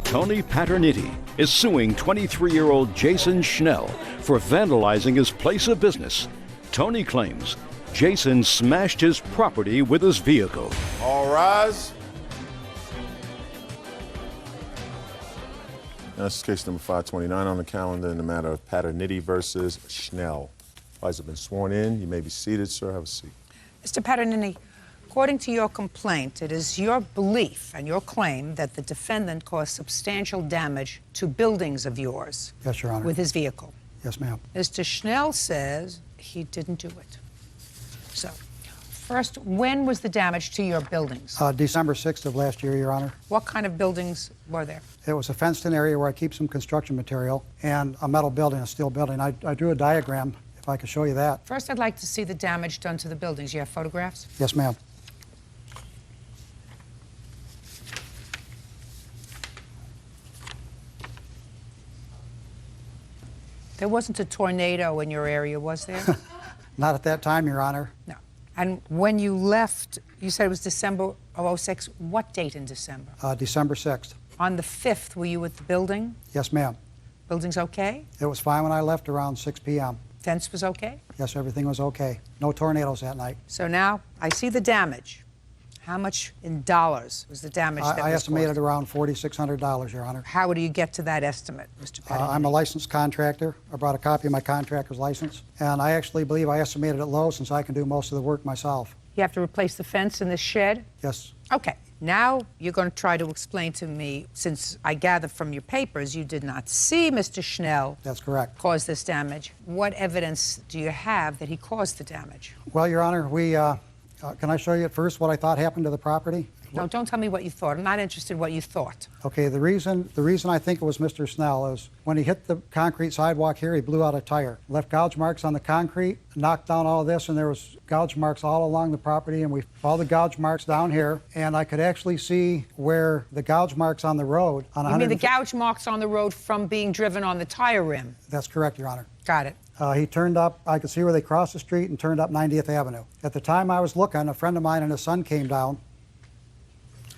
Tony Paterniti is suing 23-year-old Jason Schnell for vandalizing his place of business. Tony claims Jason smashed his property with his vehicle. All rise. This is case number 529 on the calendar in the matter of Paterniti versus Schnell. Vice have been sworn in. You may be seated, sir. Have a seat. Mr. Paterniti, according to your complaint, it is your belief and your claim that the defendant caused substantial damage to buildings of yours. Yes, Your Honor. With his vehicle. Yes, ma'am. Mr. Schnell says he didn't do it. So, first, when was the damage to your buildings? December 6th of last year, Your Honor. What kind of buildings were there? It was a fenced-in area where I keep some construction material and a metal building, a steel building. I drew a diagram, if I could show you that. First, I'd like to see the damage done to the buildings. You have photographs? Yes, ma'am. There wasn't a tornado in your area, was there? Not at that time, Your Honor. No. And when you left, you said it was December of '06. What date in December? December 6th. On the 5th, were you at the building? Yes, ma'am. Building's okay? It was fine when I left around 6 p.m. Fence was okay? Yes, everything was okay. No tornadoes that night. So now I see the damage. How much in dollars was the damage that was I estimated caused? around $4,600, Your Honor. How do you get to that estimate, Mr. Paterniti? I'm a licensed contractor. I brought a copy of my contractor's license. And I actually believe I estimated it low since I can do most of the work myself. You have to replace the fence in this shed? Yes. Okay. Now you're going to try to explain to me, since I gather from your papers you did not see Mr. Schnell That's correct. cause this damage. What evidence do you have that he caused the damage? Well, Your Honor, can I show you at first what I thought happened to the property? No, don't tell me what you thought. I'm not interested in what you thought. Okay, the reason I think it was Mr. Schnell is when he hit the concrete sidewalk here, he blew out a tire, left gouge marks on the concrete, knocked down all this, and there was gouge marks all along the property, and we followed the gouge marks down here, and I could actually see where the gouge marks on the road on You mean the gouge marks on the road from being driven on the tire rim? That's correct, Your Honor. Got it. He turned up, I could see where they crossed the street and turned up 90th Avenue. At the time I was looking, a friend of mine and his son came down.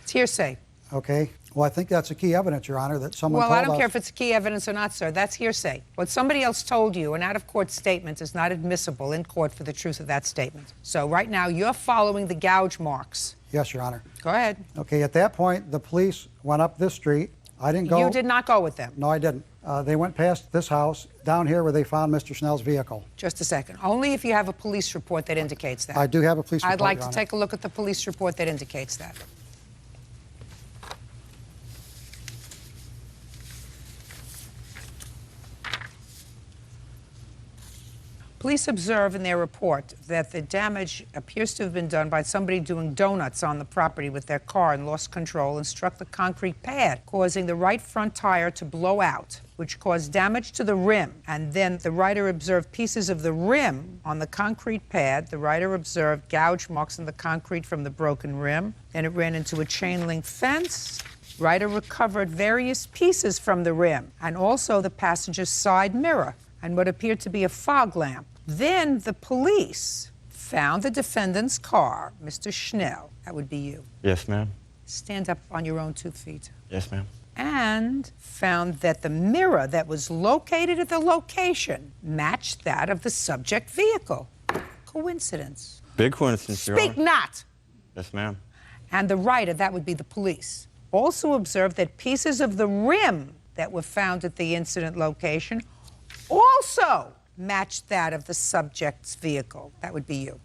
It's hearsay. Okay. Well, I think that's a key evidence, Your Honor, that someone told Well, us. I don't care if it's key evidence or not, sir. That's hearsay. What somebody else told you, an out-of-court statement, is not admissible in court for the truth of that statement. So right now, you're following the gouge marks. Yes, Your Honor. Go ahead. Okay, at that point, the police went up this street. I didn't go. You did not go with them? No, I didn't. They went past this house, down here where they found Mr. Schnell's vehicle. Just a second. Only if you have a police report that indicates that. I do have a police report, I'd like Your to Honor. take a look at the police report that indicates that. Police observe in their report that the damage appears to have been done by somebody doing donuts on the property with their car and lost control and struck the concrete pad, causing the right front tire to blow out, which caused damage to the rim. And then the writer observed pieces of the rim on the concrete pad. The writer observed gouge marks in the concrete from the broken rim. Then it ran into a chain link fence. Writer recovered various pieces from the rim and also the passenger's side mirror and what appeared to be a fog lamp. Then the police found the defendant's car, Mr. Schnell. That would be you. Yes, ma'am. Stand up on your own 2 feet. Yes, ma'am. And found that the mirror that was located at the location matched that of the subject vehicle. Coincidence. Big coincidence, Your Speak Honor. not! Yes, ma'am. And the writer, that would be the police, also observed that pieces of the rim that were found at the incident location also matched that of the subject's vehicle. That would be you.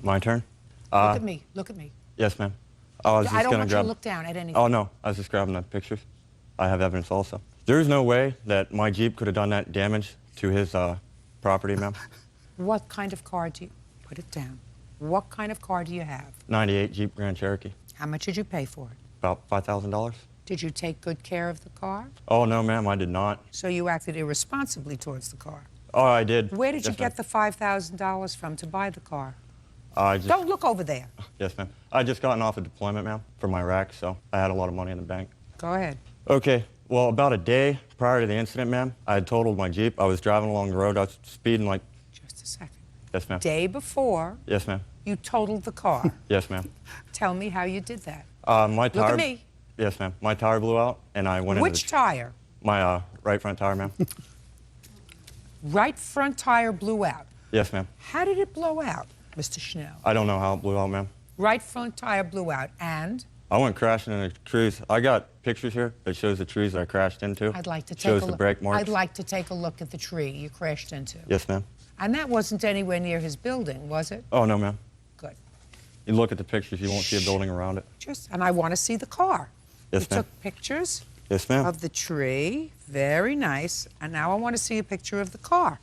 My turn? Look at me. Look at me. Yes, ma'am. I was just I don't gonna want grab... you to look down at anything. Oh, no. I was just grabbing the pictures. I have evidence also. There's no way that my Jeep could have done that damage to his property, ma'am. What kind of car do you... Put it down. What kind of car do you have? 98 Jeep Grand Cherokee. How much did you pay for it? About $5,000. Did you take good care of the car? Oh, no, ma'am, I did not. So you acted irresponsibly towards the car. Oh, I did. Where did you Yes, get the $5,000 from to buy the car? I just... Don't look over there. Yes, ma'am. I just gotten off a deployment, ma'am, from Iraq, so I had a lot of money in the bank. Go ahead. Okay, well, about a day prior to the incident, ma'am, I had totaled my Jeep. I was driving along the road. I was speeding like... Just a second. Yes, ma'am. Day before, Yes, ma'am. you totaled the car. Yes, ma'am. Tell me how you did that. My tire. Look at me. Yes, ma'am. My tire blew out, and I went Which into tire? my right front tire, ma'am. Right front tire blew out. Yes, ma'am. How did it blow out, Mr. Schnell? I don't know how it blew out, ma'am. Right front tire blew out, and? I went crashing into trees. I got pictures here that shows the trees that I crashed into. I'd like to take shows a the look. brake marks. I'd like to take a look at the tree you crashed into. Yes, ma'am. And that wasn't anywhere near his building, was it? Oh, no, ma'am. Good. You look at the pictures, you won't see a building around it. And I want to see the car. Yes, You ma'am. took pictures Yes, ma'am. of the tree. Very nice. And now I want to see a picture of the car.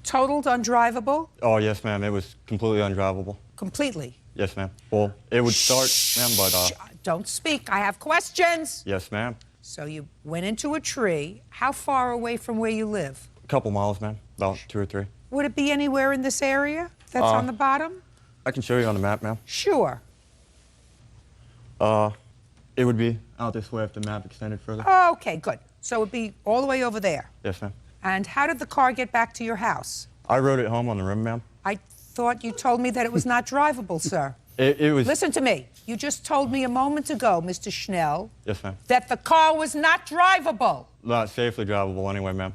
Totaled undrivable? Oh, yes, ma'am. It was completely undrivable. Completely. Yes, ma'am. Well, it would start, ma'am, but Don't speak. I have questions. yes, ma'am. So you went into a tree. How far away from where you live? A couple miles, ma'am. About 2 or 3. Would it be anywhere in this area that's on the bottom? I can show you on the map, ma'am. Sure. It would be out this way if the map extended further. Okay, good. So it'd be all the way over there. Yes, ma'am. And how did the car get back to your house? I rode it home on the rim, ma'am. I thought you told me that it was not drivable, sir. It was... Listen to me. You just told me a moment ago, Mr. Schnell, Yes, ma'am. that the car was not drivable. Not safely drivable anyway, ma'am.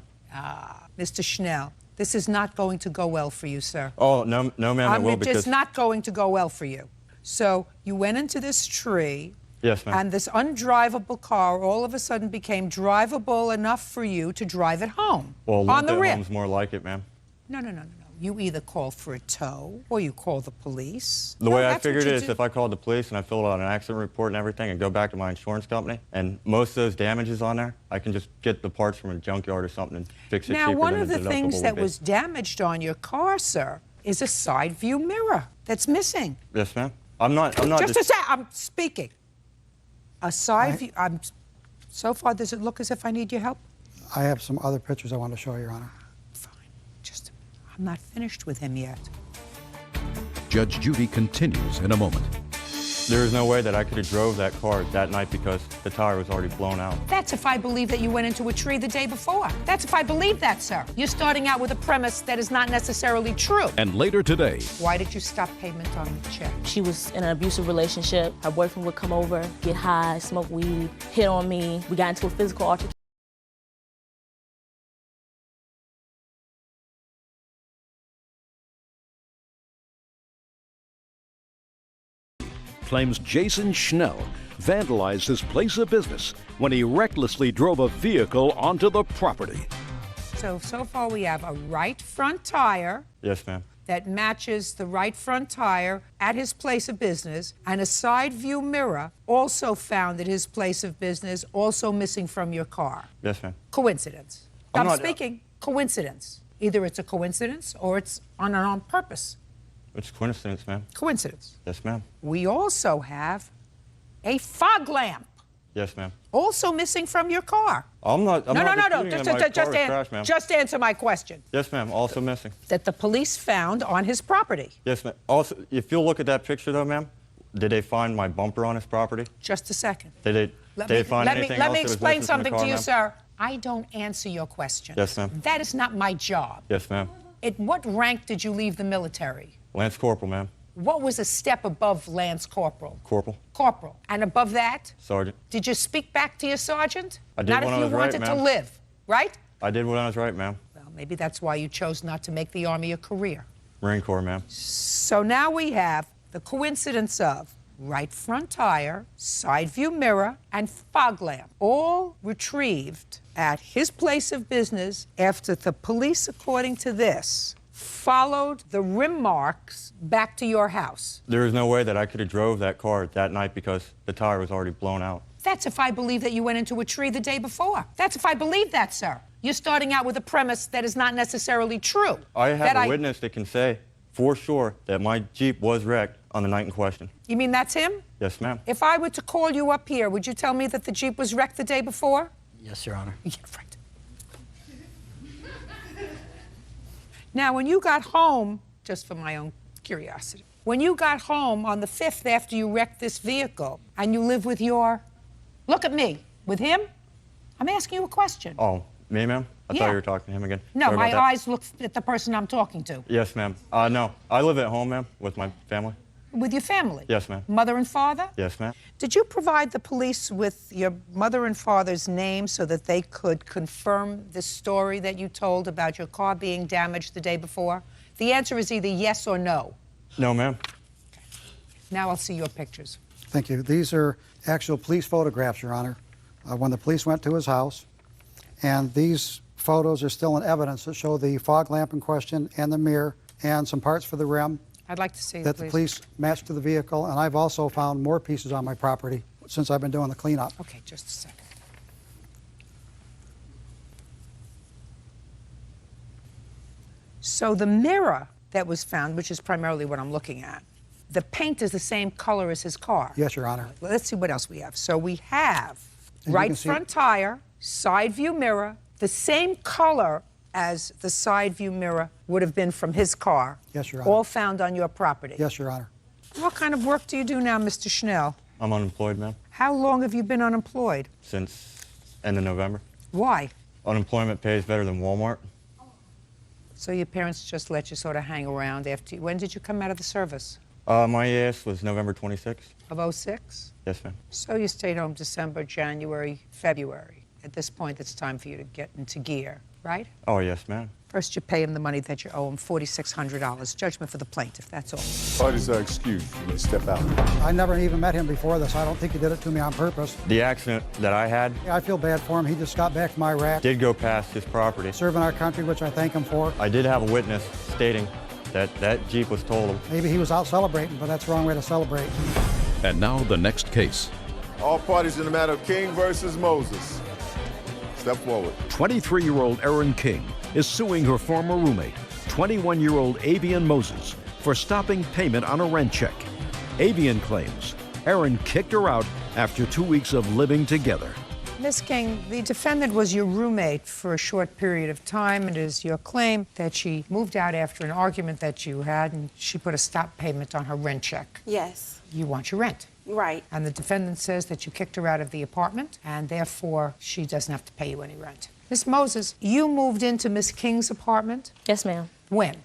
Mr. Schnell, this is not going to go well for you, sir. Oh, no, no, ma'am, it will It's because... not going to go well for you. So you went into this tree, Yes, ma'am. and this undrivable car all of a sudden became drivable enough for you to drive it home Well, on the rim. home's more like it, ma'am. No. You either call for a tow or you call the police. The way I figured it is if I called the police and I filled out an accident report and everything and go back to my insurance company, and most of those damages on there, I can just get the parts from a junkyard or something and fix it Now, cheaper one than of the deductible things would that be. was damaged on your car, sir, is a side view mirror that's missing. Yes, ma'am. I'm not Just a sec, I'm speaking. A side view, so far, does it look as if I need your help? I have some other pictures I want to show you, Your Honor. Fine, I'm not finished with him yet. Judge Judy continues in a moment. There is no way that I could have drove that car that night because the tire was already blown out. That's if I believe that you went into a tree the day before. That's if I believe that, sir. You're starting out with a premise that is not necessarily true. And later today, Why did you stop payment on the check? She was in an abusive relationship. Her boyfriend would come over, get high, smoke weed, hit on me. We got into a physical altercation. claims Jason Schnell vandalized his place of business when he recklessly drove a vehicle onto the property. So far we have a right front tire Yes, ma'am. that matches the right front tire at his place of business, and a side view mirror also found at his place of business, also missing from your car. Yes, ma'am. Coincidence. I'm I'm not- speaking coincidence. Either it's a coincidence or it's on purpose. It's coincidence, ma'am. Coincidence. Yes, ma'am. We also have a fog lamp Yes, ma'am. also missing from your car. I'm not No. disputing that my car was crashed, ma'am. Just answer my question. Yes, ma'am. Also missing. That the police found on his property. Yes, ma'am. Also, if you'll look at that picture, though, ma'am, did they find my bumper on his property? Just a second. Did they find anything else Let me that was explain missing from the something car, to you, ma'am? sir. I don't answer your questions. Yes, ma'am. That is not my job. Yes, ma'am. At what rank did you leave the military? Lance Corporal, ma'am. What was a step above Lance Corporal? Corporal. Corporal. And above that? Sergeant. Did you speak back to your sergeant? I did Not when if I you was right, wanted to ma'am. live, right? I did what I was right, ma'am. Well, maybe that's why you chose not to make the Army a career. Marine Corps, ma'am. So now we have the coincidence of right front tire, side view mirror, and fog lamp, all retrieved at his place of business after the police, according to this, followed the rim marks back to your house. There is no way that I could have drove that car that night because the tire was already blown out. That's if I believe that you went into a tree the day before. That's if I believe that, sir. You're starting out with a premise that is not necessarily true. I have a witness that can say for sure that my Jeep was wrecked on the night in question. You mean that's him? Yes, ma'am. If I were to call you up here, would you tell me that the Jeep was wrecked the day before? Yes, Your Honor. Yeah, right. Now, when you got home, just for my own curiosity, when you got home on the 5th after you wrecked this vehicle and you live with look at me, with him? I'm asking you a question. Oh, me, ma'am? I Yeah. thought you were talking to him again. No, Sorry my about that. eyes look at the person I'm talking to. Yes, ma'am. No, I live at home, ma'am, with my family. With your family? Yes, ma'am. Mother and father? Yes, ma'am. Did you provide the police with your mother and father's name so that they could confirm the story that you told about your car being damaged the day before? The answer is either yes or no. No, ma'am. Now I'll see your pictures. Thank you. These are actual police photographs, Your Honor, when the police went to his house. And these photos are still in evidence that show the fog lamp in question and the mirror and some parts for the rim I'd like to see it, that the police matched to the vehicle. And I've also found more pieces on my property since I've been doing the cleanup. Okay, just a second. So the mirror that was found, which is primarily what I'm looking at, the paint is the same color as his car. Yes, Your Honor. Well, let's see what else we have. So we have As you right can see- front tire, side view mirror, the same color as the side view mirror would have been from his car. Yes, Your Honor. All found on your property. Yes, Your Honor. What kind of work do you do now, Mr. Schnell? I'm unemployed, ma'am, How long have you been unemployed? since end of November. Why? Unemployment pays better than Walmart. So your parents just let you sort of hang around after you. When did you come out of the service? My EAS was November 26th. Of '06? Yes, ma'am. So you stayed home December, January, February. At this point, it's time for you to get into gear, right? Oh, yes, ma'am. First, you pay him the money that you owe him, $4,600. Judgment for the plaintiff, that's all. Parties are excused. You may step out. I never even met him before this. I don't think he did it to me on purpose. The accident that I had I feel bad for him. He just got back from Iraq, did go past his property. serving our country, which I thank him for. I did have a witness stating that that Jeep was totaled. Maybe he was out celebrating, but that's the wrong way to celebrate. And now the next case. All parties in the matter of King versus Moses. Step forward. 23-year-old Erin King is suing her former roommate, 21-year-old Avian Moses, for stopping payment on a rent check. Avian claims Erin kicked her out after 2 weeks of living together. Ms. King, the defendant was your roommate for a short period of time. It is your claim that she moved out after an argument that you had, and she put a stop payment on her rent check. Yes, You want your rent. right. And the defendant says that you kicked her out of the apartment, and therefore she doesn't have to pay you any rent. Ms. Moses, you moved into Ms. King's apartment Yes, ma'am. when?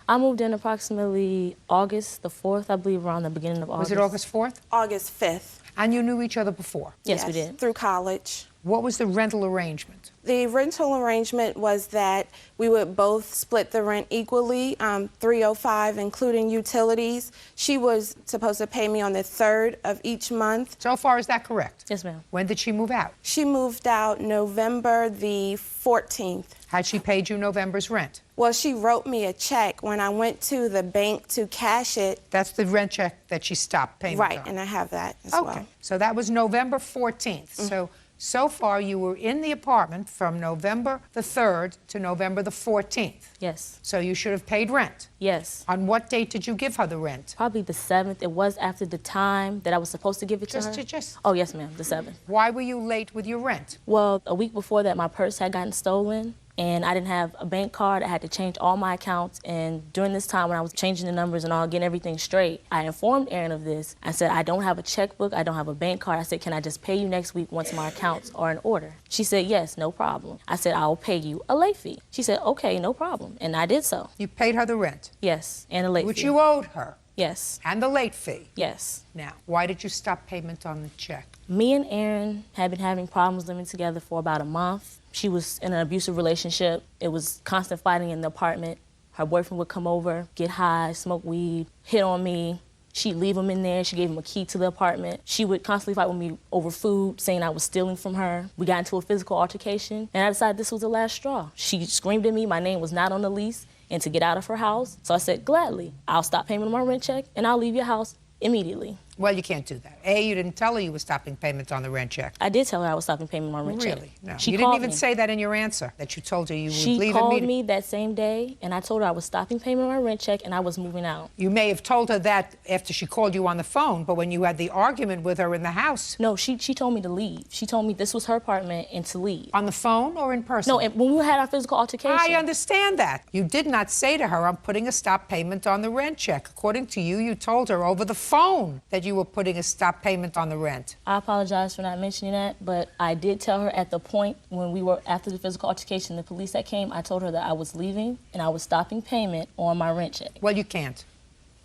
I moved in approximately August the 4th, I believe, around the beginning of August. Was it August 4th? August 5th. And you knew each other before. Yes, we did. Through college. What was the rental arrangement? The rental arrangement was that we would both split the rent equally, $305, including utilities. She was supposed to pay me on the 3rd of each month. So far, is that correct? Yes, ma'am. When did she move out? She moved out November the 14th. Had she paid you November's rent? Well, she wrote me a check when I went to the bank to cash it. That's the rent check that she stopped payment Right, on. and I have that as Okay, well. so that was November 14th. So far, you were in the apartment from November the 3rd to November the 14th. Yes. So you should have paid rent. Yes. On what date did you give her the rent? Probably the 7th. It was after the time that I was supposed to give it to her. Just. Oh, yes, ma'am, the 7th. Why were you late with your rent? Well, a week before that, my purse had gotten stolen, and I didn't have a bank card. I had to change all my accounts, and during this time when I was changing the numbers and all, getting everything straight, I informed Erin of this. I said, I don't have a checkbook, I don't have a bank card. I said, can I just pay you next week once my accounts are in order? She said, yes, no problem. I said, I will pay you a late fee. She said, okay, no problem, and I did so. You paid her the rent, Yes, and a late which fee. you owed her, Yes, and the late fee. yes. Now, why did you stop payment on the check? Me and Erin had been having problems living together for about a month. She was in an abusive relationship. It was constant fighting in the apartment. Her boyfriend would come over, get high, smoke weed, hit on me. She'd leave him in there. She gave him a key to the apartment. She would constantly fight with me over food, saying I was stealing from her. We got into a physical altercation, and I decided this was the last straw. She screamed at me. My name was not on the lease, and to get out of her house. So I said, gladly, I'll stop payment on my rent check, and I'll leave your house immediately. Well, you can't do that. A, you didn't tell her you were stopping payment on the rent check. I did tell her I was stopping payment on my rent check. Really? No. She You didn't called even me. say that in your answer, that you told her you would She leave called immediately. me that same day, and I told her I was stopping payment on my rent check, and I was moving out. You may have told her that after she called you on the phone, but when you had the argument with her in the house. No, she told me to leave. She told me this was her apartment and to leave. On the phone or in person? No, and when we had our physical altercation. I understand that. You did not say to her, I'm putting a stop payment on the rent check. According to you, you told her over the phone that you were putting a stop payment on the rent. I apologize for not mentioning that, but I did tell her at the point when we were after the physical altercation, the police that came, I told her that I was leaving and I was stopping payment on my rent check. Well, you can't.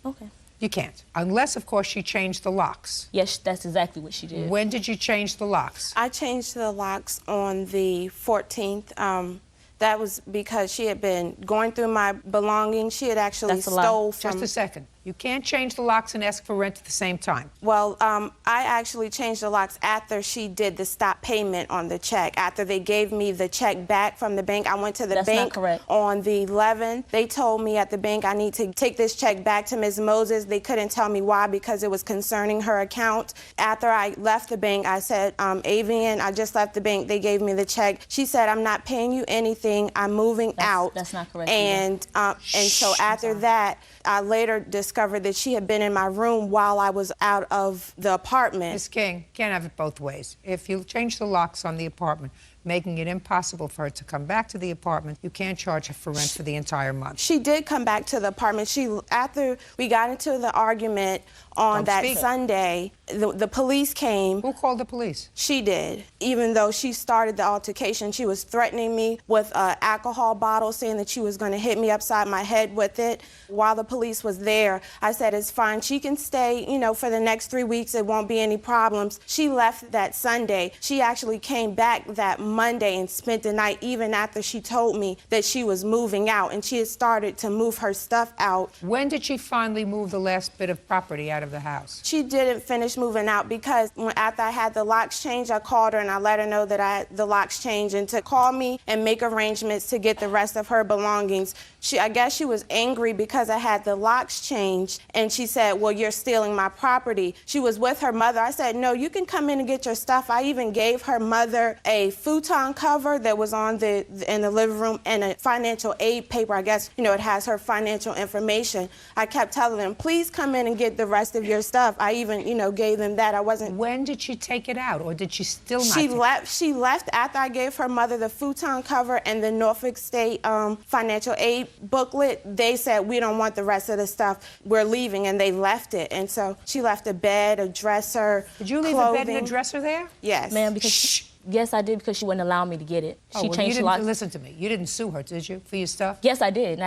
Okay. You can't. Unless, of course, she changed the locks. Yes, that's exactly what she did. When did you change the locks? I changed the locks on the 14th. That was because she had been going through my belongings. She had actually stole from... Just a second. You can't change the locks and ask for rent at the same time. Well, I actually changed the locks after she did the stop payment on the check. After they gave me the check back from the bank, I went to the That's bank not correct. on the 11th. They told me at the bank I need to take this check back to Ms. Moses. They couldn't tell me why because it was concerning her account. After I left the bank, I said, Avian, I just left the bank. They gave me the check. She said, I'm not paying you anything. I'm moving out. That's not correct. And so after that, I later discovered that she had been in my room while I was out of the apartment. Ms. King, can't have it both ways. If you change the locks on the apartment, making it impossible for her to come back to the apartment, you can't charge her for rent for the entire month. She did come back to the apartment. After we got into the argument on that Sunday, the police came. Who called the police? She did. Even though she started the altercation, she was threatening me with an alcohol bottle, saying that she was going to hit me upside my head with it. While the police was there, I said, it's fine. She can stay, for the next 3 weeks. It won't be any problems. She left that Sunday. She actually came back that Monday and spent the night, even after she told me that she was moving out, and she had started to move her stuff out. When did she finally move the last bit of property out of the house? She didn't finish moving out because after I had the locks changed, I called her and I let her know that I had the locks changed and to call me and make arrangements to get the rest of her belongings. I guess she was angry because I had the locks changed, and she said, well, you're stealing my property. She was with her mother. I said, no, you can come in and get your stuff. I even gave her mother a futon cover that was in the living room and a financial aid paper. I guess, it has her financial information. I kept telling them, please come in and get the rest of your stuff. I even, gave them that. I wasn't... When did she take it out, or did she still not? She left after I gave her mother the futon cover and the Norfolk State financial aid booklet. They said, we don't want the rest of the stuff. We're leaving, and they left it. And so she left a bed, a dresser, Did you leave clothing. a bed and a dresser there? Yes. Ma'am, because yes, I did, because she wouldn't allow me to get it. She changed the locks. Listen to me. You didn't sue her, did you, for your stuff? Yes, I did.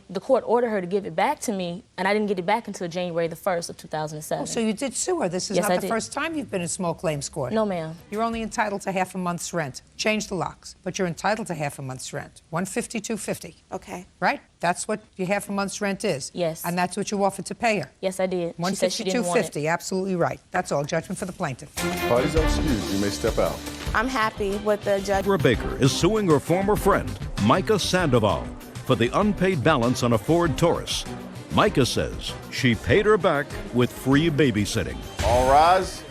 The court ordered her to give it back to me, and I didn't get it back until January the 1st of 2007. Oh, so you did sue her. This is Yes, not I the did. first time you've been in small claims court. No, ma'am. You're only entitled to half a month's rent. Change the locks, but you're entitled to half a month's rent. $150, $250. Okay. Right? That's what your half a month's rent is. Yes. And that's what you offered to pay her. Yes, I did. She said she $150, didn't want it. $250. Absolutely right. That's all. Judgment for the plaintiff. Parties are excused. You may step out. I'm happy with the judge. Barbara Baker is suing her former friend, Micah Sandoval, for the unpaid balance on a Ford Taurus. Micah says she paid her back with free babysitting. All rise.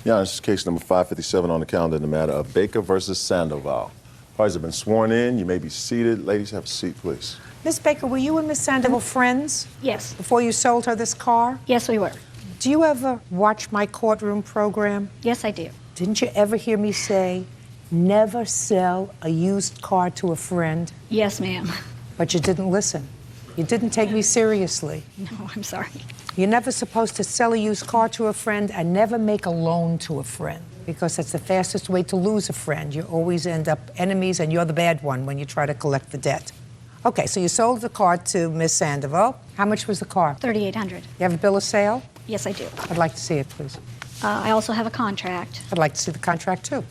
Yeah, this is case number 557 on the calendar in the matter of Baker versus Sandoval. Parties have been sworn in. You may be seated. Ladies, have a seat, please. Miss Baker, were you and Miss Sandoval friends Yes. before you sold her this car? Yes, we were. Do you ever watch my courtroom program? Yes, I do. Didn't you ever hear me say, never sell a used car to a friend? Yes, ma'am. But you didn't listen. You didn't take me seriously. No, I'm sorry. You're never supposed to sell a used car to a friend and never make a loan to a friend, because that's the fastest way to lose a friend. You always end up enemies, and you're the bad one when you try to collect the debt. Okay, so you sold the car to Miss Sandoval. How much was the car? $3,800. You have a bill of sale? Yes, I do. I'd like to see it, please. I also have a contract. I'd like to see the contract, too.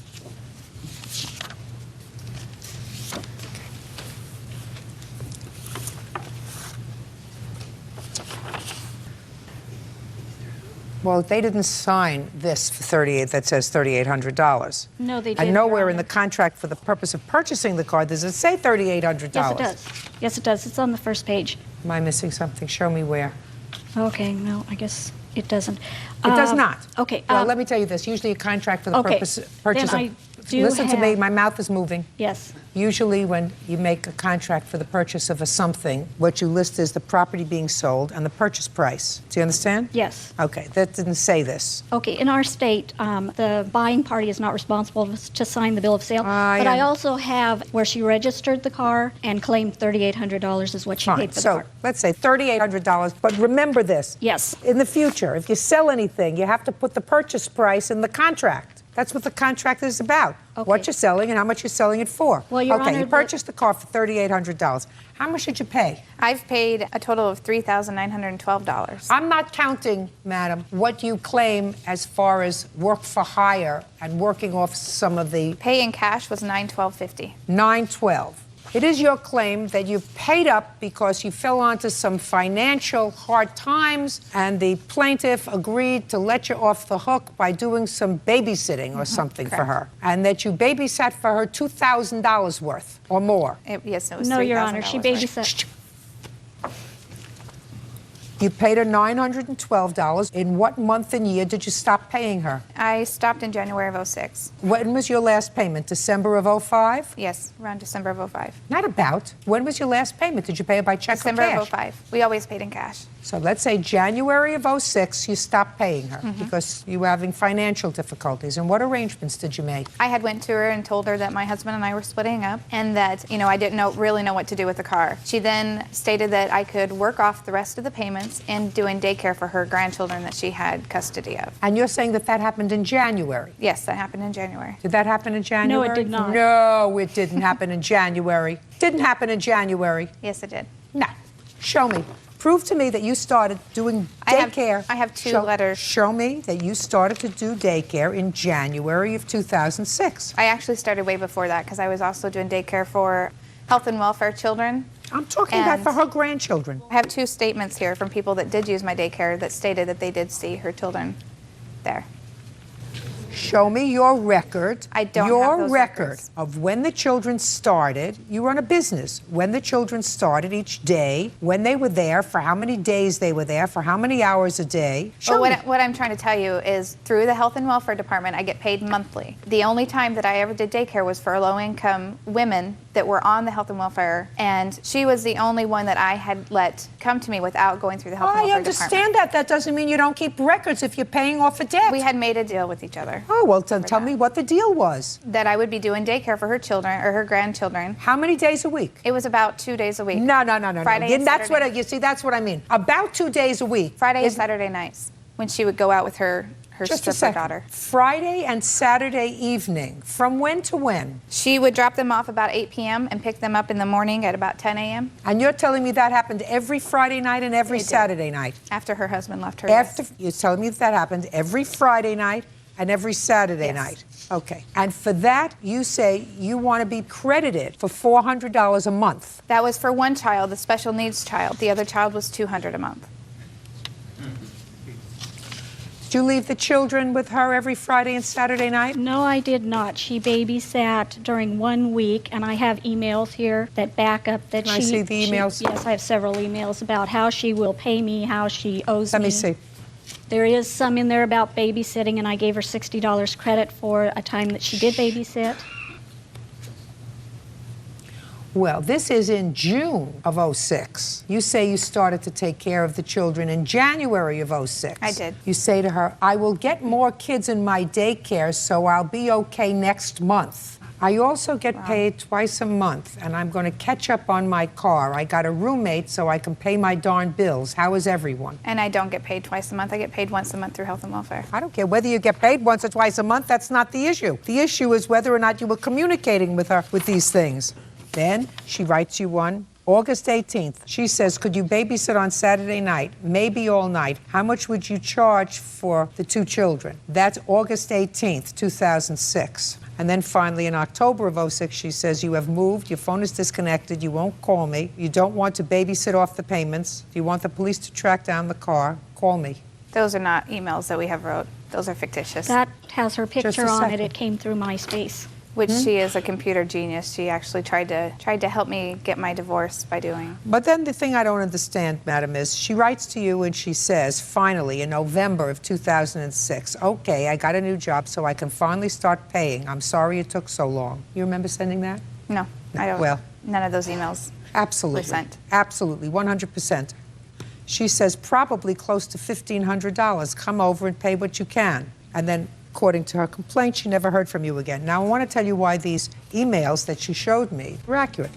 Well, they didn't sign this for that says $3,800. No, they And didn't, nowhere Your in the Honor. contract for the purpose of purchasing the car does it say $3,800. Yes, it does. Yes, it does. It's on the first page. Am I missing something? Show me where. Okay, no, I guess it doesn't. It does not. Okay. Well, let me tell you this. Usually a contract for the okay. purchase Then of... do Listen to me, have- my mouth is moving. Yes. Usually when you make a contract for the purchase of a something, what you list is the property being sold and the purchase price. Do you understand? Yes. Okay, that didn't say this. Okay, in our state, the buying party is not responsible to sign the bill of sale. But I also have where she registered the car and claimed $3,800 is what she Fine. paid for the So car. let's say $3,800. But remember this. Yes. In the future, if you sell anything, you have to put the purchase price in the contract. That's what the contract is about. Okay. What you're selling and how much you're selling it for. Well, Your okay, Honor, you purchased the car for $3,800. How much did you pay? I've paid a total of $3,912. I'm not counting, madam, what you claim as far as work for hire and working off some of the Pay in cash was $912.50. 912. It is your claim that you paid up because you fell onto some financial hard times and the plaintiff agreed to let you off the hook by doing some babysitting or something for correct. her, and that you babysat for her $2,000 worth or more. Yes, it was No, $3,000. Your Honor, she worth. babysat. You paid her $912. In what month and year did you stop paying her? I stopped in January of 06. When was your last payment? December of 05? Yes, around December of 05. Not about. When was your last payment? Did you pay it by check December or cash? of 05. We always paid in cash. So let's say January of 06, you stopped paying her because you were having financial difficulties. And what arrangements did you make? I had went to her and told her that my husband and I were splitting up and that, I didn't really know what to do with the car. She then stated that I could work off the rest of the payments and doing daycare for her grandchildren that she had custody of. And you're saying that that happened in January. Yes, that happened in January. Did that happen in January? No, it did not. No, it didn't happen in January. Didn't happen in January. Yes, it did. No. Show me. Prove to me that you started doing daycare. I have two letters. Show me that you started to do daycare in January of 2006. I actually started way before that because I was also doing daycare for health and welfare children. I'm talking about And- for her grandchildren. I have two statements here from people that did use my daycare that stated that they did see her children there. Show me your record. I don't your have those record records. of when the children started. You run a business. When the children started each day, when they were there, for how many days they were there, for how many hours a day. Show Well, me. what I'm trying to tell you is through the health and welfare department, I get paid monthly. The only time that I ever did daycare was for low-income women that were on the health and welfare, and she was the only one that I had let come to me without going through the health and I welfare understand department. that. That doesn't mean you don't keep records if you're paying off a debt. We had made a deal with each other. Oh, well, then for tell that. me what the deal was. That I would be doing daycare for her children or her grandchildren. How many days a week? It was about 2 days a week. No. Friday Yeah, and that's what Saturday. you see. That's what I mean. About 2 days a week. Friday and Is- Saturday nights when she would go out with her Just a stripper second. daughter. Friday and Saturday evening. From when to when? She would drop them off about 8 p.m. and pick them up in the morning at about 10 a.m. And you're telling me that happened every Friday night and every It did. Saturday night? after her husband left her. After yes. you're telling me that happened every Friday night and every Saturday Yes. night. Okay. And for that, you say you want to be credited for $400 a month. That was for one child, the special needs child. The other child was $200 a month. Did you leave the children with her every Friday and Saturday night? No, I did not. She babysat during 1 week, and I have emails here that back up that Can I see the emails? Yes, I have several emails about how she will pay me, how she owes Let me see. There is some in there about babysitting, and I gave her $60 credit for a time that she did babysit. Well, this is in June of 06. You say you started to take care of the children in January of 06. I did. You say to her, I will get more kids in my daycare, so I'll be okay next month. I also get paid twice a month, and I'm going to catch up on my car. I got a roommate so I can pay my darn bills. How is everyone? And I don't get paid twice a month. I get paid once a month through health and welfare. I don't care whether you get paid once or twice a month. That's not the issue. The issue is whether or not you were communicating with her with these things. Then she writes you one. August 18th. She says, could you babysit on Saturday night, maybe all night? How much would you charge for the two children? That's August 18th, 2006. And then finally, in October of 06, she says, you have moved, your phone is disconnected, you won't call me, you don't want to babysit off the payments, you want the police to track down the car, call me. Those are not emails that we have wrote. Those are fictitious. That has her picture a on it. second. It came through MySpace. Which she is a computer genius. She actually tried to help me get my divorce by doing. But then the thing I don't understand, madam, is she writes to you and she says, finally, in November of 2006, okay, I got a new job so I can finally start paying. I'm sorry it took so long. You remember sending that? No, I don't. Well, none of those emails. absolutely. were sent. Absolutely, 100%. She says probably close to $1,500. Come over and pay what you can. And then, according to her complaint, she never heard from you again. Now, I want to tell you why these emails that she showed me were accurate.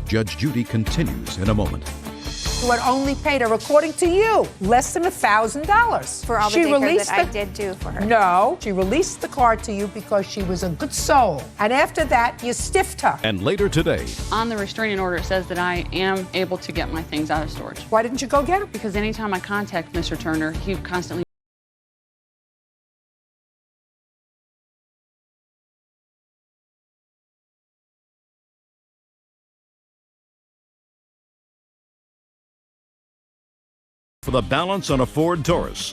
Judge Judy continues in a moment. You had only paid her, according to you, less than $1,000. For all the daycare that I did do for her. No, she released the car to you because she was a good soul. And after that, you stiffed her. And later today, On the restraining order, it says that I am able to get my things out of storage. Why didn't you go get them? Because anytime I contact Mr. Turner, he constantly for the balance on a Ford Taurus,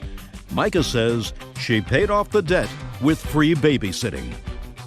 Micah says she paid off the debt with free babysitting.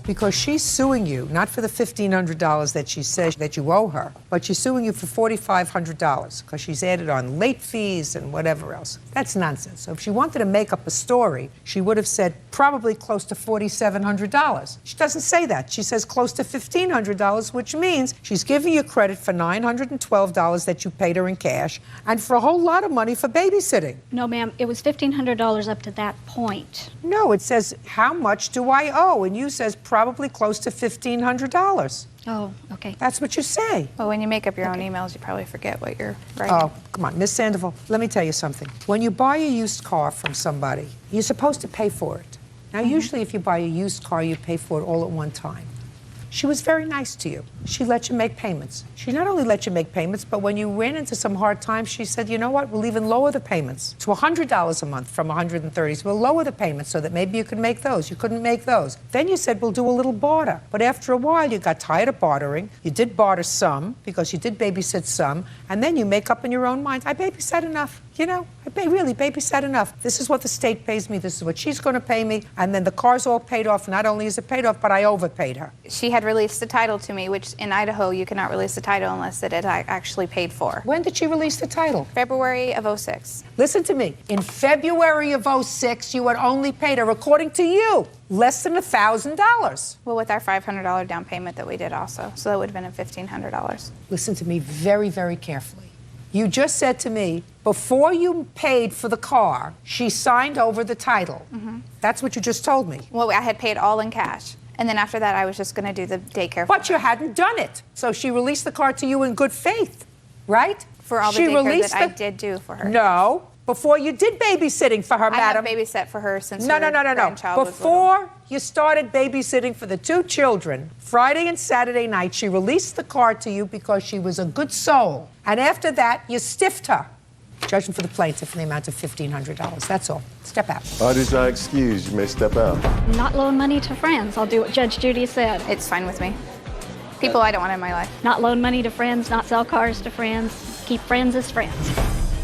Because she's suing you, not for the $1,500 that she says that you owe her, but she's suing you for $4,500 because she's added on late fees and whatever else. That's nonsense. So if she wanted to make up a story, she would have said probably close to $4,700. She doesn't say that. She says close to $1,500, which means she's giving you credit for $912 that you paid her in cash and for a whole lot of money for babysitting. No, ma'am, it was $1,500 up to that point. No, it says, how much do I owe? And you says probably close to $1,500. Oh, okay. That's what you say. Well, when you make up your own emails, you probably forget what you're writing. Oh, come on, Miss Sandoval, let me tell you something. When you buy a used car from somebody, you're supposed to pay for it. Now, usually if you buy a used car, you pay for it all at one time. She was very nice to you. She let you make payments. She not only let you make payments, but when you ran into some hard times, she said, you know what, we'll even lower the payments to $100 a month from $130. So we'll lower the payments so that maybe you could make those. You couldn't make those. Then you said, we'll do a little barter. But after a while, you got tired of bartering. You did barter some, because you did babysit some, and then you make up in your own mind, I babysat enough. You know, really babysat enough. This is what the state pays me. This is what she's going to pay me. And then the car's all paid off. Not only is it paid off, but I overpaid her. She had released the title to me, which in Idaho, you cannot release the title unless it had actually paid for. When did she release the title? February of '06. Listen to me. In February of '06, you had only paid her, according to you, less than $1,000. Well, with our $500 down payment that we did also. So that would have been $1,500. Listen to me very, very carefully. You just said to me, before you paid for the car, she signed over the title. That's what you just told me. Well, I had paid all in cash. And then after that, I was just going to do the daycare. But you hadn't done it. So she released the car to you in good faith, right? For all the daycare that I did do for her. No. Before you did babysitting for her, madam. I have babysat for her since No. her grandchild was little. Before you started babysitting for the two children, Friday and Saturday night, she released the car to you because she was a good soul. And after that, you stiffed her. Judgment for the plaintiff in the amount of $1,500. That's all. Step out. Parties are excused. You may step out. Not loan money to friends. I'll do what Judge Judy said. It's fine with me. People I don't want in my life. Not loan money to friends, not sell cars to friends. Keep friends as friends.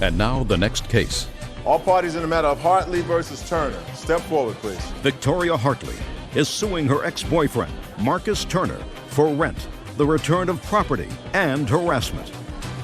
And now the next case. All parties in the matter of Hartley versus Turner. Step forward, please. Victoria Hartley is suing her ex-boyfriend, Marcus Turner, for rent, the return of property, and harassment.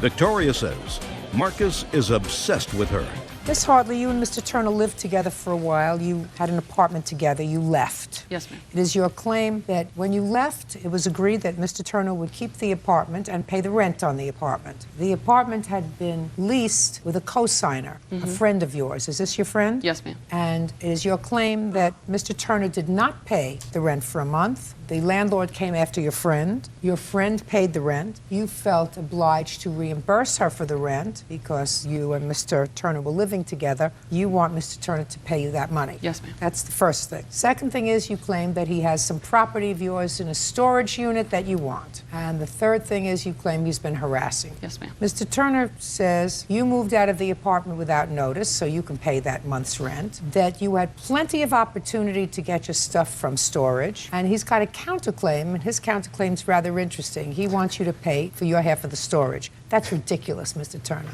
Victoria says Marcus is obsessed with her. Miss Hartley, you and Mr. Turner lived together for a while. You had an apartment together. You left. Yes, ma'am. It is your claim that when you left, it was agreed that Mr. Turner would keep the apartment and pay the rent on the apartment. The apartment had been leased with a co-signer, a friend of yours. Is this your friend? Yes, ma'am. And it is your claim that Mr. Turner did not pay the rent for a month. The landlord came after your friend. Your friend paid the rent. You felt obliged to reimburse her for the rent because you and Mr. Turner were living together. You want Mr. Turner to pay you that money. Yes, ma'am. That's the first thing. Second thing is you claim that he has some property of yours in a storage unit that you want. And the third thing is you claim he's been harassing. Yes, ma'am. Mr. Turner says you moved out of the apartment without notice, so you can pay that month's rent, that you had plenty of opportunity to get your stuff from storage, and he's got a counterclaim, and his counterclaim's rather interesting. He wants you to pay for your half of the storage. That's ridiculous, Mr. Turner.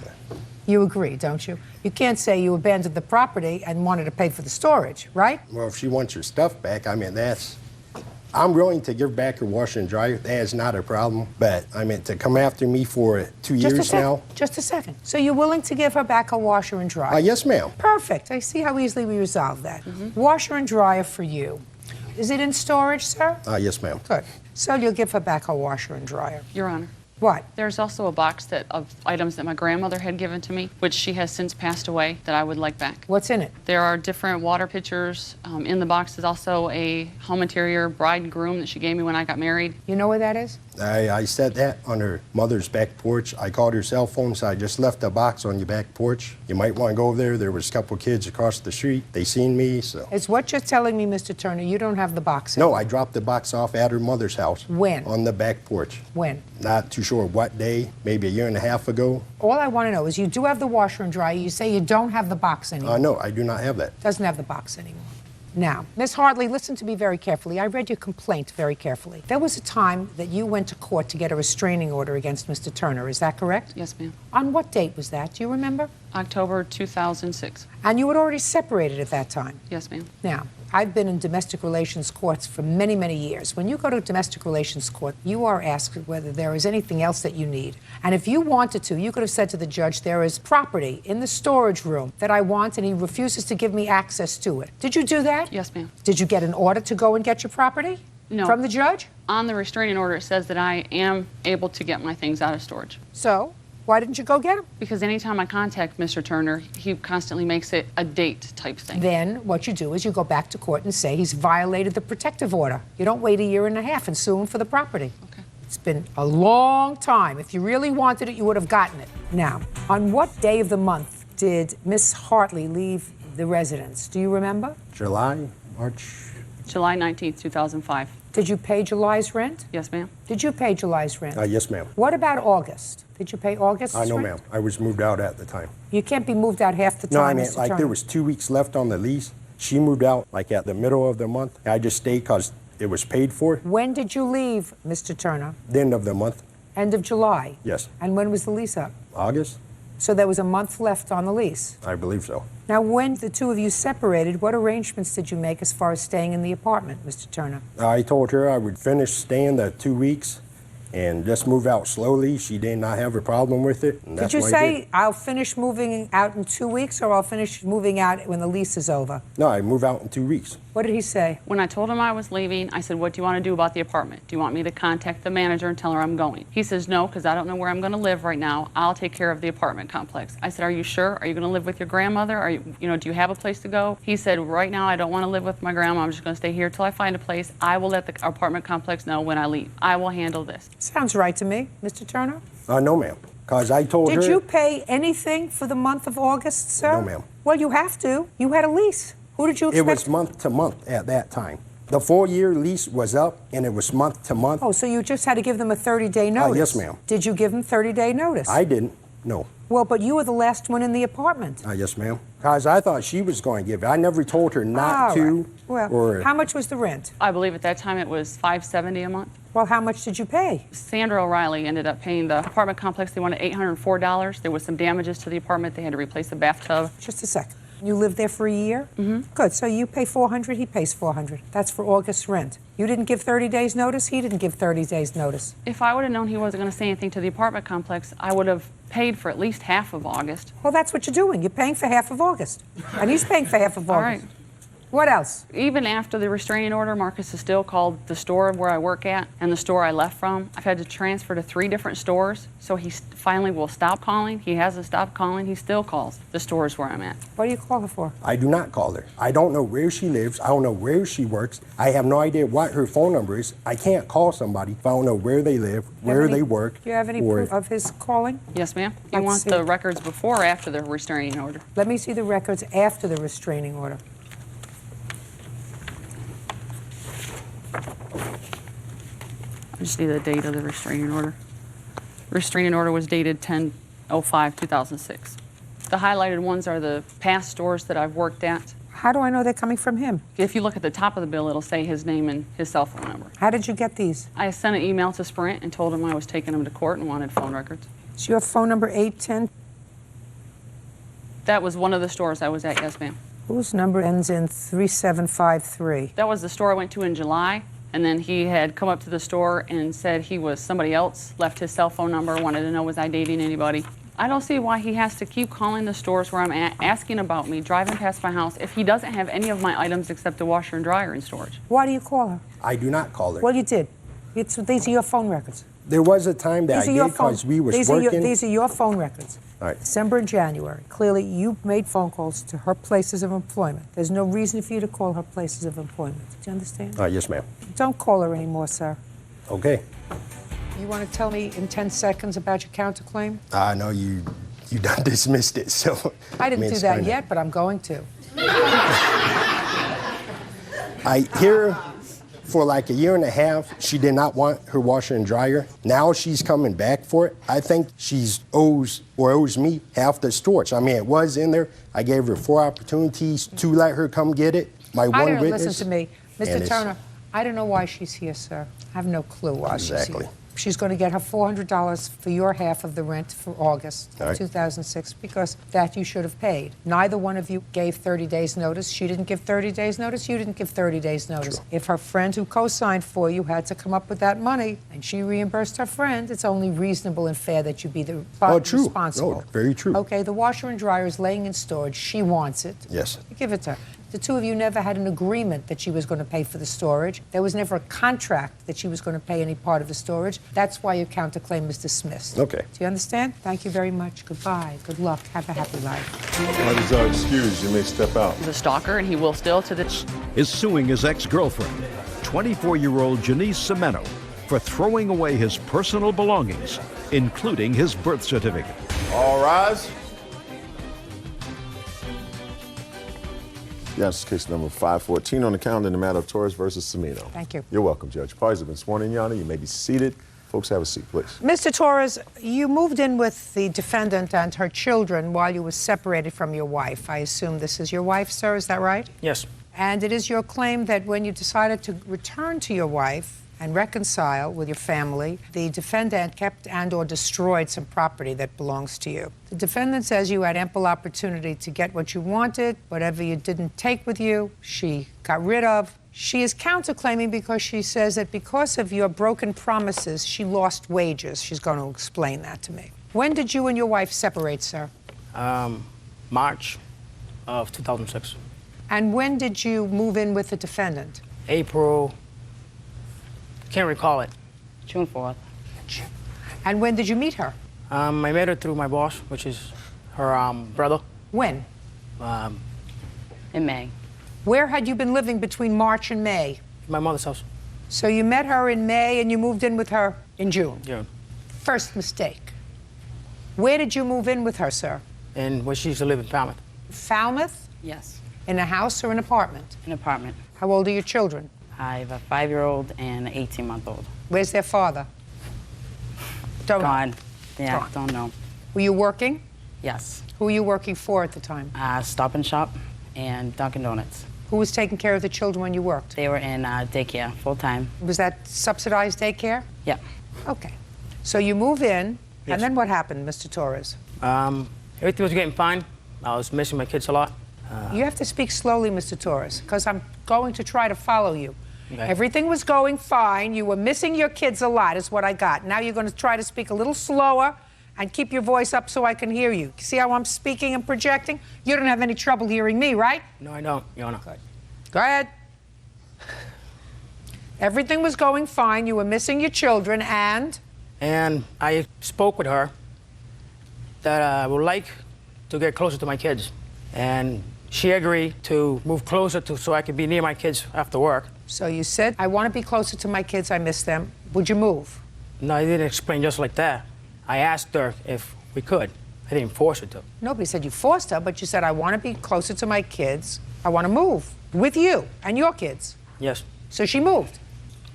You agree, don't you? You can't say you abandoned the property and wanted to pay for the storage, right? Well, if she wants your stuff back, I mean, that's I'm willing to give back her washer and dryer. That is not a problem. But I mean, to come after me for 2 years now. Just a second. So you're willing to give her back a washer and dryer? Yes, ma'am. Perfect. I see how easily we resolve that. Washer and dryer for you. Is it in storage, sir? Yes, ma'am. Good. So you'll give her back her washer and dryer. Your Honor. What? There's also a box of items that my grandmother had given to me, which she has since passed away, that I would like back. What's in it? There are different water pitchers. In the box is also a home interior bride and groom that she gave me when I got married. You know where that is? I said that on her mother's back porch. I called her cell phone, so I just left a box on your back porch. You might want to go over there. There was a couple kids across the street. They seen me, so. It's what you're telling me, Mr. Turner. You don't have the box No, I dropped the box off at her mother's house. When? On the back porch. When? Not too sure what day, maybe a year and a half ago. All I want to know is you do have the washer and dryer. You say you don't have the box anymore. No, I do not have that. Doesn't have the box anymore. Now, Miss Hartley, listen to me very carefully. I read your complaint very carefully. There was a time that you went to court to get a restraining order against Mr. Turner. Is that correct? Yes, ma'am. On what date was that? Do you remember? October 2006. And you had already separated at that time? Yes, ma'am. Now, I've been in domestic relations courts for many, many years. When you go to domestic relations court, you are asked whether there is anything else that you need. And if you wanted to, you could have said to the judge, there is property in the storage room that I want, and he refuses to give me access to it. Did you do that? Yes, ma'am. Did you get an order to go and get your property? No. From the judge? On the restraining order, it says that I am able to get my things out of storage. So, why didn't you go get them? Because anytime I contact Mr. Turner, he constantly makes it a date type thing. Then what you do is you go back to court and say he's violated the protective order. You don't wait a year and a half and sue him for the property. Okay. It's been a long time. If you really wanted it, you would have gotten it. Now, on what day of the month did Miss Hartley leave the residence? Do you remember? July, March. July 19th, 2005. Did you pay July's rent? Yes, ma'am. Did you pay July's rent? Yes, ma'am. What about August? Did you pay August's rent? No, ma'am. I was moved out at the time. You can't be moved out half the time, No, I mean, Mr. like Turner. there was 2 weeks left on the lease. She moved out like at the middle of the month. I just stayed because it was paid for. When did you leave, Mr. Turner? The end of the month. End of July? Yes. And when was the lease up? August? So there was a month left on the lease. I believe so. Now, when the two of you separated, what arrangements did you make as far as staying in the apartment, Mr. Turner? I told her I would finish staying the 2 weeks and just move out slowly. She did not have a problem with it. And that's Did you why I say, did. I'll finish moving out in 2 weeks, or I'll finish moving out when the lease is over? No, I move out in 2 weeks. What did he say? When I told him I was leaving, I said, what do you want to do about the apartment? Do you want me to contact the manager and tell her I'm going? He says, no, because I don't know where I'm going to live right now. I'll take care of the apartment complex. I said, are you sure? Are you going to live with your grandmother? Are you, do you have a place to go? He said, right now I don't want to live with my grandma. I'm just going to stay here till I find a place. I will let the apartment complex know when I leave. I will handle this. Sounds right to me, Mr. Turner. No, ma'am. Because I told her. Did you pay anything for the month of August, sir? No, ma'am. Well, you have to. You had a lease. Who did you expect? It was month to month at that time. The 4-year lease was up, and it was month to month. Oh, so you just had to give them a 30-day notice? Yes, ma'am. Did you give them 30-day notice? I didn't. No. Well, but you were the last one in the apartment. Yes, ma'am. Because I thought she was going to give it. I never told her not All to. right. Well, or how much was the rent? I believe at that time it was $570 a month. Well, how much did you pay? Sandra O'Reilly ended up paying the apartment complex. They wanted $804. There was some damages to the apartment. They had to replace the bathtub. Just a second. You lived there for a year? Mm-hmm. Good. So you pay $400, he pays $400. That's for August's rent. You didn't give 30 days notice, he didn't give 30 days notice. If I would have known he wasn't going to say anything to the apartment complex, I would have paid for at least half of August. Well, that's what you're doing. You're paying for half of August. And he's paying for half of August. All right. What else? Even after the restraining order, Marcus has still called the store where I work at and the store I left from. I've had to transfer to 3 different stores, so he finally will stop calling. He hasn't stopped calling. He still calls the stores where I'm at. What do you call her for? I do not call her. I don't know where she lives. I don't know where she works. I have no idea what her phone number is. I can't call somebody if I don't know where they live, where they work. Do you have any proof of his calling? Yes, ma'am. You Let's want see. the records before or after the restraining order? Let me see the records after the restraining order. I just need the date of the restraining order. The restraining order was dated 10/05/2006. The highlighted ones are the past stores that I've worked at. How do I know they're coming from him? If you look at the top of the bill, it'll say his name and his cell phone number. How did you get these? I sent an email to Sprint and told him I was taking him to court and wanted phone records. So you have phone number 810? That was one of the stores I was at, yes, ma'am. Whose number ends in 3753? That was the store I went to in July, And then he had come up to the store and said he was somebody else, left his cell phone number, wanted to know was I dating anybody. I don't see why he has to keep calling the stores where I'm at, asking about me, driving past my house, if he doesn't have any of my items except the washer and dryer in storage. Why do you call her? I do not call her. Well, you did. These are your phone records. There was a time that These I are your did because phone. we was These working. are your phone records. All right. December and January. Clearly, you made phone calls to her places of employment. There's no reason for you to call her places of employment. Do you understand? Yes, ma'am. Don't call her anymore, sir. Okay. You want to tell me in 10 seconds about your counterclaim? I know you done dismissed it, so. I didn't do it's that kinda- yet, but I'm going to. I hear for like a year and a half, she did not want her washer and dryer. Now she's coming back for it. I think she's owes me half the storage. I mean, it was in there. I gave her 4 opportunities to let her come get it. My one witness. Listen to me. and Mr. it's- Turner, I don't know why she's here, sir. I have no clue why she's Exactly. here. She's going to get her $400 for your half of the rent for August All right. 2006 because that you should have paid. Neither one of you gave 30 days notice. She didn't give 30 days notice. You didn't give 30 days notice. True. If her friend who co-signed for you had to come up with that money and she reimbursed her friend, it's only reasonable and fair that you be the true. responsible. No, very true. Okay, the washer and dryer is laying in storage. She wants it. Yes. You give it to her. The two of you never had an agreement that she was going to pay for the storage. There was never a contract that she was going to pay any part of the storage. That's why your counterclaim is dismissed. Okay. Do you understand? Thank you very much. Goodbye. Good luck. Have a happy life. That is our excuse. You may step out. He's a stalker, and he will still to this. Is suing his ex-girlfriend, 24-year-old Janice Semeno, for throwing away his personal belongings, including his birth certificate. All rise. Yes, case number 514 on the calendar in the matter of Torres versus Semeno. Thank you. You're welcome, Judge. Parties have been sworn in, Your Honor. You may be seated. Folks, have a seat, please. Mr. Torres, you moved in with the defendant and her children while you were separated from your wife. I assume this is your wife, sir. Is that right? Yes. And it is your claim that when you decided to return to your wife and reconcile with your family, the defendant kept and/or destroyed some property that belongs to you. The defendant says you had ample opportunity to get what you wanted. Whatever you didn't take with you, she got rid of. She is counterclaiming because she says that because of your broken promises, she lost wages. She's going to explain that to me. When did you and your wife separate, sir? March of 2006. And when did you move in with the defendant? April, can't recall it. June 4th. And when did you meet her? I met her through my boss, which is her brother. When? In May. Where had you been living between March and May? My mother's house. So you met her in May and you moved in with her in June? June. First mistake. Where did you move in with her, sir? And where she used to live in Falmouth. Falmouth? Yes. In a house or an apartment? An apartment. How old are your children? I have a 5-year-old and an 18-month-old. Where's their father? Don't know. Gone. Yeah, Gone. don't know. Were you working? Yes. Who were you working for at the time? Stop and Shop and Dunkin' Donuts. Who was taking care of the children when you worked? They were in daycare full-time. Was that subsidized daycare? Yeah. Okay. So you move in, Yes. and then what happened, Mr. Torres? Everything was getting fine. I was missing my kids a lot. You have to speak slowly, Mr. Torres, because I'm going to try to follow you. Okay. Everything was going fine. You were missing your kids a lot, is what I got. Now you're going to try to speak a little slower and keep your voice up so I can hear you. See how I'm speaking and projecting? You don't have any trouble hearing me, right? No, I don't, Your Honor. Good. Go ahead. Everything was going fine. You were missing your children, and I spoke with her that I would like to get closer to my kids. And she agreed to move closer so I could be near my kids after work. so you said, I want to be closer to my kids. I miss them. Would you move? No, I didn't explain just like that. I asked her if we could. I didn't force her to. Nobody said you forced her, but you said, I want to be closer to my kids. I want to move with you and your kids. Yes, So she moved.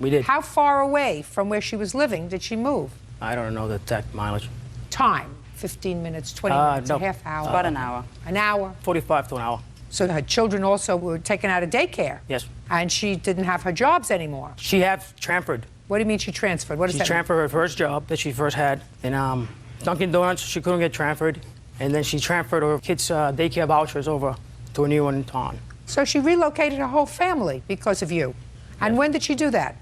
we did. How far away from where she was living did she move? I don't know the exact mileage. Time, 15 minutes, 20 minutes, no. a half hour. About an hour. An hour. 45 to an hour. So her children also were taken out of daycare. Yes. And she didn't have her jobs anymore. She had transferred. What do you mean she transferred? What does She that mean? transferred her first job that she first had. In Dunkin' Donuts, she couldn't get transferred. And then she transferred her kids' daycare vouchers over to a new one in town. So she relocated her whole family because of you. And when did she do that?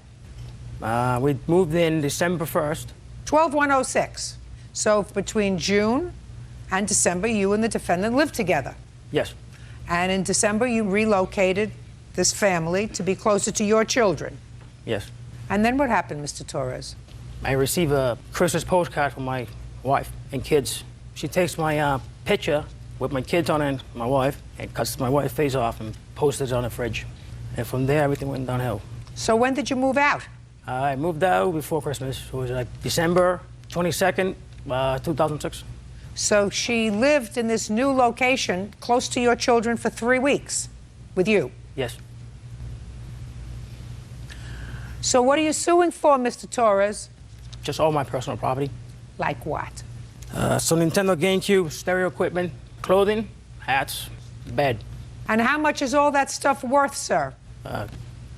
We moved in December 1st. 12106. So between June and December, you and the defendant lived together. Yes. And in December, you relocated this family to be closer to your children. Yes. And then what happened, Mr. Torres? I received a Christmas postcard from my wife and kids. She takes my picture with my kids on it and my wife and cuts my wife's face off and posts it on the fridge. And from there, everything went downhill. So when did you move out? I moved out before Christmas. It was like December 22nd, 2006. So she lived in this new location close to your children for 3 weeks with you? Yes. So what are you suing for, Mr. Torres? Just all my personal property. Like what? Some Nintendo GameCube, stereo equipment, clothing, hats, bed. And how much is all that stuff worth, sir?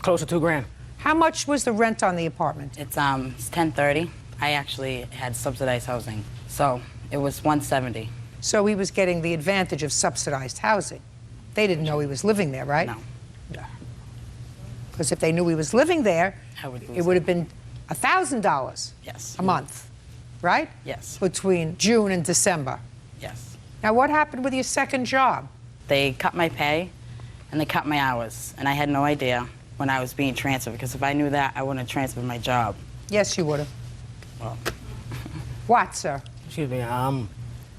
Close to $2,000. How much was the rent on the apartment? It's $10.30. I actually had subsidized housing, so it was $170. So he was getting the advantage of subsidized housing. They didn't know he was living there, right? No. Because if they knew he was living there, it would have been $1,000 Yes. a month, right? Yes. Between June and December. Yes. Now, what happened with your second job? They cut my pay and they cut my hours, and I had no idea when I was being transferred, because if I knew that, I wouldn't have transferred my job. Yes, you would have. Well. What, sir? Excuse me.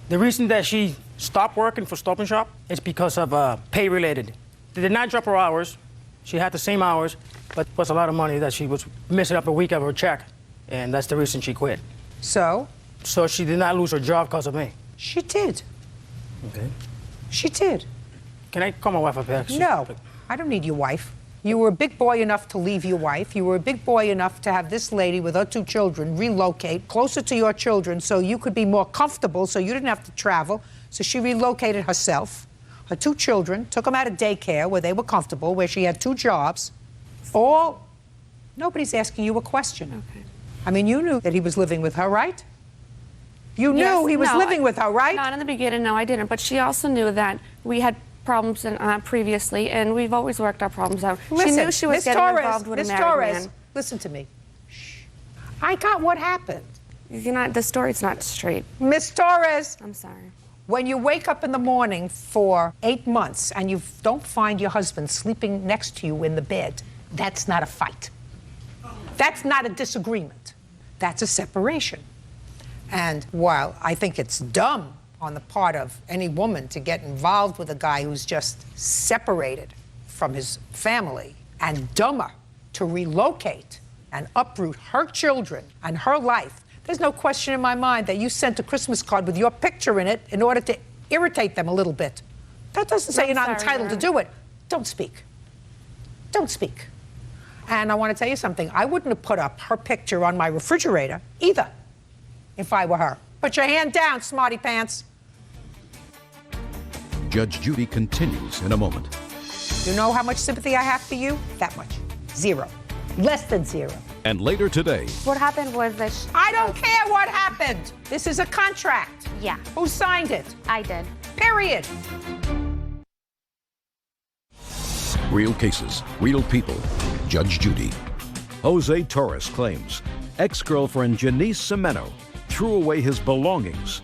The reason that she stopped working for Stop and Shop is because of pay related. They did not drop her hours. She had the same hours, but it was a lot of money that she was missing up a week of her check, and that's the reason she quit. So? So she did not lose her job because of me. She did. Okay. She did. Can I call my wife up here? No, I don't need your wife. You were a big boy enough to leave your wife. You were a big boy enough to have this lady with her 2 children relocate closer to your children so you could be more comfortable, so you didn't have to travel. So she relocated herself. Her 2 children, took them out of daycare where they were comfortable, where she had 2 jobs. Nobody's asking you a question. Okay. I mean, you knew that he was living with her, right? You knew he was living with her, right? Not in the beginning, no, I didn't. But she also knew that we had problems previously, and we've always worked our problems out. Listen, she knew she was Ms. getting Torres, involved with Ms. a married Torres, man. listen to me. Shh. I got what happened. The story's not straight. Ms. Torres. I'm sorry. When you wake up in the morning for 8 months and you don't find your husband sleeping next to you in the bed, that's not a fight. That's not a disagreement. That's a separation. And while I think it's dumb on the part of any woman to get involved with a guy who's just separated from his family, and dumber to relocate and uproot her children and her life, there's no question in my mind that you sent a Christmas card with your picture in it in order to irritate them a little bit. That doesn't say you're not entitled to do it. Don't speak. Don't speak. And I want to tell you something. I wouldn't have put up her picture on my refrigerator either if I were her. Put your hand down, smarty pants. Judge Judy continues in a moment. You know how much sympathy I have for you? That much. 0. Less than 0. And later today, What happened was that I don't care what happened. This is a contract. Yeah. Who signed it? I did. Period. real cases, real people. Judge Judy. Jose Torres claims ex-girlfriend Janice Semeno threw away his belongings.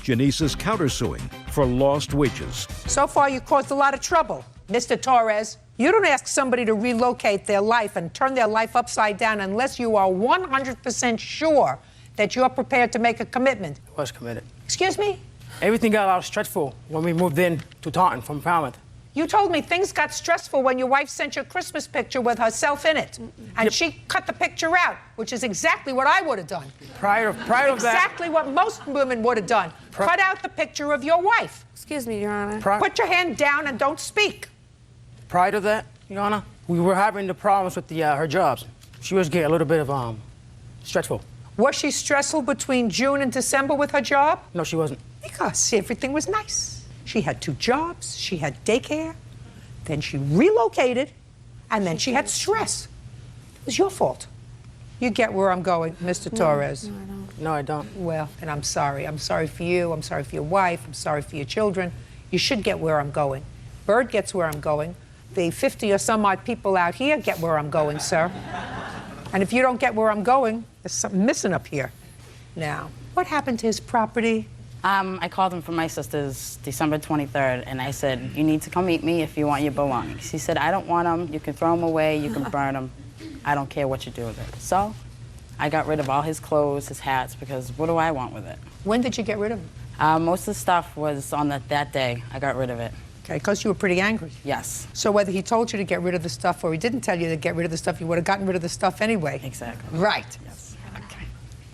Janice is countersuing for lost wages. So far, you caused a lot of trouble, Mr. Torres. You don't ask somebody to relocate their life and turn their life upside down unless you are 100% sure that you're prepared to make a commitment. I was committed. Excuse me? Everything got a lot stressful when we moved in to Taunton from Falmouth. You told me things got stressful when your wife sent you a Christmas picture with herself in it. And she cut the picture out, which is exactly what I would have done. Prior to that... Exactly what most women would have done. Cut out the picture of your wife. Excuse me, Your Honor. Put your hand down and don't speak. Prior to that, Your Honor, we were having the problems with her jobs. She was getting a little bit of stressful. Was she stressful between June and December with her job? No, she wasn't. Because everything was nice. She had 2 jobs, she had daycare, then she relocated, and then she had stress. It was your fault. You get where I'm going, Mr. Torres. No, I don't. No, I don't. Well, and I'm sorry. I'm sorry for you. I'm sorry for your wife. I'm sorry for your children. You should get where I'm going. Bird gets where I'm going. The 50 or some odd people out here get where I'm going, sir. And if you don't get where I'm going, there's something missing up here. Now, what happened to his property? I called him from my sister's December 23rd, and I said, you need to come meet me if you want your belongings. He said, I don't want them. You can throw them away. You can burn them. I don't care what you do with it. So I got rid of all his clothes, his hats, because what do I want with it? When did you get rid of them? Most of the stuff was on that day. I got rid of it. Okay, because you were pretty angry. Yes. So whether he told you to get rid of the stuff or he didn't tell you to get rid of the stuff, you would have gotten rid of the stuff anyway. Exactly. Right. Yes. Okay.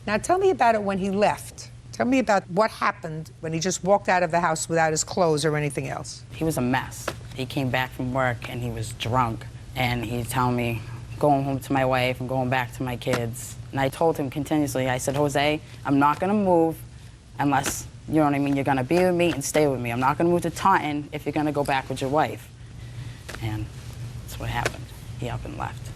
Now tell me about it when he left. Tell me about what happened when he just walked out of the house without his clothes or anything else. He was a mess. He came back from work and he was drunk, and he'd tell me, going home to my wife and going back to my kids. And I told him continuously, I said, Jose, I'm not gonna move unless, you know what I mean, you're gonna be with me and stay with me. I'm not gonna move to Taunton if you're gonna go back with your wife. And that's what happened. He up and left.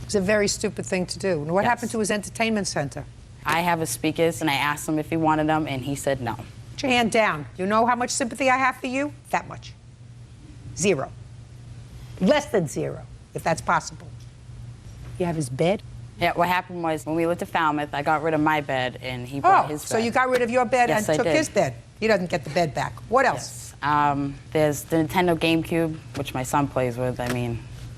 It was a very stupid thing to do. And what happened to his entertainment center? I have his speakers, and I asked him if he wanted them, and he said no. Put your hand down. You know how much sympathy I have for you? That much. 0. Less than 0, if that's possible. You have his bed? Yeah, what happened was when we lived at Falmouth, I got rid of my bed, and he brought his bed. So you got rid of your bed Yes, and I took did. his bed. He doesn't get the bed back. What else? Yes. There's the Nintendo GameCube, which my son plays with,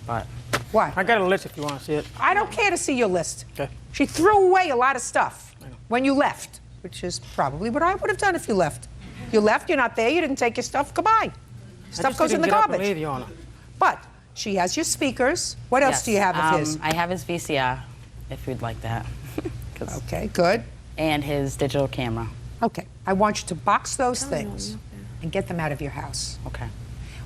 but... What? I got a list if you want to see it. I don't care to see your list. Okay. She threw away a lot of stuff when you left, which is probably what I would have done if you left. You left, you're not there, you didn't take your stuff, goodbye. Stuff goes in the garbage. Leave, Your Honor. But she has your speakers. What else Yes. do you have of his? I have his VCR, if you'd like that. Okay, good. And his digital camera. Okay, I want you to box those things and get them out of your house. Okay.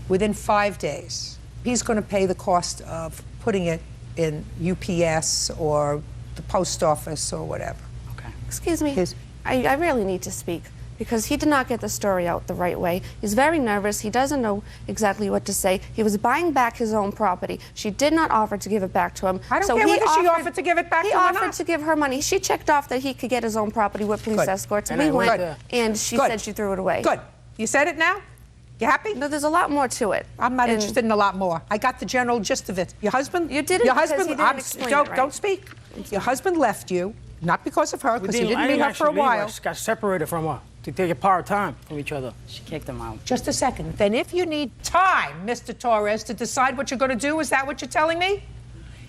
Within 5 days, he's going to pay the cost of putting it in UPS or the post office or whatever. Okay. Excuse me. I really need to speak because he did not get the story out the right way. He's very nervous. He doesn't know exactly what to say. He was buying back his own property. She did not offer to give it back to him. I don't care whether she offered to give it back to him or He not. offered to give her money. She checked off that he could get his own property with police Good. escorts. And We I went went, there. and she Good. said she threw it away. Good. You said it now? You happy? No, there's a lot more to it. I'm not interested in a lot more. I got the general gist of it. Your husband? You didn't Your because husband? he didn't explain it right. Don't speak. Your husband left you, not because of her, because he didn't meet her for a while. I just got separated from her to take a part time from each other. She kicked him out. Just a second. Then if you need time, Mr. Torres, to decide what you're going to do, is that what you're telling me?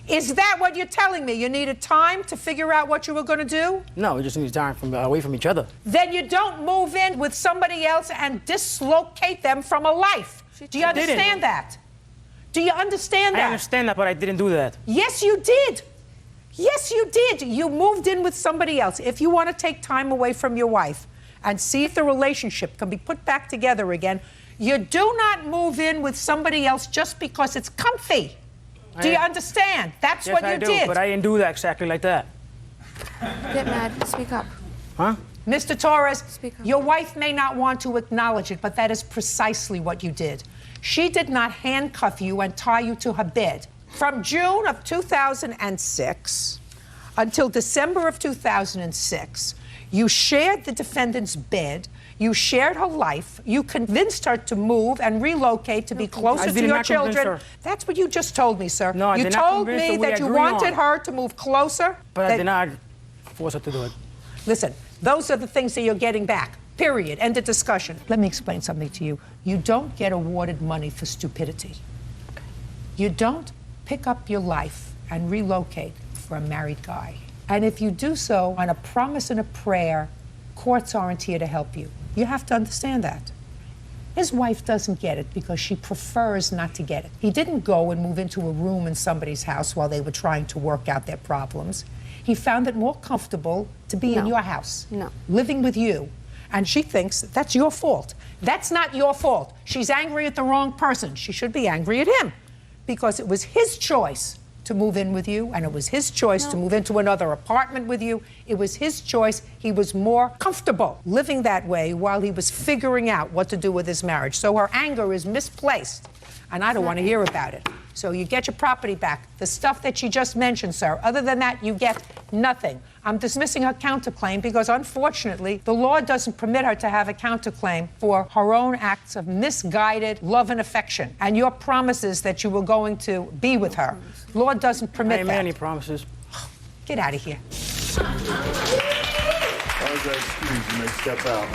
Is that what you're telling me? You needed time to figure out what you were going to do? No, we just need time from away from each other. Then you don't move in with somebody else and dislocate them from a life. Do you understand that? Do you understand that? I understand that, but I didn't do that. Yes, you did. Yes, you did. You moved in with somebody else. If you want to take time away from your wife and see if the relationship can be put back together again, you do not move in with somebody else just because it's comfy. Do you understand? That's Yes, what you I do, did. but I didn't do that exactly like that. Get mad. Speak up. Huh? Mr. Torres, Speak up. your wife may not want to acknowledge it, but that is precisely what you did. She did not handcuff you and tie you to her bed. From June of 2006 until December of 2006, you shared the defendant's bed, you shared her life, you convinced her to move and relocate to be closer to your children. That's what you just told me, sir. No, I you did not told convince me her. We that you agree wanted on. her to move closer. But I that- did not force her to do it. Listen, those are the things that you're getting back. Period. End of discussion. Let me explain something to you. You don't get awarded money for stupidity. You don't pick up your life and relocate for a married guy. And if you do so on a promise and a prayer, courts aren't here to help you. You have to understand that. His wife doesn't get it because she prefers not to get it. He didn't go and move into a room in somebody's house while they were trying to work out their problems. He found it more comfortable to be in your house, living with you. And she thinks that's your fault. That's not your fault. She's angry at the wrong person. She should be angry at him because it was his choice to move in with you, and it was his choice to move into another apartment with you. It was his choice. He was more comfortable living that way while he was figuring out what to do with his marriage. So her anger is misplaced, and I don't want to hear about it. So you get your property back. The stuff that she just mentioned, sir. Other than that, you get nothing. I'm dismissing her counterclaim because, unfortunately, the law doesn't permit her to have a counterclaim for her own acts of misguided love and affection and your promises that you were going to be with her. Law doesn't permit I ain't made that. any promises. Get out of here. As I excuse, you may step out.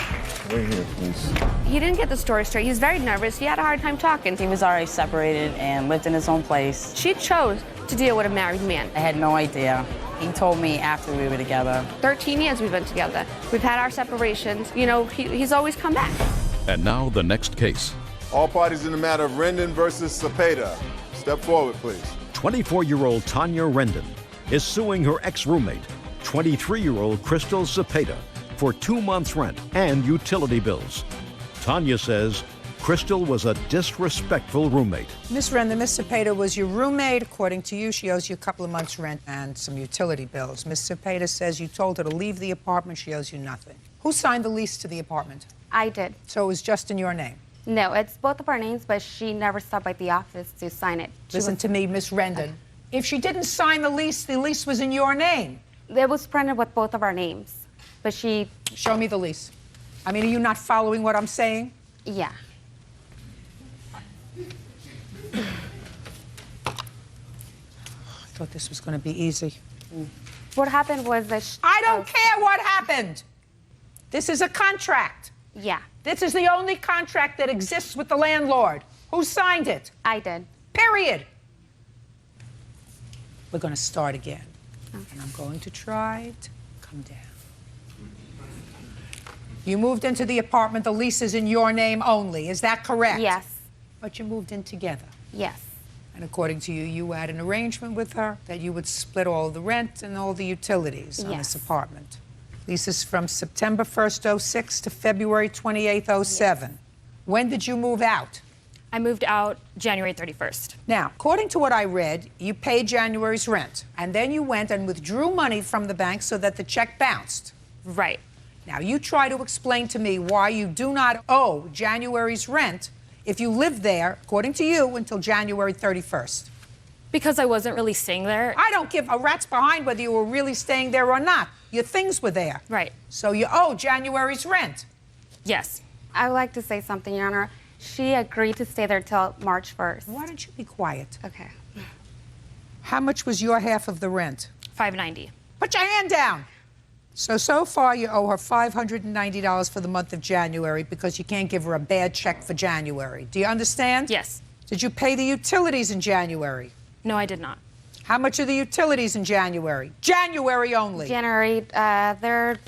Wait here, please. He didn't get the story straight. He was very nervous. He had a hard time talking. He was already separated and lived in his own place. She chose to deal with a married man. I had no idea. He told me after we were together. 13 years we've been together. We've had our separations. You know, he's always come back. And now the next case. All parties in the matter of Rendon versus Cepeda. Step forward, please. 24-year-old Tanya Rendon is suing her ex-roommate, 23-year-old Crystal Cepeda, for 2 months' rent and utility bills. Tanya says Crystal was a disrespectful roommate. Miss Rendon, Miss Cepeda was your roommate. According to you, she owes you a couple of months' rent and some utility bills. Miss Cepeda says you told her to leave the apartment. She owes you nothing. Who signed the lease to the apartment? I did. So it was just in your name? No, it's both of our names, but she never stopped by the office to sign it. Listen to me, Miss Rendon. If she didn't sign the lease was in your name. It was printed with both of our names, but she... Show me the lease. I mean, are you not following what I'm saying? Yeah. I thought this was going to be easy. What happened was that... I don't care what happened. This is a contract. Yeah. This is the only contract that exists with the landlord. Who signed it? I did. Period. We're going to start again. Okay. And I'm going to try to come down. You moved into the apartment. The lease is in your name only. Is that correct? Yes. But you moved in together. Yes. And according to you, you had an arrangement with her that you would split all the rent and all the utilities on this apartment. Lease is from September 1st, 06 to February 28th, 07. Yes. When did you move out? I moved out January 31st. Now, according to what I read, you paid January's rent, and then you went and withdrew money from the bank so that the check bounced. Right. Now, you try to explain to me why you do not owe January's rent if you lived there, according to you, until January 31st. Because I wasn't really staying there. I don't give a rat's behind whether you were really staying there or not. Your things were there. Right. So you owe January's rent. Yes. I would like to say something, Your Honor. She agreed to stay there till March 1st. Why don't you be quiet? Okay. How much was your half of the rent? $590. Put your hand down. So far you owe her $590 for the month of January because you can't give her a bad check for January. Do you understand? Yes. Did you pay the utilities in January? No, I did not. How much are the utilities in January? January only. January, they're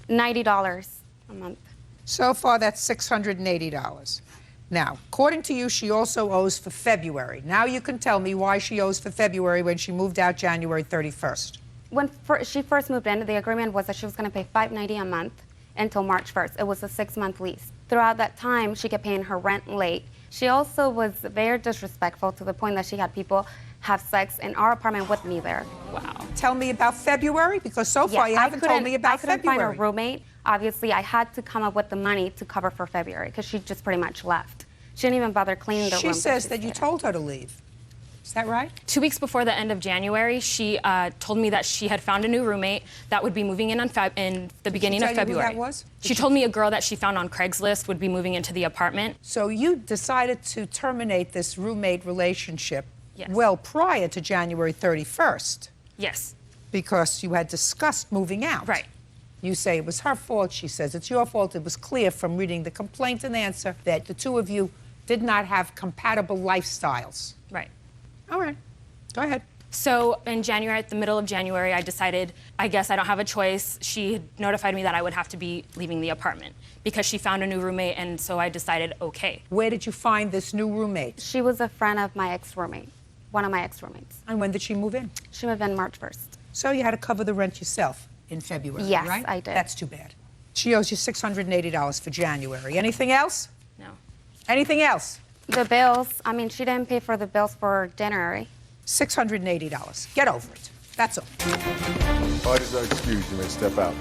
$90 a month. So far, that's $680. Now, according to you, she also owes for February. Now you can tell me why she owes for February when she moved out January 31st. When she first moved in, the agreement was that she was going to pay $590 a month until March 1st. It was a 6-month lease. Throughout that time, she kept paying her rent late. She also was very disrespectful to the point that she had people have sex in our apartment with me there. Wow. Tell me about February, because so far you haven't told me about February. I couldn't find a roommate. Obviously, I had to come up with the money to cover for February because she just pretty much left. She didn't even bother cleaning the room. She says that you told her to leave. Is that right? 2 weeks before the end of January, she told me that she had found a new roommate that would be moving in in the beginning of February. Who that was? She told me a girl that she found on Craigslist would be moving into the apartment. So you decided to terminate this roommate relationship yes. well prior to January 31st. Yes. Because you had discussed moving out. Right. You say it was her fault. She says it's your fault. It was clear from reading the complaint and answer that the two of you did not have compatible lifestyles. Right. All right. Go ahead. So in January, at the middle of January, I decided, I guess I don't have a choice. She had notified me that I would have to be leaving the apartment because she found a new roommate, and so I decided, okay. Where did you find this new roommate? She was a friend of my ex-roommate, one of my ex-roommates. And when did she move in? She moved in March 1st. So you had to cover the rent yourself in February, yes, right? I did. That's too bad. She owes you $680 for January. Anything else? No. Anything else? The bills, I mean, she didn't pay for the bills for January. $680. Get over it. That's all. Parties are excused. You may step out.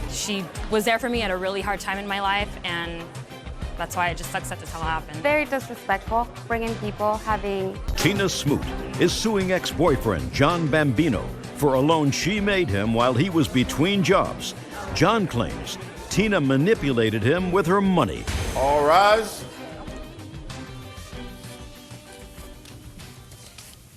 She was there for me at a really hard time in my life, and that's why it just sucks that this all happened. Very disrespectful, bringing people, having... Tina Smoot is suing ex-boyfriend John Bambino for a loan she made him while he was between jobs. John claims Tina manipulated him with her money. All rise.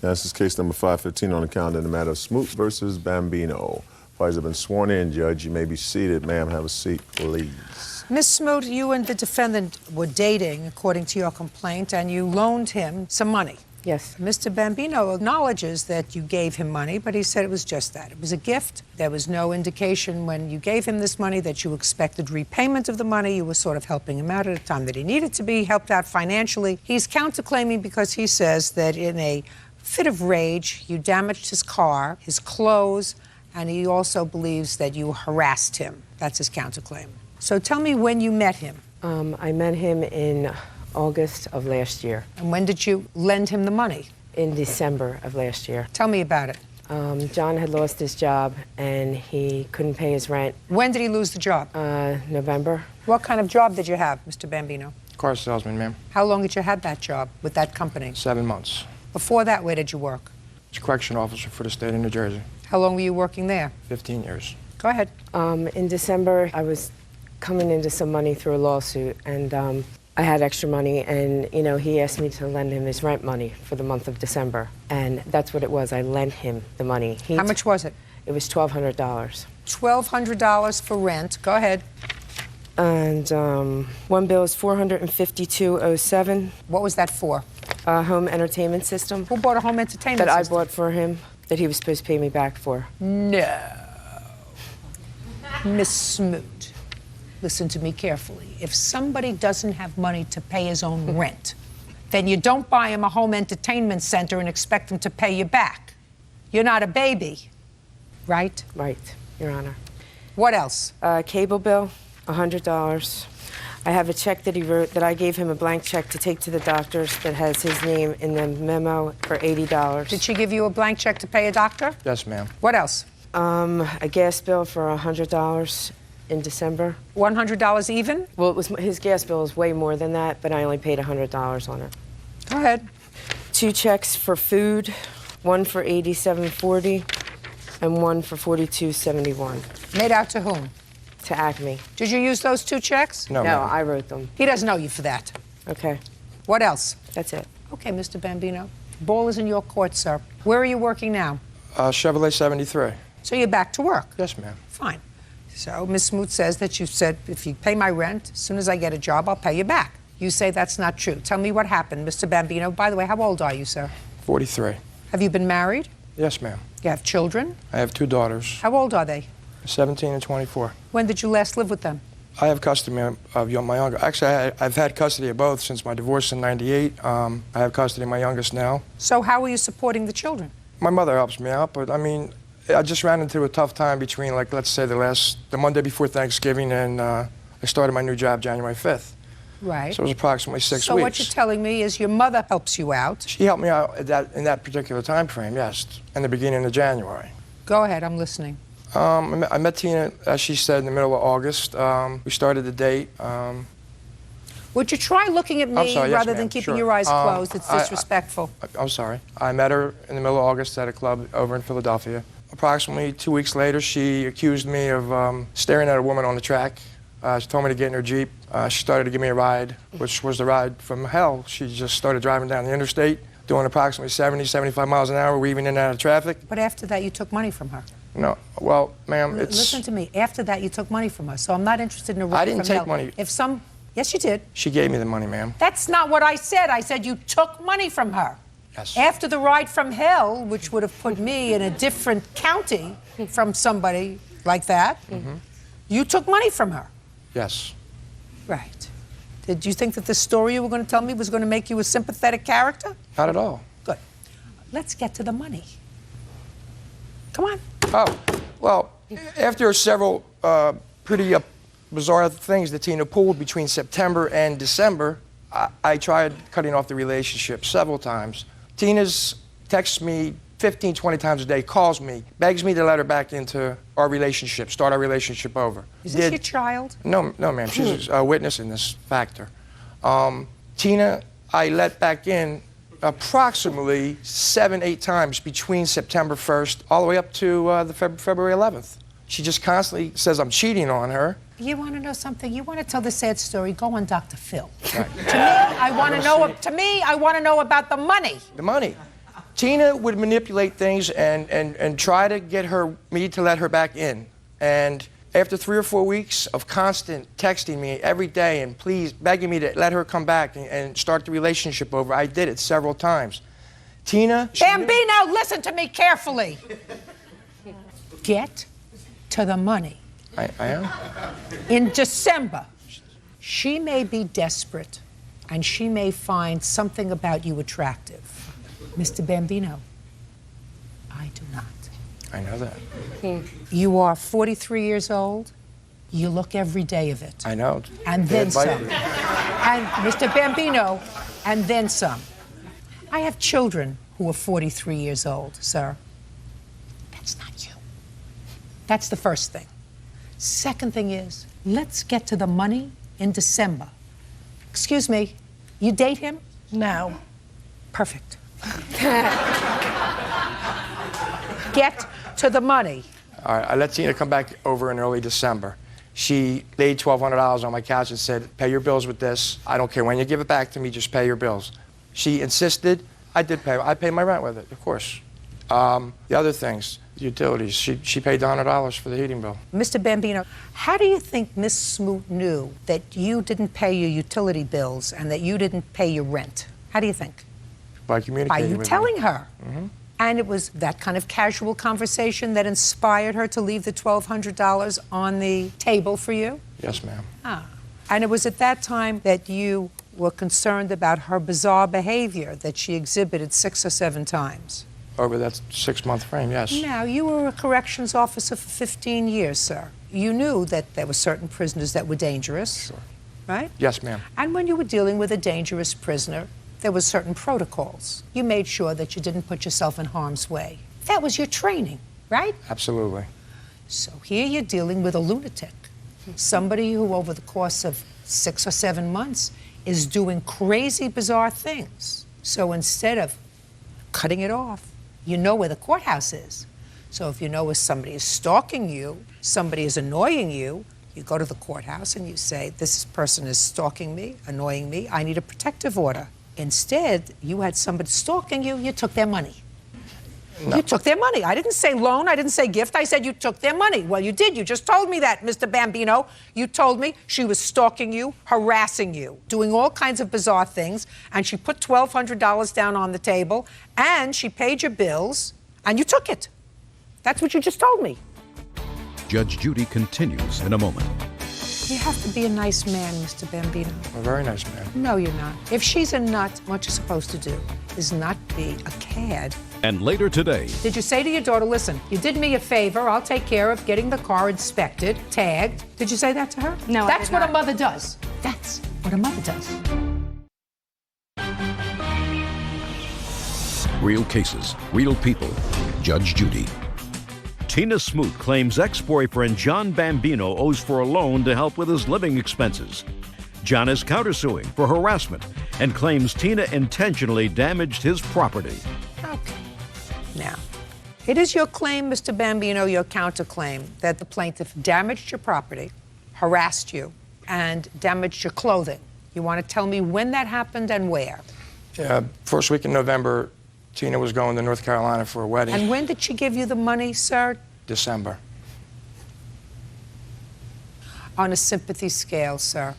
Yeah, this is case number 515 on the calendar in the matter of Smoot versus Bambino. Parties have been sworn in, Judge. You may be seated. Ma'am, have a seat, please. Miss Smoot, you and the defendant were dating, according to your complaint, and you loaned him some money. Yes. Mr. Bambino acknowledges that you gave him money, but he said it was just that. It was a gift. There was no indication when you gave him this money that you expected repayment of the money. You were sort of helping him out at a time that he needed to be helped out financially. He's counterclaiming because he says that in a fit of rage, you damaged his car, his clothes, and he also believes that you harassed him. That's his counterclaim. So tell me when you met him. I met him in August of last year. And when did you lend him the money? In December of last year. Tell me about it. John had lost his job and he couldn't pay his rent. When did he lose the job? November. What kind of job did you have, Mr. Bambino? Car salesman, ma'am. How long did you have that job with that company? 7 months. Before that, where did you work? As a correction officer for the state of New Jersey. How long were you working there? 15 years. Go ahead. In December, I was coming into some money through a lawsuit, and I had extra money, and he asked me to lend him his rent money for the month of December, and that's what it was. I lent him the money. How much was it? It was $1,200. $1,200 for rent. Go ahead. And one bill is $452.07. What was that for? A home entertainment system. Who bought a home entertainment that system? I bought for him, that he was supposed to pay me back for. No. Miss Smoot, listen to me carefully. If somebody doesn't have money to pay his own rent, then you don't buy him a home entertainment center and expect him to pay you back. You're not a baby, right? Right, Your Honor. What else? Cable bill, $100. I have a check that he wrote, that I gave him a blank check to take to the doctors that has his name in the memo for $80. Did she give you a blank check to pay a doctor? Yes, ma'am. What else? A gas bill for $100 in December. $100 even? Well, his gas bill is way more than that, but I only paid $100 on it. Go ahead. 2 checks for food, one for $87.40 and one for $42.71. Made out to whom? To Acme. Did you use those 2 checks? No, I wrote them. He doesn't know you for that. Okay. What else? That's it. Okay, Mr. Bambino. Ball is in your court, sir. Where are you working now? Chevrolet 73. So you're back to work? Yes, ma'am. Fine. So Ms. Smoot says that you said, if you pay my rent, as soon as I get a job, I'll pay you back. You say that's not true. Tell me what happened, Mr. Bambino. By the way, how old are you, sir? 43. Have you been married? Yes, ma'am. You have children? I have 2 daughters. How old are they? 17 and 24. When did you last live with them? I have custody of my younger. Actually, I've had custody of both since my divorce in '98. I have custody of my youngest now. So how are you supporting the children? My mother helps me out, but I mean, I just ran into a tough time between, like, let's say the Monday before Thanksgiving, and I started my new job January 5th. Right. So it was approximately 6 weeks. So what you're telling me is your mother helps you out. She helped me out in that particular time frame, yes, in the beginning of January. Go ahead, I'm listening. I met Tina, as she said, in the middle of August. We started the date. Would you try looking at me rather than keeping your eyes closed? It's disrespectful. I'm sorry. I met her in the middle of August at a club over in Philadelphia. Approximately 2 weeks later, she accused me of staring at a woman on the track. She told me to get in her Jeep. She started to give me a ride, which was the ride from hell. She just started driving down the interstate, doing approximately 70, 75 miles an hour, weaving in and out of traffic. But after that, you took money from her. No, well, ma'am, it's... Listen to me. After that, you took money from her, so I'm not interested in a ride I didn't from take hell. money. Yes, you did. She gave me the money, ma'am. That's not what I said. I said you took money from her. Yes. After the ride from hell, which would have put me in a different county from somebody like that, you took money from her. Yes. Right. Did you think that the story you were going to tell me was going to make you a sympathetic character? Not at all. Good. Let's get to the money. Come on. Oh, well, after several pretty bizarre things that Tina pulled between September and December, I tried cutting off the relationship several times. Tina's texts me 15, 20 times a day, calls me, begs me to let her back into our relationship, start our relationship over. Is this your child? No, ma'am. She's a witness in this factor. Tina, I let back in approximately 7, 8 times between September 1st all the way up to the February 11th. She just constantly says I'm cheating on her. You want to know something? You want to tell the sad story? Go on Dr. Phil. Right. To me, I want to know. To me, I want to know about the money. The money. Tina would manipulate things and try to get me to let her back in. And after 3 or 4 weeks of constant texting me every day and please begging me to let her come back and start the relationship over, I did it several times. Tina... Bambino, listen to me carefully. Get to the money. I am? In December, she may be desperate and she may find something about you attractive. Mr. Bambino, I do not. I know that. You are 43 years old. You look every day of it. I know. And then some. Invited me. And Mr. Bambino, and then some. I have children who are 43 years old, sir. That's not you. That's the first thing. Second thing is, let's get to the money in December. Excuse me, you date him? No. Perfect. Get to the money. All right, I let Tina come back over in early December. She laid $1,200 on my couch and said, pay your bills with this. I don't care when you give it back to me, just pay your bills. She insisted. I did pay. I paid my rent with it, of course. The other things, utilities, she paid $100 for the heating bill. Mr. Bambino, how do you think Miss Smoot knew that you didn't pay your utility bills and that you didn't pay your rent? How do you think? By communicating By you with telling me. her. Mm-hmm. And it was that kind of casual conversation that inspired her to leave the $1,200 on the table for you? Yes, ma'am. Ah. And it was at that time that you were concerned about her bizarre behavior that she exhibited 6 or 7 times. Over that 6-month frame, yes. Now, you were a corrections officer for 15 years, sir. You knew that there were certain prisoners that were dangerous, Sure. right? Yes, ma'am. And when you were dealing with a dangerous prisoner, there were certain protocols. You made sure that you didn't put yourself in harm's way. That was your training, right? Absolutely. So here you're dealing with a lunatic, somebody who over the course of 6 or 7 months is doing crazy, bizarre things. So instead of cutting it off, you know where the courthouse is. So if you know where somebody is stalking you, somebody is annoying you, you go to the courthouse and you say, this person is stalking me, annoying me, I need a protective order. Instead, you had somebody stalking you, you took their money. No. You took their money. I didn't say loan, I didn't say gift, I said you took their money. Well, you did, you just told me that, Mr. Bambino. You told me she was stalking you, harassing you, doing all kinds of bizarre things, and she put $1,200 down on the table, and she paid your bills, and you took it. That's what you just told me. Judge Judy continues in a moment. You have to be a nice man, Mr. Bambino. A very nice man. No, you're not. If she's a nut, what you're supposed to do is not be a cad. And later today, Did you say to your daughter, listen, you did me a favor, I'll take care of getting the car inspected, tagged. Did you say that to her? No, I That's did what not. a mother does. That's what a mother does. real cases, real people. Judge Judy. Tina Smoot claims ex-boyfriend John Bambino owes for a loan to help with his living expenses. John is countersuing for harassment and claims Tina intentionally damaged his property. Okay. Now, it is your claim, Mr. Bambino, your counterclaim, that the plaintiff damaged your property, harassed you, and damaged your clothing. You want to tell me when that happened and where? Yeah, first week in November, Tina was going to North Carolina for a wedding. And when did she give you the money, sir? December. On a sympathy scale, sir,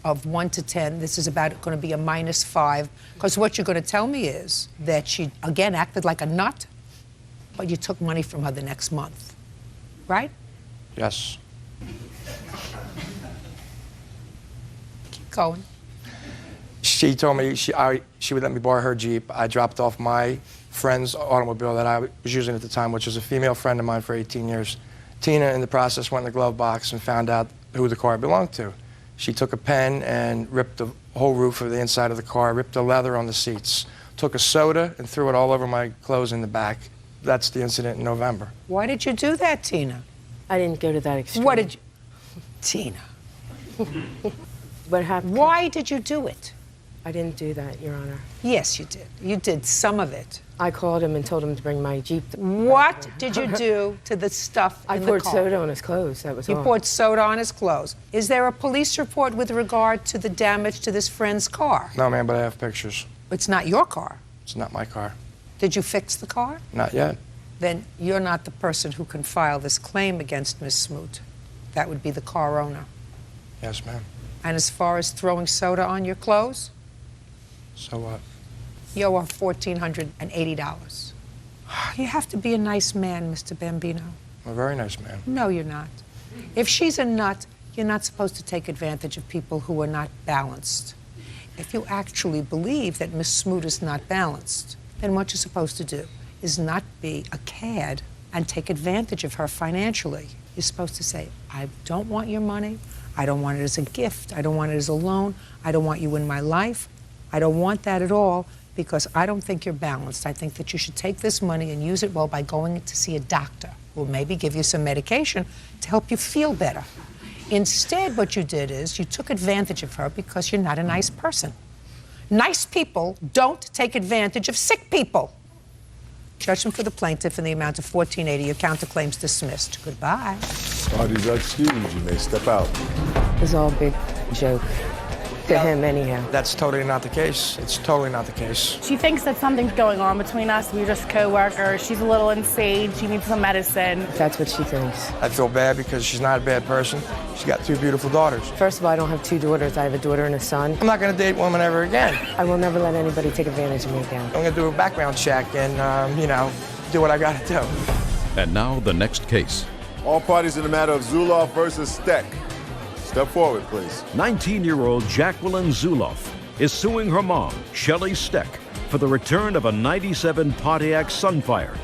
of 1 to 10, this is about going to be a -5, because what you're going to tell me is that she, again, acted like a nut, but you took money from her the next month, right? Yes. Keep going. She told me she would let me borrow her Jeep. I dropped off my friend's automobile that I was using at the time, which was a female friend of mine for 18 years. Tina, in the process, went in the glove box and found out who the car belonged to. She took a pen and ripped the whole roof of the inside of the car, ripped the leather on the seats, took a soda and threw it all over my clothes in the back. That's the incident in November. Why did you do that, Tina? I didn't go to that extreme. What did you... Tina. What happened? Why did you do it? I didn't do that, Your Honor. Yes, you did. You did some of it. I called him and told him to bring my Jeep. What did you do to the stuff I in the poured car? soda on his clothes, that was You all. poured soda on his clothes. Is there a police report with regard to the damage to this friend's car? No, ma'am, but I have pictures. It's not your car. It's not my car. Did you fix the car? Not yet. Then you're not the person who can file this claim against Miss Smoot. That would be the car owner. Yes, ma'am. And as far as throwing soda on your clothes, So what? you owe her $1,480. You have to be a nice man, Mr. Bambino. I'm a very nice man. No, you're not. If she's a nut, you're not supposed to take advantage of people who are not balanced. If you actually believe that Miss Smoot is not balanced, then what you're supposed to do is not be a cad and take advantage of her financially. You're supposed to say, I don't want your money. I don't want it as a gift. I don't want it as a loan. I don't want you in my life. I don't want that at all because I don't think you're balanced. I think that you should take this money and use it well by going to see a doctor who will maybe give you some medication to help you feel better. Instead, what you did is you took advantage of her because you're not a nice person. Nice people don't take advantage of sick people. Judgment for the plaintiff in the amount of $1,480. Your counterclaim's dismissed. Goodbye. Parties are excused. You may step out. It was all a big joke to him anyhow. That's totally not the case. It's totally not the case. She thinks that something's going on between us. We're just co-workers. She's a little insane. She needs some medicine. That's what she thinks. I feel bad because she's not a bad person. She's got 2 beautiful daughters. First of all, I don't have 2 daughters. I have a daughter and a son. I'm not going to date women ever again. I will never let anybody take advantage of me again. I'm going to do a background check and, do what I got to do. And now the next case. All parties in the matter of Zuloff versus Steck. Step forward, please. 19-year-old Jacqueline Zuloff is suing her mom, Shelley Steck, for the return of a '97 Pontiac Sunfire.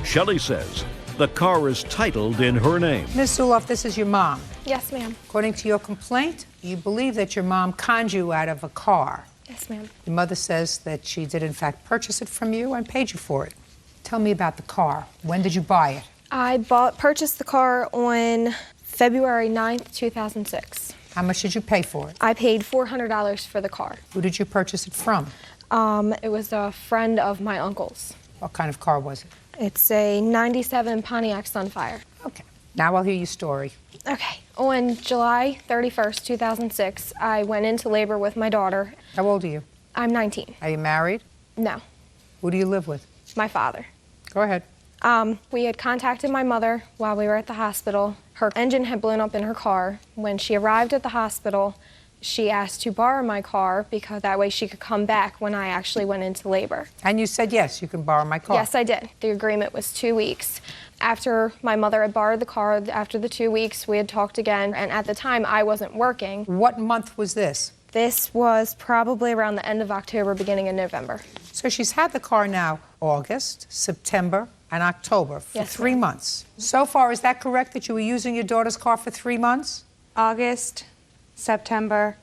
Shelley says the car is titled in her name. Ms. Zuloff, this is your mom. Yes, ma'am. According to your complaint, you believe that your mom conned you out of a car. Yes, ma'am. Your mother says that she did, in fact, purchase it from you and paid you for it. Tell me about the car. When did you buy it? I purchased the car on February 9th, 2006. How much did you pay for it? I paid $400 for the car. Who did you purchase it from? It was a friend of my uncle's. What kind of car was it? It's a '97 Pontiac Sunfire. Okay. Now I'll hear your story. Okay. On July 31st, 2006, I went into labor with my daughter. How old are you? I'm 19. Are you married? No. Who do you live with? My father. Go ahead. We had contacted my mother while we were at the hospital. Her engine had blown up in her car. When she arrived at the hospital, she asked to borrow my car because that way she could come back when I actually went into labor. And you said, yes, you can borrow my car. Yes, I did. The agreement was 2 weeks. After my mother had borrowed the car, after the 2 weeks, we had talked again, and at the time, I wasn't working. What month was this? This was probably around the end of October, beginning of November. So she's had the car now August, September, and October for Yes, 3 ma'am. months. So far, is that correct that you were using your daughter's car for 3 months? August, September,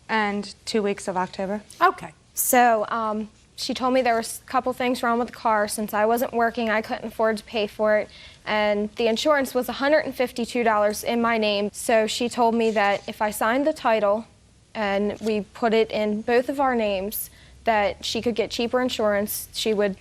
and 2 weeks of October. Okay. So she told me there was a couple things wrong with the car. Since I wasn't working, I couldn't afford to pay for it. And the insurance was $152 in my name. So she told me that if I signed the title and we put it in both of our names, that she could get cheaper insurance. She would,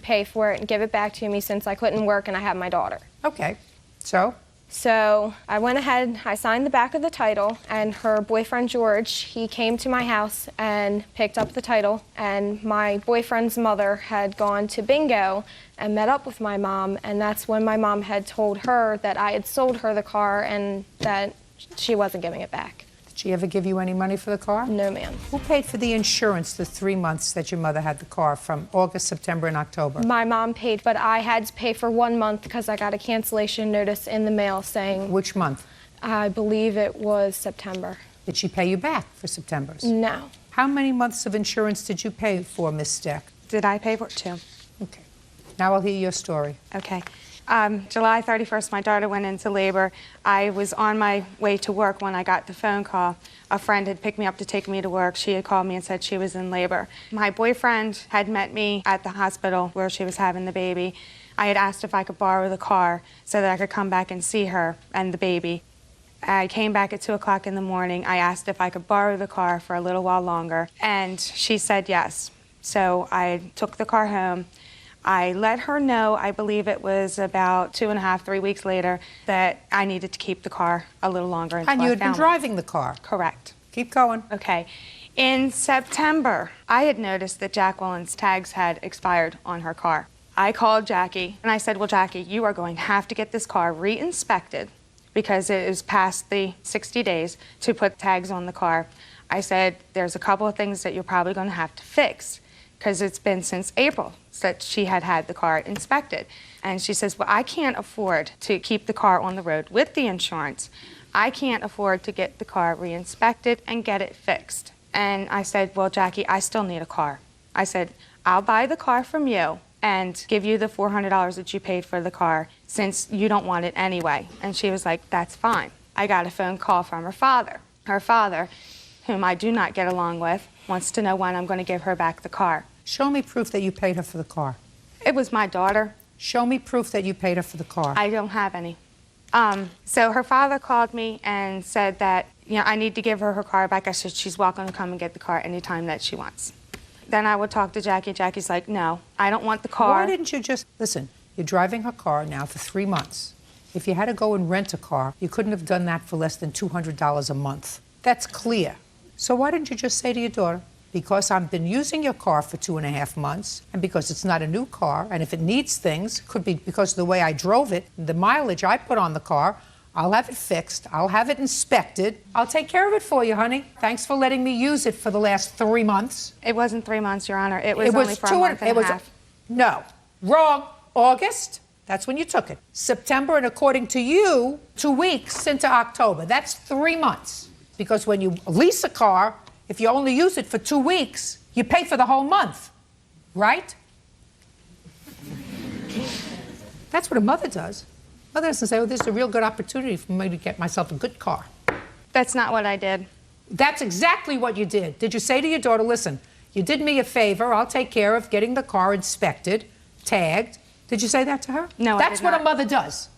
pay for it and give it back to me since I couldn't work and I had my daughter. Okay. So I went ahead, I signed the back of the title, and her boyfriend, George, he came to my house and picked up the title, and my boyfriend's mother had gone to bingo and met up with my mom, and that's when my mom had told her that I had sold her the car and that she wasn't giving it back. Did she ever give you any money for the car? No, ma'am. Who paid for the insurance the 3 months that your mother had the car from August, September, and October? My mom paid, but I had to pay for 1 month because I got a cancellation notice in the mail saying... Which month? I believe it was September. Did she pay you back for September's? No. How many months of insurance did you pay for, Miss Steck? Did I pay for it too? Okay. Now I'll hear your story. Okay. July 31st, my daughter went into labor. I was on my way to work when I got the phone call. A friend had picked me up to take me to work. She had called me and said she was in labor. My boyfriend had met me at the hospital where she was having the baby. I had asked if I could borrow the car so that I could come back and see her and the baby. I came back at 2 o'clock in the morning. I asked if I could borrow the car for a little while longer, and she said yes. So I took the car home. I let her know, I believe it was about 2.5, 3 weeks later, that I needed to keep the car a little longer. And you had been driving the car? Correct. Keep going. Okay. In September, I had noticed that Jacqueline's tags had expired on her car. I called Jackie and I said, well, Jackie, you are going to have to get this car re-inspected because it is past the 60 days to put tags on the car. I said, there's a couple of things that you're probably going to have to fix because it's been since April that she had the car inspected. And she says, well, I can't afford to keep the car on the road with the insurance. I can't afford to get the car re-inspected and get it fixed. And I said, well, Jackie, I still need a car. I said, I'll buy the car from you and give you the $400 that you paid for the car since you don't want it anyway. And she was like, that's fine. I got a phone call from her father. Her father, whom I do not get along with, wants to know when I'm going to give her back the car. Show me proof that you paid her for the car. It was my daughter. Show me proof that you paid her for the car. I don't have any. So her father called me and said that, I need to give her her car back. I said she's welcome to come and get the car anytime that she wants. Then I would talk to Jackie. Jackie's like, no, I don't want the car. Why didn't you just, listen, you're driving her car now for 3 months. If you had to go and rent a car, you couldn't have done that for less than $200 a month. That's clear. So why didn't you just say to your daughter, because I've been using your car for 2.5 months, and because it's not a new car, and if it needs things, could be because of the way I drove it, the mileage I put on the car, I'll have it fixed, I'll have it inspected, I'll take care of it for you, honey. Thanks for letting me use it for the last 3 months. It wasn't 3 months, Your Honor. It was only for a month and a half. No, wrong. August, that's when you took it. September, and according to you, 2 weeks into October. That's 3 months. Because when you lease a car, if you only use it for 2 weeks, you pay for the whole month, right? That's what a mother does. Mother doesn't say, oh, this is a real good opportunity for me to get myself a good car. That's not what I did. That's exactly what you did. Did you say to your daughter, listen, you did me a favor, I'll take care of getting the car inspected, tagged. Did you say that to her? No, That's I did what not. a mother does.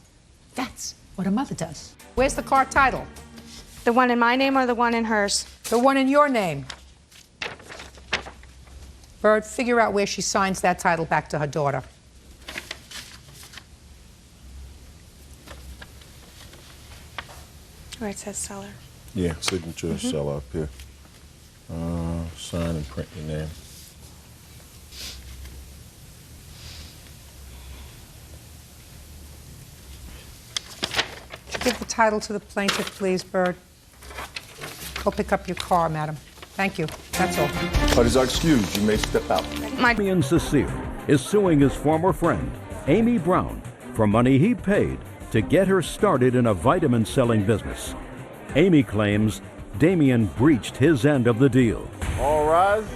That's what a mother does. Where's the car title? The one in my name or the one in hers? The one in your name. Bird, figure out where she signs that title back to her daughter. Where it says seller. Yeah, signature seller up here. Sign and print your name. Would you give the title to the plaintiff, please, Bird? Go pick up your car, madam. Thank you. That's all. Parties are excused. You may step out. Damian Cecile is suing his former friend, Amy Brown, for money he paid to get her started in a vitamin-selling business. Amy claims Damian breached his end of the deal. All rise.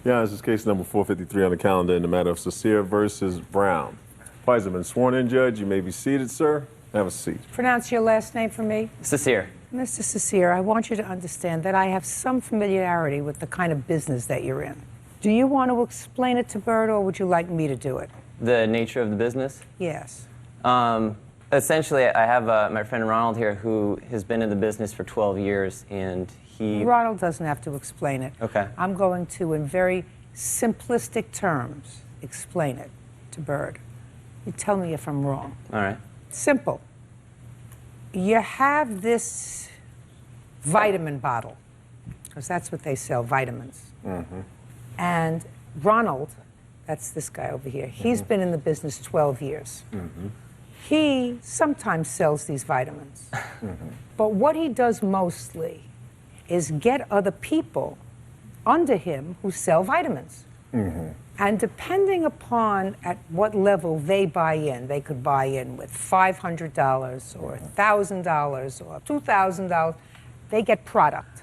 Yeah, this is case number 453 on the calendar in the matter of Cecile versus Brown. Parties have been sworn in, Judge. You may be seated, sir. Have a seat. Pronounce your last name for me. Cecile. Mr. Cecile, I want you to understand that I have some familiarity with the kind of business that you're in. Do you want to explain it to Bird, or would you like me to do it? The nature of the business? Yes. Essentially, I have my friend Ronald here who has been in the business for 12 years, and he... Ronald doesn't have to explain it. Okay. I'm going to, in very simplistic terms, explain it to Bird. You tell me if I'm wrong. All right. Simple. You have this vitamin bottle, because that's what they sell, vitamins. Mm-hmm. And Ronald, that's this guy over here, he's been in the business 12 years. Mm-hmm. He sometimes sells these vitamins. Mm-hmm. But what he does mostly is get other people under him who sell vitamins. Mm-hmm. And depending upon at what level they buy in, they could buy in with $500 or $1,000 or $2,000, they get product.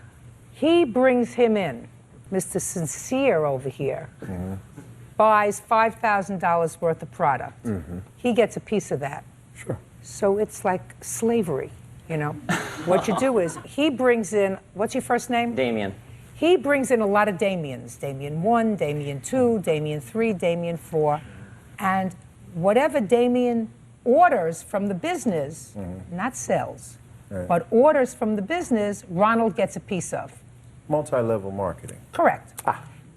He brings him in. Mr. Sincere over here buys $5,000 worth of product. Mm-hmm. He gets a piece of that. Sure. So it's like slavery, you know. What you do is he brings in, what's your first name? Damien. He brings in a lot of Damiens. Damien 1, Damien 2, Damien 3, Damien 4. And whatever Damien orders from the business, not sells, but orders from the business, Ronald gets a piece of. Multi-level marketing. Correct.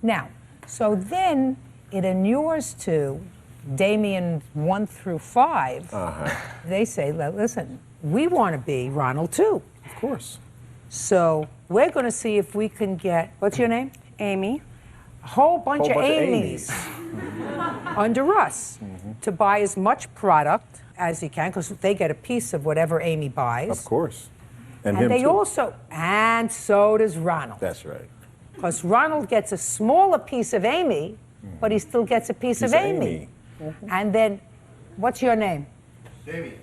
Now, so then it inures to Damien 1 through 5. They say, listen, we want to be Ronald too. Of course. So we're going to see if we can get, what's your name? Amy. A whole bunch of Amy's under us to buy as much product as he can, because they get a piece of whatever Amy buys. Of course. And And him they too. also, and so does Ronald. That's right. Because Ronald gets a smaller piece of Amy, but he still gets a piece of Amy. And then, what's your name? Jamie.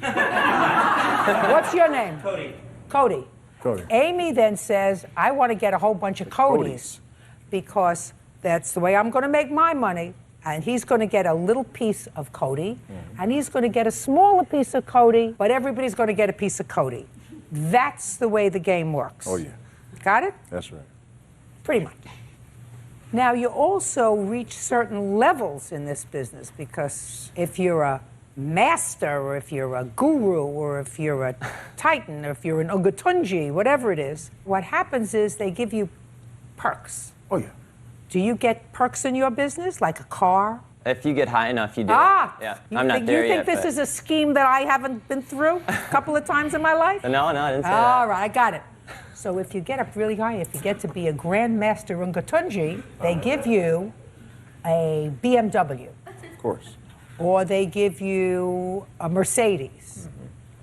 What's your name? Cody. Cody. Cody. Amy then says, I want to get a whole bunch of Codys because that's the way I'm going to make my money. And he's going to get a little piece of Cody, and he's going to get a smaller piece of Cody, but everybody's going to get a piece of Cody. That's the way the game works. Oh, yeah. Got it? That's right. Pretty much. Now, you also reach certain levels in this business, because if you're a master, or if you're a guru, or if you're a titan, or if you're an Ugatunji, whatever it is, what happens is they give you perks. Oh, yeah. Do you get perks in your business, like a car? If you get high enough, you do. Ah! Yeah, You I'm not think, there you think yet. this is a scheme that I haven't been through a couple of times in my life? No, I didn't say All right, I got it. So if you get up really high, if you get to be a Grandmaster Ungatunji, they give you a BMW. Of course. Or they give you a Mercedes.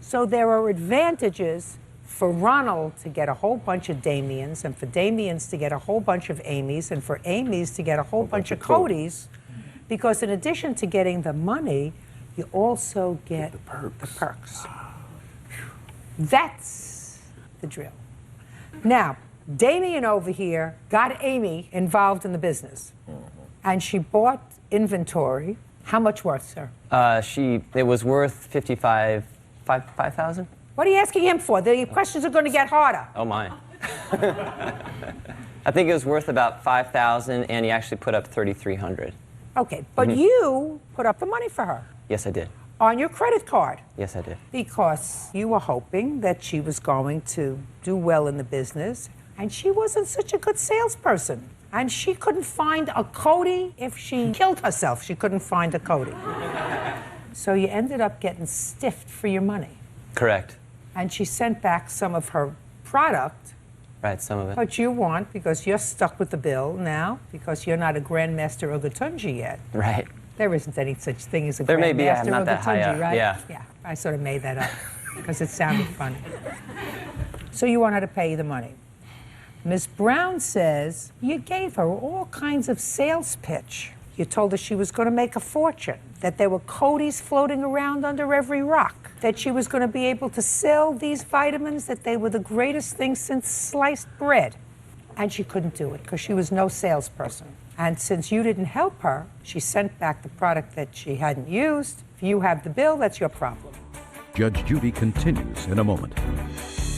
So there are advantages for Ronald to get a whole bunch of Damians, and for Damians to get a whole bunch of Amy's, and for Amy's to get a whole bunch of Cody's, because in addition to getting the money, you also get the perks. That's the drill. Now, Damien over here got Amy involved in the business, and she bought inventory. How much worth, sir? It was worth $5,000. What are you asking him for? The questions are going to get harder. Oh my. I think it was worth about $5,000, and he actually put up $3,300. Okay, but you put up the money for her Yes, I did. on your credit card Yes, I did. because you were hoping that she was going to do well in the business, and she wasn't such a good salesperson. And she couldn't find a Cody if she killed herself. She couldn't find a Cody. So you ended up getting stiffed for your money. Correct. And she sent back some of her product, Right, some of it. but you want, because you're stuck with the bill now, because you're not a Grandmaster Ugatunji yet. Right. There isn't any such thing as a There may be, Grandmaster I'm not that high Ugatunji, up, right? yeah. Yeah, I sort of made that up because it sounded funny. So you want her to pay you the money. Ms. Brown says you gave her all kinds of sales pitch. You told her she was going to make a fortune, that there were Codys floating around under every rock, that she was going to be able to sell these vitamins, that they were the greatest thing since sliced bread. And she couldn't do it because she was no salesperson. And since you didn't help her, she sent back the product that she hadn't used. If you have the bill, that's your problem. Judge Judy continues in a moment.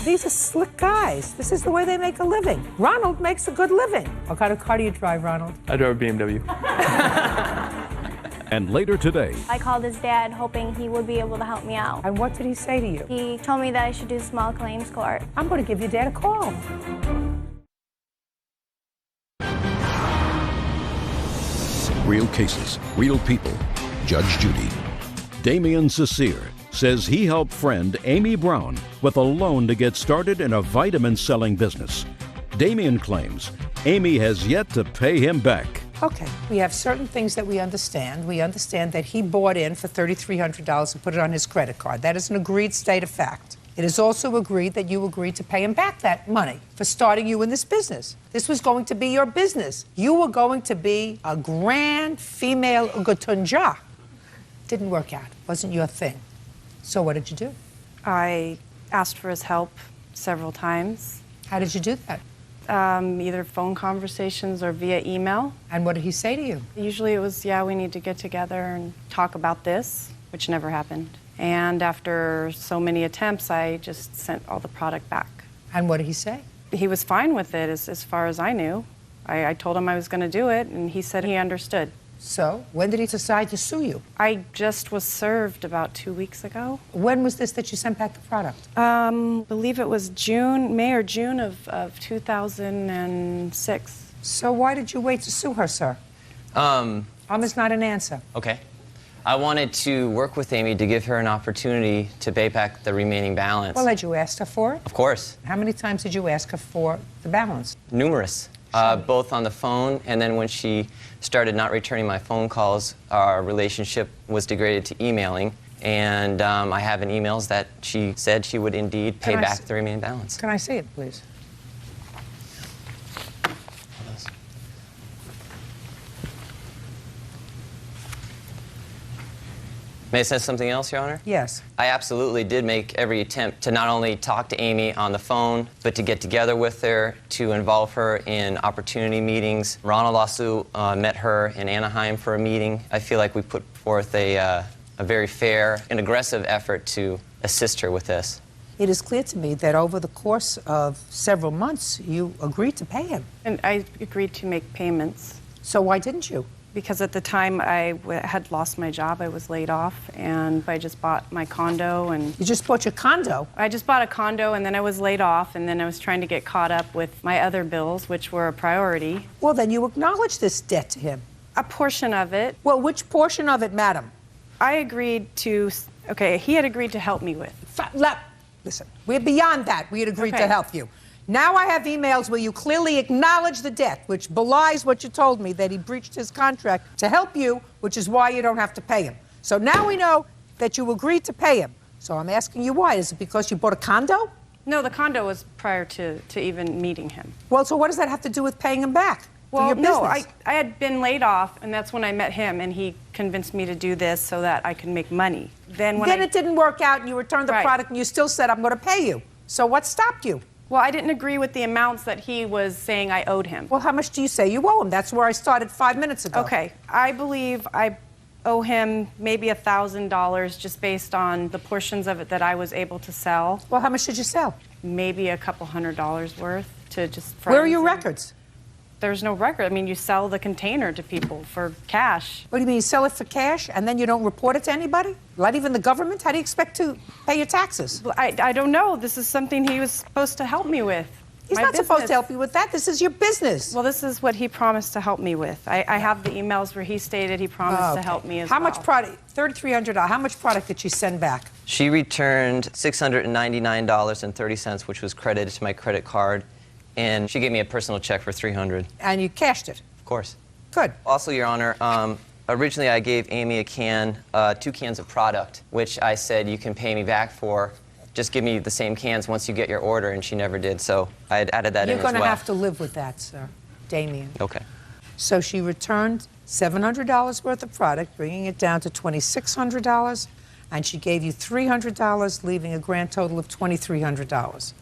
These are slick guys. This is the way they make a living. Ronald makes a good living. What kind of car do you drive, Ronald? I drove a BMW. And later today, I called his dad hoping he would be able to help me out. And what did he say to you? He told me that I should do small claims court. I'm going to give your dad a call. real cases, real people. Judge Judy. Damian Cecere says he helped friend Amy Brown with a loan to get started in a vitamin-selling business. Damian claims Amy has yet to pay him back. Okay, we have certain things that we understand. We understand that he bought in for $3,300 and put it on his credit card. That is an agreed state of fact. It is also agreed that you agreed to pay him back that money for starting you in this business. This was going to be your business. You were going to be a grand female Ugatunja. Didn't work out. Wasn't your thing. So what did you do? I asked for his help several times. How did you do that? Either phone conversations or via email. And what did he say to you? Usually it was, yeah, we need to get together and talk about this, which never happened. And after so many attempts, I just sent all the product back. And what did he say? He was fine with it as far as I knew. I told him I was going to do it, and he said he understood. So, when did he decide to sue you? I just was served about 2 weeks ago. When was this that you sent back the product? Believe it was May or June of 2006. So why did you wait to sue her, sir? Is not an answer. Okay. I wanted to work with Amy to give her an opportunity to pay back the remaining balance. Well, had you asked her for it? Of course. How many times did you ask her for the balance? Numerous. Both on the phone, and then when she started not returning my phone calls, our relationship was degraded to emailing. And I have in emails that she said she would indeed pay back the remaining balance. Can I see it, please? May I say something else, Your Honor? Yes. I absolutely did make every attempt to not only talk to Amy on the phone, but to get together with her, to involve her in opportunity meetings. Ronald also met her in Anaheim for a meeting. I feel like we put forth a very fair and aggressive effort to assist her with this. It is clear to me that over the course of several months, you agreed to pay him. And I agreed to make payments. So why didn't you? Because at the time I had lost my job, I was laid off, and I just bought my condo. And you just bought your condo? I just bought a condo, and then I was laid off, and then I was trying to get caught up with my other bills, which were a priority. Well, then you acknowledged this debt to him. A portion of it. Well, which portion of it, madam? I agreed to, okay, he had agreed to help me with. Listen, we're beyond that. We had agreed to help you. Now I have emails where you clearly acknowledge the debt, which belies what you told me, that he breached his contract to help you, which is why you don't have to pay him. So now we know that you agreed to pay him. So I'm asking you why. Is it because you bought a condo? No, the condo was prior to even meeting him. Well, so what does that have to do with paying him back? Well, no, I had been laid off, and that's when I met him, and he convinced me to do this so that I could make money. Then it didn't work out, and you returned the product, and you still said, I'm going to pay you. So what stopped you? Well, I didn't agree with the amounts that he was saying I owed him. Well, how much do you say you owe him? That's where I started 5 minutes ago. Okay, I believe I owe him maybe $1,000 just based on the portions of it that I was able to sell. Well, how much did you sell? Maybe a couple $100 worth to just friends. Where are your records? There's no record. I mean, you sell the container to people for cash. What do you mean, you sell it for cash and then you don't report it to anybody? Not even the government? How do you expect to pay your taxes? Well, I don't know. This is something he was supposed to help me with. He's not supposed to help you with that. This is your business. Well, this is what he promised to help me with. I have the emails where he stated he promised to help me as well. How much product? $3,300. How much product did she send back? She returned $699.30, which was credited to my credit card. And she gave me a personal check for $300. And you cashed it? Of course. Good. Also, Your Honor, originally I gave Amy a can, 2 cans of product, which I said you can pay me back for. Just give me the same cans once you get your order, and she never did. So I had added that in as well. You're going to have to live with that, sir. Damien. Okay. So she returned $700 worth of product, bringing it down to $2,600, and she gave you $300, leaving a grand total of $2,300.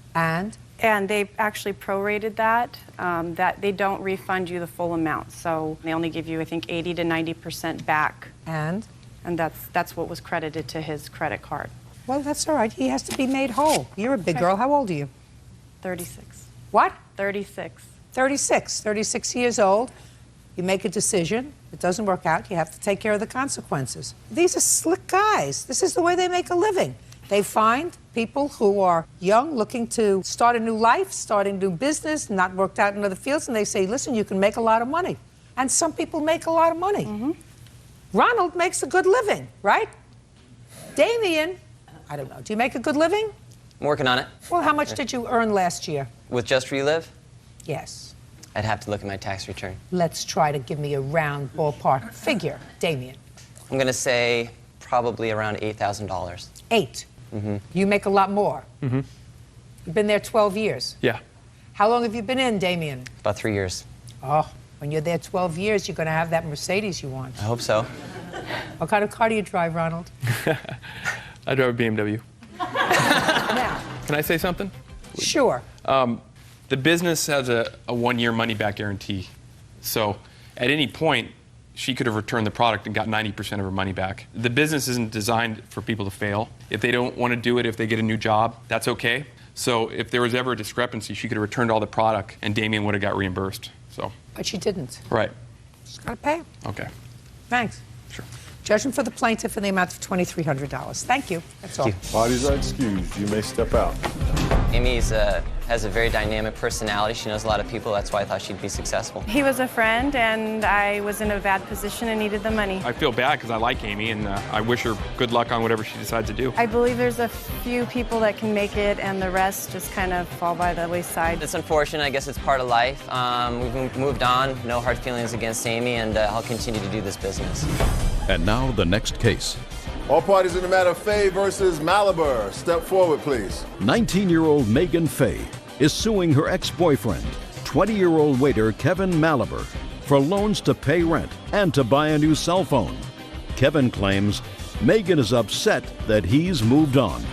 And they actually prorated that, that they don't refund you the full amount. So they only give you, I think, 80 to 90% back. And that's what was credited to his credit card. Well, that's all right. He has to be made whole. You're a big girl. How old are you? 36. What? 36. 36. 36 years old. You make a decision. It doesn't work out. You have to take care of the consequences. These are slick guys. This is the way they make a living. They find people who are young, looking to start a new life, start a new business, not worked out in other fields, and they say, listen, you can make a lot of money. And some people make a lot of money. Mm-hmm. Ronald makes a good living, right? Damien, I don't know. Do you make a good living? I'm working on it. Well, how much did you earn last year? With Just Relive? Yes. I'd have to look at my tax return. Let's try to give me a round ballpark figure, Damien. I'm going to say probably around $8,000. 8? Mm-hmm. You make a lot more. Mm-hmm. You've been there 12 years. Yeah. How long have you been in, Damien? About 3 years. Oh, when you're there 12 years, you're going to have that Mercedes you want. I hope so. What kind of car do you drive, Ronald? I drive a BMW. Now. Can I say something? Sure. The business has a 1-year money-back guarantee. So at any point, she could have returned the product and got 90% of her money back. The business isn't designed for people to fail. If they don't want to do it, if they get a new job, that's okay. So if there was ever a discrepancy, she could have returned all the product and Damien would have got reimbursed. So. But she didn't. Right. She's got to pay him. Okay. Thanks. Sure. Judgment for the plaintiff in the amount of $2,300. Thank you. That's all. Bodies are excused. You may step out. Amy has a very dynamic personality. She knows a lot of people. That's why I thought she'd be successful. He was a friend, and I was in a bad position and needed the money. I feel bad because I like Amy, and I wish her good luck on whatever she decides to do. I believe there's a few people that can make it, and the rest just kind of fall by the wayside. It's unfortunate. I guess it's part of life. We've moved on. No hard feelings against Amy, and I'll continue to do this business. And now the next case. All parties in the matter, Faye versus Malabar. Step forward, please. 19-year-old Megan Faye is suing her ex-boyfriend, 20-year-old waiter Kevin Malabar, for loans to pay rent and to buy a new cell phone. Kevin claims Megan is upset that he's moved on.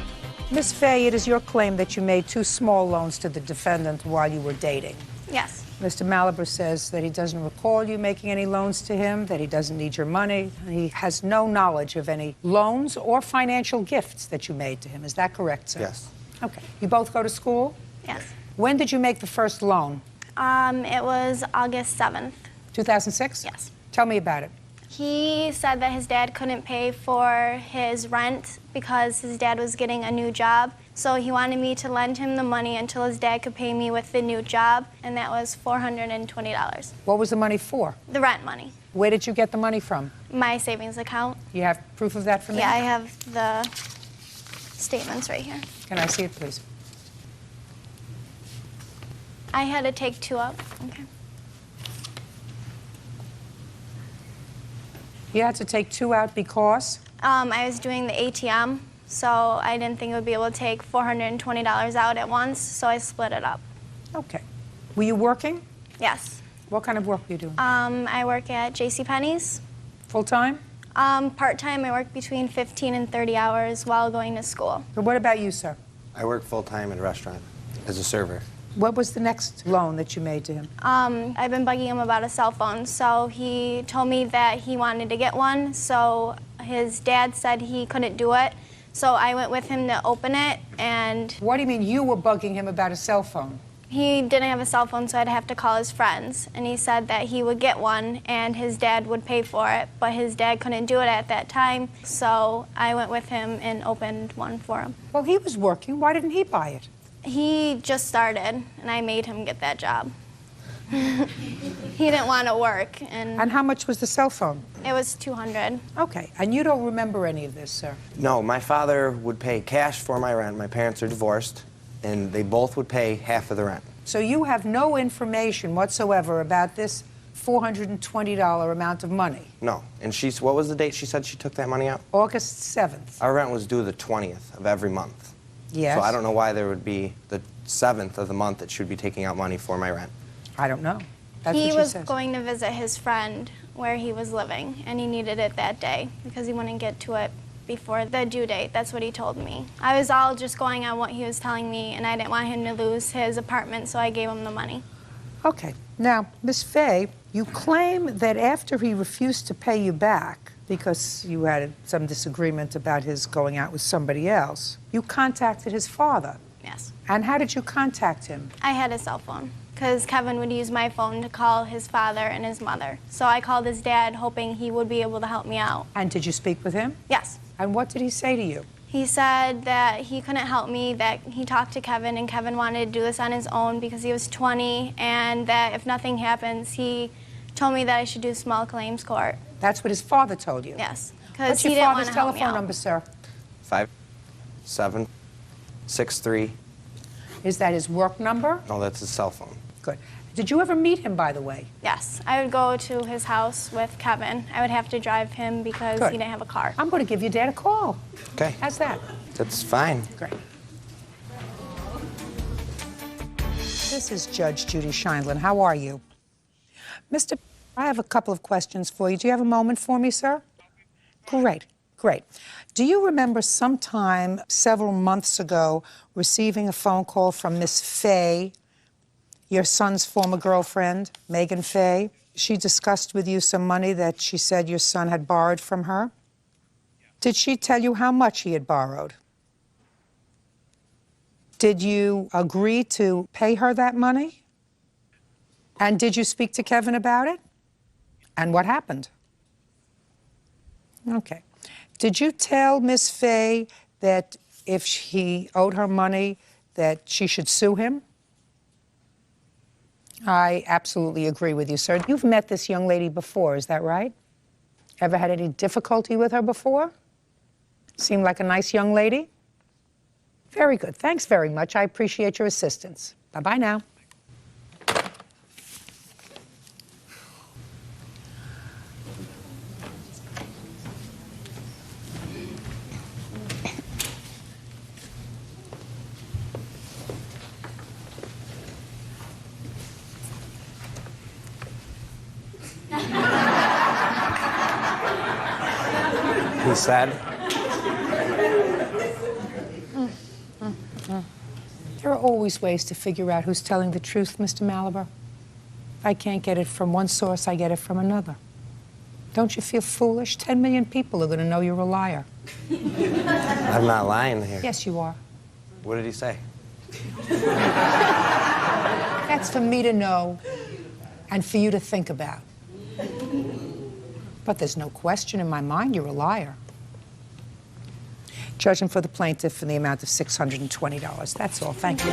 Miss Faye, it is your claim that you made 2 small loans to the defendant while you were dating. Yes. Mr. Malabar says that he doesn't recall you making any loans to him, that he doesn't need your money. He has no knowledge of any loans or financial gifts that you made to him. Is that correct, sir? Yes. Okay. You both go to school? Yes. When did you make the first loan? It was August 7th. 2006? Yes. Tell me about it. He said that his dad couldn't pay for his rent because his dad was getting a new job. So he wanted me to lend him the money until his dad could pay me with the new job, and that was $420. What was the money for? The rent money. Where did you get the money from? My savings account. You have proof of that for me? Yeah, I have the statements right here. Can I see it, please? I had to take 2 up. Okay. You had to take 2 out because? I was doing the ATM, so I didn't think I would be able to take $420 out at once, so I split it up. Okay. Were you working? Yes. What kind of work were you doing? I work at JCPenney's. Full-time? Part-time. I work between 15 and 30 hours while going to school. But what about you, sir? I work full-time at a restaurant as a server. What was the next loan that you made to him? I've been bugging him about a cell phone, so he told me that he wanted to get one, so his dad said he couldn't do it, so I went with him to open it, and... What do you mean you were bugging him about a cell phone? He didn't have a cell phone, so I'd have to call his friends, and he said that he would get one, and his dad would pay for it, but his dad couldn't do it at that time, so I went with him and opened one for him. Well, he was working. Why didn't he buy it? He just started, and I made him get that job. He didn't want to work. And how much was the cell phone? It was $200. Okay, and you don't remember any of this, sir? No, my father would pay cash for my rent. My parents are divorced, and they both would pay half of the rent. So you have no information whatsoever about this $420 amount of money? No. And what was the date she said she took that money out? August 7th. Our rent was due the 20th of every month. Yes. So I don't know why there would be the 7th of the month that she would be taking out money for my rent. I don't know. That's he what she was says. going to visit his friend where he was living, and he needed it that day because he wouldn't get to it before the due date. That's what he told me. I was all just going on what he was telling me, and I didn't want him to lose his apartment, so I gave him the money. Okay. Now, Miss Faye, you claim that after he refused to pay you back because you had some disagreement about his going out with somebody else, you contacted his father. Yes. And how did you contact him? I had a cell phone because Kevin would use my phone to call his father and his mother. So I called his dad hoping he would be able to help me out. And did you speak with him? Yes. And what did he say to you? He said that he couldn't help me, that he talked to Kevin, and Kevin wanted to do this on his own because he was 20, and that if nothing happens, he told me that I should do small claims court. That's what his father told you? Yes. What's He your didn't father's want to help me telephone out. number, sir? 5763. Is that his work number? No, that's his cell phone. Good. Did you ever meet him, by the way? Yes. I would go to his house with Kevin. I would have to drive him because Good. he didn't have a car. I'm going to give your dad a call. Okay. How's that? That's fine. Great. This is Judge Judy Scheindlin. How are you? Mr. I have a couple of questions for you. Do you have a moment for me, sir? Great, great. Do you remember sometime several months ago receiving a phone call from Miss Faye, your son's former girlfriend, Megan Faye? She discussed with you some money that she said your son had borrowed from her? Did she tell you how much he had borrowed? Did you agree to pay her that money? And did you speak to Kevin about it? And what happened? Okay. Did you tell Miss Faye that if he owed her money, that she should sue him? I absolutely agree with you, sir. You've met this young lady before, is that right? Ever had any difficulty with her before? Seemed like a nice young lady? Very good. Thanks very much. I appreciate your assistance. Bye-bye now. He's sad. There are always ways to figure out who's telling the truth, Mr. Malabar. If I can't get it from one source, I get it from another. Don't you feel foolish? 10 million people are going to know you're a liar. I'm not lying here. Yes, you are. What did he say? That's for me to know and for you to think about. But there's no question in my mind you're a liar. Judging for the plaintiff in the amount of $620. That's all. Thank you.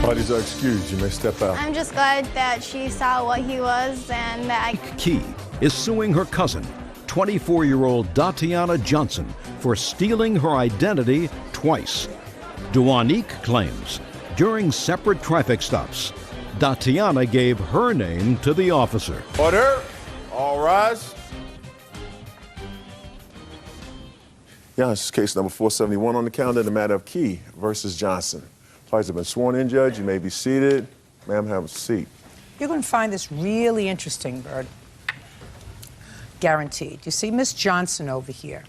Parties are excused. You may step out. I'm just glad that she saw what he was and that Key is suing her cousin, 24-year-old Datiana Johnson, for stealing her identity twice. Duanique claims during separate traffic stops, Datiana gave her name to the officer. Order. All rise. Yeah, this is case number 471 on the calendar in the matter of Key versus Johnson. Parties have been sworn in, Judge. You may be seated. Ma'am, have a seat. You're going to find this really interesting, Bird. Guaranteed. You see, Miss Johnson over here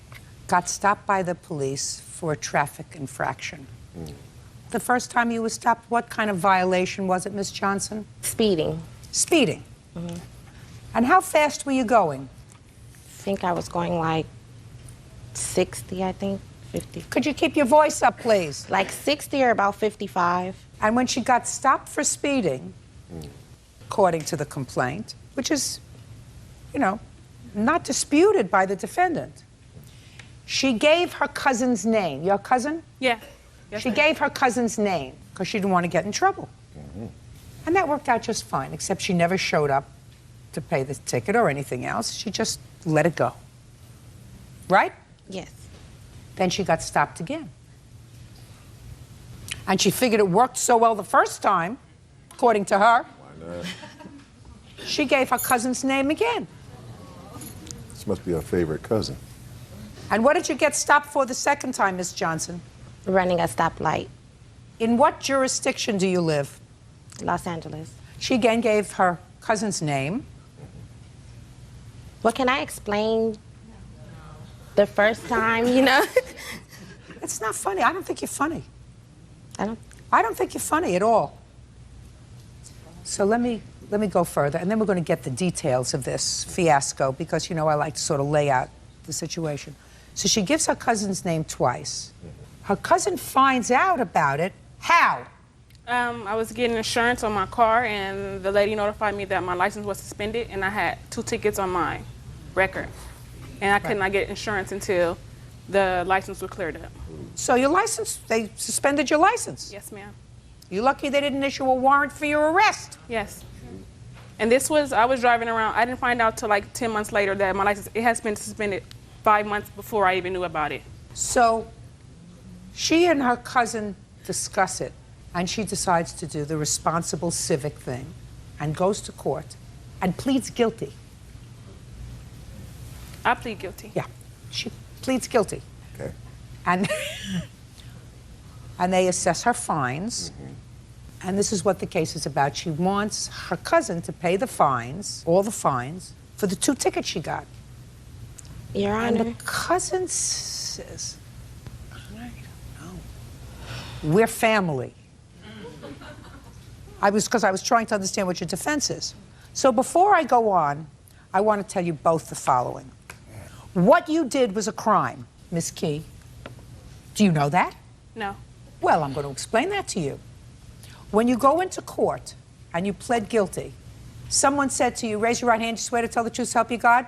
got stopped by the police for a traffic infraction. The first time you were stopped, what kind of violation was it, Miss Johnson? Speeding. Speeding. And how fast were you going? I think I was going like 60, I think, 50. Could you keep your voice up, please? Like 60 or about 55. And when she got stopped for speeding, according to the complaint, which is, you know, not disputed by the defendant, she gave her cousin's name. Your cousin? Yeah. Yes, She gave her cousin's name because she didn't want to get in trouble. And that worked out just fine, except she never showed up to pay the ticket or anything else. She just let it go. Right? Yes. Then she got stopped again. And she figured it worked so well the first time, according to her. Why not? She gave her cousin's name again. This must be her favorite cousin. And what did you get stopped for the second time, Miss Johnson? Running a stoplight. In what jurisdiction do you live? Los Angeles. She again gave her cousin's name. Well, can I explain the first time, you know? It's not funny. I don't think you're funny. I don't think you're funny at all. So let me go further, and then we're going to get the details of this fiasco because, you know, I like to sort of lay out the situation. So she gives her cousin's name twice. Her cousin finds out about it. How? I was getting insurance on my car, and the lady notified me that my license was suspended, and I had 2 tickets on my record. And I could not get insurance until the license was cleared up. So your license, they suspended your license? Yes, ma'am. You're lucky they didn't issue a warrant for your arrest. Yes. And this was, I was driving around, I didn't find out till like 10 months later that my license, it has been suspended 5 months before I even knew about it. So she and her cousin discuss it, and she decides to do the responsible civic thing and goes to court and pleads guilty. I plead guilty. Yeah, she pleads guilty. Okay. And, and they assess her fines. And this is what the case is about. She wants her cousin to pay the fines, all the fines, for the 2 tickets she got. Your And Honor. the cousin says, I don't know. We're family. Because I was trying to understand what your defense is. So before I go on, I want to tell you both the following. What you did was a crime, Miss Key. Do you know that? No. Well, I'm going to explain that to you. When you go into court and you pled guilty, someone said to you, raise your right hand, you swear to tell the truth, so help you God?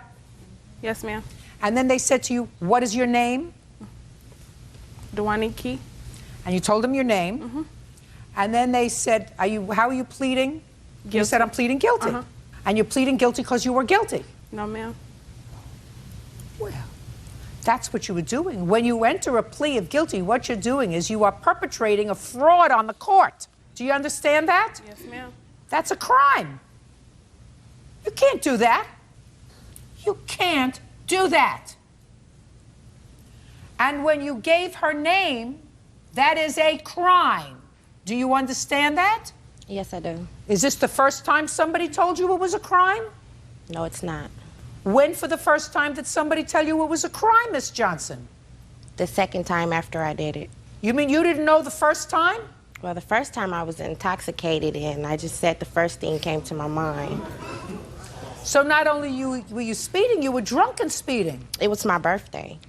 Yes, ma'am. And then they said to you, what is your name? Duanique. And you told them your name. And then they said, how are you pleading? Guilty. You said, I'm pleading guilty. Uh-huh. And you're pleading guilty because you were guilty. No, ma'am. Well, that's what you were doing. When you enter a plea of guilty, what you're doing is you are perpetrating a fraud on the court. Do you understand that? Yes, ma'am. That's a crime. You can't do that. You can't do that. And when you gave her name, that is a crime. Do you understand that? Yes, I do. Is this the first time somebody told you it was a crime? No, it's not. When for the first time did somebody tell you it was a crime, Miss Johnson? The second time after I did it. You mean you didn't know the first time? Well, the first time I was intoxicated and I just said the first thing came to my mind. So not only were you speeding, you were drunk and speeding. It was my birthday.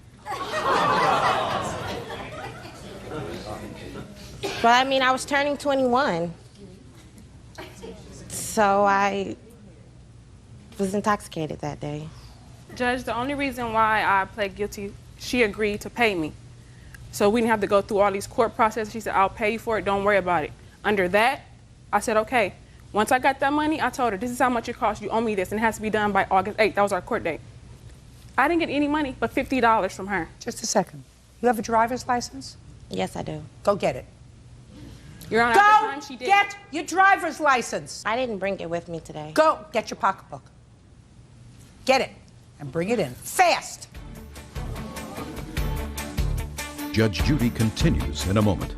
Well, I mean, I was turning 21. So I was intoxicated that day. Judge, the only reason why I pled guilty, she agreed to pay me. So we didn't have to go through all these court processes. She said, I'll pay you for it, don't worry about it. Under that, I said, okay. Once I got that money, I told her, this is how much it costs, you owe me this, and it has to be done by August 8th. That was our court date. I didn't get any money but $50 from her. Just a second. You have a driver's license? Yes, I do. Go get it. Your Honor, Go at the time she did. get your driver's license. I didn't bring it with me today. Go get your pocketbook. Get it and bring it in. Fast. Judge Judy continues in a moment.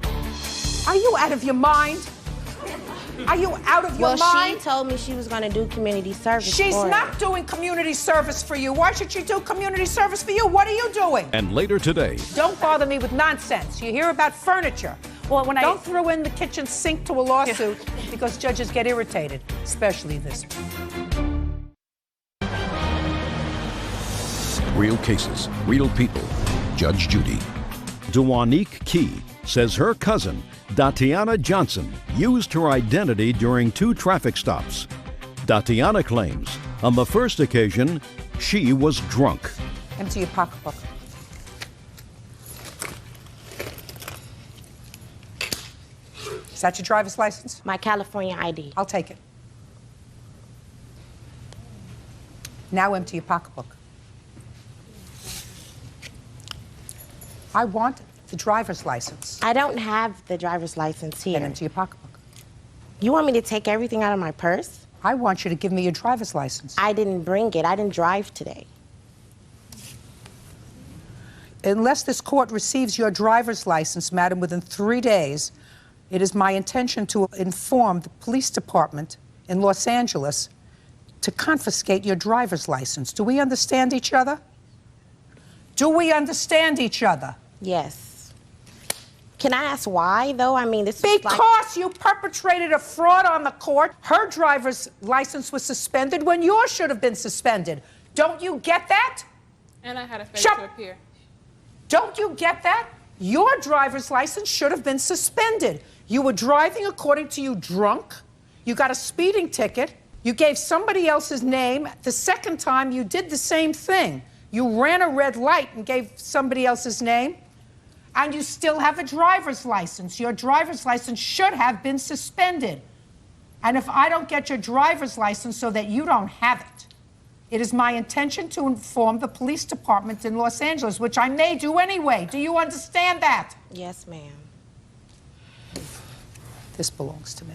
Are you out of your mind? Are you out of your well, mind? She told me she was going to do community service She's for not it. doing community service for you. Why should she do community service for you? What are you doing? And later today, Don't bother me with nonsense. You hear about furniture. Well, when Don't throw in the kitchen sink to a lawsuit because judges get irritated, especially this one. real cases, real people. Judge Judy. Duanique Key says her cousin, Datiana Johnson, used her identity during 2 traffic stops. Datiana claims on the first occasion, she was drunk. Empty your pocketbook. Is that your driver's license? My California ID. I'll take it. Now empty your pocketbook. I want the driver's license. I don't have the driver's license here. Then empty your pocketbook. You want me to take everything out of my purse? I want you to give me your driver's license. I didn't bring it. I didn't drive today. Unless this court receives your driver's license, madam, within 3 days, it is my intention to inform the police department in Los Angeles to confiscate your driver's license. Do we understand each other? Do we understand each other? Yes. Can I ask why, though? I mean, this is Because you perpetrated a fraud on the court. Her driver's license was suspended when yours should have been suspended. Don't you get that? And I had a failure to appear. Don't you get that? Your driver's license should have been suspended. You were driving according to you drunk. You got a speeding ticket. You gave somebody else's name. The second time you did the same thing. You ran a red light and gave somebody else's name. And you still have a driver's license. Your driver's license should have been suspended. And if I don't get your driver's license so that you don't have it, it is my intention to inform the police department in Los Angeles, which I may do anyway. Do you understand that? Yes, ma'am. This belongs to me.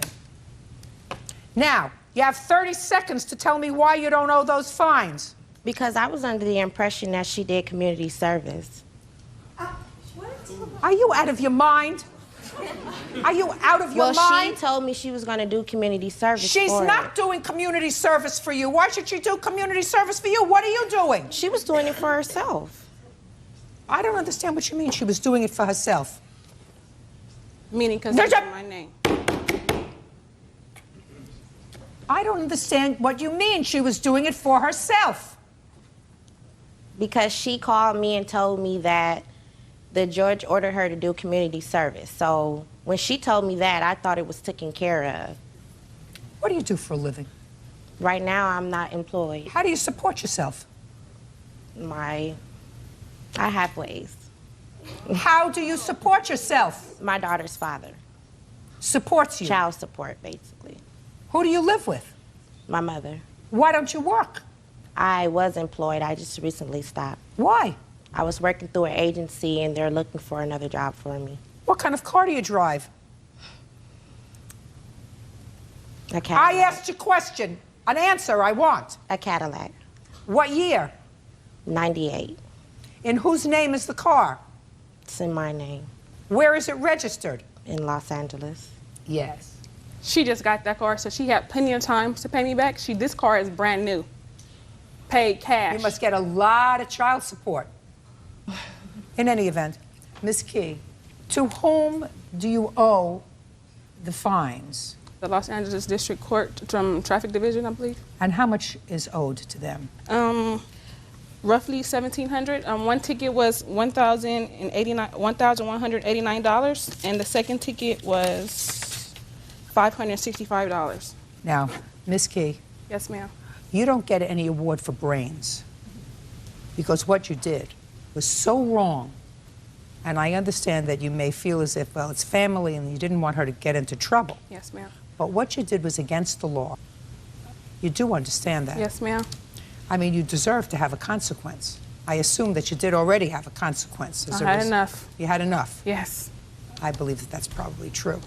Now, you have 30 seconds to tell me why you don't owe those fines. Because I was under the impression that she did community service. Are you out of your mind? Are you out of your mind? Well, she told me she was going to do community service She's for not it. doing community service for you. Why should she do community service for you? What are you doing? She was doing it for herself. I don't understand what you mean she was doing it for herself. Meaning because it's my name. I don't understand what you mean she was doing it for herself. Because she called me and told me that the judge ordered her to do community service. So when she told me that, I thought it was taken care of. What do you do for a living? Right now, I'm not employed. How do you support yourself? I have ways. How do you support yourself? My daughter's father. Supports you? Child support, basically. Who do you live with? My mother. Why don't you work? I was employed. I just recently stopped. Why? I was working through an agency, and they're looking for another job for me. What kind of car do you drive? A Cadillac. I asked you a question. An answer I want. A Cadillac. What year? 98. In whose name is the car? It's in my name. Where is it registered? In Los Angeles. Yes. She just got that car, so she had plenty of time to pay me back. This car is brand new. Paid cash. You must get a lot of child support. In any event, Ms. Key, to whom do you owe the fines? The Los Angeles District Court from Traffic Division, I believe. And how much is owed to them? Roughly $1,700. One ticket was $1,189, and the second ticket was $565. Now, Ms. Key. Yes, ma'am. You don't get any award for brains, because what you did was so wrong. And I understand that you may feel as if, well, it's family and you didn't want her to get into trouble. Yes, ma'am. But what you did was against the law. You do understand that? Yes, ma'am. I mean, you deserve to have a consequence. I assume that you did already have a consequence. I had enough. You had enough? Yes. I believe that that's probably true.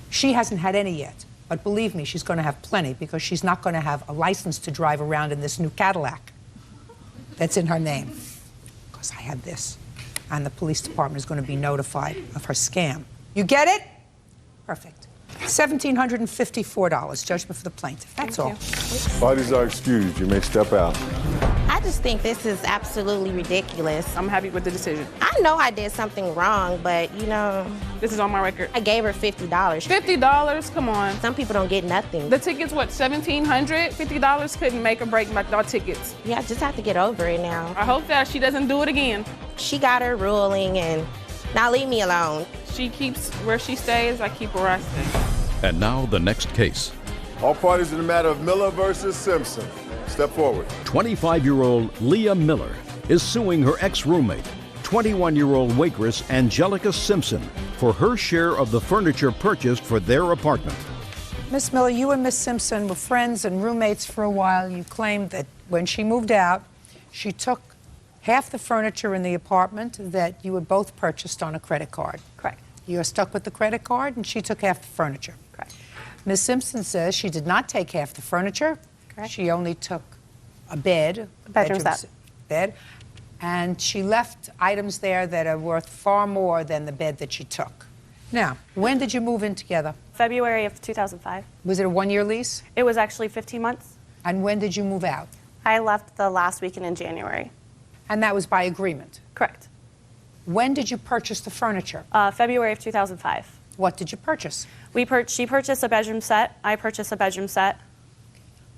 She hasn't had any yet, but believe me, she's going to have plenty, because she's not going to have a license to drive around in this new Cadillac that's in her name. Because I had this. And the police department is going to be notified of her scam. You get it? Perfect. $1,754, judgment for the plaintiff. That's all. Parties are excused. You may step out. I just think this is absolutely ridiculous. I'm happy with the decision. I know I did something wrong, but, you know... This is on my record. I gave her $50. $50? Come on. Some people don't get nothing. The ticket's what, $1,700? $50 couldn't make or break my tickets. Yeah, I just have to get over it now. I hope that she doesn't do it again. She got her ruling, and now leave me alone. She keeps where she stays, I keep where I stay. And now the next case. All parties in the matter of Miller versus Simpson. Step forward. 25-year-old Leah Miller is suing her ex-roommate, 21-year-old waitress Angelica Simpson, for her share of the furniture purchased for their apartment. Miss Miller, you and Miss Simpson were friends and roommates for a while. You claimed that when she moved out, she took half the furniture in the apartment that you had both purchased on a credit card. Correct. You are stuck with the credit card, and she took half the furniture. Correct. Ms. Simpson says she did not take half the furniture. Correct. She only took a bed, Bedroom set. bed, and she left items there that are worth far more than the bed that she took. Now, when did you move in together? February of 2005. Was it a one-year lease? It was actually 15 months. And when did you move out? I left the last weekend in January. And that was by agreement? Correct. When did you purchase the furniture? February of 2005. What did you purchase? She purchased a bedroom set. I purchased a bedroom set.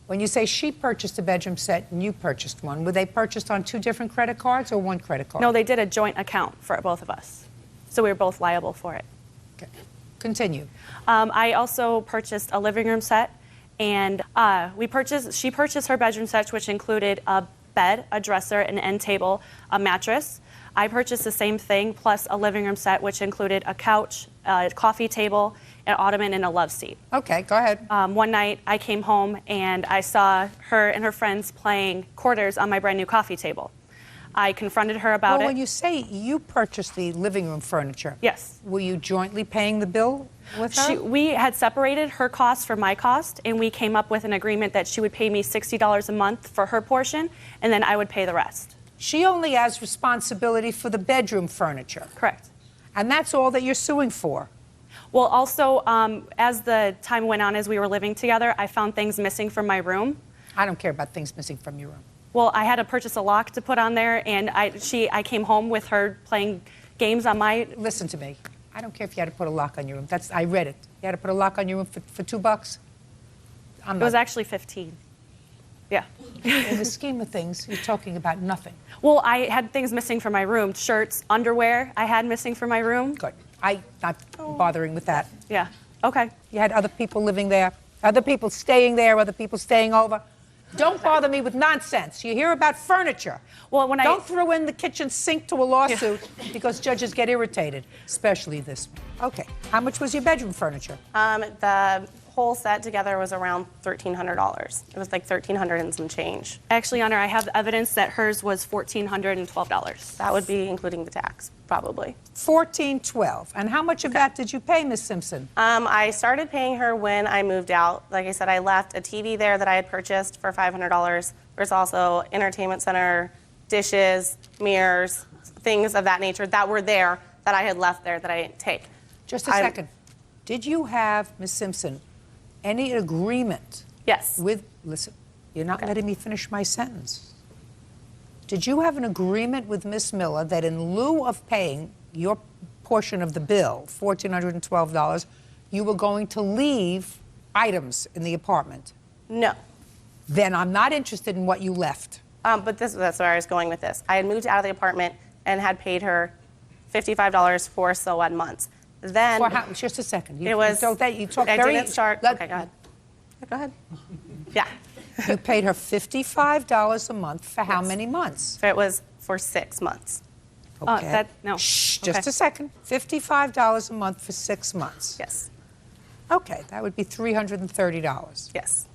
When you say she purchased a bedroom set and you purchased one, were they purchased on two different credit cards or one credit card? No, they did a joint account for both of us. So we were both liable for it. Okay. Continue. I also purchased a living room set, and she purchased her bedroom set, which included a bed, a dresser, an end table, a mattress. I purchased the same thing, plus a living room set, which included a couch, a coffee table, an ottoman, and a love seat. Okay, go ahead. One night, I came home, and I saw her and her friends playing quarters on my brand new coffee table. I confronted her about Well, it. when you say you purchased the living room furniture, yes, were you jointly paying the bill with her? We had separated her cost for my cost, and we came up with an agreement that she would pay me $60 a month for her portion, and then I would pay the rest. She only has responsibility for the bedroom furniture. Correct. And that's all that you're suing for. Well, also, as the time went on, as we were living together, I found things missing from my room. I don't care about things missing from your room. Well, I had to purchase a lock to put on there, and I came home with her playing games on my... Listen to me. I don't care if you had to put a lock on your room. I read it. You had to put a lock on your room for $2? It was actually 15. Yeah. In the scheme of things, you're talking about nothing. Well, I had things missing from my room. Shirts, underwear I had missing from my room. Good. I'm not bothering with that. Yeah. Okay. You had other people living there, other people staying there, other people staying over. Don't bother me with nonsense. You hear about furniture. Well, when Don't throw in the kitchen sink to a lawsuit because judges get irritated, especially this one. Okay. How much was your bedroom furniture? The whole set together was around $1,300. It was like $1,300 and some change. Actually, Your Honor, I have evidence that hers was $1,412. That would be including the tax, probably. $1,412. And how much of that did you pay, Miss Simpson? I started paying her when I moved out. Like I said, I left a TV there that I had purchased for $500. There's also entertainment center, dishes, mirrors, things of that nature that were there that I had left there that I didn't take. Just a second. Did you have, Miss Simpson, any agreement? Yes. Listen, you're not letting me finish my sentence. Did you have an agreement with Miss Miller that in lieu of paying your portion of the bill, $1,412, you were going to leave items in the apartment? No. Then I'm not interested in what you left. But that's where I was going with this. I had moved out of the apartment and had paid her $55 for so-on months. Then just a second. It was. You talk I very. didn't start. Okay, go ahead. Go ahead. Yeah. You paid her $55 a month for how many months? It was for 6 months. Okay. No. Shh, just a second. $55 a month for 6 months. Yes. Okay, that would be $330. Yes.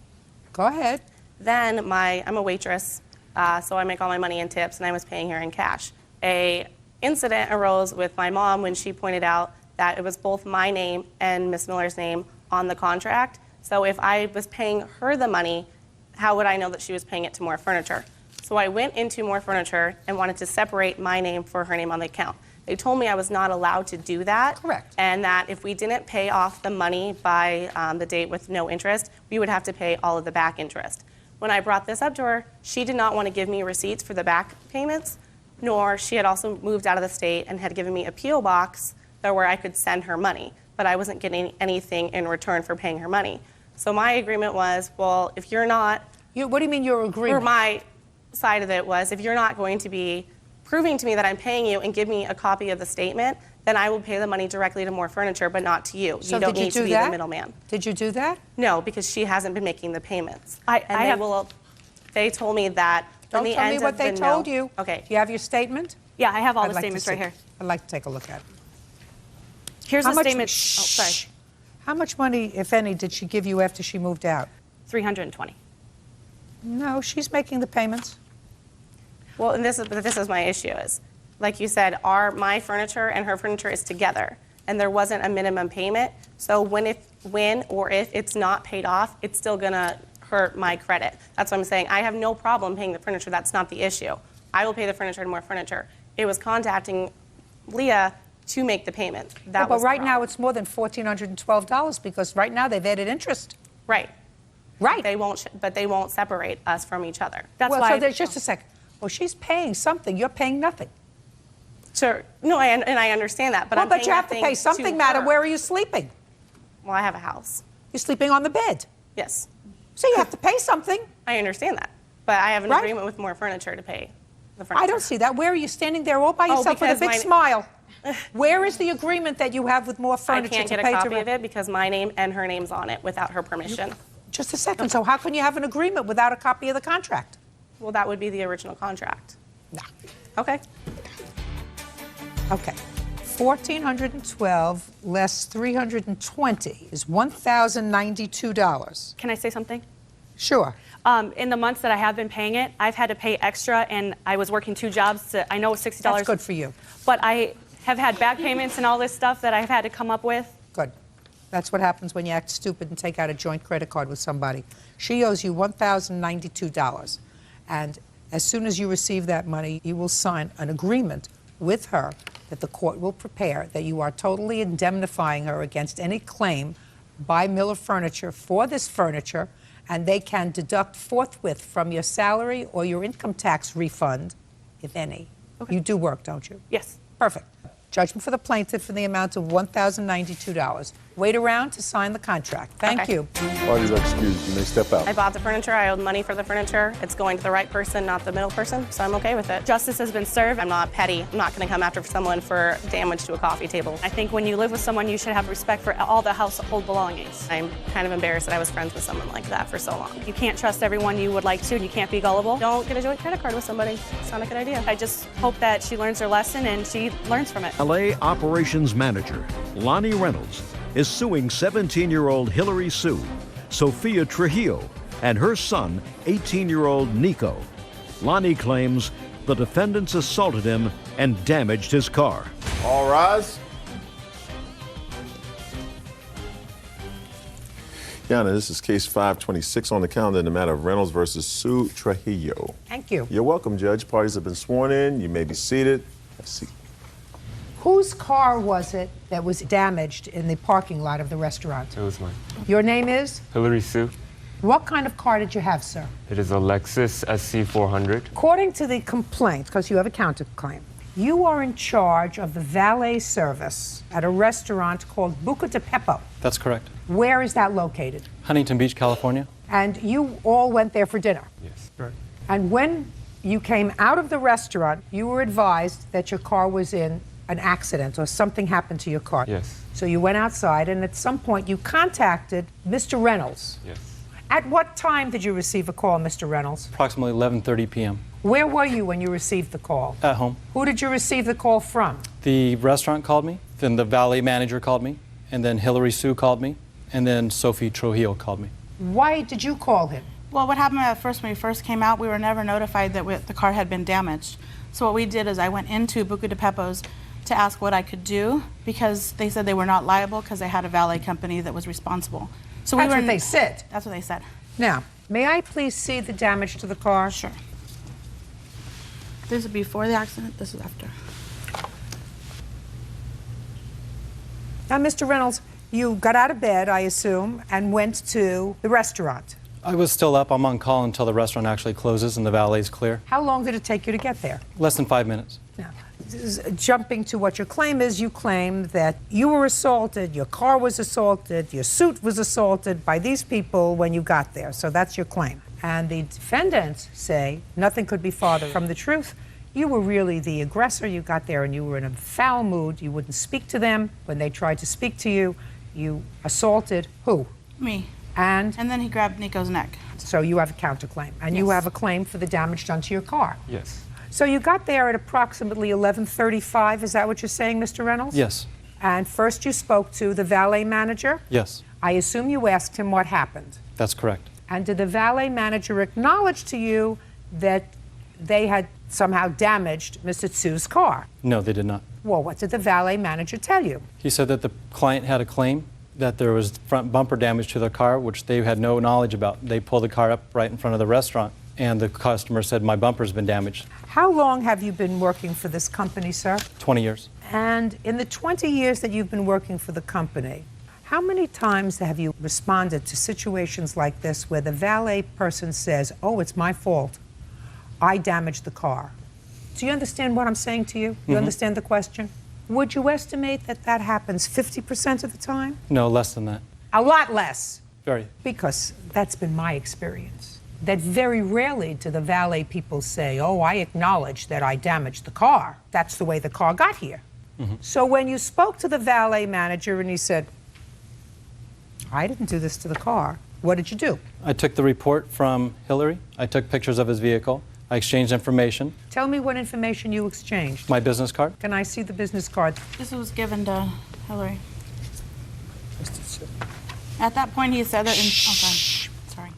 Go ahead. Then I'm a waitress, so I make all my money in tips, and I was paying her in cash. A incident arose with my mom when she pointed out that it was both my name and Miss Miller's name on the contract. So if I was paying her the money, how would I know that she was paying it to More Furniture? So I went into More Furniture and wanted to separate my name for her name on the account. They told me I was not allowed to do that. Correct. And that if we didn't pay off the money by the date with no interest, we would have to pay all of the back interest. When I brought this up to her, she did not want to give me receipts for the back payments, nor she had also moved out of the state and had given me a P.O. box where I could send her money, but I wasn't getting anything in return for paying her money. So my agreement was, well, if you're not... What do you mean your agreement? Or my side of it was, if you're not going to be proving to me that I'm paying you and give me a copy of the statement, then I will pay the money directly to More Furniture, but not to you. So you don't did you need do to be that? the middleman. Did you do that? No, because she hasn't been making the payments. They told me that Don't when the tell end me what of they the told no- you. Okay. Do you have your statement? Yeah, I have all I'd the like to statements see right it. here. I'd like to take a look at it. Here's How the much- statement. Shh. Oh, sorry. How much money, if any, did she give you after she moved out? $320. No, she's making the payments. Well, and this is my issue is, like you said, my furniture and her furniture is together, and there wasn't a minimum payment. So when or if it's not paid off, it's still gonna hurt my credit. That's what I'm saying. I have no problem paying the furniture. That's not the issue. I will pay the furniture and More Furniture. It was contacting Leah to make the payment. That was but right now it's more than $1,412 because right now they've added interest. Right. Right. But they won't separate us from each other. That's why. So there's just a second. Well, she's paying something. You're paying nothing. Sure. No, and I understand that. But well, I'm but paying you have to nothing pay something, to madam. her. Where are you sleeping? Well, I have a house. You're sleeping on the bed. Yes. So you have to pay something. I understand that. But I have an Right. agreement with More Furniture to pay the furniture. I don't see that. Where are you standing there all by yourself with a because big smile? Where is the agreement that you have with More I Furniture can't to get pay a to copy rent? of it because my name and her name's on it without her permission. Just a second. So how can you have an agreement without a copy of the contract? Well, that would be the original contract. No. Okay. Okay. 1,412 less 320 is $1,092. Can I say something? Sure. In the months that I have been paying it, I've had to pay extra, and I was working 2 jobs. I know it's $60. That's good for you. But I have had back payments and all this stuff that I've had to come up with. Good. That's what happens when you act stupid and take out a joint credit card with somebody. She owes you $1,092. And as soon as you receive that money, you will sign an agreement with her that the court will prepare that you are totally indemnifying her against any claim by Miller Furniture for this furniture, and they can deduct forthwith from your salary or your income tax refund, if any. Okay. You do work, don't you? Yes. Perfect. Judgment for the plaintiff in the amount of $1,092. wait around to sign the contract. Thank Okay. you. Parties are excused. You may step out. I bought the furniture. I owed money for the furniture. It's going to the right person, not the middle person, so I'm okay with it. Justice has been served. I'm not petty. I'm not going to come after someone for damage to a coffee table. I think when you live with someone, you should have respect for all the household belongings. I'm kind of embarrassed that I was friends with someone like that for so long. You can't trust everyone you would like to, and you can't be gullible. Don't get a joint credit card with somebody. It's not a good idea. I just hope that she learns her lesson and she learns from it. LA Operations Manager Lonnie Reynolds is suing 17-year-old Hillary Sue, Sophia Trujillo, and her son, 18-year-old Nico. Lonnie claims the defendants assaulted him and damaged his car. All rise. Yana, this is case 526 on the calendar in the matter of Reynolds versus Sue Trujillo. Thank you. You're welcome, Judge. Parties have been sworn in. You may be seated. Have a seat. Whose car was it that was damaged in the parking lot of the restaurant? It was mine. Your name is? Hillary Sue. What kind of car did you have, sir? It is a Lexus SC400. According to the complaint, because you have a counterclaim, you are in charge of the valet service at a restaurant called Buca de Beppo. That's correct. Where is that located? Huntington Beach, California. And you all went there for dinner. Yes. Right. And when you came out of the restaurant, you were advised that your car was in an accident or something happened to your car. Yes. So you went outside, and at some point you contacted Mr. Reynolds. Yes. At what time did you receive a call, Mr. Reynolds? Approximately 11:30 p.m. Where were you when you received the call? At home. Who did you receive the call from? The restaurant called me, then the valet manager called me, and then Hillary Sue called me, and then Sophie Trujillo called me. Why did you call him? Well, what happened at first when we first came out, we were never notified that the car had been damaged. So what we did is I went into Buca de Beppo's to ask what I could do because they said they were not liable because they had a valet company that was responsible. So That's what they said. That's what they said. Now, may I please see the damage to the car? Sure. This is before the accident, this is after. Now, Mr. Reynolds, you got out of bed, I assume, and went to the restaurant. I was still up. I'm on call until the restaurant actually closes and the valet's clear. How long did it take you to get there? Less than 5 minutes. Now, jumping to what your claim is, you claim that you were assaulted, your car was assaulted, your suit was assaulted by these people when you got there. So that's your claim. And the defendants say nothing could be farther from the truth. You were really the aggressor. You got there and you were in a foul mood. You wouldn't speak to them. When they tried to speak to you, you assaulted who? Me. And then he grabbed Nico's neck. So you have a counterclaim. And you Yes. have a claim for the damage done to your car. Yes. So you got there at approximately 11:35. Is that what you're saying, Mr. Reynolds? Yes. And first you spoke to the valet manager. Yes. I assume you asked him what happened. That's correct. And did the valet manager acknowledge to you that they had somehow damaged Mr. Tsu's car? No, they did not. Well, what did the valet manager tell you? He said that the client had a claim that there was front bumper damage to their car, which they had no knowledge about. They pulled the car up right in front of the restaurant, and the customer said, my bumper's been damaged. How long have you been working for this company, sir? 20 years. And in the 20 years that you've been working for the company, how many times have you responded to situations like this where the valet person says, oh, it's my fault, I damaged the car? Do you understand what I'm saying to you? You understand the question? Would you estimate that that happens 50% of the time? No, less than that. A lot less. Very. Because that's been my experience. That very rarely do the valet people say, oh, I acknowledge that I damaged the car. That's the way the car got here. So when you spoke to the valet manager and he said, I didn't do this to the car, what did you do? I took the report from Hillary. I took pictures of his vehicle. I exchanged information. Tell me what information you exchanged. My business card. Can I see the business card? This was given to Hillary. At that point, he said that. Sorry.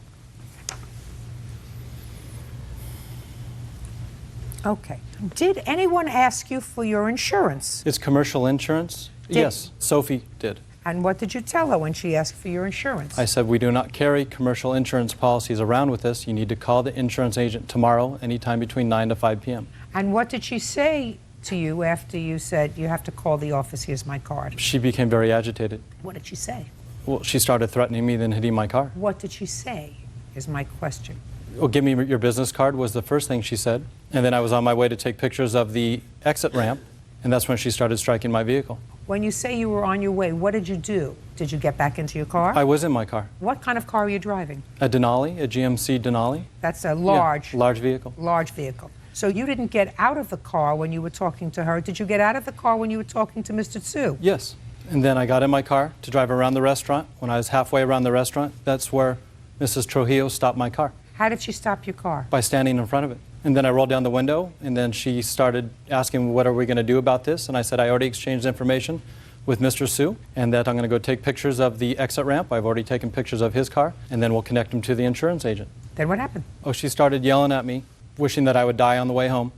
Okay. Did anyone ask you for your insurance? It's commercial insurance? Yes, Sophie did. And what did you tell her when she asked for your insurance? I said, we do not carry commercial insurance policies around with us. You need to call the insurance agent tomorrow, anytime between 9 to 5 p.m. And what did she say to you after you said, you have to call the office, here's my card? She became very agitated. What did she say? Well, she started threatening me, then hitting my car. What did she say, is my question. Well, give me your business card was the first thing she said. And then I was on my way to take pictures of the exit ramp, and that's when she started striking my vehicle. When you say you were on your way, what did you do? Did you get back into your car? I was in my car. What kind of car were you driving? A Denali, a GMC Denali. That's a large, large vehicle. Large vehicle. So you didn't get out of the car when you were talking to her. Did you get out of the car when you were talking to Mr. Tsu? Yes. And then I got in my car to drive around the restaurant. When I was halfway around the restaurant, that's where Mrs. Trujillo stopped my car. How did she stop your car? By standing in front of it. And then I rolled down the window, and then she started asking, what are we going to do about this? And I said, I already exchanged information with Mr. Tsu, and that I'm going to go take pictures of the exit ramp. I've already taken pictures of his car, and then we'll connect him to the insurance agent. Then what happened? Oh, she started yelling at me, wishing that I would die on the way home.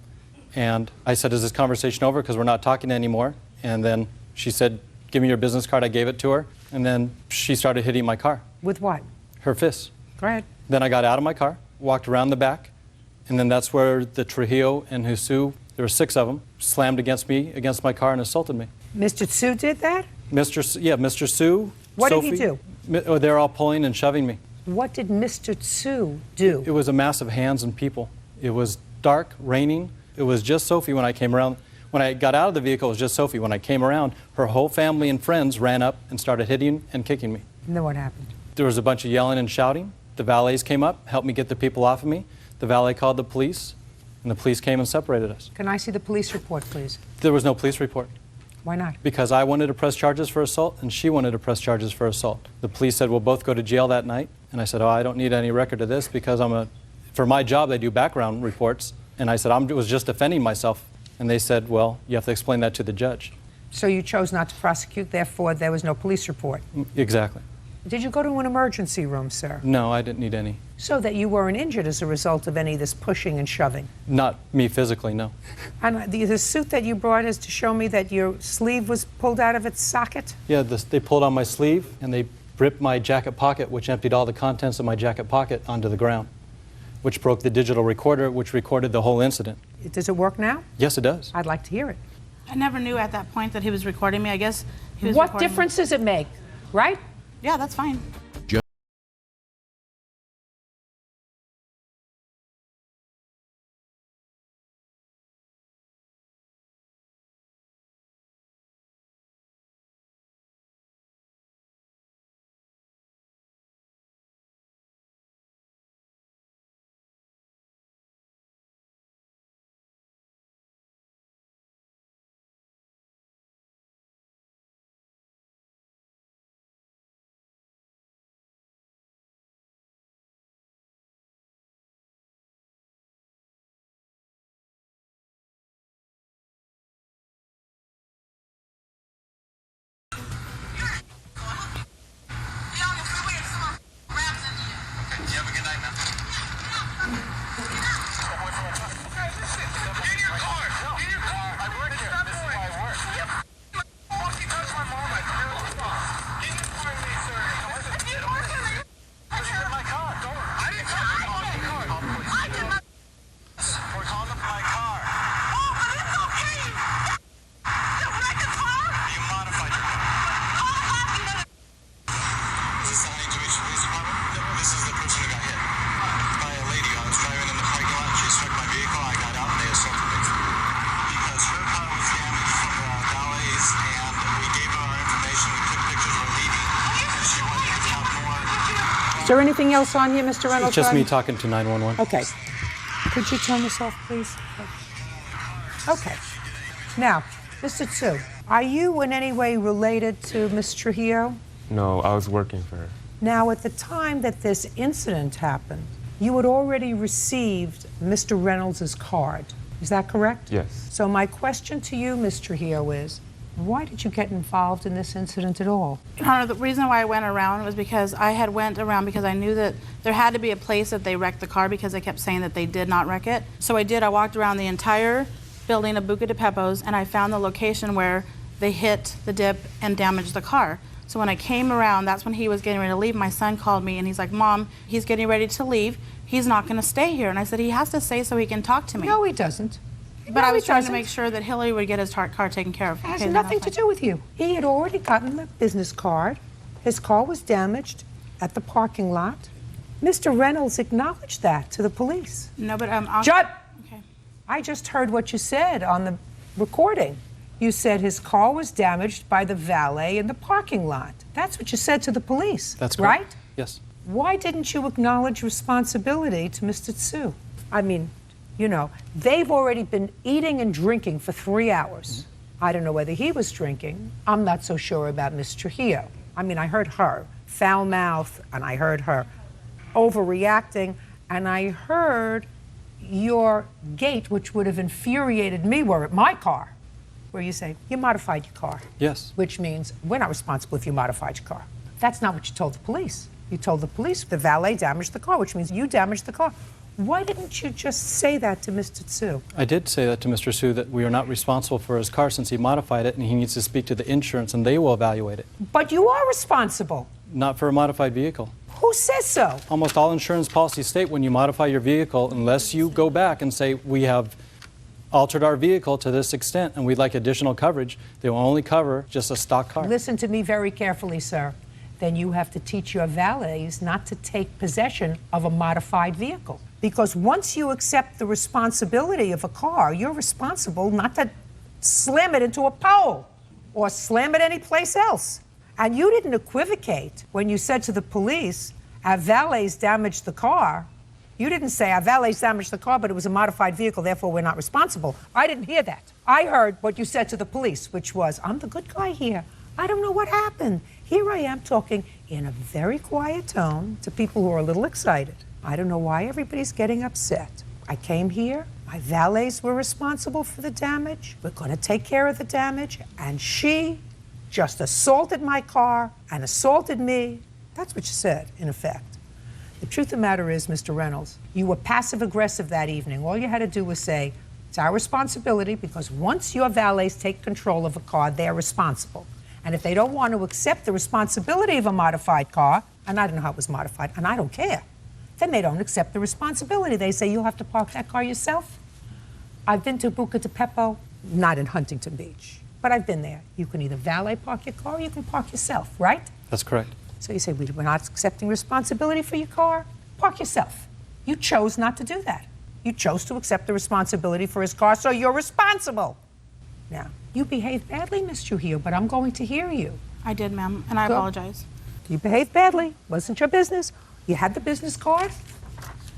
And I said, is this conversation over? Because we're not talking anymore. And then she said, give me your business card. I gave it to her. And then she started hitting my car. With what? Her fists. Go ahead. Then I got out of my car, walked around the back, and then that's where the Trujillo and Husu, there were 6 of them, slammed against me, against my car, and assaulted me. Mr. Tsu did that? Mr. Tsu. What Sophie, did he do? Oh, they're all pulling and shoving me. What did Mr. Tsu do? It was a mass of hands and people. It was dark, raining. It was just Sophie when I came around. When I got out of the vehicle, it was just Sophie. When I came around, her whole family and friends ran up and started hitting and kicking me. And then what happened? There was a bunch of yelling and shouting. The valets came up, helped me get the people off of me. The valet called the police, and the police came and separated us. Can I see the police report, please? There was no police report. Why not? Because I wanted to press charges for assault, and she wanted to press charges for assault. The police said, we'll both go to jail that night. And I said, oh, I don't need any record of this because for my job, they do background reports. And I said, I was just defending myself. And they said, well, you have to explain that to the judge. So you chose not to prosecute, therefore there was no police report? Exactly. Did you go to an emergency room, sir? No, I didn't need any. So that you weren't injured as a result of any of this pushing and shoving? Not me physically, no. And the suit that you brought is to show me that your sleeve was pulled out of its socket? Yeah, they pulled on my sleeve, and they ripped my jacket pocket, which emptied all the contents of my jacket pocket onto the ground, which broke the digital recorder, which recorded the whole incident. Does it work now? Yes, it does. I'd like to hear it. I never knew at that point that he was recording me. I guess he was What recording difference does it make, right? Yeah, that's fine. Is there anything else on here, Mr. Reynolds? It's just me talking to 911. Okay. Could you turn this off, please? Okay. Now, Mr. Tsu, are you in any way related to Ms. Trujillo? No, I was working for her. Now, at the time that this incident happened, you had already received Mr. Reynolds' card. Is that correct? Yes. So my question to you, Ms. Trujillo, is why did you get involved in this incident at all? Your Honor, the reason why I went around was because I had went around because I knew that there had to be a place that they wrecked the car because they kept saying that they did not wreck it. So I did. I walked around the entire building of Buca de Beppo's and I found the location where they hit the dip and damaged the car. So when I came around, that's when he was getting ready to leave. My son called me and he's like, Mom, he's getting ready to leave. He's not going to stay here. And I said, he has to stay so he can talk to me. No, he doesn't. But I was trying to make sure that Hillary would get his car taken care of. It has nothing to do with you. He had already gotten the business card. His car was damaged at the parking lot. Mr. Reynolds acknowledged that to the police. No, but Judd! Okay. I just heard what you said on the recording. You said his car was damaged by the valet in the parking lot. That's what you said to the police. That's correct. Right? Yes. Why didn't you acknowledge responsibility to Mr. Tsu? I mean, you know, they've already been eating and drinking for 3 hours. I don't know whether he was drinking. I'm not so sure about Miss Trujillo. I mean, I heard her foul mouth, and I heard her overreacting, and I heard your gait, which would have infuriated me were it my car, where you say, you modified your car. Yes. Which means we're not responsible if you modified your car. That's not what you told the police. You told the police the valet damaged the car, which means you damaged the car. Why didn't you just say that to Mr. Tsu? I did say that to Mr. Tsu, that we are not responsible for his car since he modified it, and he needs to speak to the insurance, and they will evaluate it. But you are responsible. Not for a modified vehicle. Who says so? Almost all insurance policies state when you modify your vehicle, unless you go back and say, we have altered our vehicle to this extent and we'd like additional coverage, they will only cover just a stock car. Listen to me very carefully, sir. Then you have to teach your valets not to take possession of a modified vehicle. Because once you accept the responsibility of a car, you're responsible not to slam it into a pole or slam it anyplace else. And you didn't equivocate when you said to the police, our valets damaged the car. You didn't say our valets damaged the car, but it was a modified vehicle, therefore we're not responsible. I didn't hear that. I heard what you said to the police, which was, I'm the good guy here. I don't know what happened. Here I am talking in a very quiet tone to people who are a little excited. I don't know why everybody's getting upset. I came here. My valets were responsible for the damage. We're going to take care of the damage. And she just assaulted my car and assaulted me. That's what you said, in effect. The truth of the matter is, Mr. Reynolds, you were passive-aggressive that evening. All you had to do was say, it's our responsibility, because once your valets take control of a car, they're responsible. And if they don't want to accept the responsibility of a modified car, and I don't know how it was modified, and I don't care, then they don't accept the responsibility. They say, you'll have to park that car yourself. I've been to Buca di Beppo, not in Huntington Beach, but I've been there. You can either valet park your car or you can park yourself, right? That's correct. So you say, we're not accepting responsibility for your car? Park yourself. You chose not to do that. You chose to accept the responsibility for his car, so you're responsible. Now, you behaved badly, Miss Trujillo, but I'm going to hear you. I did, ma'am, and I apologize. You behaved badly. Wasn't your business. You had the business card.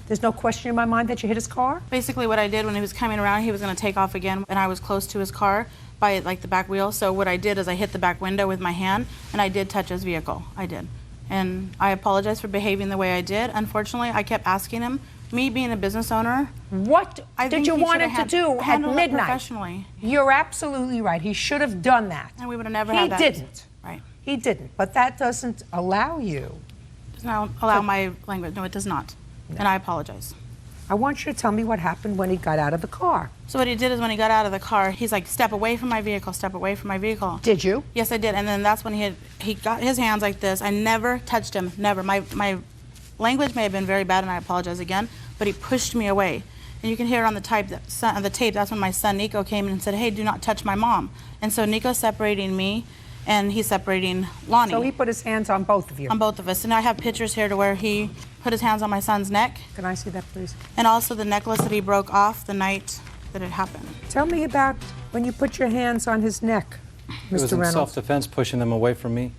There's no question in my mind that you hit his car? Basically what I did when he was coming around, he was going to take off again, and I was close to his car by like the back wheel. So what I did is I hit the back window with my hand, and I did touch his vehicle. I did. And I apologize for behaving the way I did. Unfortunately, I kept asking him, me being a business owner, what did you want him to do at midnight? Professionally. You're absolutely right. He should have done that. And we would have never had that. He didn't. Right. He didn't. But that doesn't allow you. Does not allow my language. No, it does not. No. And I apologize. I want you to tell me what happened when he got out of the car. So what he did is when he got out of the car, he's like, step away from my vehicle, step away from my vehicle. Did you? Yes, I did. And then that's when he got his hands like this. I never touched him, never. My language may have been very bad, and I apologize again, but he pushed me away. And you can hear it on the tape, that's when my son Nico came in and said, hey, do not touch my mom. And so Nico's separating me, and he's separating Lonnie. So he put his hands on both of you? On both of us. And I have pictures here to where he put his hands on my son's neck. Can I see that, please? And also the necklace that he broke off the night that it happened. Tell me about when you put your hands on his neck, Mr. It was in Reynolds. self-defense, pushing them away from me.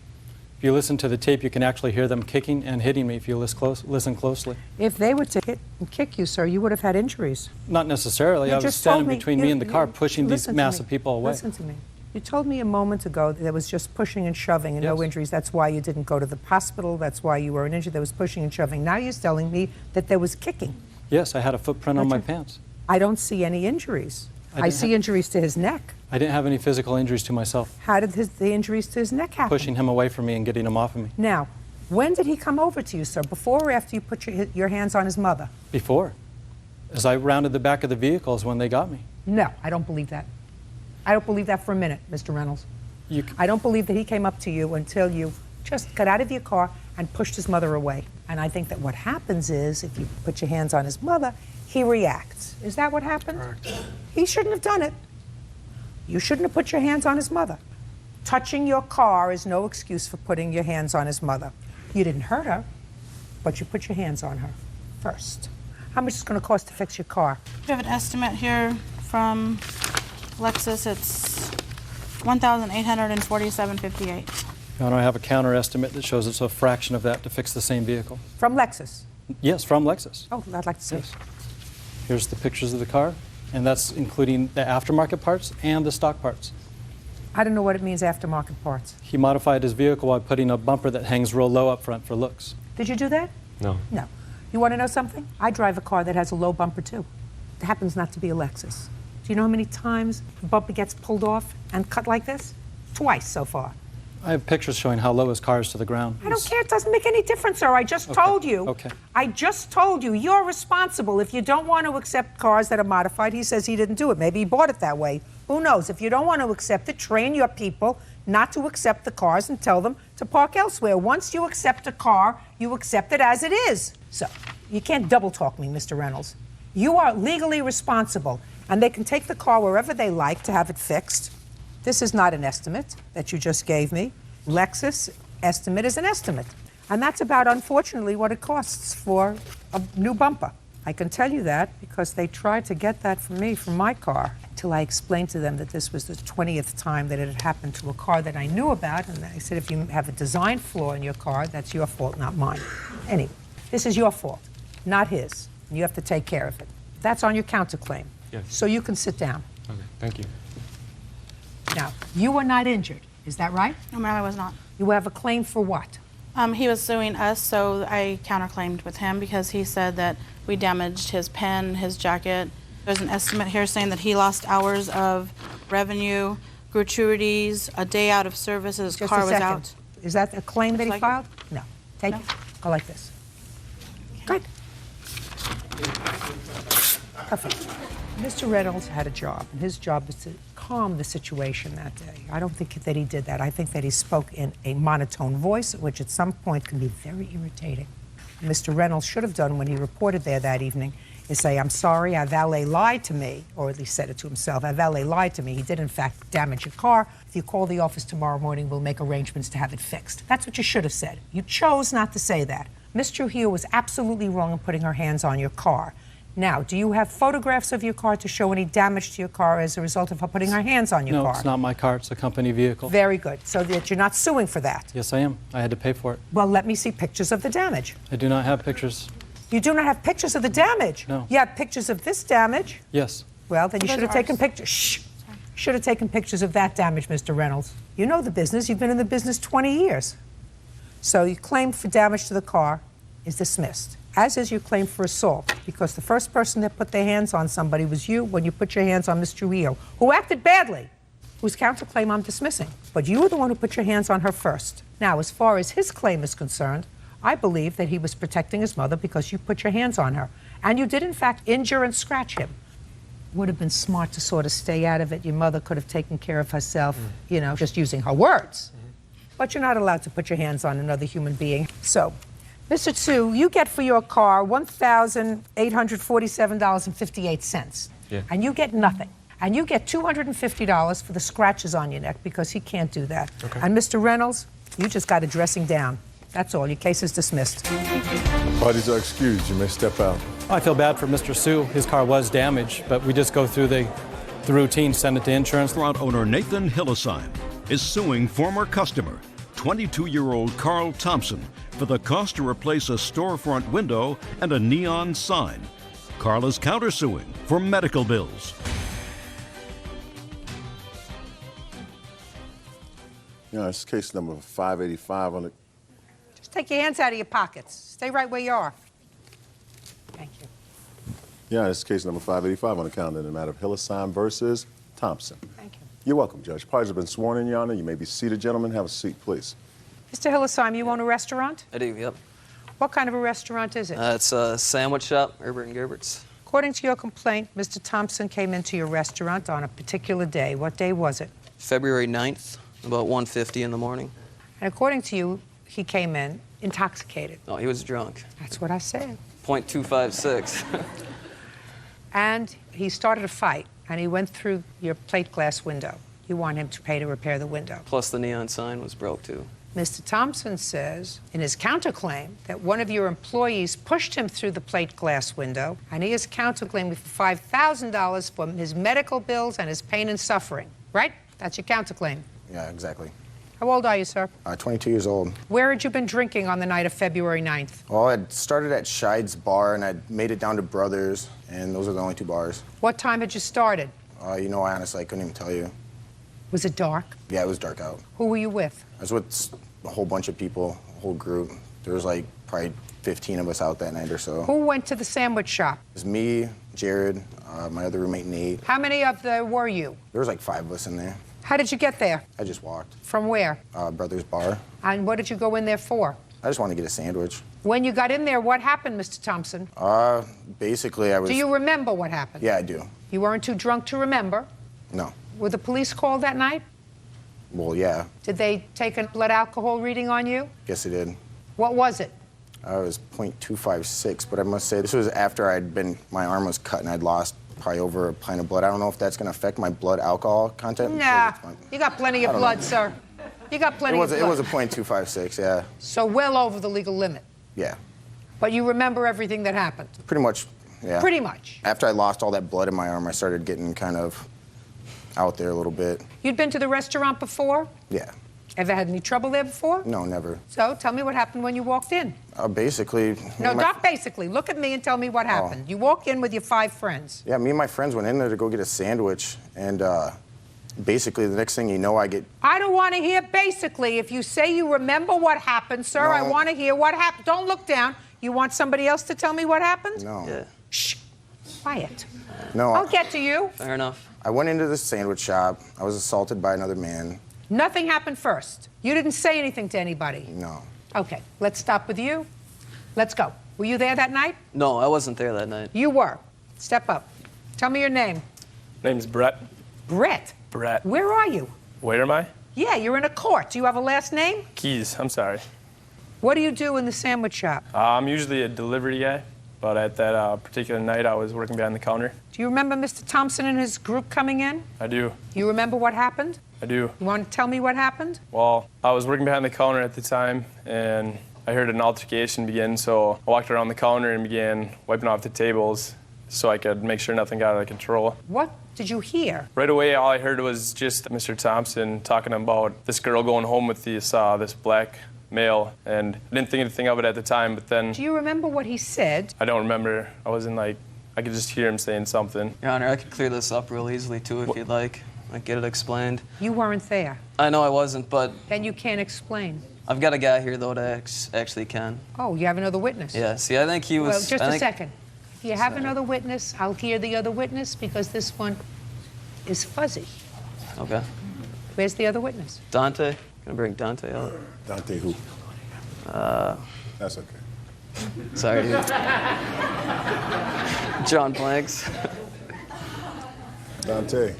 If you listen to the tape, you can actually hear them kicking and hitting me if you listen closely. If they were to hit and kick you, sir, you would have had injuries. Not necessarily. I was standing between me and the car, pushing these massive people away. Listen to me. You told me a moment ago that there was just pushing and shoving and no injuries. That's why you didn't go to the hospital. That's why you were injured. There was pushing and shoving. Now you're telling me that there was kicking. Yes, I had a footprint on my pants. I don't see any injuries. I see injuries to his neck. I didn't have any physical injuries to myself. How did the injuries to his neck happen? Pushing him away from me and getting him off of me. Now, when did he come over to you, sir? Before or after you put your hands on his mother? Before. As I rounded the back of the vehicle is when they got me. No, I don't believe that. I don't believe that for a minute, Mr. Reynolds. I don't believe that he came up to you until you just got out of your car and pushed his mother away. And I think that what happens is, if you put your hands on his mother, he reacts. Is that what happened? Correct. He shouldn't have done it. You shouldn't have put your hands on his mother. Touching your car is no excuse for putting your hands on his mother. You didn't hurt her, but you put your hands on her first. How much is it going to cost to fix your car? We have an estimate here from Lexus. It's $1,847.58. Your Honor, I have a counter estimate that shows it's a fraction of that to fix the same vehicle. From Lexus? Yes, from Lexus. Oh, I'd like to see. Yes. Here's the pictures of the car, and that's including the aftermarket parts and the stock parts. I don't know what it means, aftermarket parts. He modified his vehicle by putting a bumper that hangs real low up front for looks. Did you do that? No. No. You want to know something? I drive a car that has a low bumper, too. It happens not to be a Lexus. Do you know how many times the bumper gets pulled off and cut like this? Twice so far. I have pictures showing how low his car is to the ground. I don't care. It doesn't make any difference, sir. I just told you. Okay. I just told you. You're responsible. If you don't want to accept cars that are modified, he says he didn't do it. Maybe he bought it that way. Who knows? If you don't want to accept it, train your people not to accept the cars and tell them to park elsewhere. Once you accept a car, you accept it as it is. So, you can't double talk me, Mr. Reynolds. You are legally responsible, and they can take the car wherever they like to have it fixed. This is not an estimate that you just gave me. Lexus estimate is an estimate. And that's about, unfortunately, what it costs for a new bumper. I can tell you that because they tried to get that from me from my car until I explained to them that this was the 20th time that it had happened to a car that I knew about. And I said, if you have a design flaw in your car, that's your fault, not mine. Anyway, this is your fault, not his. And you have to take care of it. That's on your counterclaim. Yes. So you can sit down. Okay, thank you. Now, you were not injured, is that right? No, ma'am, I was not. You have a claim for what? He was suing us, so I counterclaimed with him because he said that we damaged his pen, his jacket. There's an estimate here saying that he lost hours of revenue, gratuities, a day out of service, his Just car a was second. out. Is that a claim that he Like it? filed? No. Take No. it. Go like this. Good. Perfect. Mr. Reynolds had a job, and his job was to calm the situation that day. I don't think that he did that. I think that he spoke in a monotone voice, which at some point can be very irritating. Mr. Reynolds should have done when he reported there that evening is say, I'm sorry, our valet lied to me, or at least said it to himself. Our valet lied to me. He did, in fact, damage your car. If you call the office tomorrow morning, we'll make arrangements to have it fixed. That's what you should have said. You chose not to say that. Ms. Trujillo was absolutely wrong in putting her hands on your car. Now, do you have photographs of your car to show any damage to your car as a result of her putting her hands on your car? No, it's not my car. It's a company vehicle. Very good. So that you're not suing for that. Yes, I am. I had to pay for it. Well, let me see pictures of the damage. I do not have pictures. You do not have pictures of the damage? No. You have pictures of this damage? Yes. Well, then you Those should have are taken ours. pictures. Shh. Should have taken pictures of that damage, Mr. Reynolds. You know the business. You've been in the business 20 years. So your claim for damage to the car is dismissed, as is your claim for assault, because the first person that put their hands on somebody was you when you put your hands on Ms. Trujillo, who acted badly, whose counterclaim I'm dismissing. But you were the one who put your hands on her first. Now, as far as his claim is concerned, I believe that he was protecting his mother because you put your hands on her. And you did, in fact, injure and scratch him. Would have been smart to sort of stay out of it. Your mother could have taken care of herself, you know, just using her words. But you're not allowed to put your hands on another human being. So, Mr. Tsu, you get for your car $1,847.58. Yeah. And you get nothing. And you get $250 for the scratches on your neck because he can't do that. Okay. And Mr. Reynolds, you just got a dressing down. That's all. Your case is dismissed. Parties are excused. You may step out. I feel bad for Mr. Sue. His car was damaged, but we just go through the routine, send it to insurance. Restaurant owner Nathan Hillesheim is suing former customer, 22-year-old Carl Thompson, for the cost to replace a storefront window and a neon sign. Carl is countersuing for medical bills. Yeah, it's case number 585 on the... Just take your hands out of your pockets. Stay right where you are. Thank you. Yeah, it's case number 585 on the calendar in the matter of Hillesheim versus Thompson. Thank you. You're welcome, Judge. Parties have been sworn in, Your Honor. You may be seated, gentlemen. Have a seat, please. Mr. Hillesheim, you own a restaurant? I do, yep. What kind of a restaurant is it? It's a sandwich shop, Herbert and Gerbert's. According to your complaint, Mr. Thompson came into your restaurant on a particular day. What day was it? February 9th, about 1:50 in the morning. And according to you, he came in intoxicated. Oh, he was drunk. That's what I said. .256. And he started a fight, and he went through your plate glass window. You want him to pay to repair the window. Plus the neon sign was broke, too. Mr. Thompson says in his counterclaim that one of your employees pushed him through the plate glass window, and he is counterclaiming for $5,000 for his medical bills and his pain and suffering, right? That's your counterclaim. Yeah, exactly. How old are you, sir? 22 years old. Where had you been drinking on the night of February 9th? Well, I started at Scheid's bar, and I made it down to Brothers, and those are the only 2 bars. What time had you started? You know, I honestly couldn't even tell you. Was it dark? Yeah, it was dark out. Who were you with? I was with a whole bunch of people, a whole group. There was like probably 15 of us out that night or so. Who went to the sandwich shop? It was me, Jared, my other roommate, Nate. How many of there were you? There was like 5 of us in there. How did you get there? I just walked. From where? Brothers Bar. And what did you go in there for? I just wanted to get a sandwich. When you got in there, what happened, Mr. Thompson? Basically, I was... Do you remember what happened? Yeah, I do. You weren't too drunk to remember? No. Were the police called that night? Well, yeah. Did they take a blood alcohol reading on you? Yes, they did. What was it? It was .256, but I must say this was after my arm was cut and I'd lost probably over a pint of blood. I don't know if that's going to affect my blood alcohol content. Nah, you got plenty of blood, sir. You got plenty of blood. It was a .256, yeah. So well over the legal limit. Yeah. But you remember everything that happened? Pretty much, yeah. Pretty much. After I lost all that blood in my arm, I started getting kind of out there a little bit. You'd been to the restaurant before? Yeah. Ever had any trouble there before? No, never. So tell me what happened when you walked in. Basically... No, not basically. Look at me and tell me what happened. You walk in with your 5 friends. Yeah, me and my friends went in there to go get a sandwich, and basically the next thing you know, I get... I don't want to hear basically. If you say you remember what happened, sir, I want to hear what happened. Don't look down. You want somebody else to tell me what happened? No. Yeah. Shh. Quiet. No. I'll get to you. Fair enough. I went into the sandwich shop. I was assaulted by another man. Nothing happened first. You didn't say anything to anybody. No. Okay, let's stop with you. Let's go. Were you there that night? No, I wasn't there that night. You were. Step up. Tell me your name. Name's Brett. Brett? Brett. Where are you? Where am I? Yeah, you're in a court. Do you have a last name? Keys, I'm sorry. What do you do in the sandwich shop? I'm usually a delivery guy, but at that particular night I was working behind the counter. Do you remember Mr. Thompson and his group coming in? I do. You remember what happened? I do. You want to tell me what happened? Well, I was working behind the counter at the time, and I heard an altercation begin, so I walked around the counter and began wiping off the tables so I could make sure nothing got out of control. What did you hear? Right away, all I heard was just Mr. Thompson talking about this girl going home with this black male, and I didn't think anything of it at the time, but then... Do you remember what he said? I don't remember. I wasn't I could just hear him saying something. Your Honor, I could clear this up real easily, too, if you'd like. Like, get it explained. You weren't there. I know I wasn't, but... Then you can't explain. I've got a guy here, though, that actually can. Oh, you have another witness? Yeah, see, I think he was... Well, just a second. If you have another witness, I'll hear the other witness because this one is fuzzy. Okay. Where's the other witness? Dante? Gonna bring Dante out. Dante who? That's okay. Sorry, dude. John Blanks. Dante.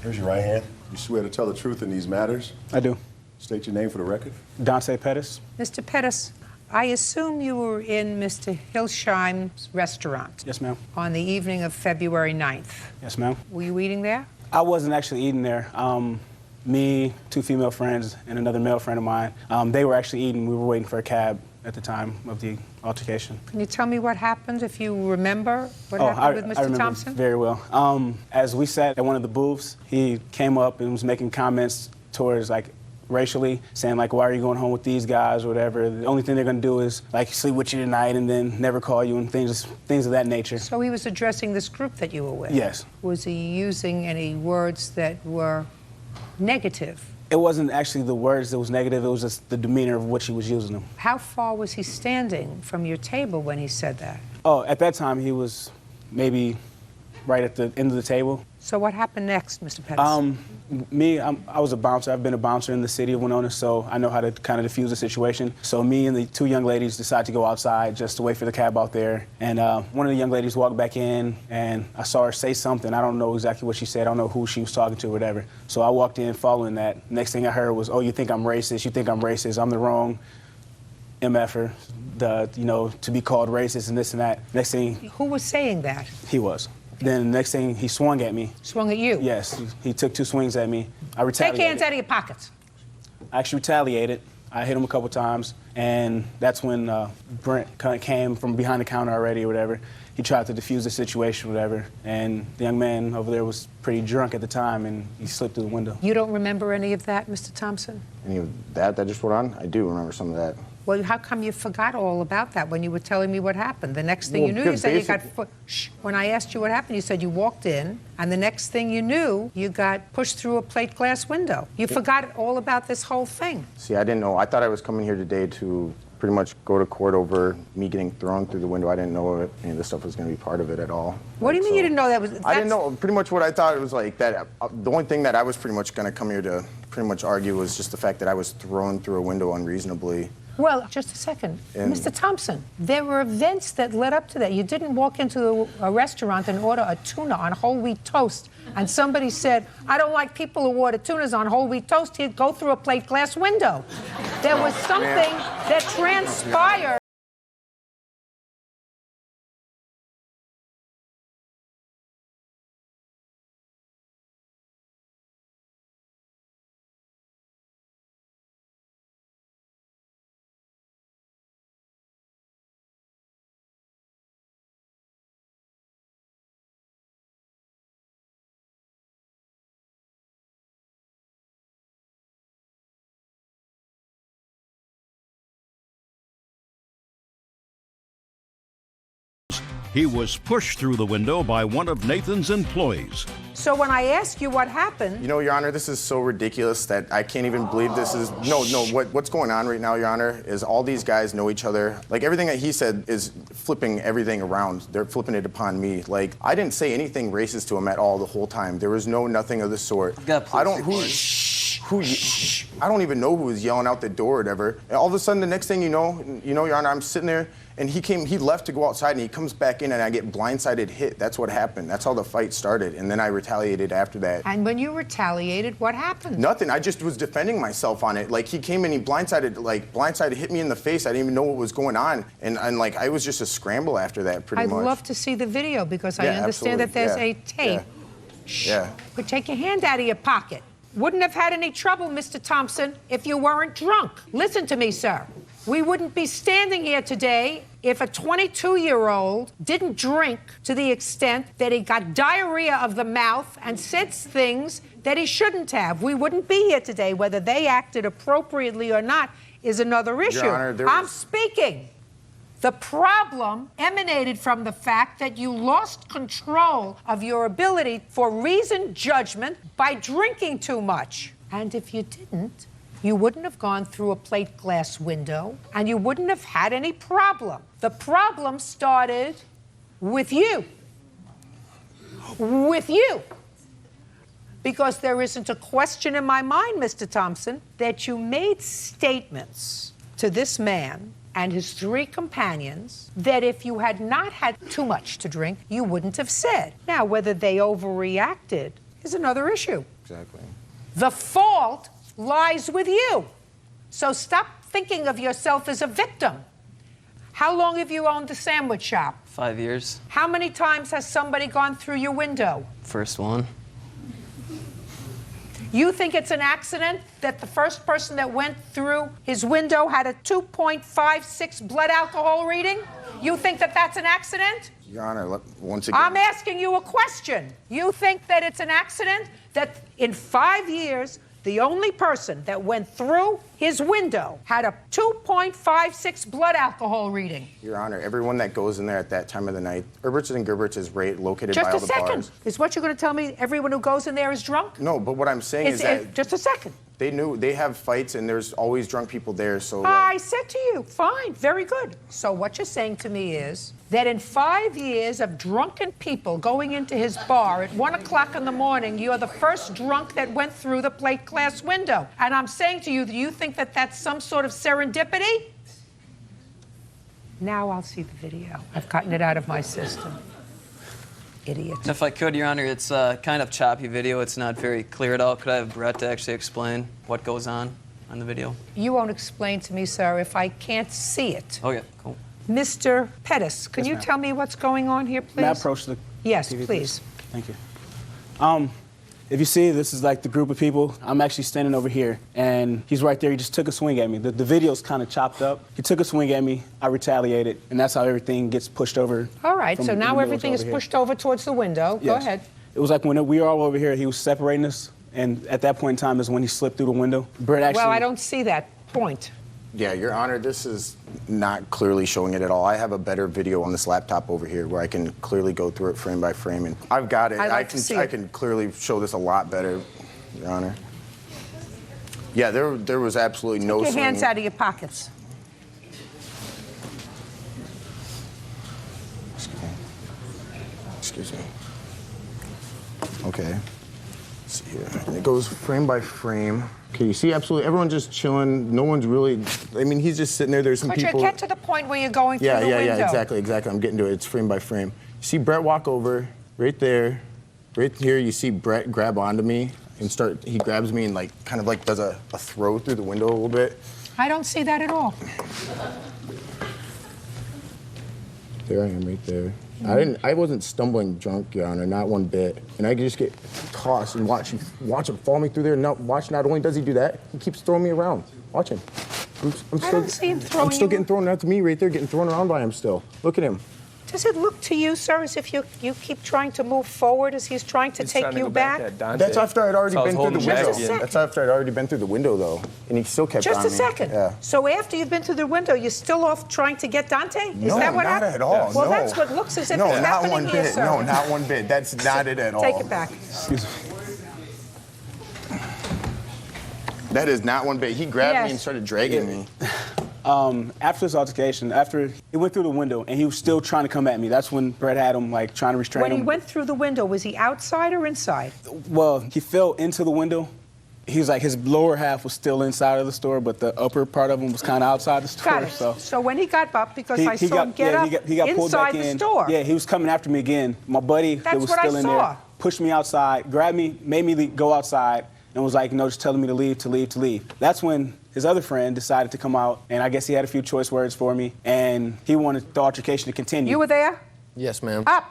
Here's your right hand. You swear to tell the truth in these matters? I do. State your name for the record. Dante Pettis. Mr. Pettis, I assume you were in Mr. Hilsheim's restaurant. Yes, ma'am. On the evening of February 9th. Yes, ma'am. Were you eating there? I wasn't actually eating there. Me, 2 female friends, and another male friend of mine, they were actually eating. We were waiting for a cab at the time of the altercation. Can you tell me what happened, if you remember what happened with Mr. I remember Thompson? very well. As we sat at one of the booths, he came up and was making comments towards, racially, saying, why are you going home with these guys or whatever? The only thing they're going to do is, sleep with you tonight and then never call you and things of that nature. So he was addressing this group that you were with? Yes. Was he using any words that were negative? It wasn't actually the words that was negative, it was just the demeanor of which he was using them. How far was he standing from your table when he said that? Oh, at that time he was maybe right at the end of the table. So what happened next, Mr. Pettis? I was a bouncer. I've been a bouncer in the city of Winona, so I know how to kind of diffuse the situation. So me and the 2 young ladies decided to go outside just to wait for the cab out there. And one of the young ladies walked back in, and I saw her say something. I don't know exactly what she said. I don't know who she was talking to or whatever. So I walked in following that. Next thing I heard was, oh, you think I'm racist? You think I'm racist? I'm the wrong MFer, to be called racist and this and that. Next thing... Who was saying that? He was. Then the next thing, he swung at me. Swung at you? Yes, he took 2 swings at me. I retaliated. Take hands out of your pockets. I actually retaliated. I hit him a couple times, and that's when Brent kind of came from behind the counter already or whatever. He tried to defuse the situation or whatever, and the young man over there was pretty drunk at the time, and he slipped through the window. You don't remember any of that, Mr. Thompson? Any of that just went on? I do remember some of that. Well, how come you forgot all about that when you were telling me what happened? The next thing Well, you knew, you because said you got... When I asked you what happened, you said you walked in, and the next thing you knew, you got pushed through a plate glass window. You forgot all about this whole thing. See, I didn't know. I thought I was coming here today to pretty much go to court over me getting thrown through the window. I didn't know any of this stuff was going to be part of it at all. What do you mean you didn't know that was... I didn't know. Pretty much what I thought it was like that. The only thing that I was pretty much going to come here to pretty much argue was just the fact that I was thrown through a window unreasonably. Well, just a second. And Mr. Thompson, there were events that led up to that. You didn't walk into a restaurant and order a tuna on whole wheat toast, and somebody said, I don't like people who order tunas on whole wheat toast. He'd go through a plate glass window. There was something that transpired. He was pushed through the window by one of Nathan's employees. So when I ask you what happened... You know, Your Honor, this is so ridiculous that I can't even believe this is... No, what's going on right now, Your Honor, is all these guys know each other. Like, everything that he said is flipping everything around. They're flipping it upon me. Like, I didn't say anything racist to him at all the whole time. There was nothing of the sort. I don't... I don't even know who was yelling out the door or whatever. And all of a sudden, the next thing you know, Your Honor, I'm sitting there, and he left to go outside, and he comes back in, and I get blindsided hit. That's what happened. That's how the fight started, and then I retaliated after that. And when you retaliated, what happened? Nothing. I just was defending myself on it. Like, he came in, he blindsided, hit me in the face. I didn't even know what was going on, and like, I was just a scramble after that, pretty much. I'd love to see the video, because I Yeah, understand that there's absolutely. a tape. Yeah. But take your hand out of your pocket. Wouldn't have had any trouble, Mr. Thompson, if you weren't drunk. Listen to me, sir. We wouldn't be standing here today if a 22-year-old didn't drink to the extent that he got diarrhea of the mouth and said things that he shouldn't have. We wouldn't be here today. Whether they acted appropriately or not is another issue. Your Honor, I'm speaking. The problem emanated from the fact that you lost control of your ability for reasoned judgment by drinking too much. And if you didn't, you wouldn't have gone through a plate glass window, and you wouldn't have had any problem. The problem started with you. With you. Because there isn't a question in my mind, Mr. Thompson, that you made statements to this man and his three companions that if you had not had too much to drink, you wouldn't have said. Now, whether they overreacted is another issue. Exactly. The fault lies with you. So stop thinking of yourself as a victim. How long have you owned the sandwich shop? 5 years. How many times has somebody gone through your window? First one. You think it's an accident that the first person that went through his window had a 2.56 blood alcohol reading? You think that that's an accident? Your Honor, once again... I'm asking you a question. You think that it's an accident that in 5 years, the only person that went through his window had a 2.56 blood alcohol reading? Your Honor, everyone that goes in there at that time of the night, Herbert's and Gerbert's is located by all the bars. Just a second. Is what you're going to tell me everyone who goes in there is drunk? No, but what I'm saying is that... Just a second. They have fights, and there's always drunk people there, so... I said to you, fine, very good. So what you're saying to me is that in 5 years of drunken people going into his bar at 1 o'clock in the morning, you're the first drunk that went through the plate glass window. And I'm saying to you, do you think that that's some sort of serendipity? Now I'll see the video. I've gotten it out of my system. Idiot. If I could, Your Honor, it's a kind of choppy video. It's not very clear at all. Could I have Brett to actually explain what goes on the video? You won't explain to me, sir, if I can't see it. Okay, cool. Mr. Pettis, can Yes, you ma'am. tell me what's going on here, please? May I approach the Yes, TV, please. Thank you. If you see, this is like the group of people. I'm actually standing over here, and he's right there. He just took a swing at me. The video's kind of chopped up. He took a swing at me. I retaliated, and that's how everything gets pushed over. All right, so now everything is pushed over towards the window. Go ahead. It was like when we were all over here, he was separating us, and at that point in time is when he slipped through the window. Brett actually... Well, I don't see that point. Yeah, Your Honor, this is not clearly showing it at all. I have a better video on this laptop over here where I can clearly go through it frame by frame, and I've got it. I can clearly show this a lot better, Your Honor. Yeah, there was absolutely no Take your hands swinging. out of your pockets. Excuse me. Okay. Let's see here. And it goes frame by frame. Okay, you see absolutely everyone's just chilling. No one's really, I mean, he's just sitting there. There's some people. But you get to the point where you're going through the window. Yeah, exactly. I'm getting to it. It's frame by frame. You see Brett walk over, right there. Right here, you see Brett grab onto me and he grabs me and kind of does a throw through the window a little bit. I don't see that at all. There I am right there. I wasn't stumbling drunk, Your Honor, not one bit. And I just get tossed and watch him follow me through there. Watch, not only does he do that, he keeps throwing me around. Watch him. I don't see him throwing I'm still you. getting thrown out to me right there, getting thrown around by him still. Look at him. Does it look to you, sir, as if you keep trying to move forward as he's trying to take you back? That's after I'd already been through the window. Just a second. That's after I'd already been through the window, though. And he still kept on me. Just a second. Yeah. So after you've been through the window, you're still off trying to get Dante? Is that what not happened? at all. Well, No. that's what looks as if No, it's not happening one here, bit. sir. No, not one bit. That's not it at all. Take it back. Excuse me. That is not one bit. He grabbed me and started dragging me. After this altercation, after he went through the window and he was still trying to come at me, that's when Brett had him trying to restrain him. When he went through the window, was he outside or inside? Well, he fell into the window. He was his lower half was still inside of the store, but the upper part of him was kind of outside the store. Got it. So when he got up, because I he saw him get up he got pulled back inside the in. store. Yeah, he was coming after me again. My buddy that was what still I in saw. there pushed me outside, grabbed me, made me go outside, and was just telling me to leave. That's when his other friend decided to come out, and I guess he had a few choice words for me, and he wanted the altercation to continue. You were there? Yes, ma'am. Up.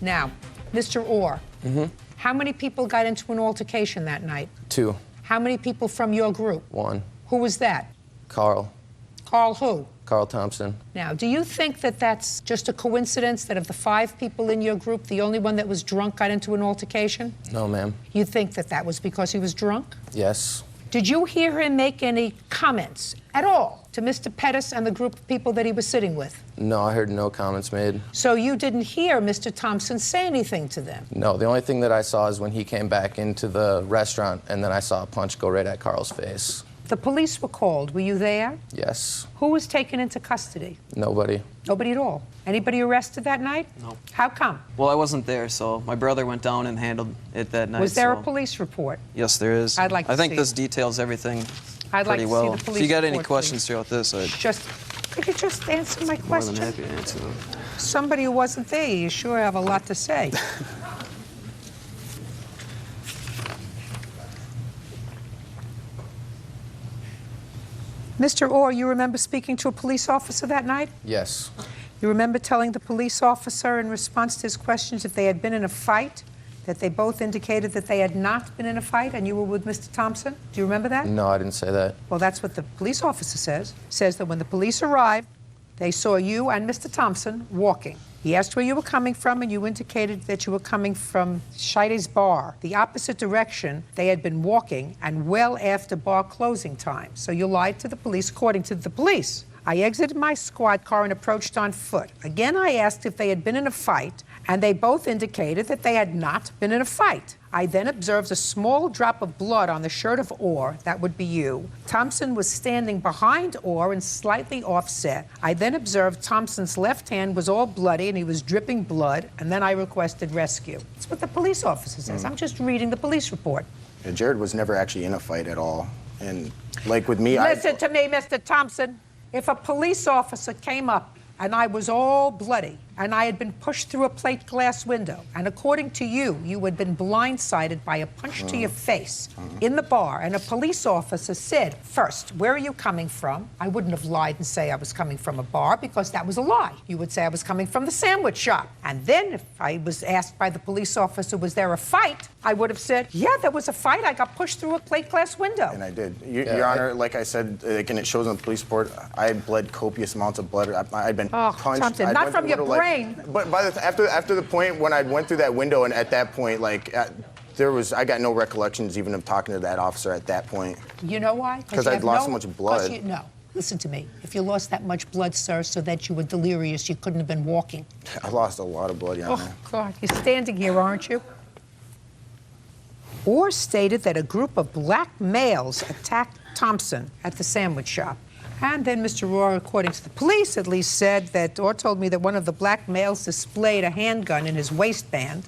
Now, Mr. Orr, Mm-hmm. how many people got into an altercation that night? 2. How many people from your group? 1. Who was that? Carl. Carl who? Carl Thompson. Now, do you think that that's just a coincidence that of the 5 people in your group, the only one that was drunk got into an altercation? No, ma'am. You think that that was because he was drunk? Yes. Did you hear him make any comments at all to Mr. Pettis and the group of people that he was sitting with? No, I heard no comments made. So you didn't hear Mr. Thompson say anything to them? No, the only thing that I saw is when he came back into the restaurant, and then I saw a punch go right at Carl's face. The police were called. Were you there? Yes. Who was taken into custody? Nobody. Nobody at all. Anybody arrested that night? No. How come? Well, I wasn't there, so my brother went down and handled it that night. Was there a so- police report? Yes, there is. I'd like to I think see this it. details everything I'd like pretty to see well. the police If you got any report, questions please. throughout this, I'd Could you just answer my more question? than happy to answer them. Somebody who wasn't there, you sure have a lot to say. Mr. Orr, you remember speaking to a police officer that night? Yes. You remember telling the police officer in response to his questions if they had been in a fight, that they both indicated that they had not been in a fight and you were with Mr. Thompson? Do you remember that? No, I didn't say that. Well, that's what the police officer says. Says that when the police arrived, they saw you and Mr. Thompson walking. He asked where you were coming from, and you indicated that you were coming from Scheide's bar, the opposite direction they had been walking, and well after bar closing time. So you lied to the police, according to the police. I exited my squad car and approached on foot. Again, I asked if they had been in a fight, and they both indicated that they had not been in a fight. I then observed a small drop of blood on the shirt of Orr. That would be you. Thompson was standing behind Orr and slightly offset. I then observed Thompson's left hand was all bloody and he was dripping blood, and then I requested rescue. That's what the police officer says. I'm just reading the police report. Yeah, Jared was never actually in a fight at all. And like with me, Listen to me, Mr. Thompson. If a police officer came up and I was all bloody, and I had been pushed through a plate glass window, and according to you, you had been blindsided by a punch to your face in the bar, and a police officer said, first, where are you coming from? I wouldn't have lied and say I was coming from a bar because that was a lie. You would say I was coming from the sandwich shop. And then if I was asked by the police officer, was there a fight? I would have said, yeah, there was a fight. I got pushed through a plate glass window. And I did. Your Honor, like I said, and it shows on the police report, I had bled copious amounts of blood. I'd been punched. Thompson, not from your brain. But after the point when I went through that window, and at that point, I got no recollections even of talking to that officer at that point. You know why? Because I'd lost so much blood. No. Listen to me. If you lost that much blood, sir, so that you were delirious, you couldn't have been walking. I lost a lot of blood, Your Honor. Oh, God. You're standing here, aren't you? Orr stated that a group of black males attacked Thompson at the sandwich shop. And then Mr. Rohr, according to the police, at least said that Orr told me that one of the black males displayed a handgun in his waistband.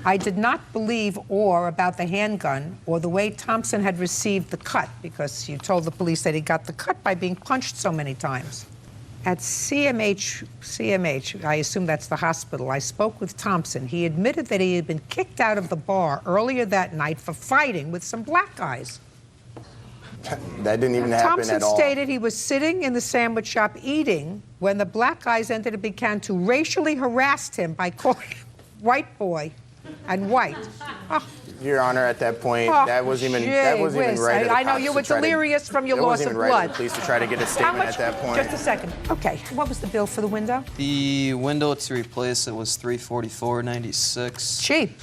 I did not believe Orr about the handgun or the way Thompson had received the cut, because you told the police that he got the cut by being punched so many times. At CMH, I assume that's the hospital, I spoke with Thompson. He admitted that he had been kicked out of the bar earlier that night for fighting with some black guys. That didn't even happen Thompson at all. stated he was sitting in the sandwich shop eating when the black guys entered and began to racially harass him by calling him white boy and white. Oh. Your Honor, at that point, Oh, that wasn't even whiz. right. I know you were delirious from your loss of blood. It wasn't even right of the police to try to get a statement at that point. Just a second. Okay, what was the bill for the window? The window to replace it was $344.96. Cheap.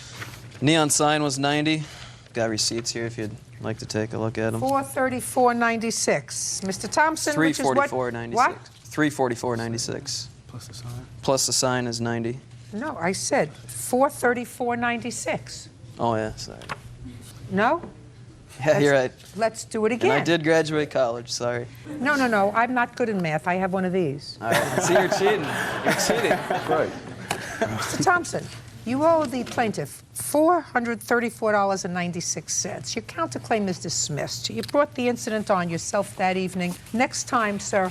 Neon sign was $90. Got receipts here if you'd like to take a look at them. $434.96. Mr. Thompson, which is what? $344.96. What? $344.96. Plus the sign? Plus the sign is $90. No, I said $434.96. Oh, yeah, sorry. No? Yeah, you're right. Let's do it again. And I did graduate college, sorry. No. I'm not good in math. I have one of these. All right, see, you're cheating. You're cheating. Right. Mr. Thompson, you owe the plaintiff $434.96. Your counterclaim is dismissed. You brought the incident on yourself that evening. Next time, sir,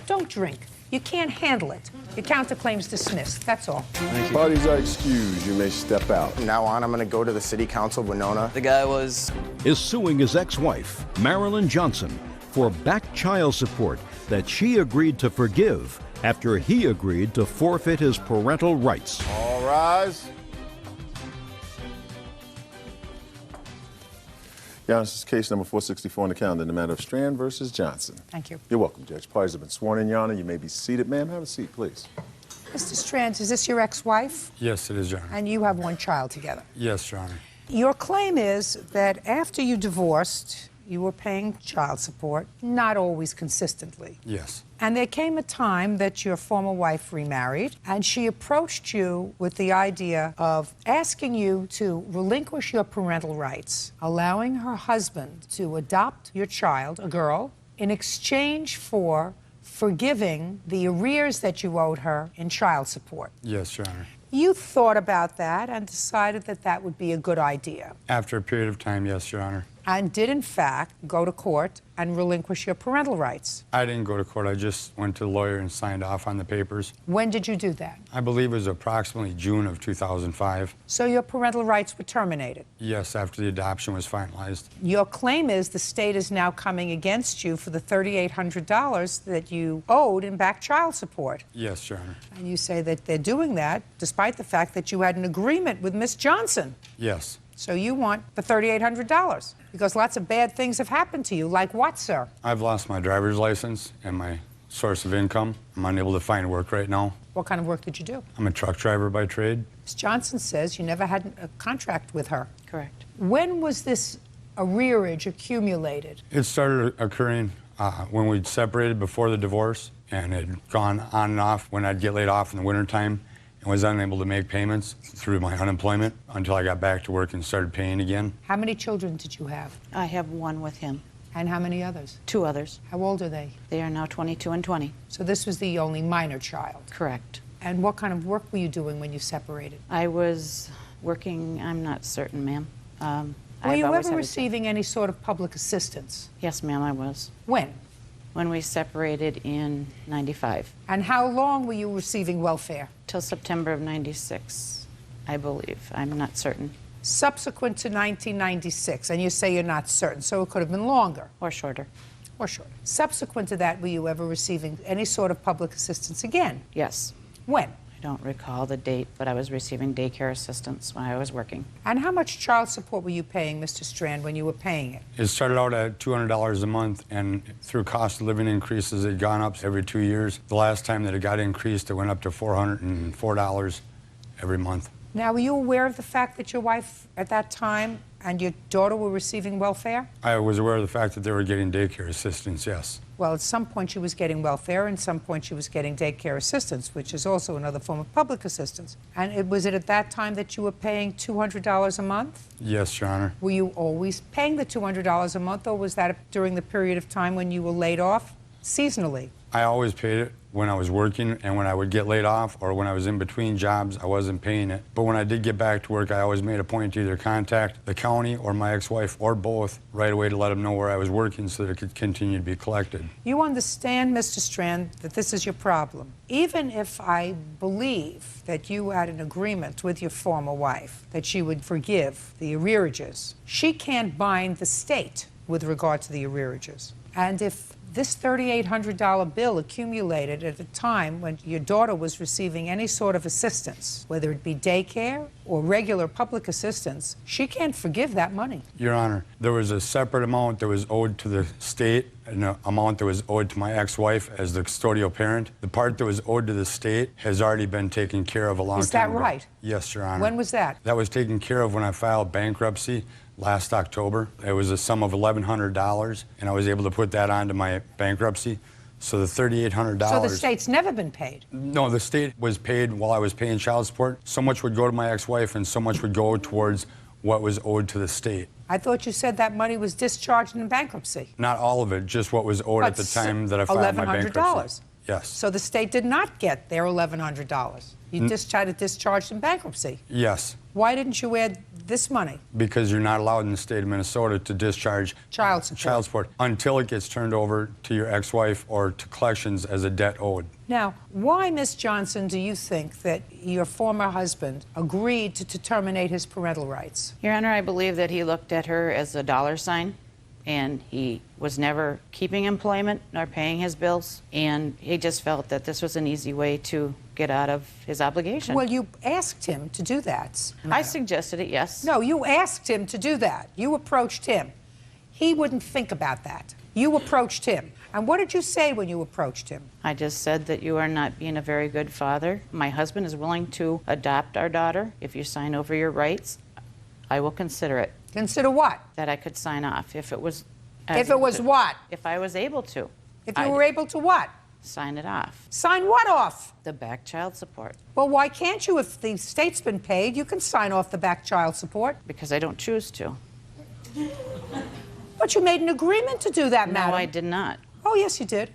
don't drink. You can't handle it. Your counterclaim's dismissed. That's all. Thank you. Parties are excused. You may step out. From now on, I'm going to go to the City Council of Winona. The guy is suing his ex-wife, Marilyn Johnson, for back child support that she agreed to forgive after he agreed to forfeit his parental rights. All rise. Your Honor, this is case number 464 on the calendar in the matter of Strand versus Johnson. Thank you. You're welcome, Judge. Parties have been sworn in, Your Honor. You may be seated. Ma'am, have a seat, please. Mr. Strand, is this your ex-wife? Yes, it is, Your Honor. And you have one child together? Yes, Your Honor. Your claim is that after you divorced, you were paying child support, not always consistently. Yes. And there came a time that your former wife remarried, and she approached you with the idea of asking you to relinquish your parental rights, allowing her husband to adopt your child, a girl, in exchange for forgiving the arrears that you owed her in child support. Yes, Your Honor. You thought about that and decided that that would be a good idea. After a period of time, yes, Your Honor. And did, in fact, go to court and relinquish your parental rights. I didn't go to court. I just went to the lawyer and signed off on the papers. When did you do that? I believe it was approximately June of 2005. So your parental rights were terminated? Yes, after the adoption was finalized. Your claim is the state is now coming against you for the $3,800 that you owed in back child support. Yes, Your Honor. And you say that they're doing that despite the fact that you had an agreement with Miss Johnson. Yes. So you want the $3,800 because lots of bad things have happened to you. Like what, sir? I've lost my driver's license and my source of income. I'm unable to find work right now. What kind of work did you do? I'm a truck driver by trade. Miss Johnson says you never had a contract with her. Correct. When was this arrearage accumulated? It started occurring when we'd separated before the divorce, and it had gone on and off when I'd get laid off in the wintertime and was unable to make payments through my unemployment until I got back to work and started paying again. How many children did you have? I have one with him. And how many others? 2 others. How old are they? They are now 22 and 20. So this was the only minor child? Correct. And what kind of work were you doing when you separated? I was working, I'm not certain, ma'am. Were you ever receiving any sort of public assistance? Yes, ma'am, I was. When? When we separated in 95. And how long were you receiving welfare? Till September of 96, I believe. I'm not certain. Subsequent to 1996, and you say you're not certain, so it could have been longer. Or shorter. Or shorter. Subsequent to that, were you ever receiving any sort of public assistance again? Yes. When? I don't recall the date, but I was receiving daycare assistance when I was working. And how much child support were you paying, Mr. Strand, when you were paying it? It started out at $200 a month, and through cost of living increases, it had gone up every 2 years. The last time that it got increased, it went up to $404 every month. Now, were you aware of the fact that your wife at that time and your daughter were receiving welfare? I was aware of the fact that they were getting daycare assistance, yes. Well, at some point she was getting welfare, and at some point she was getting daycare assistance, which is also another form of public assistance. And was it at that time that you were paying $200 a month? Yes, Your Honor. Were you always paying the $200 a month, or was that during the period of time when you were laid off seasonally? I always paid it when I was working, and when I would get laid off or when I was in between jobs, I wasn't paying it. But when I did get back to work, I always made a point to either contact the county or my ex-wife or both right away to let them know where I was working so that it could continue to be collected. You understand, Mr. Strand, that this is your problem. Even if I believe that you had an agreement with your former wife that she would forgive the arrearages, she can't bind the state with regard to the arrearages. And if this $3,800 bill accumulated at a time when your daughter was receiving any sort of assistance, whether it be daycare or regular public assistance, she can't forgive that money. Your Honor, there was a separate amount that was owed to the state and an amount that was owed to my ex-wife as the custodial parent. The part that was owed to the state has already been taken care of a long time ago. Is that right? Yes, Your Honor. When was that? That was taken care of when I filed bankruptcy last October. It was a sum of $1,100, and I was able to put that onto my bankruptcy. So the $3,800... So the state's never been paid? No, the state was paid while I was paying child support. So much would go to my ex-wife, and so much would go towards what was owed to the state. I thought you said that money was discharged in bankruptcy. Not all of it, just what was owed at the time that I filed my bankruptcy. Yes. So the state did not get their $1,100. You just had it discharged in bankruptcy. Yes. Why didn't you add this money? Because you're not allowed in the state of Minnesota to discharge child support until it gets turned over to your ex-wife or to collections as a debt owed. Now, why, Ms. Johnson, do you think that your former husband agreed to terminate his parental rights? Your Honor, I believe that he looked at her as a dollar sign, and he was never keeping employment nor paying his bills, and he just felt that this was an easy way to get out of his obligation. Well, you asked him to do that. I suggested it, yes. No, you asked him to do that. You approached him. He wouldn't think about that. You approached him. And what did you say when you approached him? I just said that you are not being a very good father. My husband is willing to adopt our daughter. If you sign over your rights, I will consider it. Consider what? That I could sign off if it was... If it was what? If I was able to. If you were able to what? Sign it off. Sign what off? The back child support. Well, why can't you? If the state's been paid, you can sign off the back child support. Because I don't choose to. But you made an agreement to do that, madam. No, I did not. Oh, yes, you did.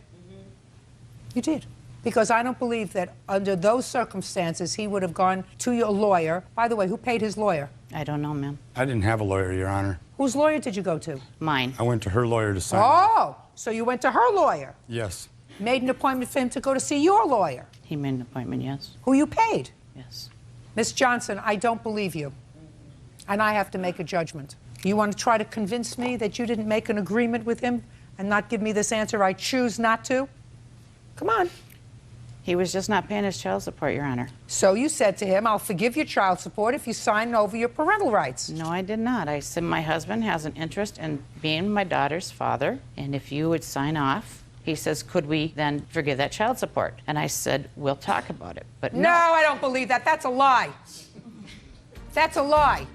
You did. Because I don't believe that under those circumstances he would have gone to your lawyer. By the way, who paid his lawyer? I don't know, ma'am. I didn't have a lawyer, Your Honor. Whose lawyer did you go to? Mine. I went to her lawyer to sign. Oh, so you went to her lawyer? Yes. Made an appointment for him to go to see your lawyer? He made an appointment, yes. Who you paid? Yes. Miss Johnson, I don't believe you. And I have to make a judgment. You want to try to convince me that you didn't make an agreement with him and not give me this answer I choose not to? Come on. He was just not paying his child support, Your Honor. So you said to him, I'll forgive your child support if you sign over your parental rights. No, I did not. I said my husband has an interest in being my daughter's father, and if you would sign off, he says, could we then forgive that child support? And I said, we'll talk about it, but no. No, I don't believe that. That's a lie. That's a lie.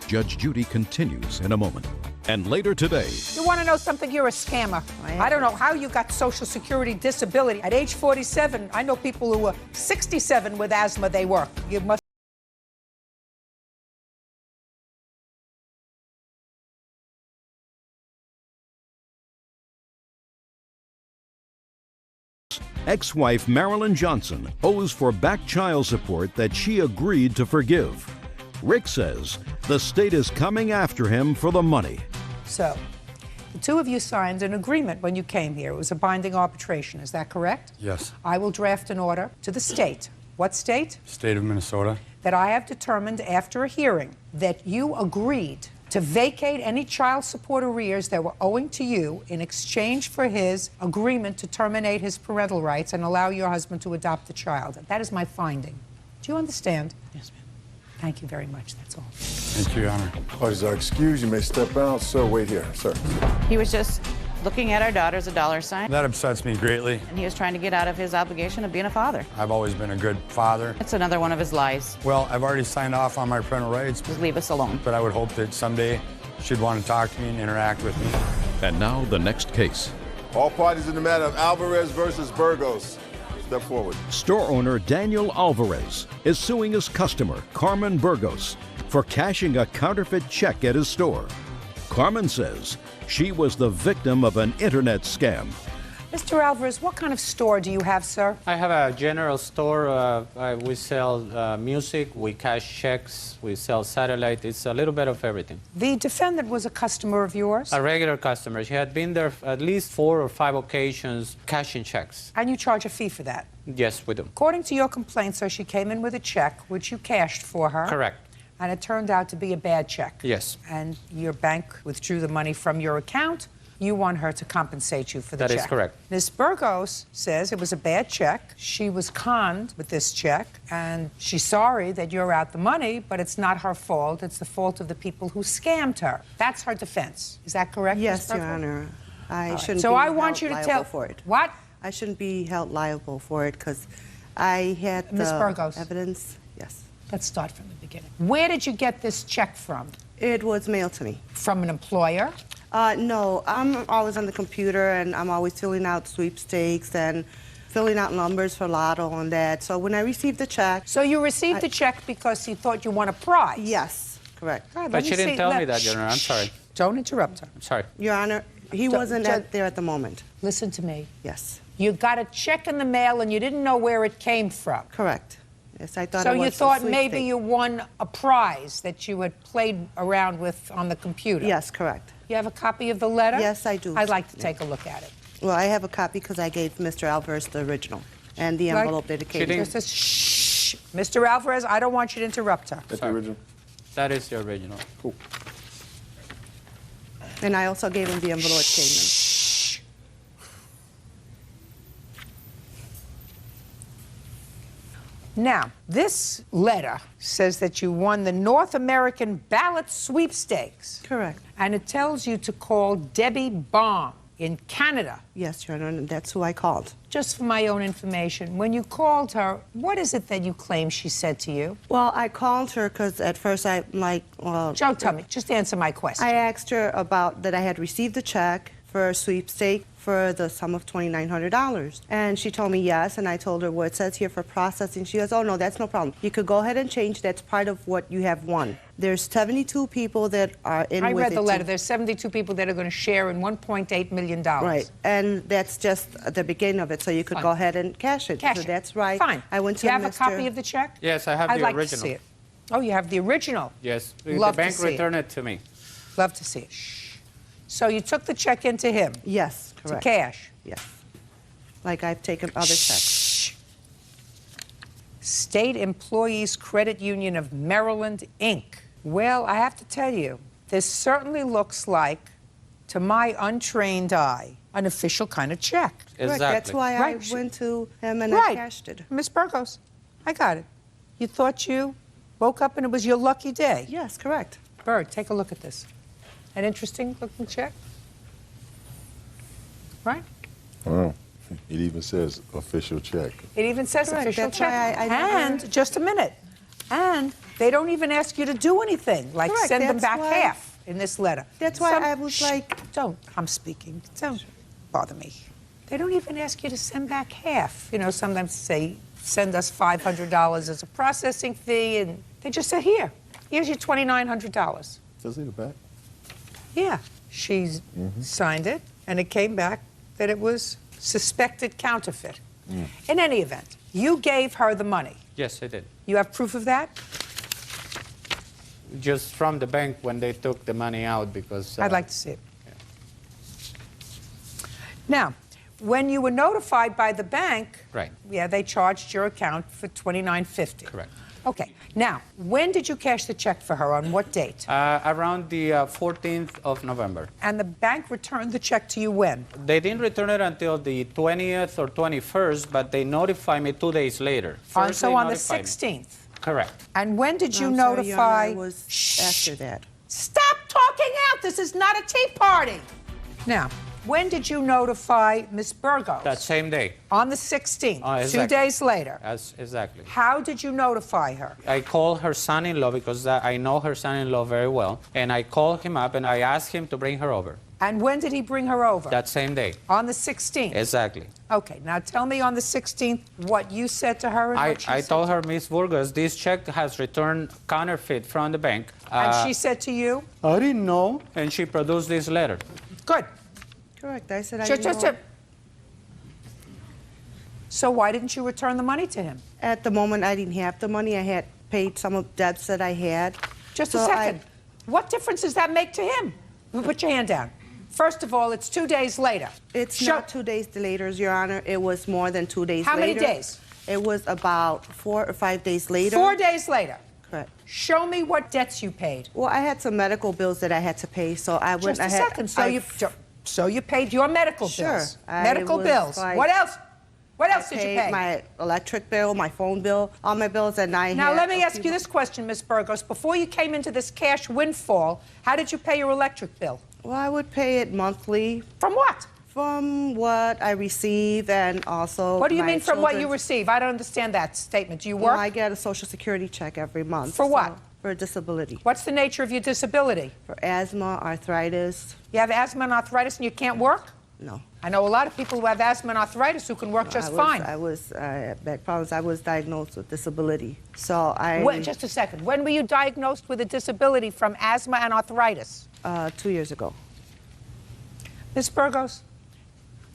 Judge Judy continues in a moment. And later today... You want to know something? You're a scammer. I don't know how you got Social Security disability. At age 47, I know people who were 67 with asthma, they work. You must... Ex-wife Marilyn Johnson owes for back child support that she agreed to forgive. Rick says the state is coming after him for the money. So, The two of you signed an agreement when you came here. It was a binding arbitration. Is that correct? Yes. I will draft an order to the state. What state? State of Minnesota. That I have determined after a hearing that you agreed to vacate any child support arrears that were owing to you in exchange for his agreement to terminate his parental rights and allow your husband to adopt the child. That is my finding. Do you understand? Yes, ma'am. Thank you very much. That's all. Thank you, Your Honor. Parties are excused. You may step out. Sir, wait here. Sir. He was just looking at our daughter as a dollar sign, That upsets me greatly. and he was trying to get out of his obligation of being a father. I've always been a good father. It's another one of his lies. Well, I've already signed off on my parental rights. Just leave us alone. But I would hope that someday she'd want to talk to me and interact with me. And now the next case. All parties in the matter of Alvarez versus Burgos. Step forward. Store owner Daniel Alvarez is suing his customer, Carmen Burgos, for cashing a counterfeit check at his store. Carmen says she was the victim of an internet scam. Mr. Alvarez, what kind of store do you have, sir? I have a general store. We sell music, we cash checks, we sell satellite. It's a little bit of everything. The defendant was a customer of yours? A regular customer. She had been there at least 4 or 5 occasions cashing checks. And you charge a fee for that? Yes, we do. According to your complaint, sir, she came in with a check, which you cashed for her. Correct. And it turned out to be a bad check. Yes. And your bank withdrew the money from your account. You want her to compensate you for the check. That is correct. Ms. Burgos says it was a bad check. She was conned with this check, and she's sorry that you're out the money, but it's not her fault. It's the fault of the people who scammed her. That's her defense. Is that correct? Yes, Ms. Your Burgos? Honor. I All right. shouldn't So be I held want you to liable tell for it. What? I shouldn't be held liable for it because I had Ms. the Burgos. evidence. Yes. Let's start from the beginning. Where did you get this check from? It was mailed to me. From an employer? No, I'm always on the computer and I'm always filling out sweepstakes and filling out numbers for lotto and that. So when I received the check... So you received the check because you thought you won a prize? Yes, correct. God, But she didn't tell me that, Your Honor. I'm sorry. Don't interrupt her. I'm sorry. Your Honor, he wasn't there at the moment. Listen to me. Yes. You got a check in the mail and you didn't know where it came from. Correct. Yes, I thought So it was you a thought maybe sweepstake. you won a prize that you had played around with on the computer? Yes, correct. You have a copy of the letter? Yes, I do. I'd like to take a look at it. Well, I have a copy because I gave Mr. Alvarez the original and the Right. envelope dedicated. Just a shh. Mr. Alvarez, I don't want you to interrupt her. That's the original. That is the original. Cool. And I also gave him the envelope it came in. Now, this letter says that you won the North American Ballot Sweepstakes. Correct. And it tells you to call Debbie Baum in Canada. Yes, Your Honor, and that's who I called. Just for my own information, when you called her, what is it that you claim she said to you? Well, I called her because at first I'm like, well... Joe, tell me. Just answer my question. I asked her about that I had received a check for a sweepstake for the sum of $2,900. And she told me yes, and I told her, well, it says here for processing. She goes, oh, no, that's no problem. You could go ahead and change. That's part of what you have won. There's 72 people that are in with it. I read the letter. too. There's 72 people that are going to share in $1.8 million. Right, and that's just the beginning of it, so you could Fine. go ahead and cash it. Cash So it. that's right. Fine. I went to Do you have a Mr. copy of the check? Yes, I have I'd the like original. to see it. Oh, you have the original? Yes. Love the to bank see it. returned it to me. Love to see it. Shh. So you took the check into him? Yes, correct. To cash? Yes. Like I've taken other checks. State Employees Credit Union of Maryland, Inc. Well, I have to tell you, this certainly looks like, to my untrained eye, an official kind of check. Correct. That's why I went to him and I cashed it. Miss Burgos, I got it. You thought you woke up and it was your lucky day? Yes, correct. Bird, take a look at this. An interesting looking check? Right? Oh, it even says official check. It even says Correct. official That's check. why I never- And, just a minute, and they don't even ask you to do anything, like Correct. send them That's back why- half in this letter. That's why Some- I was like... Don't, I'm speaking. Don't bother me. They don't even ask you to send back half. You know, sometimes say, send us $500 as a processing fee, and they just say, here's your $2,900. Does it in the back? Yeah, she signed it, and it came back that it was suspected counterfeit. In any event, you gave her the money. Yes, I did. You have proof of that? Just from the bank when they took the money out because... I'd like to see it. Now, when you were notified by the bank, Right. yeah, they charged your account for $29.50. Correct. Okay. Now, when did you cash the check for her? On what date? Around the 14th of November. And the bank returned the check to you when? They didn't return it until the 20th or 21st, but they notified me 2 days later. First, So they on the notified me. 16th. Correct. And when did you I'm sorry, Your Honor, notify? it was after that. Stop talking out. This is not a tea party. Now, when did you notify Miss Burgos? That same day. On the 16th, 2 exactly. days later. Exactly. How did you notify her? I called her son-in-law because I know her son-in-law very well, and I called him up and I asked him to bring her over. And when did he bring her over? That same day. On the 16th? Exactly. Okay, now tell me on the 16th what you said to her and what she I said told to her, Miss Burgos, this check has returned counterfeit from the bank. And she said to you? I didn't know, and she produced this letter. Good. Correct. I said I Just- didn't just- know. So why didn't you return the money to him? At the moment, I didn't have the money. I had paid some of debts that I had. Just So a second. What difference does that make to him? Put your hand down. First of all, it's 2 days later. It's not 2 days later, Your Honor. It was more than 2 days How later. many days? It was about 4 or 5 days later. 4 days later. Correct. Show me what debts you paid. Well, I had some medical bills that I had to pay, so I went Just a ahead. second. So you paid your medical Sure. bills. I Medical was bills. like- What else? What else I did you paid pay? my electric bill, my phone bill, all my bills, and I Now, had let me a ask few you this question, Ms. Burgos. Before you came into this cash windfall, how did you pay your electric bill? Well, I would pay it monthly. From what? From what I receive and also What do you my mean from what you children's- receive? I don't understand that statement. Do you Well, work? I get a Social Security check every month. For what? For disability. What's the nature of your disability? For asthma, arthritis. You have asthma and arthritis and you can't work? No. I know a lot of people who have asthma and arthritis who can work just fine. I had back problems. I was diagnosed with disability. So I... Wait, just a second. When were you diagnosed with a disability from asthma and arthritis? 2 years ago. Ms. Burgos,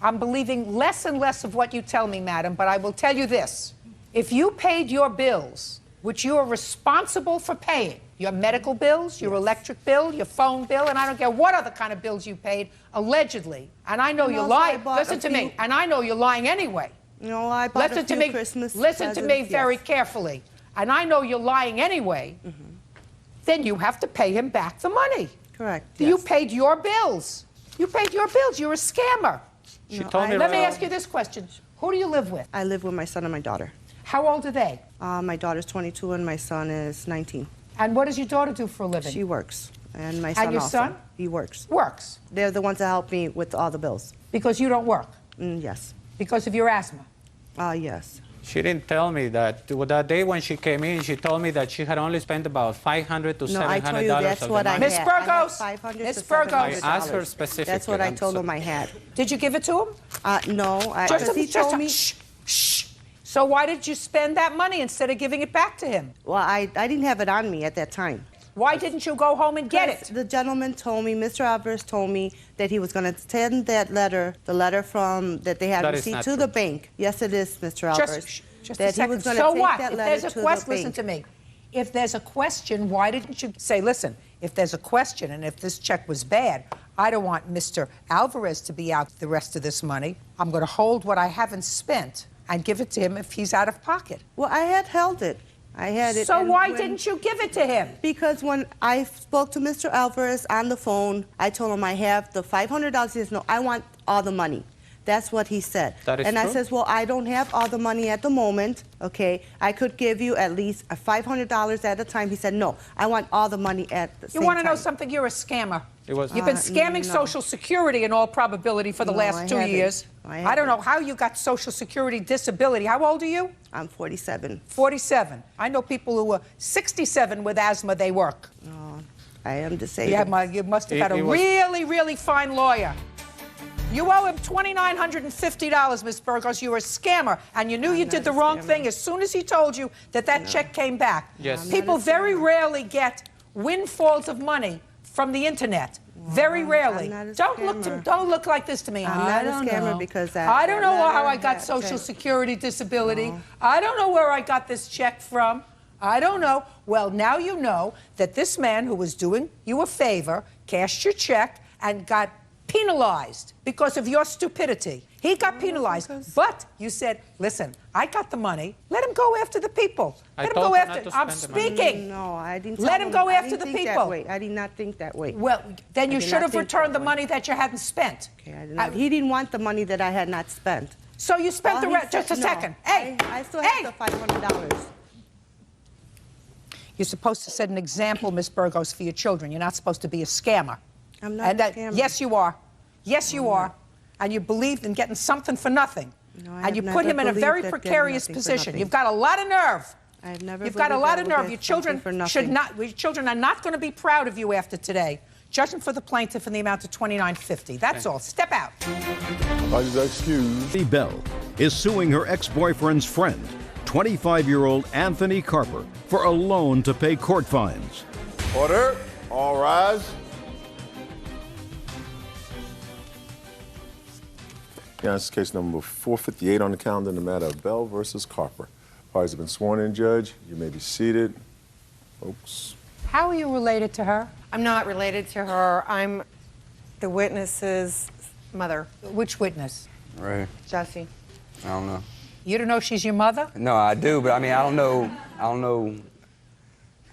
I'm believing less and less of what you tell me, madam, but I will tell you this. If you paid your bills, which you are responsible for paying, your medical bills, your electric bill, your phone bill, and I don't care what other kind of bills you paid, allegedly, and I know And you're also I lying. bought Listen a to me, few- and I know you're lying anyway. No, I bought Listen a few to me. Christmas Listen to me presents, very yes. carefully, and I know you're lying anyway. Then you have to pay him back the money. Correct. You paid your bills. You paid your bills. You're a scammer. She told me Let me right ask you this question. Who do you live with? I live with my son and my daughter. How old are they? My daughter's 22 and my son is 19. And what does your daughter do for a living? She works. And my son your also. son? He works. Works. They're the ones that help me with all the bills. Because you don't work? Yes. Because of your asthma? Yes. She didn't tell me that. That day when she came in, she told me that she had only spent about $500 to $700 No, I told you that's of the what I money. had. Miss Burgos, I had $500 Miss to Burgos. $700. I asked her specifically. That's what I I'm told so- him I had. Did you give it to him? No, Just he just told me. Shh. So why did you spend that money instead of giving it back to him? Well, I didn't have it on me at that time. Why didn't you go home and get it? The gentleman told me, Mr. Alvarez told me that he was going to send that letter, the letter from that they had That is received not to true. the bank. Yes, it is, Mr. Alvarez. Just that a second. he was going So to take what? that If letter there's a to question, the listen bank. to me. If there's a question, why didn't you say, listen, if there's a question and if this check was bad, I don't want Mr. Alvarez to be out the rest of this money. I'm going to hold what I haven't spent and give it to him if he's out of pocket. Well, I had held it. I had it. So and why when- didn't you give it to him? Because when I spoke to Mr. Alvarez on the phone, I told him I have the $500. He says, no, I want all the money. That's what he said. That is and I true. says, well, I don't have all the money at the moment, okay? I could give you at least $500 at a time. He said, no, I want all the money at the same time. You want to know something? You're a scammer. It was. You've been scamming no. Social Security in all probability for the No, last I 2 haven't. years. I don't know how you got Social Security disability. How old are you? I'm 47. 47. I know people who are 67 with asthma, they work. No, I am disabled. You must have had a It was- really, really fine lawyer. You owe him $2,950, Miss Burgos. You were a scammer, and you knew you did the wrong thing as soon as he told you that check came back. Yes. I'm People very rarely get windfalls of money from the internet. Very rarely. not a Don't look like this to me. I'm I not a don't scammer know. because that- I don't know that how I letter got had Social check. Security disability. I don't know where I got this check from. I don't know. Well, now you know that this man who was doing you a favor cashed your check and got penalized because of your stupidity. He got penalized, but you said, listen, I got the money. Let him go after the people. Let him go after. I'm speaking. No, I didn't. Let him go after the think people. That way. I did not think that way. Well, then you did should not have think returned that the way. money that you hadn't spent. Okay, he didn't want the money that I had not spent. So you spent the rest. Just a second. Hey, I still have the $500. You're supposed to set an example, Miss Burgos, for your children. You're not supposed to be a scammer. I'm not a scammer. Yes, you are. Yes, you are. And you believed in getting something for nothing. No, And you put him in a very precarious position. You've got a lot of nerve. I've never. You've got a lot of nerve. Your Your children are not going to be proud of you after today. Judgment for the plaintiff in the amount of $29.50. That's all. Step out. Excuse. Bell is suing her ex-boyfriend's friend, 25-year-old Anthony Carper, for a loan to pay court fines. Order. All rise. Yeah, this is case number 458 on the calendar in the matter of Bell versus Carper. Parties have been sworn in, Judge. You may be seated. Folks. How are you related to her? I'm not related to her. I'm the witness's mother. Which witness? Right. Jesse. I don't know. You don't know she's your mother? No, I do, but I mean, I don't know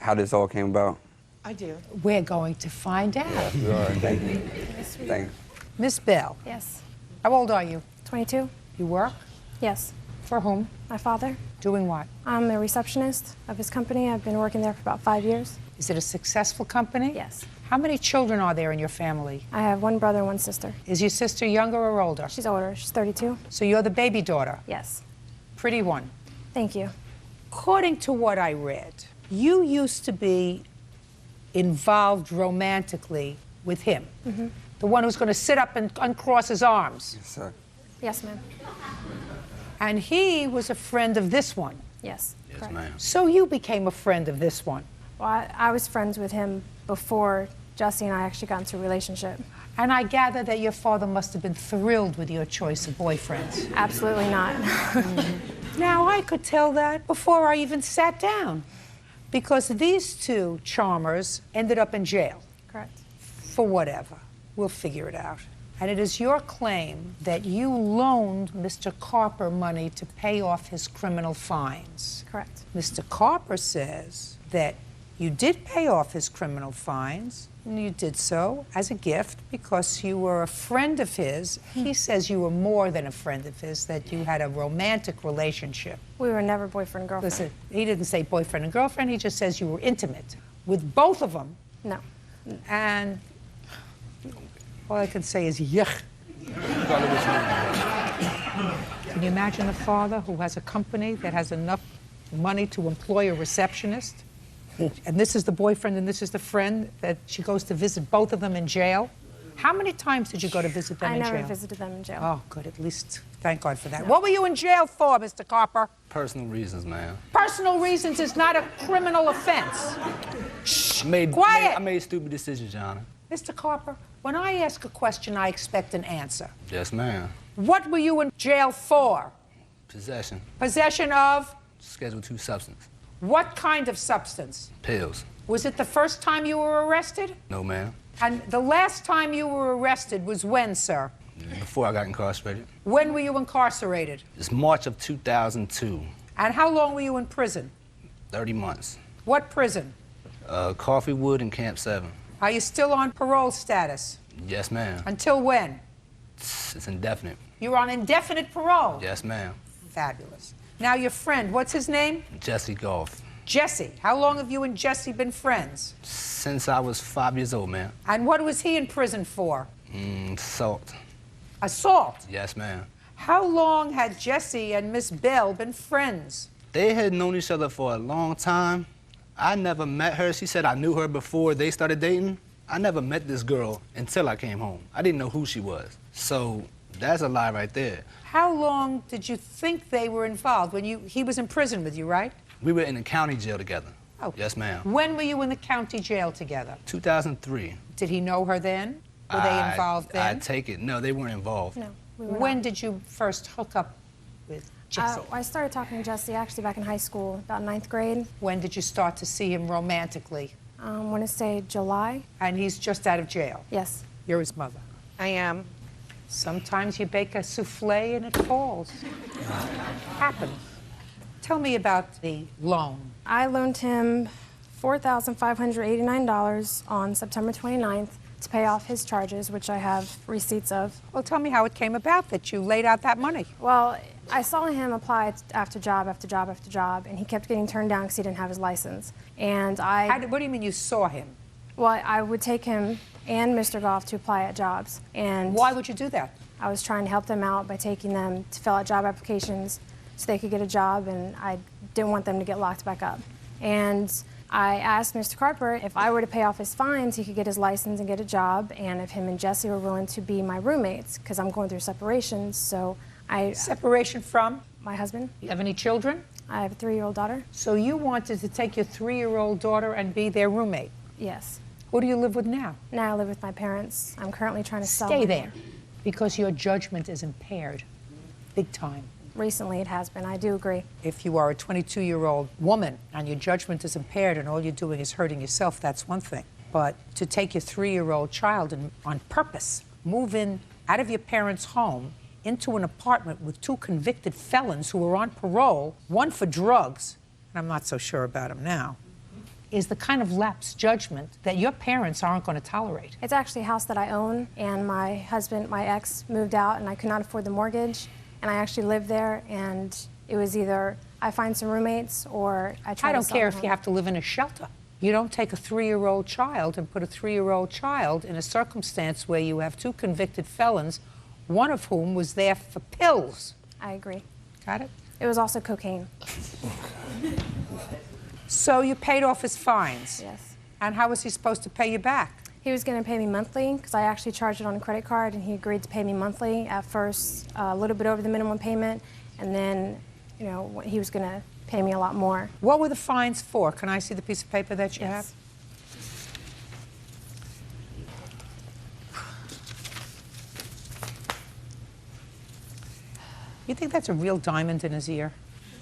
how this all came about. I do. We're going to find out. All right, thank you. Thank you. Miss Bell. Yes. How old are you? 22. You work? Yes. For whom? My father. Doing what? I'm a receptionist of his company. I've been working there for about 5 years. Is it a successful company? Yes. How many children are there in your family? I have one brother and one sister. Is your sister younger or older? She's older. She's 32. So you're the baby daughter? Yes. Pretty one. Thank you. According to what I read, you used to be involved romantically with him. Mm-hmm. The one who's going to sit up and uncross his arms. Yes, sir. Yes, ma'am. And he was a friend of this one. Yes. Yes, ma'am. So you became a friend of this one. Well, I was friends with him before Jesse and I actually got into a relationship. And I gather that your father must have been thrilled with your choice of boyfriends. Absolutely not. Now, I could tell that before I even sat down, because these two charmers ended up in jail. Correct. For whatever. We'll figure it out. And it is your claim that you loaned Mr. Carper money to pay off his criminal fines. Correct. Mr. Carper says that you did pay off his criminal fines, and you did so as a gift because you were a friend of his. He says you were more than a friend of his, that you had a romantic relationship. We were never boyfriend and girlfriend. Listen, he didn't say boyfriend and girlfriend, he just says you were intimate with both of them. No. And all I can say is yuck. Can you imagine a father who has a company that has enough money to employ a receptionist? And this is the boyfriend and this is the friend that she goes to visit both of them in jail? How many times did you go to visit them in jail? I never visited them in jail. Oh, good. At least, thank God for that. What were you in jail for, Mr. Carper? Personal reasons, man. Personal reasons is not a criminal offense. Shh, Quiet! I made stupid decisions, Your Honor. Mr. Carper, when I ask a question, I expect an answer. Yes, ma'am. What were you in jail for? Possession. Possession of? Schedule II substance. What kind of substance? Pills. Was it the first time you were arrested? No, ma'am. And the last time you were arrested was when, sir? Before I got incarcerated. When were you incarcerated? It's March of 2002. And how long were you in prison? 30 months. What prison? Coffeewood and Camp 7. Are you still on parole status? Yes, ma'am. Until when? It's indefinite. You're on indefinite parole? Yes, ma'am. Fabulous. Now, your friend, what's his name? Jesse Goff. Jesse. How long have you and Jesse been friends? Since I was 5 years old, ma'am. And what was he in prison for? Assault. Assault? Yes, ma'am. How long had Jesse and Miss Bell been friends? They had known each other for a long time. I never met her. She said I knew her before they started dating. I never met this girl until I came home. I didn't know who she was. So that's a lie right there. How long did you think they were involved? He was in prison with you, right? We were in the county jail together. Oh. Yes, ma'am. When were you in the county jail together? 2003. Did he know her then? Were they involved then? I take it. No, they weren't involved. No, we were When not. did you first hook up with Jesse? I started talking to Jesse actually back in high school, about 9th grade. When did you start to see him romantically? I want to say July. And he's just out of jail? Yes. You're his mother. I am. Sometimes you bake a souffle and it falls. Happens. Tell me about the loan. I loaned him $4,589 on September 29th to pay off his charges, which I have receipts of. Well, tell me how it came about that you laid out that money. Well, I saw him apply after job after job after job, and he kept getting turned down because he didn't have his license. And what do you mean you saw him? Well, I would take him and Mr. Goff to apply at jobs. And why would you do that? I was trying to help them out by taking them to fill out job applications so they could get a job, and I didn't want them to get locked back up. And I asked Mr. Carper if I were to pay off his fines, he could get his license and get a job, and if him and Jesse were willing to be my roommates, because I'm going through separations, so Separation from? My husband. You have any children? I have a 3-year-old daughter. So you wanted to take your 3-year-old daughter and be their roommate? Yes. Who do you live with now? Now I live with my parents. I'm currently trying to sell. Stay there, because your judgment is impaired, big time. Recently it has been, I do agree. If you are a 22-year-old woman and your judgment is impaired and all you're doing is hurting yourself, that's one thing. But to take your 3-year-old child and on purpose, move in out of your parents' home into an apartment with 2 convicted felons who are on parole, one for drugs, and I'm not so sure about him now, is the kind of lapse judgment that your parents aren't going to tolerate. It's actually a house that I own, and my husband, my ex, moved out, and I could not afford the mortgage, and I actually lived there, and it was either I find some roommates or I try to I don't care if home. you have to live in a shelter. You don't take a 3-year-old child and put a 3-year-old child in a circumstance where you have 2 convicted felons, one of whom was there for pills. I agree. Got it? It was also cocaine. So you paid off his fines? Yes. And how was he supposed to pay you back? He was going to pay me monthly because I actually charged it on a credit card, and he agreed to pay me monthly. At first, a little bit over the minimum payment, and then, you know, he was going to pay me a lot more. What were the fines for? Can I see the piece of paper that you have? You think that's a real diamond in his ear?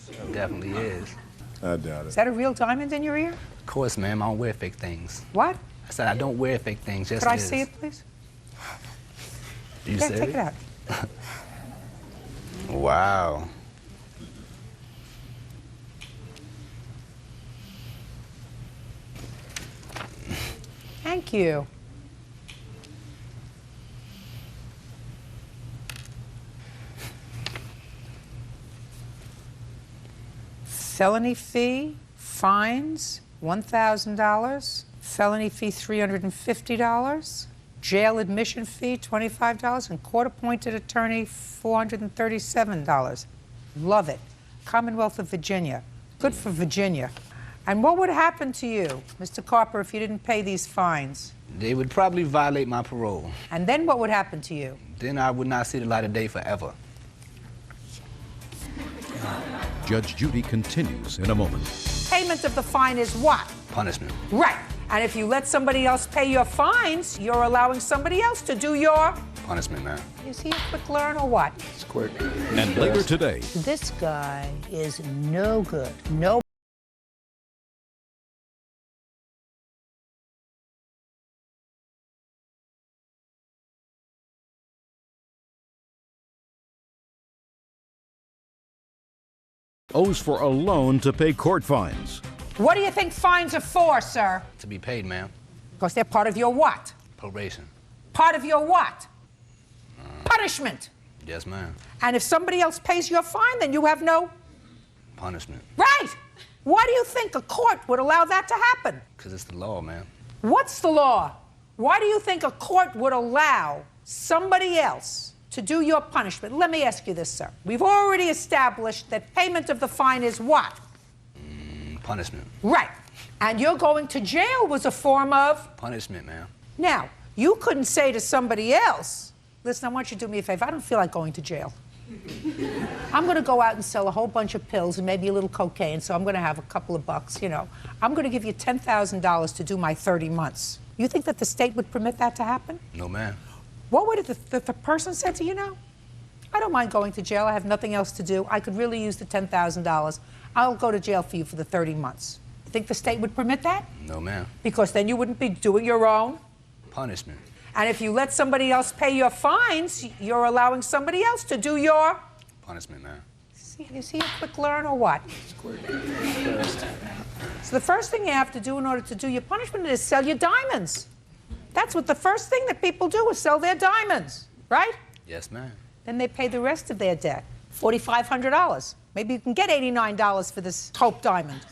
It definitely is. I doubt it. Is that a real diamond in your ear? Of course, ma'am. I don't wear fake things. What? I said I don't wear fake things. Yes, Could I it is. see it, please? You Yeah, said take it out. Wow. Thank you. Felony fee, fines, $1,000. Felony fee, $350. Jail admission fee, $25. And court-appointed attorney, $437. Love it. Commonwealth of Virginia. Good for Virginia. And what would happen to you, Mr. Carper, if you didn't pay these fines? They would probably violate my parole. And then what would happen to you? Then I would not see the light of day forever. Judge Judy continues in a moment. Payment of the fine is what? Punishment. Right. And if you let somebody else pay your fines, you're allowing somebody else to do your... Punishment, ma'am. Is he a quick learner or what? It's quick. And later today, This guy is no good. No. owes for a loan to pay court fines. What do you think fines are for, sir? To be paid, ma'am. Because they're part of your what? Probation. Part of your what? Punishment. Yes, ma'am. And if somebody else pays your fine, then you have no... Punishment. Right! Why do you think a court would allow that to happen? Because it's the law, ma'am. What's the law? Why do you think a court would allow somebody else to do your punishment? Let me ask you this, sir. We've already established that payment of the fine is what? Punishment. Right. And you're going to jail was a form of? Punishment, ma'am. Now, you couldn't say to somebody else, listen, I want you to do me a favor. I don't feel like going to jail. I'm going to go out and sell a whole bunch of pills and maybe a little cocaine, so I'm going to have a couple of bucks, you know. I'm going to give you $10,000 to do my 30 months. You think that the state would permit that to happen? No, ma'am. What would the person say to you now? I don't mind going to jail. I have nothing else to do. I could really use the $10,000. I'll go to jail for you for the 30 months. You think the state would permit that? No, ma'am. Because then you wouldn't be doing your own punishment. And if you let somebody else pay your fines, you're allowing somebody else to do your Punishment, man. Is he a quick learner or what? So the first thing you have to do in order to do your punishment is sell your diamonds. That's what the first thing that people do is sell their diamonds, right? Yes, ma'am. Then they pay the rest of their debt, $4,500. Maybe you can get $89 for this Hope diamond.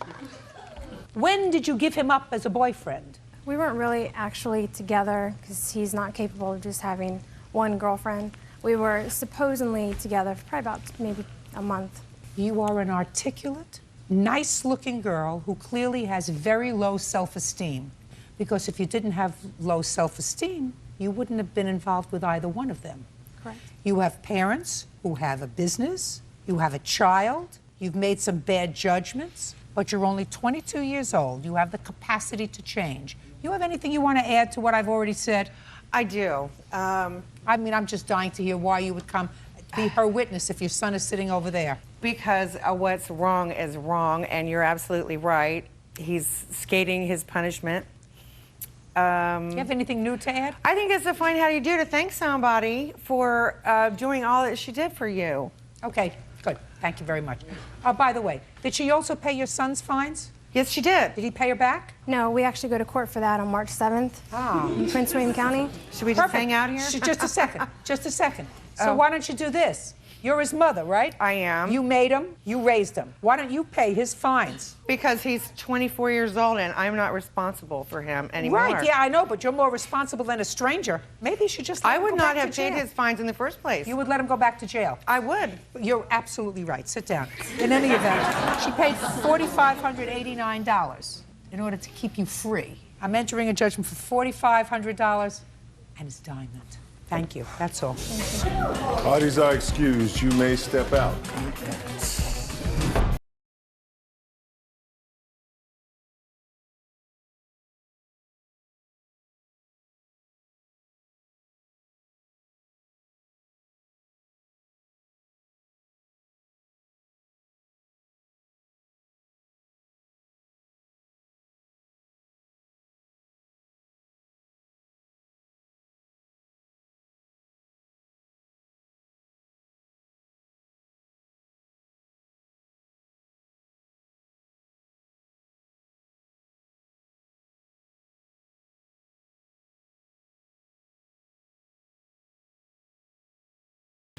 When did you give him up as a boyfriend? We weren't really actually together because he's not capable of just having one girlfriend. We were supposedly together for probably about maybe a month. You are an articulate, nice-looking girl who clearly has very low self-esteem. Because if you didn't have low self-esteem, you wouldn't have been involved with either one of them. Correct. You have parents who have a business, you have a child, you've made some bad judgments, but you're only 22 years old. You have the capacity to change. You have anything you want to add to what I've already said? I do. I mean, I'm just dying to hear why you would come be her witness if your son is sitting over there. Because what's wrong is wrong, and you're absolutely right. He's skating his punishment. Do you have anything new to add? I think it's a fine how you do to thank somebody for doing all that she did for you. Okay, good. Thank you very much. By the way, did she also pay your son's fines? Yes, she did. Did he pay her back? No, we actually go to court for that on March 7th in Prince William County. Should we just hang out here? Just a second. Just a second. So why don't you do this? You're his mother, right? I am. You made him. You raised him. Why don't you pay his fines? Because he's 24 years old and I'm not responsible for him anymore. Right, yeah, I know, but you're more responsible than a stranger. Maybe you should just let I him would go not back have to paid jail. his fines in the first place. You would let him go back to jail? I would. You're absolutely right. Sit down. In any event, she paid $4,589 in order to keep you free. I'm entering a judgment for $4,500 and his diamond. Thank you. That's all. Parties are excused. You may step out.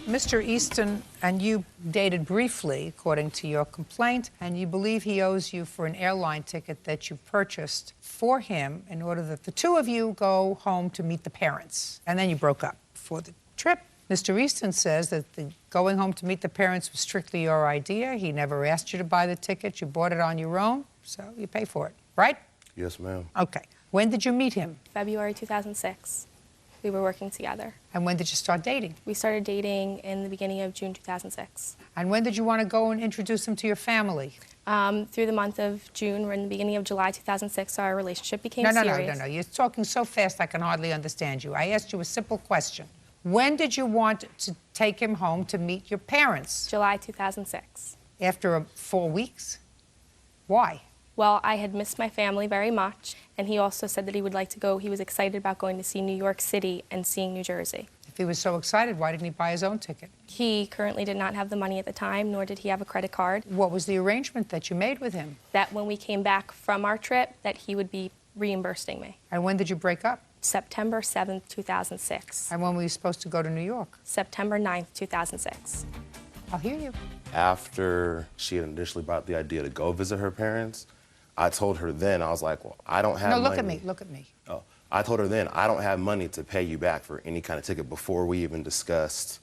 Mr. Easton and you dated briefly, according to your complaint, and you believe he owes you for an airline ticket that you purchased for him in order that the two of you go home to meet the parents. And then you broke up for the trip. Mr. Easton says that the going home to meet the parents was strictly your idea. He never asked you to buy the ticket. You bought it on your own, so you pay for it, right? Yes, ma'am. Okay. When did you meet him? February 2006. We were working together. And when did you start dating? We started dating in the beginning of June 2006. And when did you want to go and introduce him to your family? Through the month of June or in the beginning of July 2006, our relationship became serious. No. You're talking so fast I can hardly understand you. I asked you a simple question. When did you want to take him home to meet your parents? July 2006. After 4 weeks? Why? Well, I had missed my family very much, and he also said that he would like to go. He was excited about going to see New York City and seeing New Jersey. If he was so excited, why didn't he buy his own ticket? He currently did not have the money at the time, nor did he have a credit card. What was the arrangement that you made with him? That when we came back from our trip, that he would be reimbursing me. And when did you break up? September 7th, 2006. And when were you supposed to go to New York? September 9th, 2006. I'll hear you. After she had initially brought the idea to go visit her parents, I told her then, I was like, well, I don't have money. No, look at me. Oh, I told her then, I don't have money to pay you back for any kind of ticket before we even discussed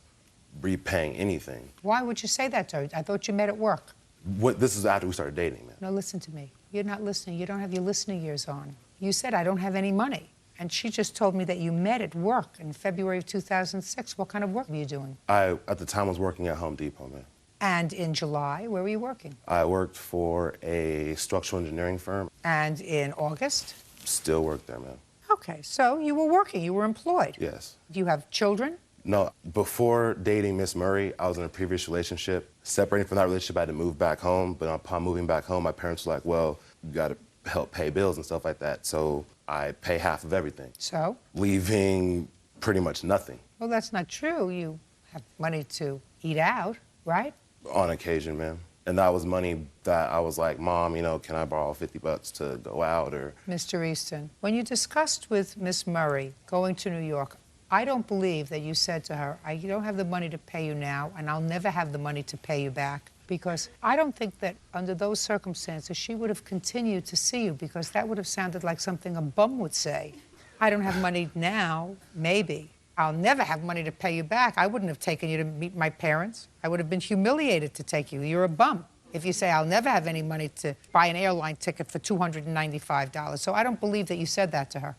repaying anything. Why would you say that to her? I thought you met at work. This is after we started dating, man. No, listen to me. You're not listening. You don't have your listening ears on. You said, I don't have any money. And she just told me that you met at work in February of 2006. What kind of work were you doing? I, at the time, was working at Home Depot, man. And in July, where were you working? I worked for a structural engineering firm. And in August? Still worked there, man. Okay, so you were working, you were employed. Yes. Do you have children? No, before dating Miss Murray, I was in a previous relationship. Separating from that relationship, I had to move back home. But upon moving back home, my parents were like, well, you got to help pay bills and stuff like that. So I pay half of everything. So? Leaving pretty much nothing. Well, that's not true. You have money to eat out, right? On occasion, ma'am. And that was money that I was like, Mom, you know, can I borrow $50 to go out or... Mr. Easton, when you discussed with Miss Murray going to New York, I don't believe that you said to her, I don't have the money to pay you now, and I'll never have the money to pay you back. Because I don't think that under those circumstances she would have continued to see you, because that would have sounded like something a bum would say. I don't have money now, maybe. I'll never have money to pay you back. I wouldn't have taken you to meet my parents. I would have been humiliated to take you. You're a bum. If you say, I'll never have any money to buy an airline ticket for $295. So I don't believe that you said that to her.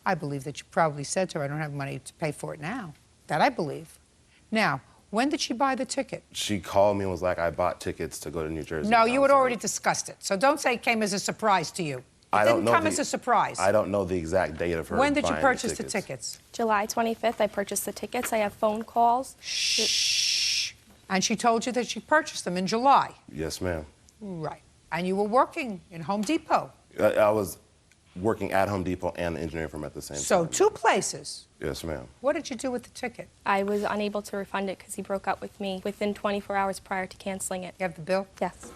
I believe that you probably said to her, I don't have money to pay for it now. That I believe. Now, when did she buy the ticket? She called me and was like, I bought tickets to go to New Jersey. No, you had already discussed it. So don't say it came as a surprise to you. It didn't come as a surprise. I don't know the exact date of her When did you buying purchase the tickets? July 25th, I purchased the tickets. I have phone calls. Shh. And she told you that she purchased them in July? Yes, ma'am. Right. And you were working in Home Depot? I was working at Home Depot and the engineering firm at the same time. So 2 places. Yes, ma'am. What did you do with the ticket? I was unable to refund it because he broke up with me within 24 hours prior to canceling it. You have the bill? Yes.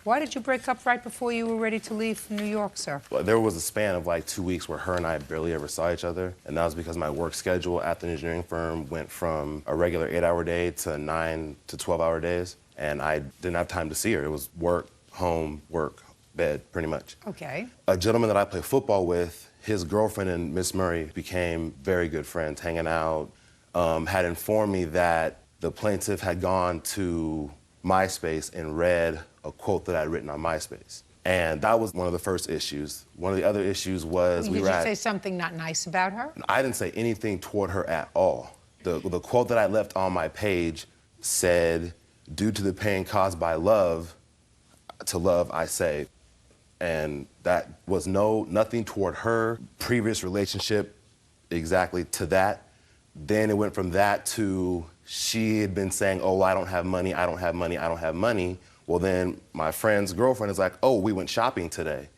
Why did you break up right before you were ready to leave for New York, sir? Well, there was a span of like 2 weeks where her and I barely ever saw each other. And that was because my work schedule at the engineering firm went from a regular 8-hour day to 9 to 12-hour days. And I didn't have time to see her. It was work, home, work, bed, pretty much. Okay. A gentleman that I play football with, his girlfriend and Miss Murray became very good friends, hanging out, had informed me that the plaintiff had gone to MySpace and read a quote that I'd written on MySpace. And that was one of the first issues. One of the other issues was Did you say something not nice about her? I didn't say anything toward her at all. The quote that I left on my page said, due to the pain caused by love, to love I say. And that was nothing toward her previous relationship exactly to that. Then it went from that to she had been saying, oh, I don't have money, I don't have money, I don't have money. Well, then my friend's girlfriend is like, oh, we went shopping today.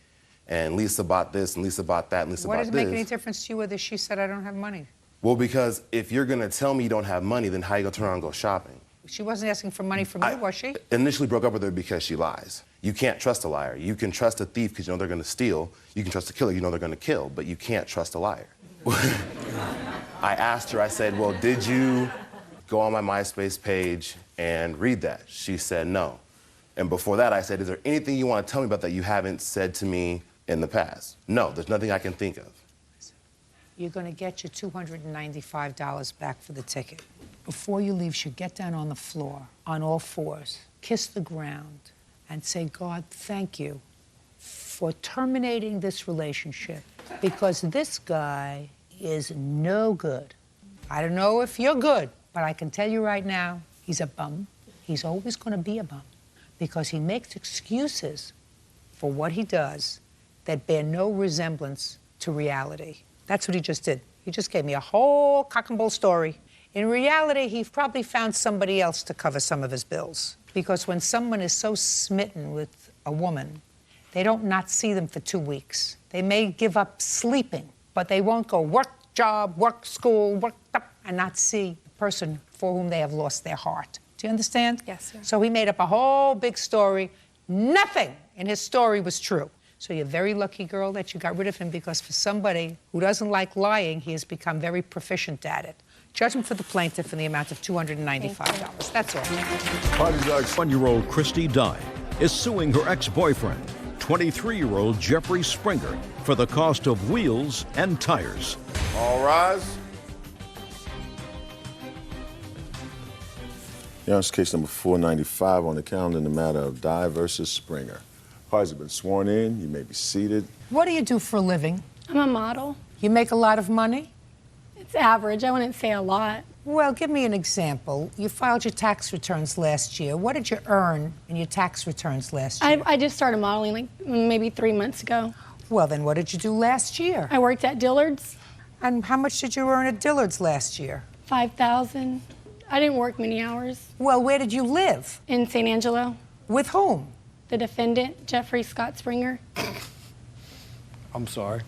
And Lisa bought this, and Lisa bought that, and Lisa bought this. What does it make any difference to you whether she said, I don't have money? Well, because if you're gonna tell me you don't have money, then how are you gonna turn around and go shopping? She wasn't asking for money from you, was she? Initially broke up with her because she lies. You can't trust a liar. You can trust a thief because you know they're gonna steal. You can trust a killer, you know they're gonna kill, but you can't trust a liar. I asked her, I said, well, did you go on my MySpace page and read that? She said no. And before that, I said, is there anything you want to tell me about that you haven't said to me in the past? No, there's nothing I can think of. You're going to get your $295 back for the ticket. Before you leave, you should get down on the floor, on all fours, kiss the ground, and say, God, thank you for terminating this relationship, because this guy is no good. I don't know if you're good, but I can tell you right now, he's a bum. He's always going to be a bum, because he makes excuses for what he does that bear no resemblance to reality. That's what he just did. He just gave me a whole cock and bull story. In reality, he probably found somebody else to cover some of his bills. Because when someone is so smitten with a woman, they don't not see them for 2 weeks. They may give up sleeping, but they won't go work, job, work, school, work, and not see the person for whom they have lost their heart. Do you understand? Yes, sir. So he made up a whole big story. Nothing in his story was true. So you're a very lucky girl that you got rid of him, because for somebody who doesn't like lying, he has become very proficient at it. Judgment for the plaintiff in the amount of $295. That's all. 1-year-old Christy Dye is suing her ex-boyfriend, 23-year-old Jeffrey Springer, for the cost of wheels and tires. All rise. Yeah, it's case number 495 on the calendar in the matter of Dye versus Springer. Parties have been sworn in. You may be seated. What do you do for a living? I'm a model. You make a lot of money? It's average. I wouldn't say a lot. Well, give me an example. You filed your tax returns last year. What did you earn in your tax returns last year? I just started modeling like maybe 3 months ago. Well, then what did you do last year? I worked at Dillard's. And how much did you earn at Dillard's last year? $5,000. I didn't work many hours. Well, where did you live? In San Angelo. With whom? The defendant, Jeffrey Scott Springer. I'm sorry.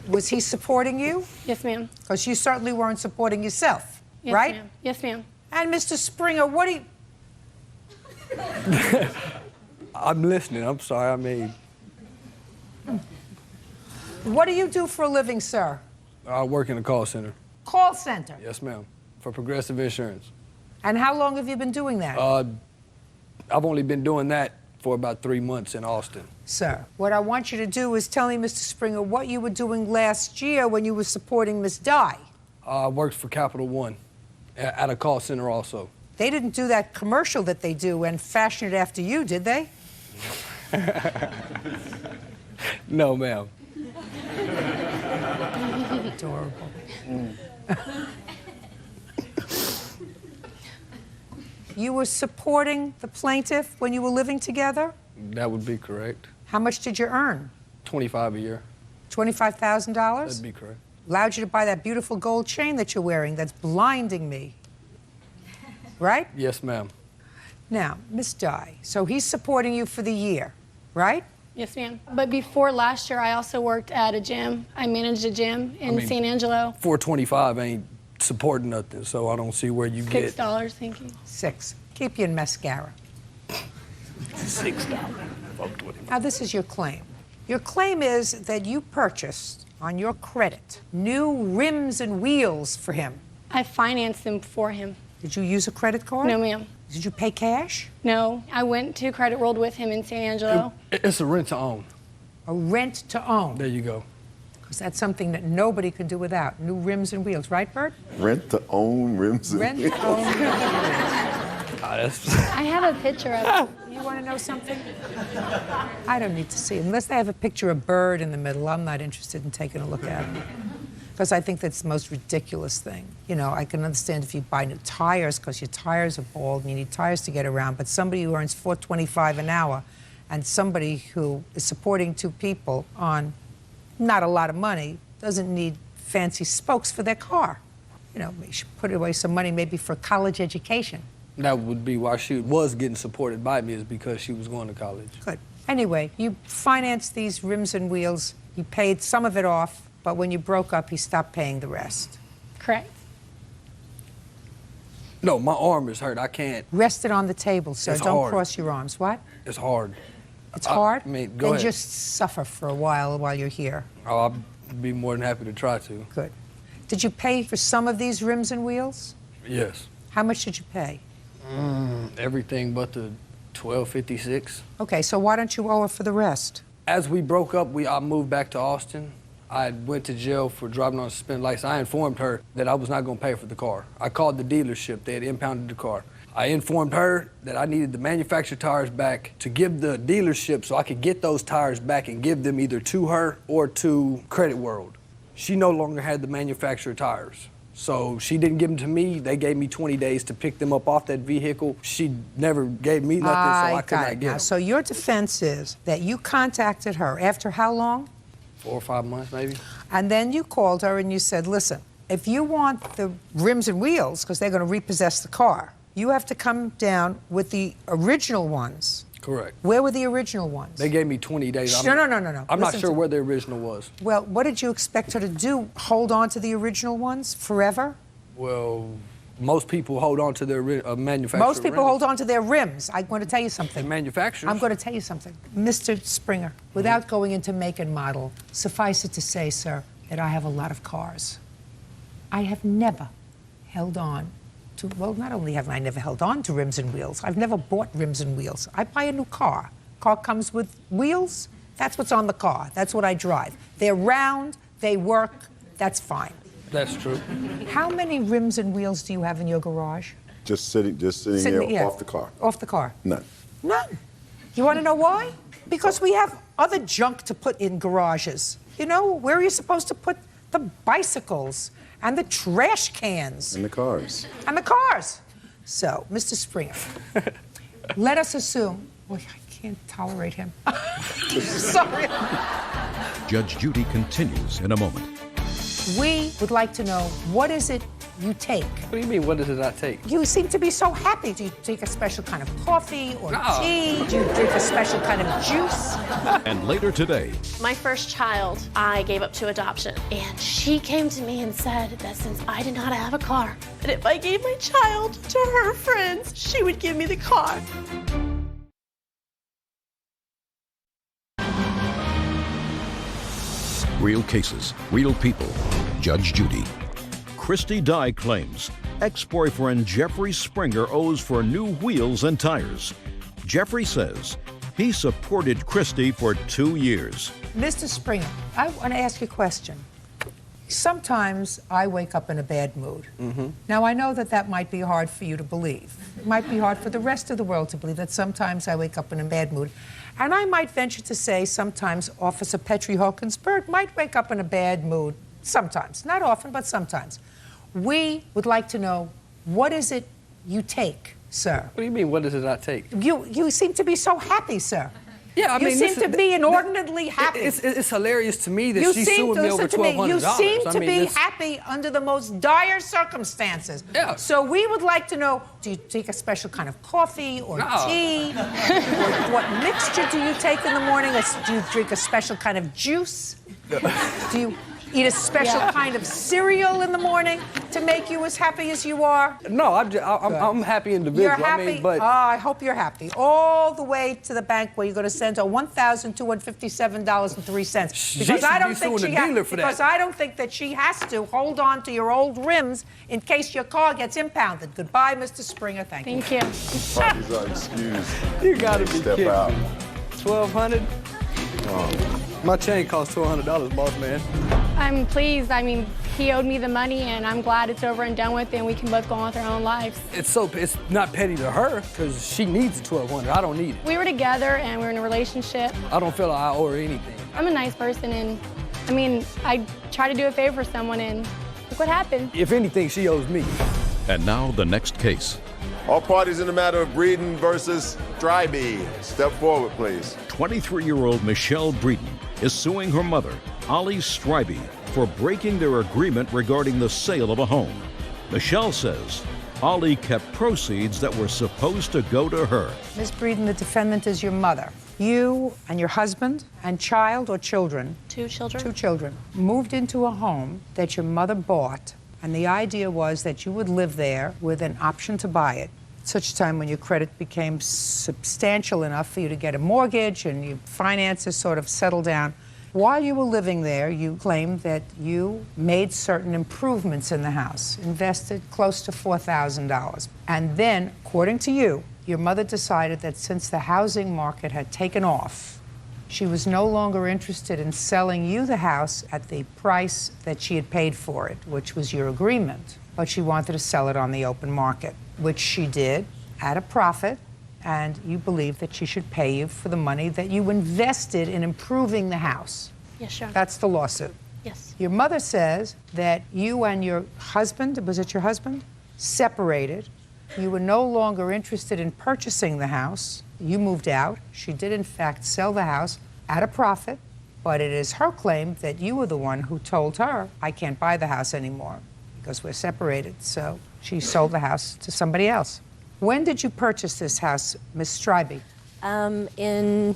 Was he supporting you? Yes, ma'am. Because you certainly weren't supporting yourself, Yes, right? ma'am. Yes, ma'am. And Mr. Springer, what do you... I'm listening. I'm sorry. I mean, What do you do for a living, sir? I work in a call center. Call center. Yes, ma'am. For Progressive Insurance. And how long have you been doing that? I've only been doing that for about 3 months in Austin. Sir, what I want you to do is tell me, Mr. Springer, what you were doing last year when you were supporting Miss Dye. I worked for Capital One at a call center also. They didn't do that commercial that they do and fashion it after you, did they? No, ma'am. Adorable. You were supporting the plaintiff when you were living together? That would be correct. How much did you earn? $25 a year. $25,000? That'd be correct. Allowed you to buy that beautiful gold chain that you're wearing that's blinding me. Right? Yes, ma'am. Now, Miss Dye, so he's supporting you for the year, right? Yes, ma'am. But before last year, I also worked at a gym. I managed a gym in San Angelo. $425 ain't supporting nothing, so I don't see where you get $6, thank you. $6. Keep you in mascara. $6. Now, this is your claim. Your claim is that you purchased, on your credit, new rims and wheels for him. I financed them for him. Did you use a credit card? No, ma'am. Did you pay cash? No. I went to Credit World with him in San Angelo. It's a rent to own. A rent to own. There you go. Because that's something that nobody could do without. New rims and wheels, right, Bert? Rent to own rims and Rent wheels. to own. I have a picture of it. You want to know something? I don't need to see it. Unless they have a picture of a bird in the middle, I'm not interested in taking a look at it. Because I think that's the most ridiculous thing. You know, I can understand if you buy new tires because your tires are bald and you need tires to get around, but somebody who earns $4.25 an hour and somebody who is supporting two people on not a lot of money doesn't need fancy spokes for their car. You know, you should put away some money maybe for college education. That would be why she was getting supported by me, is because she was going to college. Good. Anyway, you financed these rims and wheels. You paid some of it off, but when you broke up, he stopped paying the rest. Correct. No, my arm is hurt. I can't. Rest it on the table, sir. It's Don't hard. cross your arms. What? It's hard. It's hard? I mean, go then ahead. just suffer for a while you're here. Oh, I'd be more than happy to try to. Good. Did you pay for some of these rims and wheels? Yes. How much did you pay? Everything but the $12.56. Okay, so why don't you owe her for the rest? As we broke up, I moved back to Austin. I went to jail for driving on a suspended license. I informed her that I was not going to pay for the car. I called the dealership. They had impounded the car. I informed her that I needed the manufactured tires back to give the dealership so I could get those tires back and give them either to her or to Credit World. She no longer had the manufactured tires. So she didn't give them to me. They gave me 20 days to pick them up off that vehicle. She never gave me nothing, so I could got not it get now. them. So your defense is that you contacted her after how long? 4 or 5 months, maybe. And then you called her and you said, listen, if you want the rims and wheels, because they're going to repossess the car, you have to come down with the original ones. Correct. Where were the original ones? They gave me 20 days. No. I'm not Listen sure to- where the original was. Well, what did you expect her to do? Hold on to the original ones forever? Well, most people hold on to their manufactured Most people rims. hold on to their rims. I'm going to tell you something. Manufacturers. I'm going to tell you something. Mr. Springer, without going into make and model, suffice it to say, sir, that I have a lot of cars. I have never held on to, well, not only have I never held on to rims and wheels, I've never bought rims and wheels. I buy a new car. Car comes with wheels. That's what's on the car. That's what I drive. They're round. They work. That's fine. That's true. How many rims and wheels do you have in your garage? Just sitting Sitting here yeah. off the car. Off the car. None. None. You want to know why? Because we have other junk to put in garages. You know, where are you supposed to put the bicycles and the trash cans? And the cars. And the cars. So, Mr. Springer, let us assume, well, I can't tolerate him. Sorry. Judge Judy continues in a moment. We would like to know, what is it you take? What do you mean, what does it I take? You seem to be so happy. Do you drink a special kind of coffee or No. tea? Do you drink a special kind of juice? And later today, My first child, I gave up to adoption. And she came to me and said that since I did not have a car, that if I gave my child to her friends, she would give me the car. real cases, real people. Judge Judy. Christy Dye claims ex-boyfriend Jeffrey Springer owes for new wheels and tires. Jeffrey says he supported Christy for 2 years. Mr. Springer, I want to ask you a question. Sometimes I wake up in a bad mood. Now, I know that that might be hard for you to believe. It might be hard for the rest of the world to believe that sometimes I wake up in a bad mood. And I might venture to say sometimes Officer Petrie Hawkins Bird might wake up in a bad mood. Sometimes. Not often, but sometimes. We would like to know, what is it you take, sir? What do you mean, what does it I take? You seem to be so happy, sir. Yeah, I mean, you seem to be inordinately happy. It's hilarious to me that she's suing me over $1,200. You seem to be happy under the most dire circumstances. Yeah. So we would like to know, do you take a special kind of coffee or tea? What mixture do you take in the morning? Do you drink a special kind of juice? Do you eat a special kind of cereal in the morning to make you as happy as you are? No, I'm happy individual. You're happy? I mean, but I hope you're happy. All the way to the bank where you're going to send her $1,257.03. Because I don't think I don't think that she has to hold on to your old rims in case your car gets impounded. Goodbye, Mr. Springer. Thank you. Parties are excused. You gotta be Step kidding out. me. $1,200? My chain costs $1,200, boss man. I'm pleased. I mean, he owed me the money, and I'm glad it's over and done with, and we can both go on with our own lives. It's not petty to her, because she needs the $1,200. I don't need it. We were together, and we were in a relationship. I don't feel like I owe her anything. I'm a nice person, and I mean, I try to do a favor for someone, and look what happened. If anything, she owes me. And now the next case. All parties in the matter of Breeden versus Strybe. Step forward, please. 23-year-old Michelle Breeden is suing her mother, Ollie Strybe, for breaking their agreement regarding the sale of a home. Michelle says Ollie kept proceeds that were supposed to go to her. Ms. Breeden, the defendant is your mother. You and your husband and child or children? 2 children. 2 children. Moved into a home that your mother bought, and the idea was that you would live there with an option to buy it. At such time when your credit became substantial enough for you to get a mortgage and your finances sort of settled down. While you were living there, you claimed that you made certain improvements in the house, invested close to $4,000. And then, according to you, your mother decided that since the housing market had taken off, she was no longer interested in selling you the house at the price that she had paid for it, which was your agreement, but she wanted to sell it on the open market, which she did at a profit, and you believe that she should pay you for the money that you invested in improving the house. Yes, sure. That's the lawsuit. Yes. Your mother says that you and your husband, was it your husband, separated. You were no longer interested in purchasing the house. You moved out. She did, in fact, sell the house at a profit, but it is her claim that you were the one who told her, I can't buy the house anymore because we're separated. So she sold the house to somebody else. When did you purchase this house, Ms. Strybe? In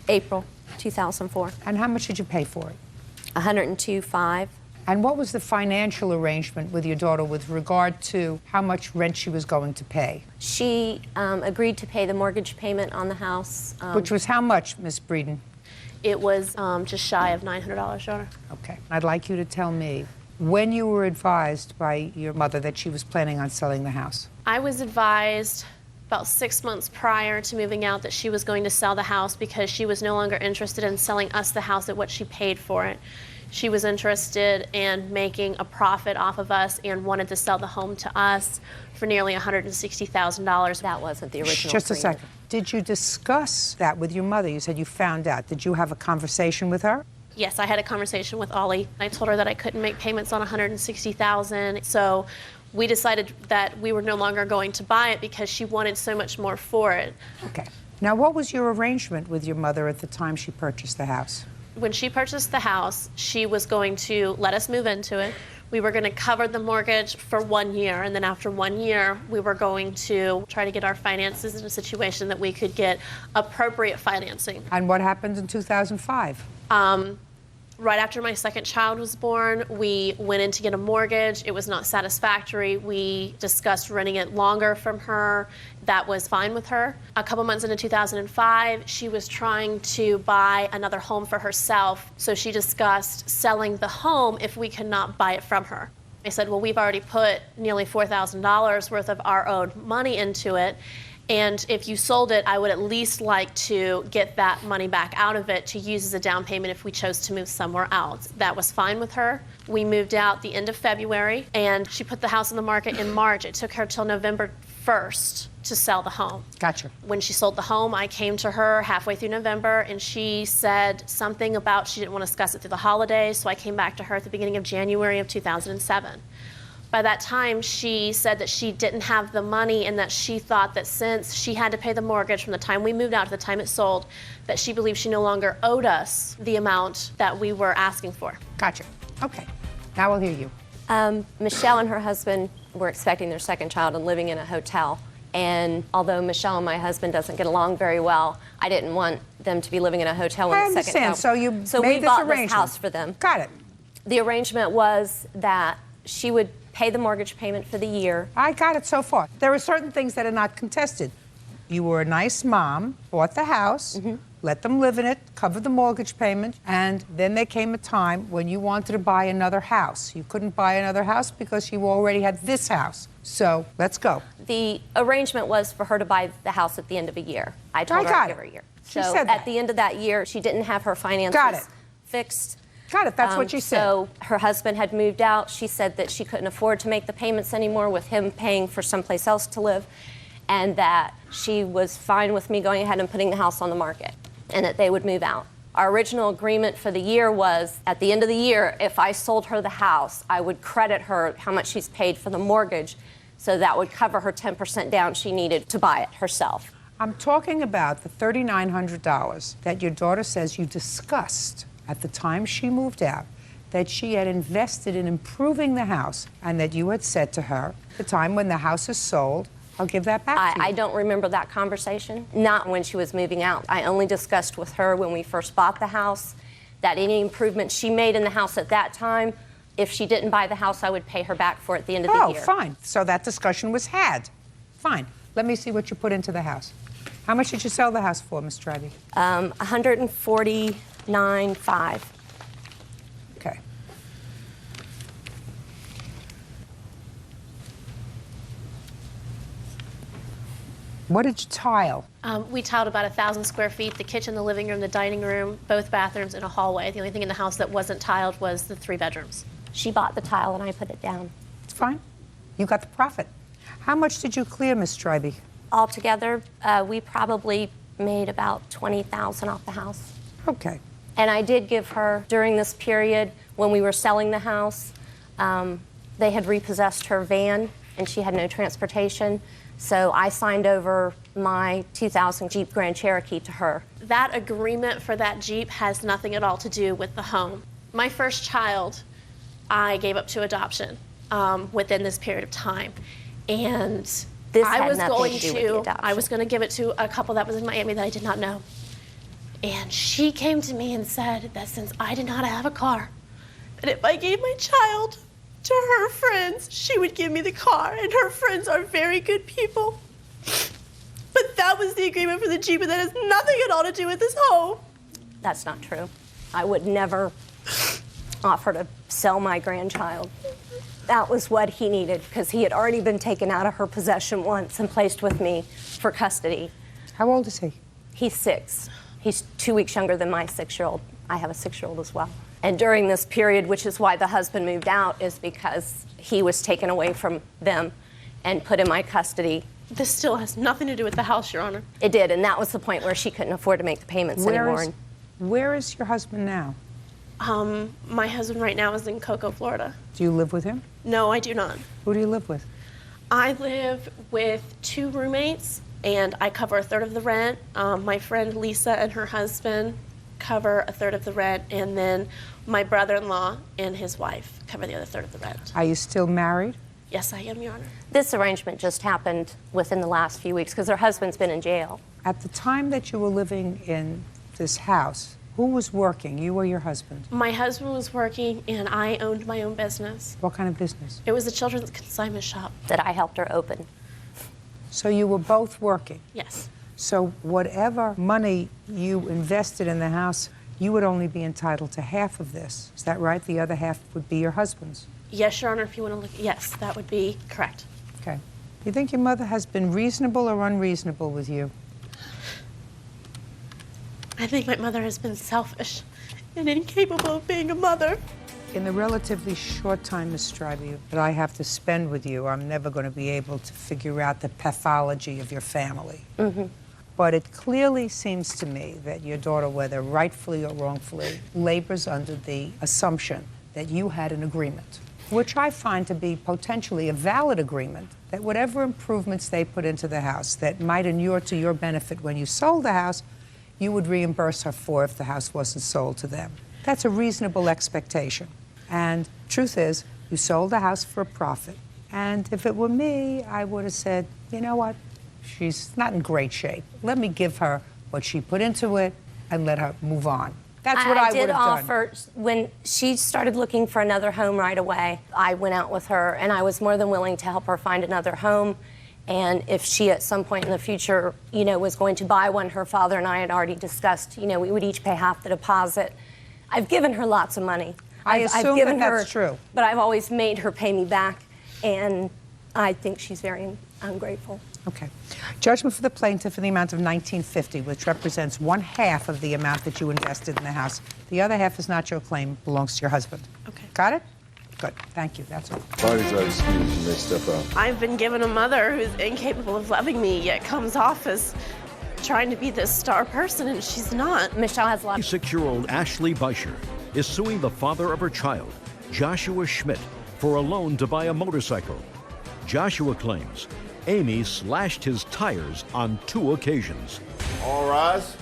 April 2004. And how much did you pay for it? $102,500. And what was the financial arrangement with your daughter with regard to how much rent she was going to pay? She agreed to pay the mortgage payment on the house. Which was how much, Ms. Breeden? It was just shy of $900, Your Honor. Okay. I'd like you to tell me when you were advised by your mother that she was planning on selling the house. I was advised about 6 months prior to moving out that she was going to sell the house because she was no longer interested in selling us the house at what she paid for it. She was interested in making a profit off of us and wanted to sell the home to us for nearly $160,000. That wasn't the original Just a agreement. second. Did you discuss that with your mother? You said you found out. Did you have a conversation with her? Yes, I had a conversation with Ollie. I told her that I couldn't make payments on $160,000, so we decided that we were no longer going to buy it because she wanted so much more for it. Okay. Now, what was your arrangement with your mother at the time she purchased the house? When she purchased the house, she was going to let us move into it. We were going to cover the mortgage for 1 year, and then after 1 year, we were going to try to get our finances in a situation that we could get appropriate financing. And what happened in 2005? Right after my second child was born, we went in to get a mortgage. It was not satisfactory. We discussed renting it longer from her. That was fine with her. A couple months into 2005, she was trying to buy another home for herself. So she discussed selling the home if we could not buy it from her. I said, well, we've already put nearly $4,000 worth of our own money into it. And if you sold it, I would at least like to get that money back out of it to use as a down payment if we chose to move somewhere else. That was fine with her. We moved out the end of February, and she put the house on the market in March. It took her till November 1st to sell the home. Gotcha. When she sold the home, I came to her halfway through November, and she said something about she didn't want to discuss it through the holidays, so I came back to her at the beginning of January of 2007. By that time, she said that she didn't have the money and that she thought that since she had to pay the mortgage from the time we moved out to the time it sold, that she believed she no longer owed us the amount that we were asking for. Gotcha. Okay. Now we'll hear you. Michelle and her husband were expecting their second child and living in a hotel. And although Michelle and my husband doesn't get along very well, I didn't want them to be living in a hotel when the second child. So you so made we this bought arrangement. this house for them. Got it. The arrangement was that she would pay the mortgage payment for the year. I got it so far. There are certain things that are not contested. You were a nice mom, bought the house, let them live in it, covered the mortgage payment, and then there came a time when you wanted to buy another house. You couldn't buy another house because you already had this house. So let's go. The arrangement was for her to buy the house at the end of a year. I told her I'd give her a year. She So said that. at the end of that year, she didn't have her finances fixed. Got it. That's what she said. So her husband had moved out. She said that she couldn't afford to make the payments anymore with him paying for someplace else to live, and that she was fine with me going ahead and putting the house on the market, and that they would move out. Our original agreement for the year was at the end of the year, if I sold her the house, I would credit her how much she's paid for the mortgage, so that would cover her 10% down she needed to buy it herself. I'm talking about the $3,900 that your daughter says you discussed at the time she moved out, that she had invested in improving the house, and that you had said to her, the time when the house is sold, I'll give that back to you. I don't remember that conversation, not when she was moving out. I only discussed with her when we first bought the house that any improvements she made in the house at that time, if she didn't buy the house, I would pay her back for it at the end of the year. Oh, fine. So that discussion was had. Fine. Let me see what you put into the house. How much did you sell the house for, Ms. Strivey? $149,500. Okay. What did you tile? We tiled about 1,000 square feet, the kitchen, the living room, the dining room, both bathrooms, and a hallway. The only thing in the house that wasn't tiled was the 3 bedrooms. She bought the tile and I put it down. It's fine. You got the profit. How much did you clear, Ms. Strivey? Altogether, we probably made about $20,000 off the house. Okay. And I did give her, during this period when we were selling the house, they had repossessed her van and she had no transportation. So I signed over my 2000 Jeep Grand Cherokee to her. That agreement for that Jeep has nothing at all to do with the home. My first child, I gave up to adoption within this period of time. And This I had was nothing going to do with the adoption. I was going to give it to a couple that was in Miami that I did not know. And she came to me and said that since I did not have a car, that if I gave my child to her friends, she would give me the car, and her friends are very good people. But that was the agreement for the Jeep, and that has nothing at all to do with this home. That's not true. I would never offer to sell my grandchild. That was what he needed, because he had already been taken out of her possession once and placed with me for custody. How old is he? He's 6. He's 2 weeks younger than my 6-year-old. I have a 6-year-old as well. And during this period, which is why the husband moved out, is because he was taken away from them and put in my custody. This still has nothing to do with the house, Your Honor. It did, and that was the point where she couldn't afford to make the payments anymore. Where is your husband now? My husband right now is in Cocoa, Florida. Do you live with him? No, I do not. Who do you live with? I live with 2 roommates, and I cover 1/3 of the rent. My friend Lisa and her husband cover a third of the rent, and then my brother-in-law and his wife cover the other third of the rent. Are you still married? Yes, I am, Your Honor. This arrangement just happened within the last few weeks because her husband's been in jail. At the time that you were living in this house, who was working, you or your husband? My husband was working, and I owned my own business. What kind of business? It was a children's consignment shop. That I helped her open. So you were both working? Yes. So whatever money you invested in the house, you would only be entitled to half of this. Is that right? The other half would be your husband's? Yes, Your Honor, if you want to look, yes, that would be correct. Okay. You think your mother has been reasonable or unreasonable with you? I think my mother has been selfish and incapable of being a mother. In the relatively short time, Ms. Strybey, that I have to spend with you, I'm never going to be able to figure out the pathology of your family. Mm-hmm. But it clearly seems to me that your daughter, whether rightfully or wrongfully, labors under the assumption that you had an agreement, which I find to be potentially a valid agreement, that whatever improvements they put into the house that might inure to your benefit when you sold the house, you would reimburse her for if the house wasn't sold to them. That's a reasonable expectation. And truth is, you sold the house for a profit. And if it were me, I would have said, you know what? She's not in great shape. Let me give her what she put into it and let her move on. That's what I would have done. I did offer, when she started looking for another home right away, I went out with her and I was more than willing to help her find another home. And if she at some point in the future, was going to buy one, her father and I had already discussed, we would each pay half the deposit. I've given her lots of money. I assume given that that's true. But I've always made her pay me back, and I think she's very ungrateful. Okay. Judgment for the plaintiff in the amount of $19.50, which represents 1/2 of the amount that you invested in the house. The other half is not your claim, belongs to your husband. Okay. Got it? Good. Thank you. That's all. Parties are excused. You may step out. I've been given a mother who's incapable of loving me, yet comes off as trying to be this star person, and she's not. Michelle has a lot. 26-year-old Ashley Beischer is suing the father of her child, Joshua Schmidt, for a loan to buy a motorcycle. Joshua claims Amy slashed his tires on 2 occasions. All rise.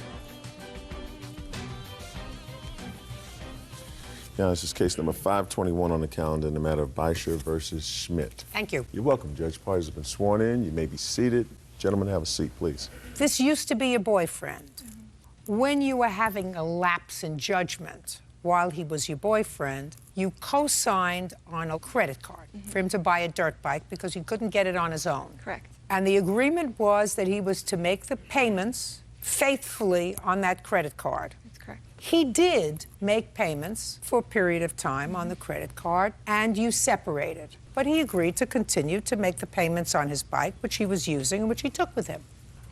Yeah, this is case number 521 on the calendar in the matter of Beischer versus Schmidt. Thank you. You're welcome, Judge. Parties have been sworn in. You may be seated. Gentlemen, have a seat, please. This used to be your boyfriend. When you were having a lapse in judgment while he was your boyfriend, you co-signed on a credit card for him to buy a dirt bike because he couldn't get it on his own. Correct. And the agreement was that he was to make the payments faithfully on that credit card. That's correct. He did make payments for a period of time on the credit card, and you separated. But he agreed to continue to make the payments on his bike, which he was using and which he took with him.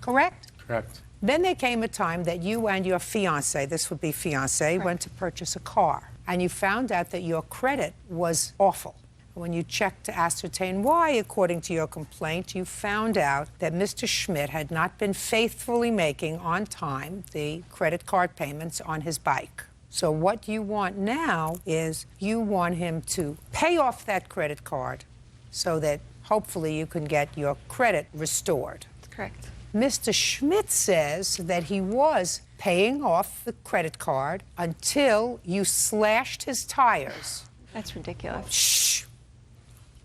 Correct? Correct. Then there came a time that you and your fiancé, this would be fiancé, went to purchase a car. And you found out that your credit was awful. When you checked to ascertain why, according to your complaint, you found out that Mr. Schmidt had not been faithfully making on time the credit card payments on his bike. So what you want now is you want him to pay off that credit card so that hopefully you can get your credit restored. That's correct. Mr. Schmidt says that he was paying off the credit card until you slashed his tires. That's ridiculous. Shh.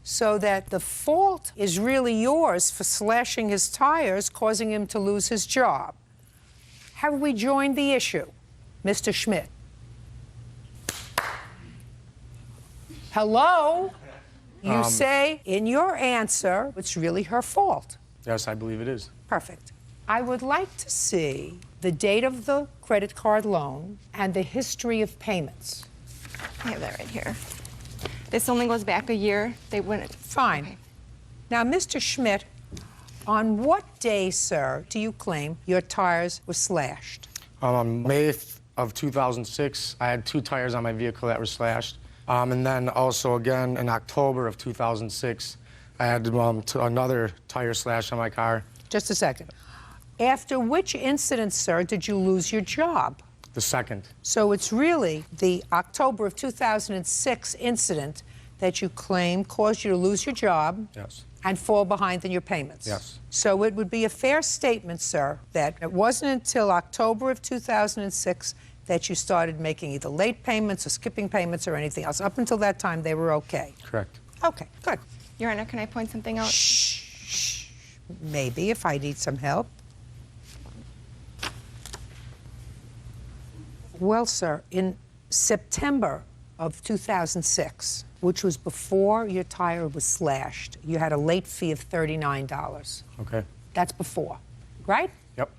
So that the fault is really yours for slashing his tires, causing him to lose his job. Have we joined the issue, Mr. Schmidt? Hello? You say in your answer it's really her fault. Yes, I believe it is. Perfect. I would like to see the date of the credit card loan and the history of payments. I have that right here. This only goes back a year. They wouldn't. Fine. Okay. Now, Mr. Schmidt, on what day, sir, do you claim your tires were slashed? On May of 2006, I had 2 tires on my vehicle that were slashed. And then also again in October of 2006, I had another tire slash on my car. Just a second. After which incident, sir, did you lose your job? The second. So it's really the October of 2006 incident that you claim caused you to lose your job. Yes. and fall behind in your payments. Yes. So it would be a fair statement, sir, that it wasn't until October of 2006 that you started making either late payments or skipping payments or anything else. Up until that time, they were okay. Correct. Okay, good. Your Honor, can I point something out? Shh. Maybe if I need some help. Well, sir, in September of 2006, which was before your tire was slashed, you had a late fee of $39. Okay. That's before, right? Yep.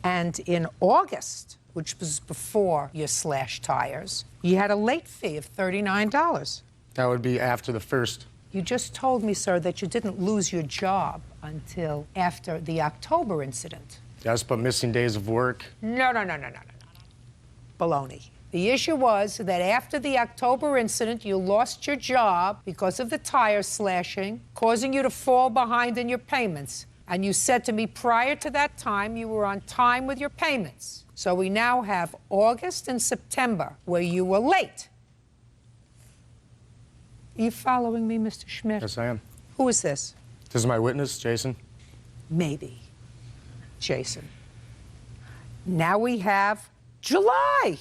And in August, which was before your slashed tires, you had a late fee of $39. That would be after the first. You just told me, sir, that you didn't lose your job until after the October incident. Yes, but missing days of work. No. Baloney. The issue was that after the October incident, you lost your job because of the tire slashing, causing you to fall behind in your payments. And you said to me prior to that time you were on time with your payments. So we now have August and September where you were late. Are you following me, Mr. Schmidt? Yes, I am. Who is this? This is my witness, Jason. Maybe. Jason. Now we have July.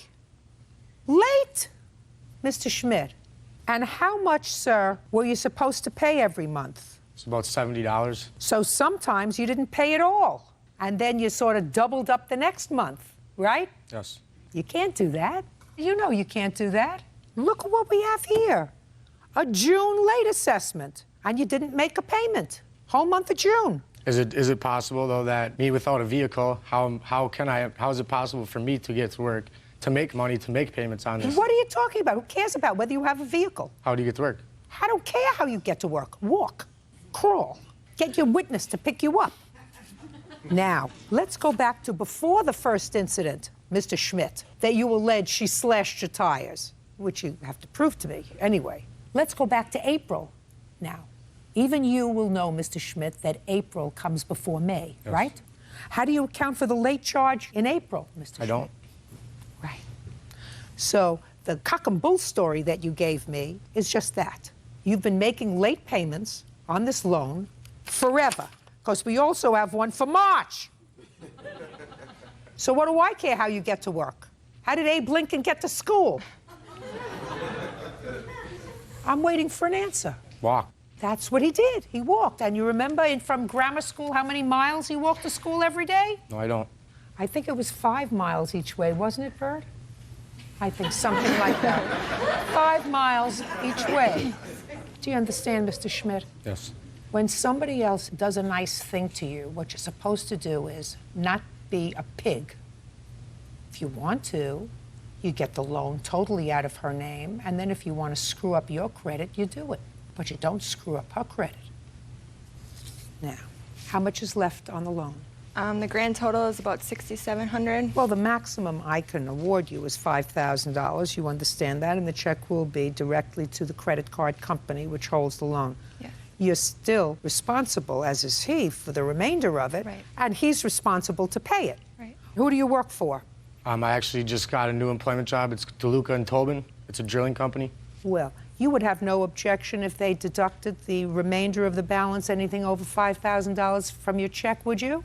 Late, Mr. Schmidt. And how much, sir, were you supposed to pay every month? It's about $70. So sometimes you didn't pay at all. And then you sort of doubled up the next month, right? Yes. You can't do that. You know you can't do that. Look at what we have here. A June late assessment, and you didn't make a payment. Whole month of June. Is it possible, though, that me without a vehicle, how is it possible for me to get to work, to make money, to make payments on this? What are you talking about? Who cares about whether you have a vehicle? How do you get to work? I don't care how you get to work. Walk, crawl, get your witness to pick you up. Now, let's go back to before the first incident, Mr. Schmidt, that you allege she slashed your tires, which you have to prove to me anyway. Let's go back to April now. Even you will know, Mr. Schmidt, that April comes before May, Yes. right? How do you account for the late charge in April, Mr. Schmidt? I don't. Right. So the cock and bull story that you gave me is just that. You've been making late payments on this loan forever, because we also have one for March. So what do I care how you get to work? How did Abe Lincoln get to school? I'm waiting for an answer. Walk. That's what he did. He walked. And you remember from grammar school how many miles he walked to school every day? No, I don't. I think it was 5 miles each way, wasn't it, Bert? I think something like that. 5 miles each way. Do you understand, Mr. Schmidt? Yes. When somebody else does a nice thing to you, what you're supposed to do is not be a pig. If you want to, you get the loan totally out of her name, and then if you want to screw up your credit, you do it. But you don't screw up her credit. Now, how much is left on the loan? The grand total is about $6,700. Well, the maximum I can award you is $5,000. You understand that, and the check will be directly to the credit card company which holds the loan. Yes. You're still responsible, as is he, for the remainder of it, Right. and he's responsible to pay it. Right. Who do you work for? I actually just got a new employment job. It's DeLuca and Tobin. It's a drilling company. Well, you would have no objection if they deducted the remainder of the balance, anything over $5,000 from your check, would you?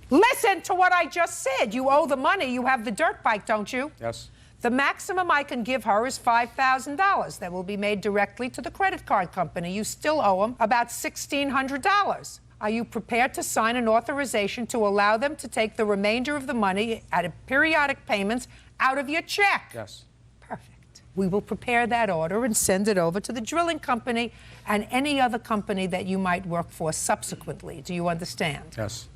Listen to what I just said. You owe the money. You have the dirt bike, don't you? Yes. The maximum I can give her is $5,000. That will be made directly to the credit card company. You still owe them about $1,600. Are you prepared to sign an authorization to allow them to take the remainder of the money at periodic payments out of your check? Yes. Perfect. We will prepare that order and send it over to the drilling company and any other company that you might work for subsequently. Do you understand? Yes.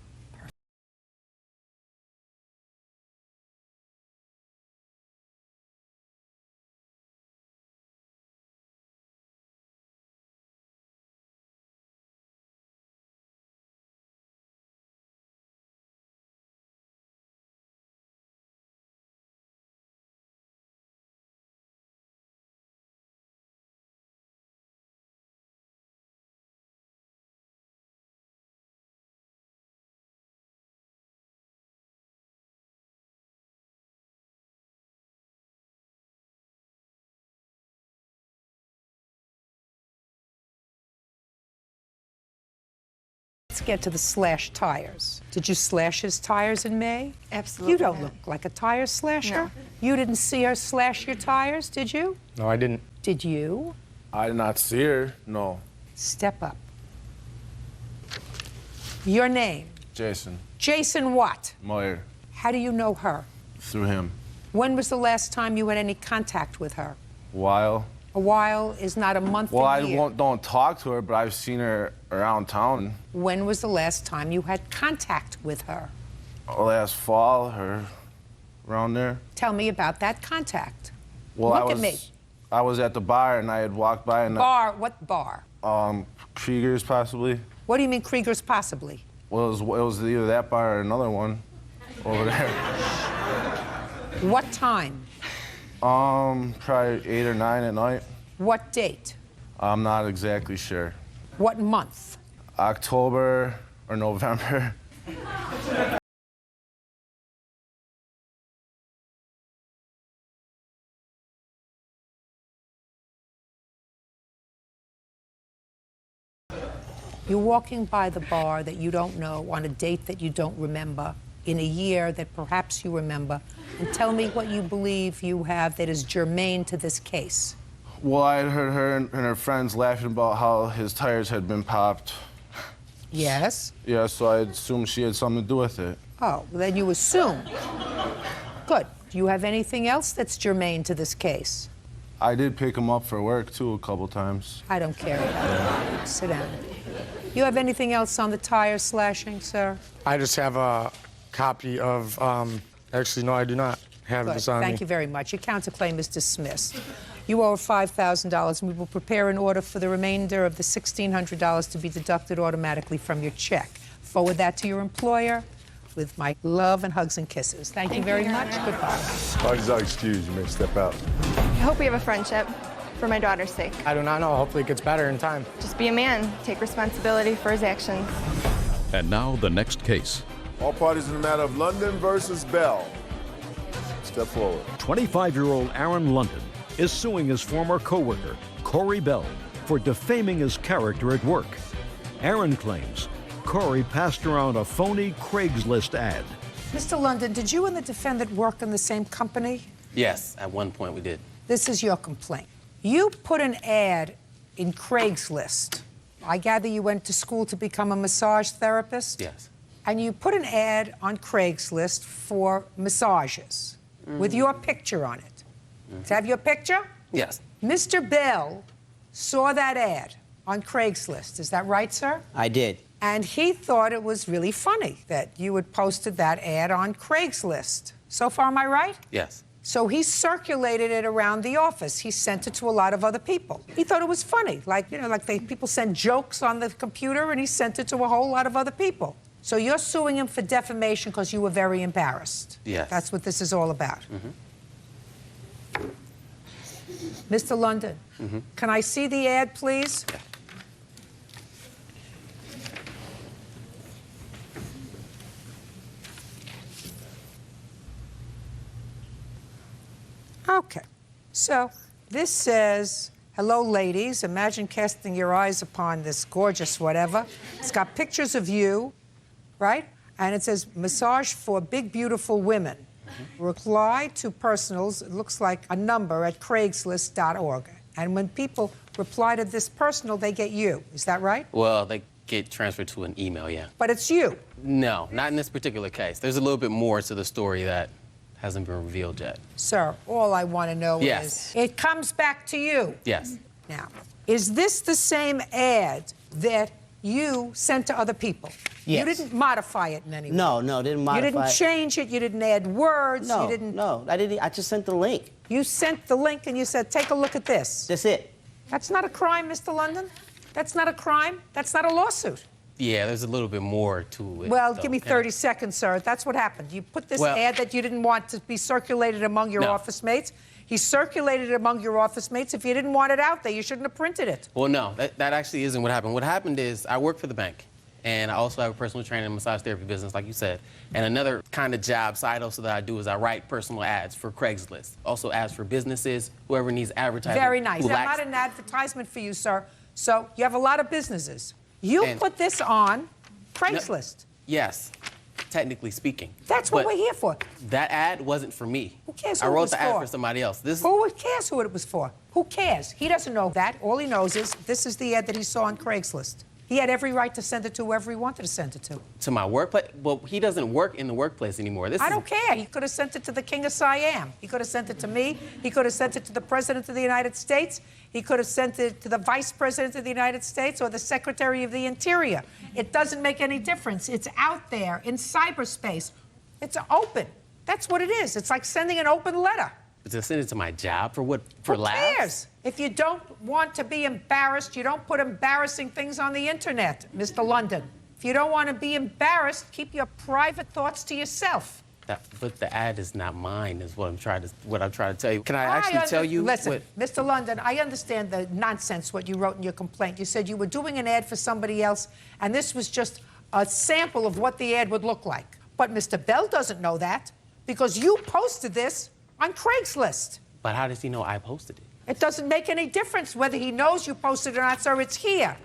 let's get to the slashed tires. Did you slash his tires in May? Absolutely You don't not. look like a tire slasher. No. You didn't see her slash your tires, did you? No, I didn't. Did you? I did not see her, no. Step up. Your name? Jason Jason what? Moyer, How do you know her? through him. When was the last time you had any contact with her? While. A while is not a month, Well, a I year. don't talk to her, but I've seen her around town. When was the last time you had contact with her? Last fall, her around there. Tell me about that contact. Well, Look at me. I was at the bar and I had walked by and Bar, what bar? Krieger's possibly. What do you mean Krieger's possibly? Well, it was either that bar or another one over there. What time? Probably 8 or 9 at night. What date? I'm not exactly sure. What month? October or November. You're walking by the bar that you don't know on a date that you don't remember in a year that perhaps you remember, and tell me what you believe you have that is germane to this case. Well, I had heard her and her friends laughing about how his tires had been popped. Yes? Yeah, so I assumed she had something to do with it. Oh, well, then you assume. Good. Do you have anything else that's germane to this case? I did pick him up for work, too, a couple times. I don't care about that. Sit down. You have anything else on the tire slashing, sir? I just have a copy of, actually, no, I do not have Good. this on me. Thank you very much. Your counterclaim is dismissed. You owe $5,000, and we will prepare an order for the remainder of the $1,600 to be deducted automatically from your check. Forward that to your employer with my love and hugs and kisses. Thank you very much. Goodbye. Parties are excused. You may step out. I hope we have a friendship for my daughter's sake. I do not know. Hopefully it gets better in time. Just be a man. Take responsibility for his actions. And now the next case. All parties in the matter of London versus Bell. Step forward. 25-year-old Aaron London is suing his former co-worker, Corey Bell, for defaming his character at work. Aaron claims Corey passed around a phony Craigslist ad. Mr. London, did you and the defendant work in the same company? Yes, at one point we did. This is your complaint. You put an ad in Craigslist. I gather you went to school to become a massage therapist? Yes. And you put an ad on Craigslist for massages with your picture on it. Does it have your picture? Yes. Mr. Bell saw that ad on Craigslist. Is that right, sir? I did. And he thought it was really funny that you had posted that ad on Craigslist. So far, am I right? Yes. So he circulated it around the office. He sent it to a lot of other people. He thought it was funny, like, you know, like people send jokes on the computer, and he sent it to a whole lot of other people. So you're suing him for defamation because you were very embarrassed. Yes. That's what this is all about. Mr. London, can I see the ad, please? Yeah. Okay. So this says, hello, ladies. Imagine casting your eyes upon this gorgeous whatever. It's got pictures of you, right? And it says, massage for big, beautiful women. Reply to personals, it looks like a number at Craigslist.org. And when people reply to this personal, they get you. Is that right? Well, they get transferred to an email, yeah. But it's you. No, not in this particular case. There's a little bit more to the story that hasn't been revealed yet. Sir, all I want to know Yes. is, it comes back to you. Yes. Now, is this the same ad that you sent to other people? Yes. You didn't modify it in any way? No, didn't modify You didn't it. change it, you didn't add words, No, you didn't... no, I didn't. I just sent the link. You sent the link and you said, take a look at this. That's it. That's not a crime, Mr. London. That's not a crime. That's not a lawsuit. Yeah, there's a little bit more to it. Well, though. give me 30 seconds, sir. That's what happened. You put this ad that you didn't want to be circulated among your office mates. He circulated it among your office mates. If you didn't want it out there, you shouldn't have printed it. Well, no, that actually isn't what happened. What happened is I work for the bank, and I also have a personal training and massage therapy business, like you said. And another kind of job side hustle that I do is I write personal ads for Craigslist. Also ads for businesses, whoever needs advertising. Very nice. who I'm lacks- not an advertisement for you, sir. So you have a lot of businesses. You And- put this on Craigslist. Yes, technically speaking. That's what But we're here for. That ad wasn't for me. Who cares I who it wrote was the ad for? for somebody else. Who cares who it was for? Who cares? He doesn't know that. All he knows is this is the ad that he saw on Craigslist. He had every right to send it to whoever he wanted to send it to. To my workplace? Well, he doesn't work in the workplace anymore. I don't care. He could have sent it to the King of Siam. He could have sent it to me. He could have sent it to the President of the United States. He could have sent it to the Vice President of the United States or the Secretary of the Interior. It doesn't make any difference. It's out there in cyberspace. It's open. That's what it is. It's like sending an open letter. To send it to my job for what? For Who laughs? cares? If you don't want to be embarrassed, you don't put embarrassing things on the internet, Mr. London. If you don't want to be embarrassed, keep your private thoughts to yourself. But the ad is not mine, is what I'm trying to tell you. Can I actually tell you? Listen, Mr. London, I understand the nonsense what you wrote in your complaint. You said you were doing an ad for somebody else, and this was just a sample of what the ad would look like. But Mr. Bell doesn't know that because you posted this on Craigslist. But how does he know I posted it? It doesn't make any difference whether he knows you posted it or not, sir. It's here.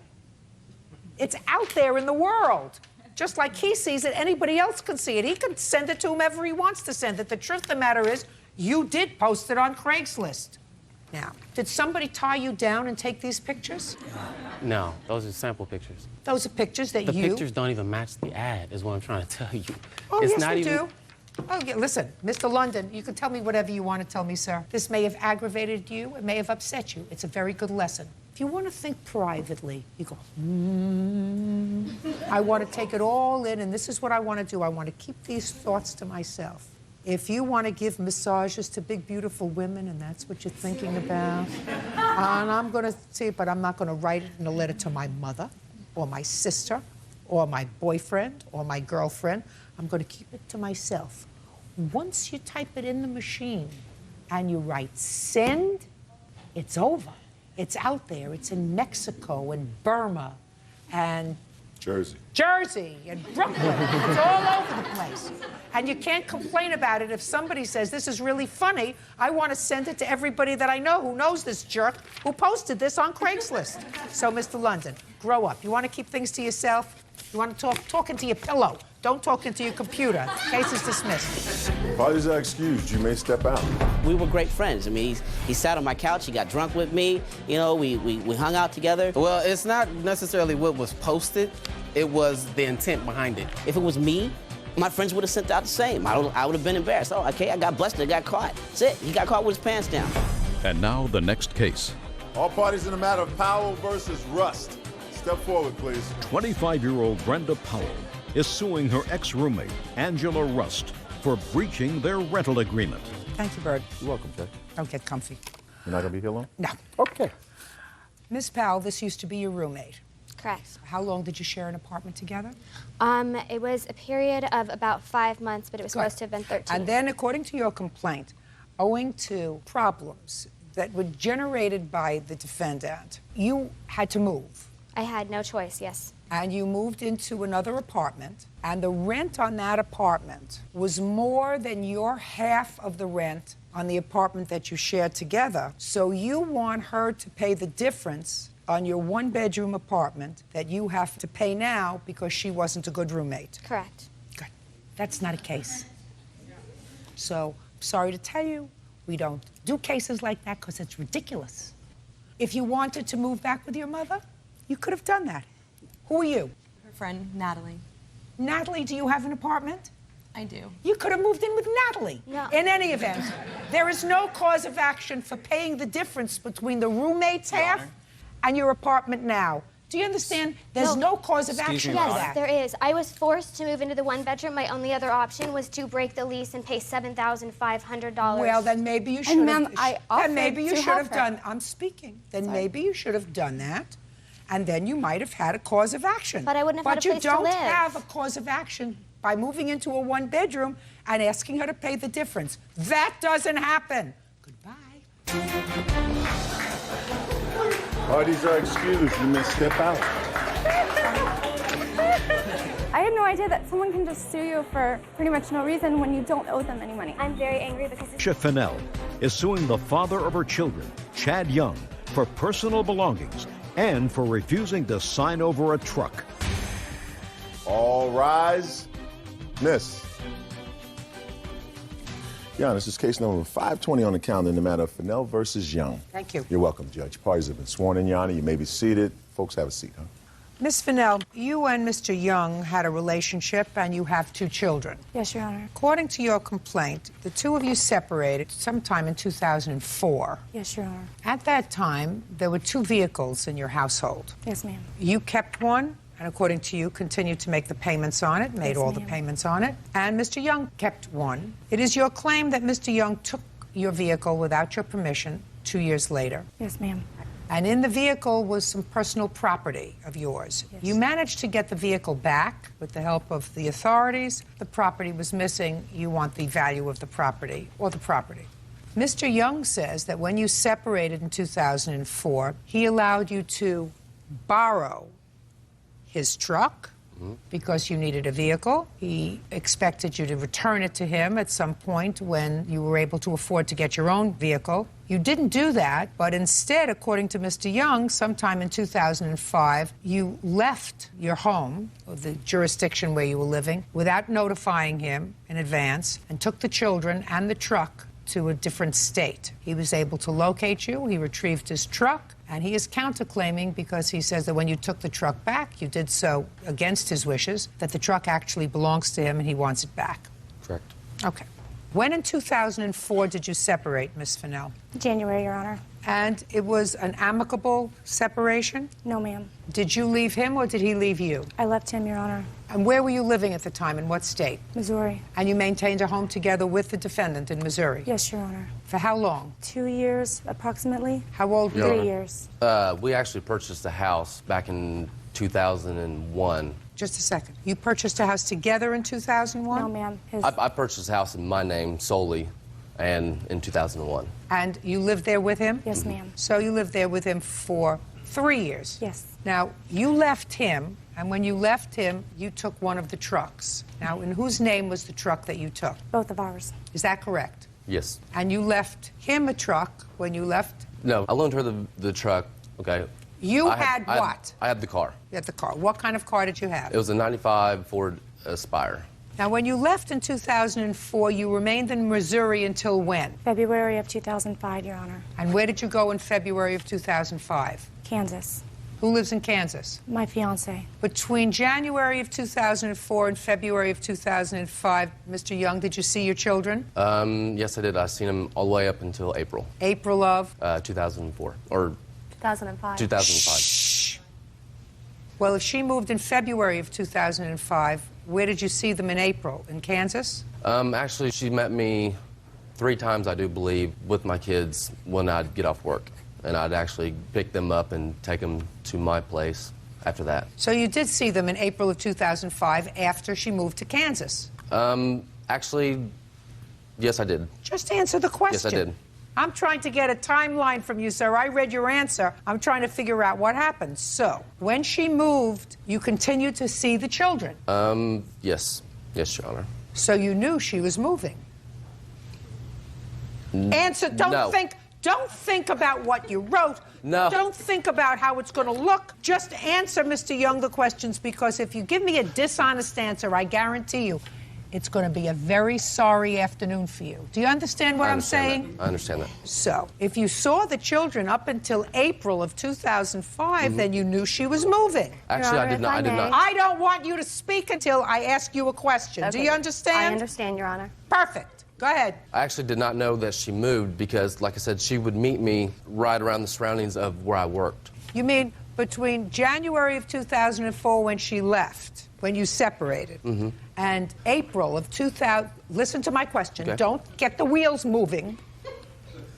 It's out there in the world. Just like he sees it, anybody else can see it. He can send it to whomever he wants to send it. The truth of the matter is, you did post it on Craigslist. Now, did somebody tie you down and take these pictures? No, those are sample pictures. Those are pictures that The you... pictures don't even match the ad, is what I'm trying to tell you. Oh, it's yes, not they even... do. Oh, yeah, listen, Mr. London, you can tell me whatever you want to tell me, sir. This may have aggravated you. It may have upset you. It's a very good lesson. If you want to think privately, you go, I want to take it all in, and this is what I want to do. I want to keep these thoughts to myself. If you want to give massages to big, beautiful women, and that's what you're thinking about, and I'm going to see it, but I'm not going to write it in a letter to my mother or my sister or my boyfriend or my girlfriend. I'm going to keep it to myself. Once you type it in the machine and you write send, it's over. It's out there. It's in Mexico and Burma and Jersey and Brooklyn. It's all over the place. And you can't complain about it if somebody says, this is really funny. I want to send it to everybody that I know who knows this jerk who posted this on Craigslist. So, Mr. London, grow up. You want to keep things to yourself? You want to talk into your pillow. Don't talk into your computer. Case is dismissed. Parties are excused. You may step out. We were great friends. I mean, he sat on my couch. He got drunk with me. You know, we hung out together. Well, it's not necessarily what was posted. It was the intent behind it. If it was me, my friends would have sent out the same. I would have been embarrassed. Oh, okay, I got busted. I got caught. That's it. He got caught with his pants down. And now the next case. All parties in the matter of Powell versus Rust. Step forward, please. 25-year-old Brenda Powell is suing her ex-roommate, Angela Rust, for breaching their rental agreement. Thank you, Bird. You're welcome, Jay. Don't get comfy. You're not going to be here long? No. Okay. Miss Powell, this used to be your roommate. Correct. How long did you share an apartment together? It was a period of about 5 months, but it was supposed to have been 13. And then, according to your complaint, owing to problems that were generated by the defendant, you had to move. I had no choice, yes. And you moved into another apartment, and the rent on that apartment was more than your half of the rent on the apartment that you shared together. So you want her to pay the difference on your one-bedroom apartment that you have to pay now because she wasn't a good roommate. Correct. Good. That's not a case. So, sorry to tell you, we don't do cases like that because it's ridiculous. If you wanted to move back with your mother, you could have done that. Who are you? Her friend, Natalie. Natalie, do you have an apartment? I do. You could have moved in with Natalie. No. In any event, there is no cause of action for paying the difference between the roommate's half and your apartment now. Do you understand? There's no cause of action for that. Yes, there is. I was forced to move into the one bedroom. My only other option was to break the lease and pay $7,500. Well, then maybe you should have. And maybe you to should help have her. done. I'm speaking. Then maybe you should have done that, and then you might have had a cause of action. But I wouldn't have had a place to live. But you don't have a cause of action by moving into a one-bedroom and asking her to pay the difference. That doesn't happen. Parties are excused. You may step out. I had no idea that someone can just sue you for pretty much no reason when you don't owe them any money. I'm very angry because Tisha Fennell is suing the father of her children, Chad Young, for personal belongings and for refusing to sign over a truck. All rise. Miss. Your Honor, this is case number 520 on the calendar in the matter of Fennell versus Young. Thank you. You're welcome, Judge. Parties have been sworn in, Your Honor. You may be seated. Folks, have a seat, huh? Miss Fennell, you and Mr. Young had a relationship and you have 2 children. Yes, Your Honor. According to your complaint, the 2 of you separated sometime in 2004. Yes, Your Honor. At that time, there were 2 vehicles in your household. Yes, ma'am. You kept one, and according to you, continued to make the payments on it, made Yes, all the ma'am. payments on it, and Mr. Young kept one. It is your claim that Mr. Young took your vehicle without your permission 2 years later. Yes, ma'am. And in the vehicle was some personal property of yours. Yes. You managed to get the vehicle back with the help of the authorities. The property was missing. You want the value of the property or the property. Mr. Young says that when you separated in 2004, he allowed you to borrow his truck because you needed a vehicle. He expected you to return it to him at some point when you were able to afford to get your own vehicle. You didn't do that, but instead, according to Mr. Young, sometime in 2005, you left your home, or the jurisdiction where you were living, without notifying him in advance, and took the children and the truck to a different state. He was able to locate you, he retrieved his truck, and he is counterclaiming because he says that when you took the truck back, you did so against his wishes, that the truck actually belongs to him and he wants it back. Correct. Okay. When in 2004 did you separate, Miss Fennell? January, Your Honor. And it was an amicable separation? No, ma'am. Did you leave him or did he leave you? I left him, Your Honor. And where were you living at the time? In what state? Missouri. And you maintained a home together with the defendant in Missouri? Yes, Your Honor. For how long? 2 years, approximately. How old were you? 3 years. We actually purchased a house back in 2001. Just a second. You purchased a house together in 2001? No, ma'am. I purchased a house in my name solely, and in 2001. And you lived there with him? Yes, ma'am. So you lived there with him for 3 years? Yes. Now, you left him, and when you left him, you took one of the trucks. Now, in whose name was the truck that you took? Both of ours. Is that correct? Yes. And you left him a truck when you left? No, I loaned her the truck. Okay. You had what? I had the car. You had the car. What kind of car did you have? It was a 95 Ford Aspire. Now, when you left in 2004, you remained in Missouri until when? February of 2005, Your Honor. And where did you go in February of 2005? Kansas. Who lives in Kansas? My fiance. Between January of 2004 and February of 2005, Mr. Young, did you see your children? Yes, I did. I seen them all the way up until April. April of? 2004. Or 2005. 2005. Shh. Well, if she moved in February of 2005, where did you see them in April? In Kansas? Actually, she met me 3 times, I do believe, with my kids when I'd get off work. And I'd actually pick them up and take them to my place after that. So you did see them in April of 2005 after she moved to Kansas? Actually, yes, I did. Just answer the question. Yes, I did. I'm trying to get a timeline from you, sir. I read your answer. I'm trying to figure out what happened. So, when she moved, you continued to see the children? Yes. Yes, Your Honor. So you knew she was moving? Answer. Don't think about what you wrote. No. Don't think about how it's going to look. Just answer, Mr. Young, the questions, because if you give me a dishonest answer, I guarantee you it's going to be a very sorry afternoon for you. Do you understand what I'm saying? I understand that. So, if you saw the children up until April of 2005, then you knew she was moving. Actually, I did not. I don't want you to speak until I ask you a question. Okay. Do you understand? I understand, Your Honor. Perfect. Go ahead. I actually did not know that she moved because, like I said, she would meet me right around the surroundings of where I worked. You mean between January of 2004 when she left, when you separated, and April of 2000, listen to my question, Okay. Don't get the wheels moving.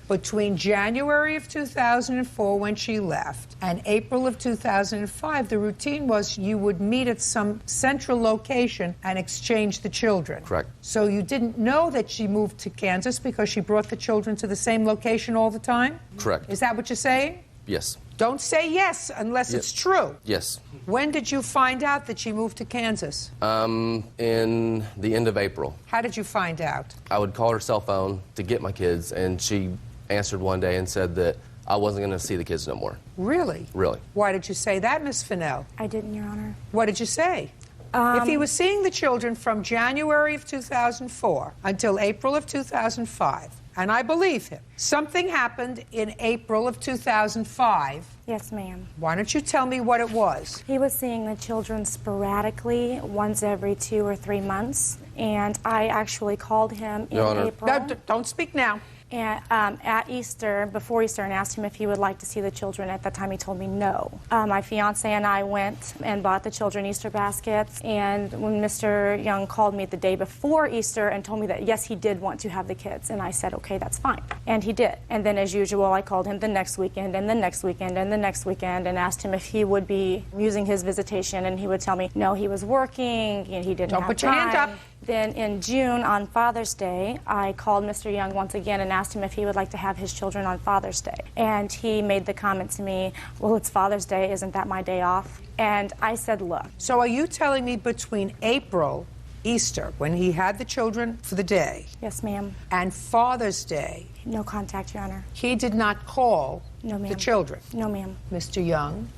Between January of 2004 when she left and April of 2005, the routine was you would meet at some central location and exchange the children. Correct. So you didn't know that she moved to Kansas because she brought the children to the same location all the time? Correct. Is that what you're saying? Yes. Don't say yes unless it's true. Yes. When did you find out that she moved to Kansas? In the end of April. How did you find out? I would call her cell phone to get my kids, and she answered one day and said that I wasn't going to see the kids no more. Really? Really. Why did you say that, Miss Fennell? I didn't, Your Honor. What did you say? If he was seeing the children from January of 2004 until April of 2005, and I believe him, something happened in April of 2005. Yes, ma'am. Why don't you tell me what it was? He was seeing the children sporadically, once every 2 or 3 months, and I actually called him in April. No, don't speak now. And, at Easter, before Easter, and asked him if he would like to see the children. At that time, he told me no. My fiance and I went and bought the children Easter baskets, and when Mr. Young called me the day before Easter and told me that, yes, he did want to have the kids, and I said, okay, that's fine. And he did. And then, as usual, I called him the next weekend, and the next weekend, and the next weekend, and asked him if he would be using his visitation, and he would tell me, no, he was working, and he didn't have time. Don't put your hands up. Then in June, on Father's Day, I called Mr. Young once again and asked him if he would like to have his children on Father's Day. And he made the comment to me, well, it's Father's Day, isn't that my day off? And I said, look. So are you telling me between April, Easter, when he had the children for the day? Yes, ma'am. And Father's Day? No contact, Your Honor. He did not call the children? No, ma'am. Mr. Young?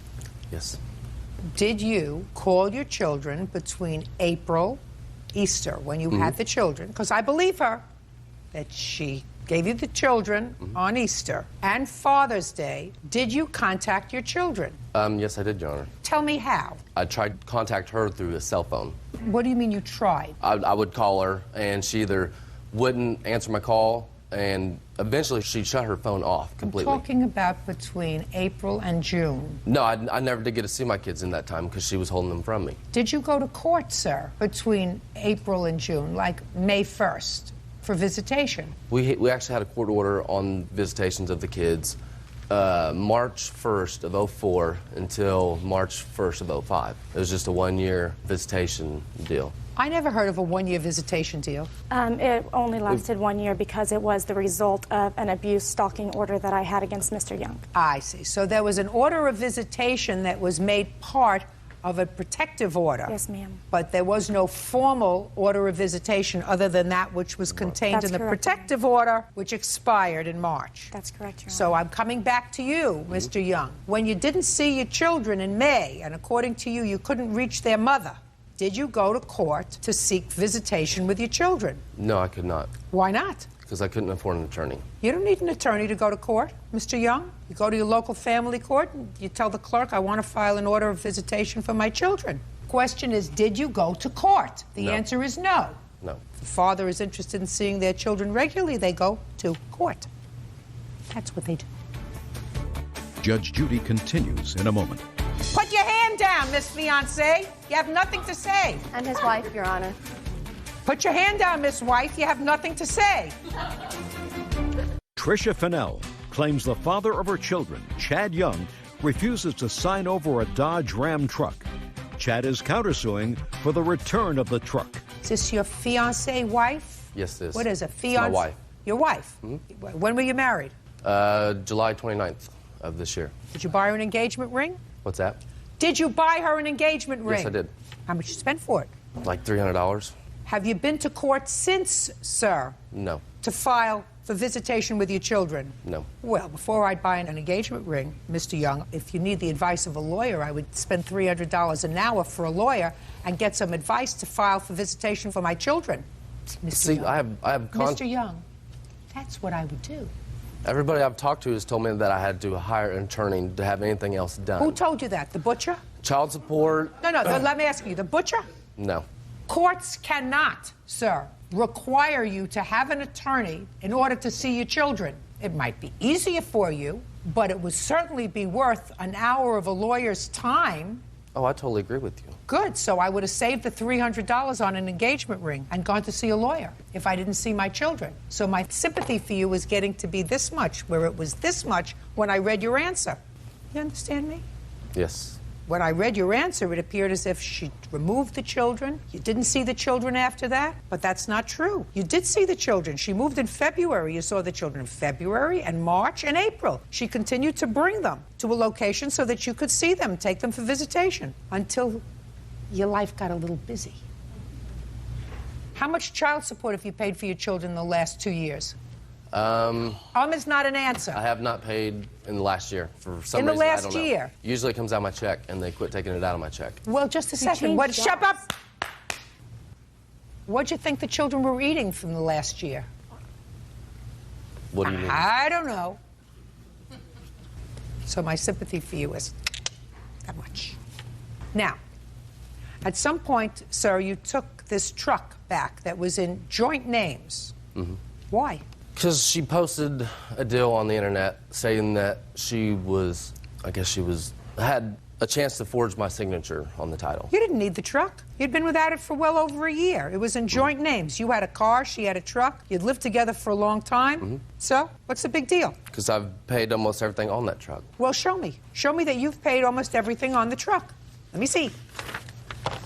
Yes. Did you call your children between April, Easter, when you had the children? Because I believe her that she gave you the children on Easter and Father's Day. Did you contact your children? Yes, I did, Your Honor. Tell me how. I tried to contact her through a cell phone. What do you mean you tried? I would call her, and she either wouldn't answer my call, and eventually she shut her phone off completely. I'm talking about between April and June. No, I never did get to see my kids in that time because she was holding them from me. Did you go to court, sir, between April and June, like May 1st, for visitation? We actually had a court order on visitations of the kids March 1st of 04 until March 1st of 05. It was just a one-year visitation deal. I never heard of a one-year visitation deal. It only lasted 1 year because it was the result of an abuse stalking order that I had against Mr. Young. I see. So there was an order of visitation that was made part of a protective order. Yes, ma'am. But there was no formal order of visitation other than that which was contained in the protective order, which expired in March. That's correct, Your Honor. So I'm coming back to you, Mr. Young. When you didn't see your children in May, and according to you, you couldn't reach their mother, did you go to court to seek visitation with your children? No, I could not. Why not? Because I couldn't afford an attorney. You don't need an attorney to go to court, Mr. Young. You go to your local family court and you tell the clerk, I want to file an order of visitation for my children. Question is, did you go to court? The answer is no. No. If the father is interested in seeing their children regularly, they go to court. That's what they do. Judge Judy continues in a moment. Put your hand down, Miss Fiancée. You have nothing to say. I'm his wife, Your Honor. Put your hand down, Miss Wife. You have nothing to say. Tricia Fennell claims the father of her children, Chad Young, refuses to sign over a Dodge Ram truck. Chad is countersuing for the return of the truck. Is this your fiancée wife? Yes, it is. What is it? It's my wife. Your wife? When were you married? July 29th of this year. Did you buy her an engagement ring? What's that? Did you buy her an engagement ring? Yes, I did. How much you spent for it? Like $300. Have you been to court since, sir? No. To file for visitation with your children? No. Well, before I'd buy an engagement ring, Mr. Young, if you need the advice of a lawyer, I would spend $300 an hour for a lawyer and get some advice to file for visitation for my children. Mr. See, Young. I have Mr. Young, that's what I would do. Everybody I've talked to has told me that I had to hire an attorney to have anything else done. Who told you that? The butcher? Child support? No, let me ask you. The butcher? No. Courts cannot, sir, require you to have an attorney in order to see your children. It might be easier for you, but it would certainly be worth an hour of a lawyer's time. Oh, I totally agree with you. Good, so I would have saved the $300 on an engagement ring and gone to see a lawyer if I didn't see my children. So my sympathy for you was getting to be this much, where it was this much when I read your answer. You understand me? Yes. When I read your answer, it appeared as if she removed the children. You didn't see the children after that, but that's not true. You did see the children. She moved in February. You saw the children in February and March and April. She continued to bring them to a location so that you could see them, take them for visitation, until your life got a little busy. How much child support have you paid for your children in the last 2 years? Is not an answer. I have not paid in the last year for some In the reason. last I don't know. year? Usually it comes out of my check, and they quit taking it out of my check. Well, just a second. What? Shut up! What'd you think the children were eating from the last year? What do you mean? I don't know. So my sympathy for you is that much. Now, at some point, sir, you took this truck back that was in joint names. Mm-hmm. Why? Because she posted a deal on the internet saying that she was, I guess she was, had a chance to forge my signature on the title. You didn't need the truck. You'd been without it for well over a year. It was in joint names. You had a car, she had a truck. You'd lived together for a long time. Mm-hmm. So, what's the big deal? Because I've paid almost everything on that truck. Well, show me. Show me that you've paid almost everything on the truck. Let me see.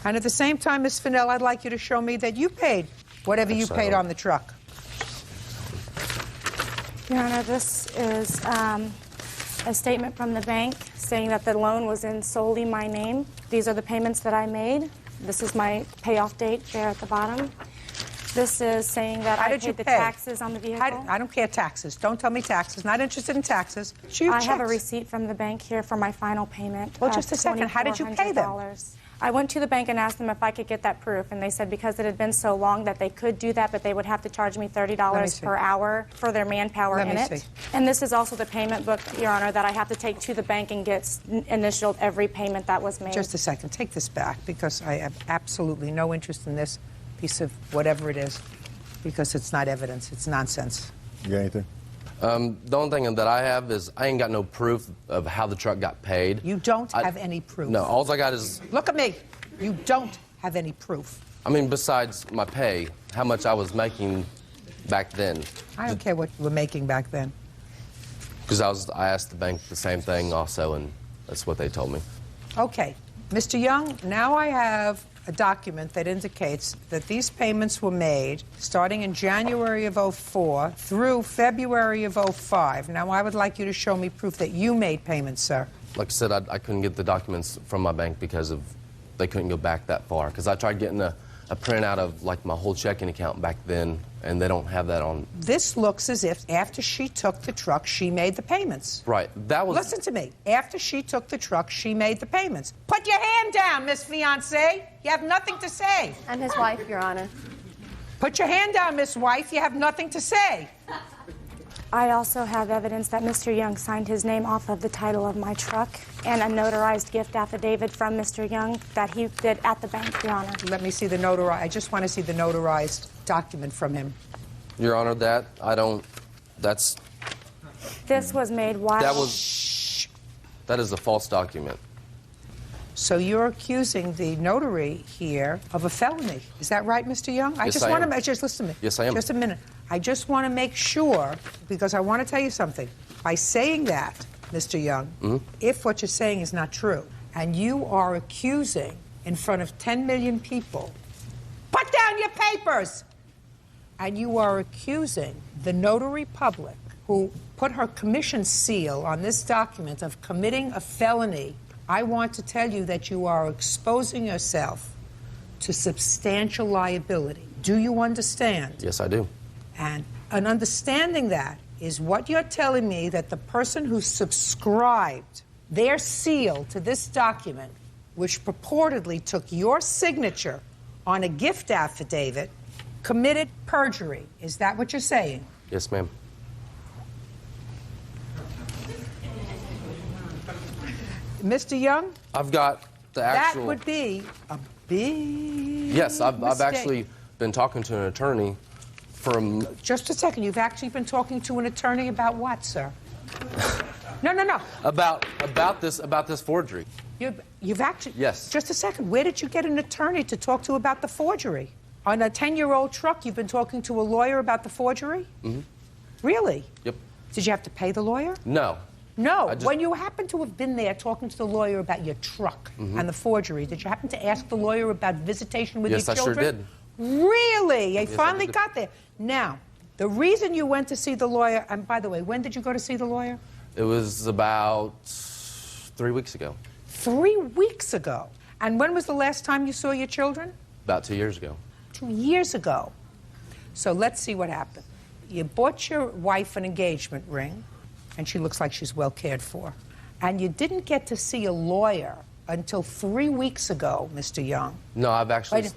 And at the same time, Ms. Fennell, I'd like you to show me that you paid whatever you paid on the truck. Your Honor, this is a statement from the bank saying that the loan was in solely my name. These are the payments that I made. This is my payoff date there at the bottom. This is saying that I paid the taxes on the vehicle. I don't care taxes. Don't tell me taxes. Not interested in taxes. I have a receipt from the bank here for my final payment. Well, just a second. How did you pay them? I went to the bank and asked them if I could get that proof, and they said because it had been so long that they could do that, but they would have to charge me $30 per hour for their manpower in it. And this is also the payment book, Your Honor, that I have to take to the bank and get initialed every payment that was made. Just a second. Take this back, because I have absolutely no interest in this piece of whatever it is, because it's not evidence. It's nonsense. You got anything? The only thing that I have is I ain't got no proof of how the truck got paid. You don't have any proof? No, all I got is... Look at me. You don't have any proof. I mean, besides my pay, how much I was making back then. I don't care what you were making back then. Because I asked the bank the same thing also, and that's what they told me. Okay. Mr. Young, now I have a document that indicates that these payments were made starting in January of '04 through February of '05. Now, I would like you to show me proof that you made payments, sir. Like I said, I couldn't get the documents from my bank because they couldn't go back that far. Because I tried getting a printout of like my whole checking account back then, and they don't have that on. This looks as if after she took the truck, she made the payments. Right. That was. Listen to me. After she took the truck, she made the payments. Put your hand down, Miss Fiancée. You have nothing to say. I'm his wife, Your Honor. Put your hand down, Miss Wife. You have nothing to say. I also have evidence that Mr. Young signed his name off of the title of my truck and a notarized gift affidavit from Mr. Young that he did at the bank, Your Honor. Let me see the notarized. I just want to see the notarized document from him. Your Honor, that's... This was made while... That is a false document. So you're accusing the notary here of a felony. Is that right, Mr. Young? Yes, I am. Just listen to me. Yes, I am. Just a minute. I just want to make sure, because I want to tell you something. By saying that, Mr. Young, if what you're saying is not true, and you are accusing in front of 10 million people, put down your papers! And you are accusing the notary public who put her commission seal on this document of committing a felony, I want to tell you that you are exposing yourself to substantial liability. Do you understand? Yes, I do. And understanding that is what you're telling me, that the person who subscribed their seal to this document, which purportedly took your signature on a gift affidavit, committed perjury. Is that what you're saying? Yes, ma'am. Mr. Young? I've got the actual... That would be a big Yes, I've mistake. actually been talking to an attorney from... Just a second. You've actually been talking to an attorney about what, sir? No. About this forgery. You've actually... Yes. Just a second. Where did you get an attorney to talk to about the forgery? On a 10-year-old truck, you've been talking to a lawyer about the forgery? Mm-hmm. Really? Yep. Did you have to pay the lawyer? No. No. When you happen to have been there talking to the lawyer about your truck and the forgery, did you happen to ask the lawyer about visitation with your children? Yes, I sure did. Really? I Yes, finally I did. got there. Now, the reason you went to see the lawyer, and by the way, when did you go to see the lawyer? It was about 3 weeks ago. 3 weeks ago. And when was the last time you saw your children? About 2 years ago. 2 years ago. So let's see what happened. You bought your wife an engagement ring, and she looks like she's well cared for. And you didn't get to see a lawyer until 3 weeks ago, Mr. Young. No, I've actually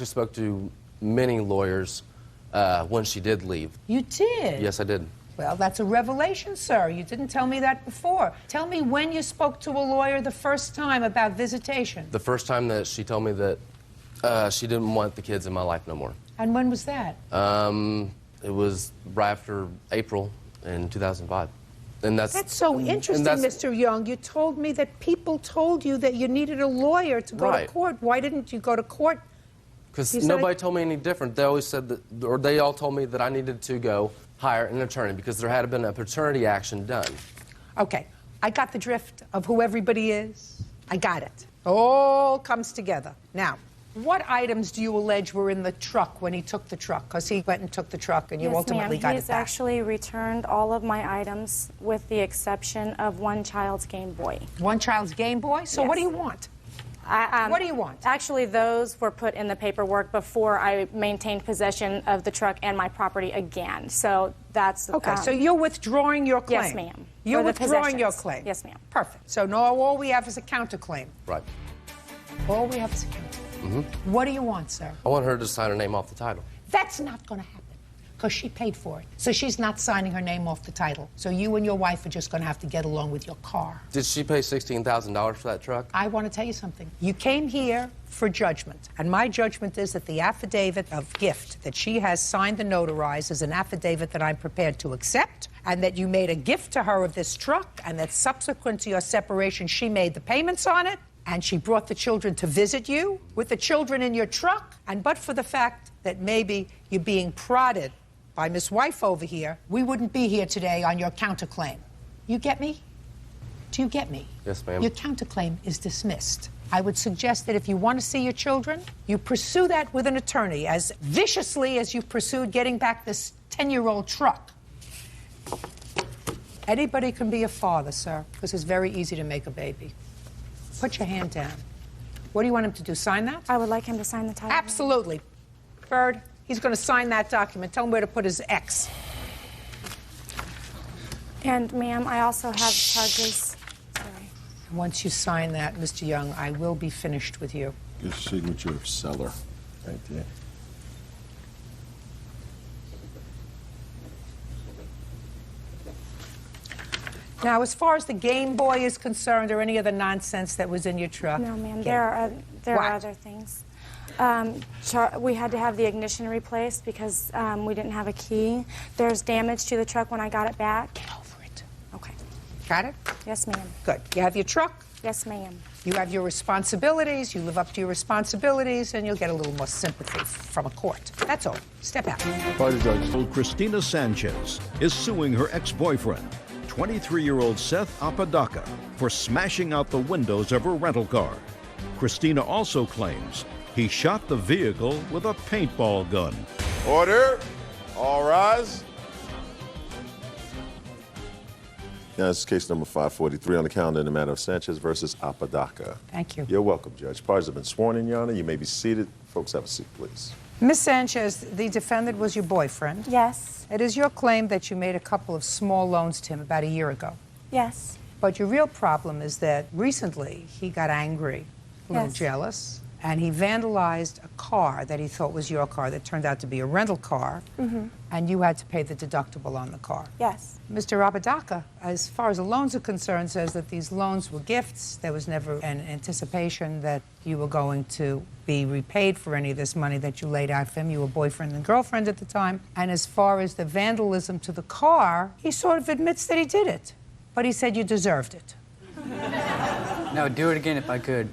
spoke to many lawyers when she did leave. You did? Yes, I did. Well, that's a revelation, sir. You didn't tell me that before. Tell me when you spoke to a lawyer the first time about visitation. The first time that she told me that she didn't want the kids in my life no more. And when was that? It was right after April in 2005. And That's so interesting, Mr. Young. You told me that people told you that you needed a lawyer to go to court. Why didn't you go to court? Because nobody told me any different. They always said that, or they all told me that I needed to go hire an attorney because there had been a paternity action done. Okay, I got the drift of who everybody is. I got it. All comes together. Now, what items do you allege were in the truck when he took the truck? Because he went and took the truck and you ultimately got it He's back. actually returned all of my items with the exception of one child's Game Boy. One child's Game Boy? So what do you want? What do you want? Actually, those were put in the paperwork before I maintained possession of the truck and my property again. So that's... Okay, so you're withdrawing your claim? Yes, ma'am. You're For the withdrawing your possessions. claim? Yes, ma'am. Perfect. So now all we have is a counterclaim. Right. All we have is a counterclaim. What do you want, sir? I want her to sign her name off the title. That's not going to happen because she paid for it. So she's not signing her name off the title. So you and your wife are just going to have to get along with your car. Did she pay $16,000 for that truck? I want to tell you something. You came here for judgment, and my judgment is that the affidavit of gift that she has signed and notarized is an affidavit that I'm prepared to accept, and that you made a gift to her of this truck, and that subsequent to your separation, she made the payments on it, and she brought the children to visit you with the children in your truck, and but for the fact that maybe you're being prodded by Miss Wife over here, we wouldn't be here today on your counterclaim. You get me? Do you get me? Yes, ma'am. Your counterclaim is dismissed. I would suggest that if you want to see your children, you pursue that with an attorney as viciously as you pursued getting back this 10-year-old truck. Anybody can be a father, sir, because it's very easy to make a baby. Put your hand down. What do you want him to do, sign that? I would like him to sign the title. Absolutely. Bird, he's going to sign that document. Tell him where to put his X. And, ma'am, I also have charges. Sorry. Once you sign that, Mr. Young, I will be finished with you. Your signature of seller, right there. Now, as far as the Game Boy is concerned, or any other nonsense that was in your truck? No, ma'am. There are other things. We had to have the ignition replaced because we didn't have a key. There's damage to the truck when I got it back. Get over it. Okay. Got it? Yes, ma'am. Good. You have your truck? Yes, ma'am. You have your responsibilities, you live up to your responsibilities, and you'll get a little more sympathy from a court. That's all. Step out. Pardon, Judge. Christina Sanchez is suing her ex-boyfriend, 23-year-old Seth Apodaca, for smashing out the windows of her rental car. Christina also claims he shot the vehicle with a paintball gun. Order. All rise. Now, this is case number 543 on the calendar in the matter of Sanchez versus Apodaca. Thank you. You're welcome, Judge. Parties have been sworn in, Your Honor. You may be seated. Folks, have a seat, please. Miss Sanchez, the defendant was your boyfriend. Yes. It is your claim that you made a couple of small loans to him about a year ago. Yes. But your real problem is that recently he got angry, a little Yes. jealous, and he vandalized a car that he thought was your car that turned out to be a rental car, and you had to pay the deductible on the car. Yes. Mr. Apodaca, as far as the loans are concerned, says that these loans were gifts. There was never an anticipation that you were going to be repaid for any of this money that you laid out for him. You were boyfriend and girlfriend at the time. And as far as the vandalism to the car, he sort of admits that he did it. But he said you deserved it. No, do it again if I could.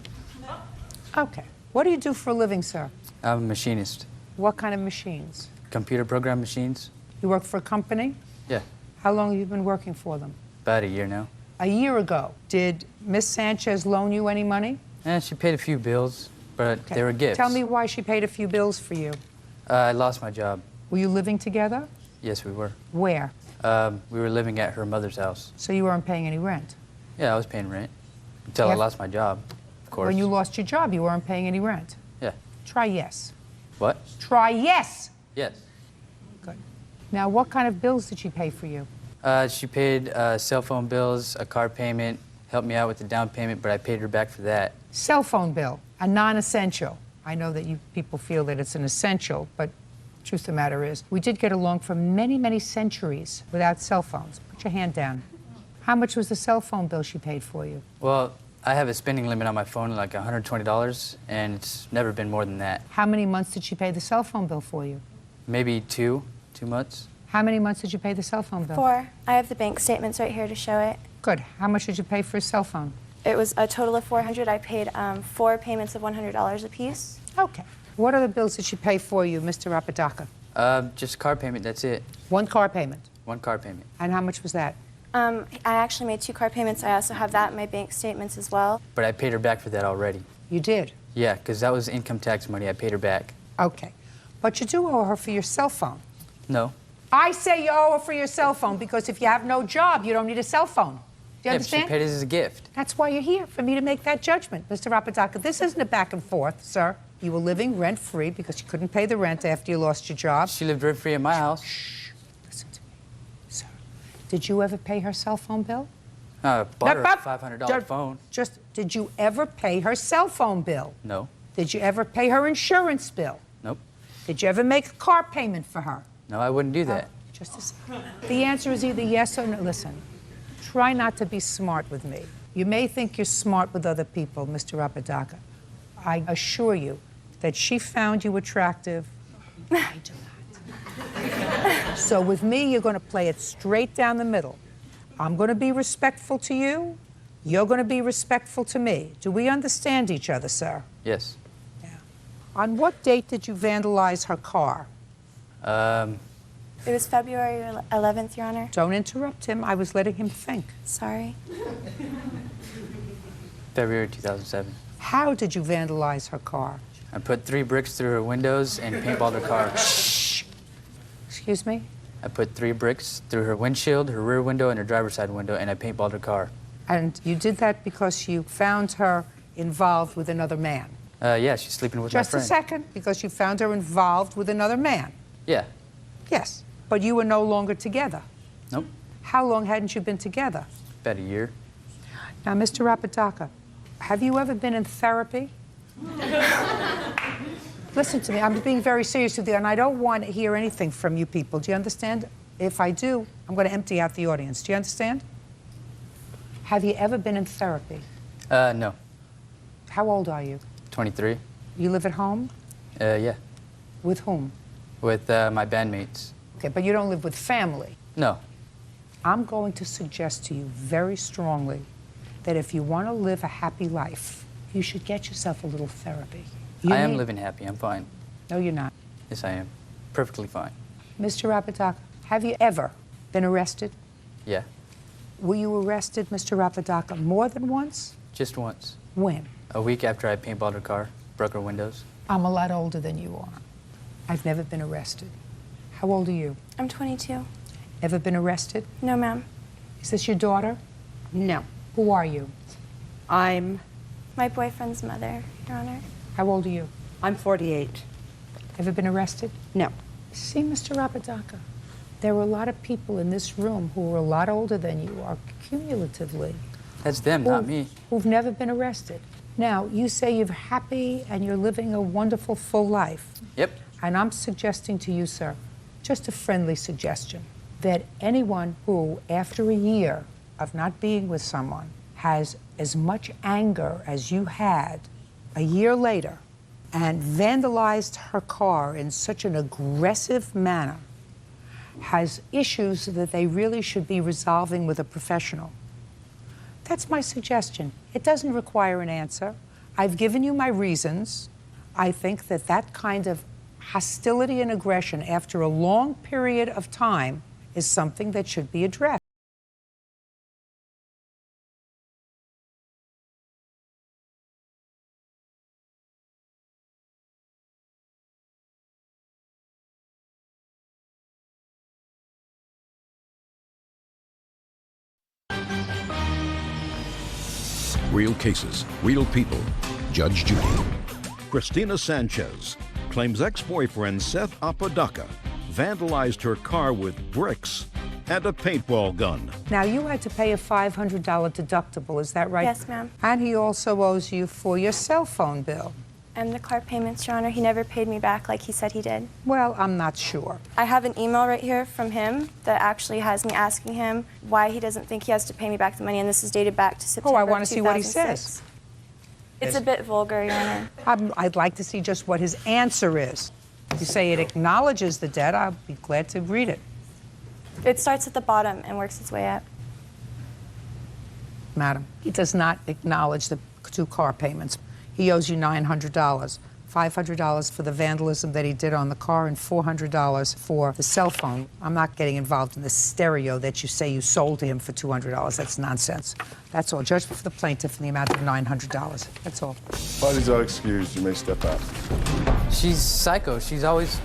Okay. What do you do for a living, sir? I'm a machinist. What kind of machines? Computer program machines? You work for a company? Yeah, How long have you been working for them? about a year now. A year ago. Did Miss Sanchez loan you any money? And she paid a few bills, but they were gifts. Tell me why she paid a few bills for you. I lost my job. Were you living together? Yes, we were. Where? We were living at her mother's house. So you weren't paying any rent? Yeah, I was paying rent until I Yeah. lost my job, of course. When you lost your job, you weren't paying any rent? Yeah. Try yes. What? Try yes! Yes. Good. Now, what kind of bills did she pay for you? She paid cell phone bills, a car payment, helped me out with the down payment, but I paid her back for that. Cell phone bill, a non-essential. I know that you people feel that it's an essential, but the truth of the matter is, we did get along for many, many centuries without cell phones. Put your hand down. How much was the cell phone bill she paid for you? Well, I have a spending limit on my phone, like $120, and it's never been more than that. How many months did she pay the cell phone bill for you? Maybe two months. How many months did you pay the cell phone bill? 4. I have the bank statements right here to show it. Good. How much did you pay for a cell phone? It was a total of $400. I paid 4 payments of $100 apiece. Okay. What other bills did she pay for you, Mr. Apodaca? Just car payment, that's it. One car payment? One car payment. And how much was that? I actually made 2 car payments. I also have that in my bank statements as well. But I paid her back for that already. You did? Yeah, because that was income tax money. I paid her back. Okay. But you do owe her for your cell phone. No. I say you owe her for your cell phone because if you have no job, you don't need a cell phone. Do you understand? She paid it as a gift. That's why you're here, for me to make that judgment, Mr. Apodaca. This isn't a back and forth, sir. You were living rent-free because you couldn't pay the rent after you lost your job. She lived rent-free in my house. Shh. Listen to me, sir. Did you ever pay her cell phone bill? Bought her a $500 phone. Did you ever pay her cell phone bill? No. Did you ever pay her insurance bill? Nope. Did you ever make a car payment for her? No, I wouldn't do that. Just a second. The answer is either yes or no. Listen, try not to be smart with me. You may think you're smart with other people, Mr. Apodaca. I assure you that she found you attractive. I do not. So with me, you're going to play it straight down the middle. I'm going to be respectful to you. You're going to be respectful to me. Do we understand each other, sir? Yes. Yeah. On what date did you vandalize her car? It was February 11th, Your Honor. Don't interrupt him. I was letting him think. Sorry. February 2007. How did you vandalize her car? I put 3 bricks through her windows and paintballed her car. Shh. Excuse me? I put 3 bricks through her windshield, her rear window, and her driver's side window, and I paintballed her car. And you did that because you found her involved with another man? Yeah, she's sleeping with my friend. Just a second, because you found her involved with another man? Yeah. Yes, but you were no longer together? Nope. How long hadn't you been together? About a year. Now, Mr. Apodaca, have you ever been in therapy? Listen to me, I'm being very serious with you, and I don't want to hear anything from you people. Do you understand? If I do, I'm going to empty out the audience. Do you understand? Have you ever been in therapy? No. How old are you? 23. You live at home? Yeah. With whom? With my bandmates. Okay, but you don't live with family? No. I'm going to suggest to you very strongly that if you want to live a happy life, you should get yourself a little therapy. I am living happy. I'm fine. No, you're not. Yes, I am. Perfectly fine. Mr. Apodaca, have you ever been arrested? Yeah. Were you arrested, Mr. Apodaca, more than once? Just once. When? A week after I paintballed her car, broke her windows. I'm a lot older than you are. I've never been arrested. How old are you? I'm 22. Ever been arrested? No, ma'am. Is this your daughter? No. Who are you? I'm my boyfriend's mother, Your Honor. How old are you? I'm 48. Ever been arrested? No. See, Mr. Apodaca, there are a lot of people in this room who are a lot older than you are cumulatively. That's them, not me. Who've never been arrested. Now, you say you're happy and you're living a wonderful, full life. Yep. And I'm suggesting to you, sir, just a friendly suggestion, that anyone who, after a year of not being with someone, has as much anger as you had a year later and vandalized her car in such an aggressive manner has issues that they really should be resolving with a professional. That's my suggestion. It doesn't require an answer. I've given you my reasons. I think that that kind of hostility and aggression after a long period of time is something that should be addressed. Real cases, real people. Judge Judy. Christina Sanchez claims ex-boyfriend Seth Apodaca vandalized her car with bricks and a paintball gun. Now, you had to pay a $500 deductible, is that right? Yes, ma'am. And he also owes you for your cell phone bill. And the car payments, Your Honor, he never paid me back like he said he did. Well, I'm not sure. I have an email right here from him that actually has me asking him why he doesn't think he has to pay me back the money, and this is dated back to September I want to 2006. see what he says. It's a bit vulgar, Your Honor. I'd like to see just what his answer is. If you say it acknowledges the debt, I'll be glad to read it. It starts at the bottom and works its way up. Madam, he does not acknowledge the 2 car payments. He owes you $900. $500 for the vandalism that he did on the car and $400 for the cell phone. I'm not getting involved in the stereo that you say you sold to him for $200. That's nonsense. That's all. Judgment for the plaintiff in the amount of $900. That's all. Parties are excused. You may step out. She's psycho. She's always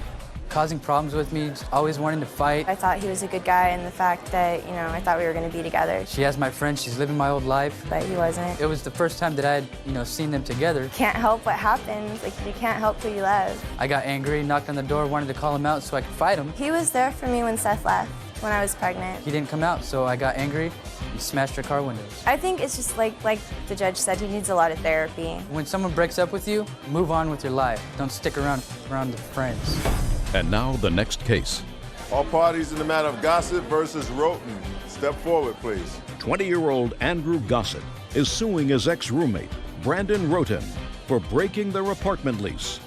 causing problems with me, always wanting to fight. I thought he was a good guy, and the fact that, I thought we were going to be together. She has my friend. She's living my old life. But he wasn't. It was the first time that I had, seen them together. Can't help what happens. Like, you can't help who you love. I got angry, knocked on the door, wanted to call him out so I could fight him. He was there for me when Seth left, when I was pregnant. He didn't come out, so I got angry and smashed her car windows. I think it's just like the judge said, he needs a lot of therapy. When someone breaks up with you, move on with your life. Don't stick around the friends. And now the next case. All parties in the matter of Gossett versus Roten. Step forward, please. 20-year-old Andrew Gossett is suing his ex-roommate, Brandon Roten, for breaking their apartment lease.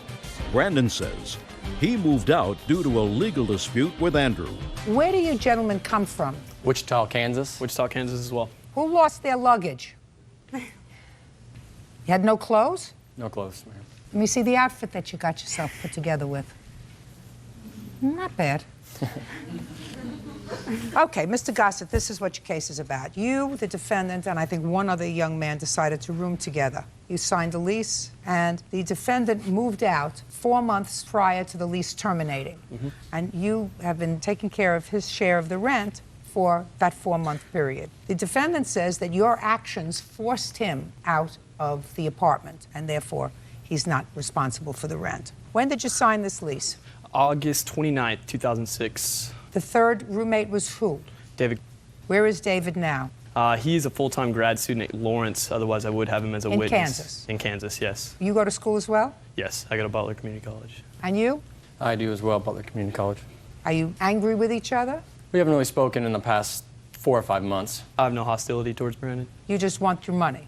Brandon says he moved out due to a legal dispute with Andrew. Where do you gentlemen come from? Wichita, Kansas. Wichita, Kansas as well. Who lost their luggage? You had no clothes? No clothes, ma'am. Let me see the outfit that you got yourself put together with. Not bad. Okay, Mr. Gossett, this is what your case is about. You, the defendant, and I think one other young man decided to room together. You signed a lease, and the defendant moved out 4 months prior to the lease terminating. Mm-hmm. And you have been taking care of his share of the rent for that 4-month period. The defendant says that your actions forced him out of the apartment, and therefore he's not responsible for the rent. When did you sign this lease? August 29th, 2006. The third roommate was who? David. Where is David now? He's a full-time grad student at Lawrence. Otherwise, I would have him as a witness. In Kansas? In Kansas, yes. You go to school as well? Yes, I go to Butler Community College. And you? I do as well, Butler Community College. Are you angry with each other? We haven't really spoken in the past 4 or 5 months. I have no hostility towards Brandon. You just want your money?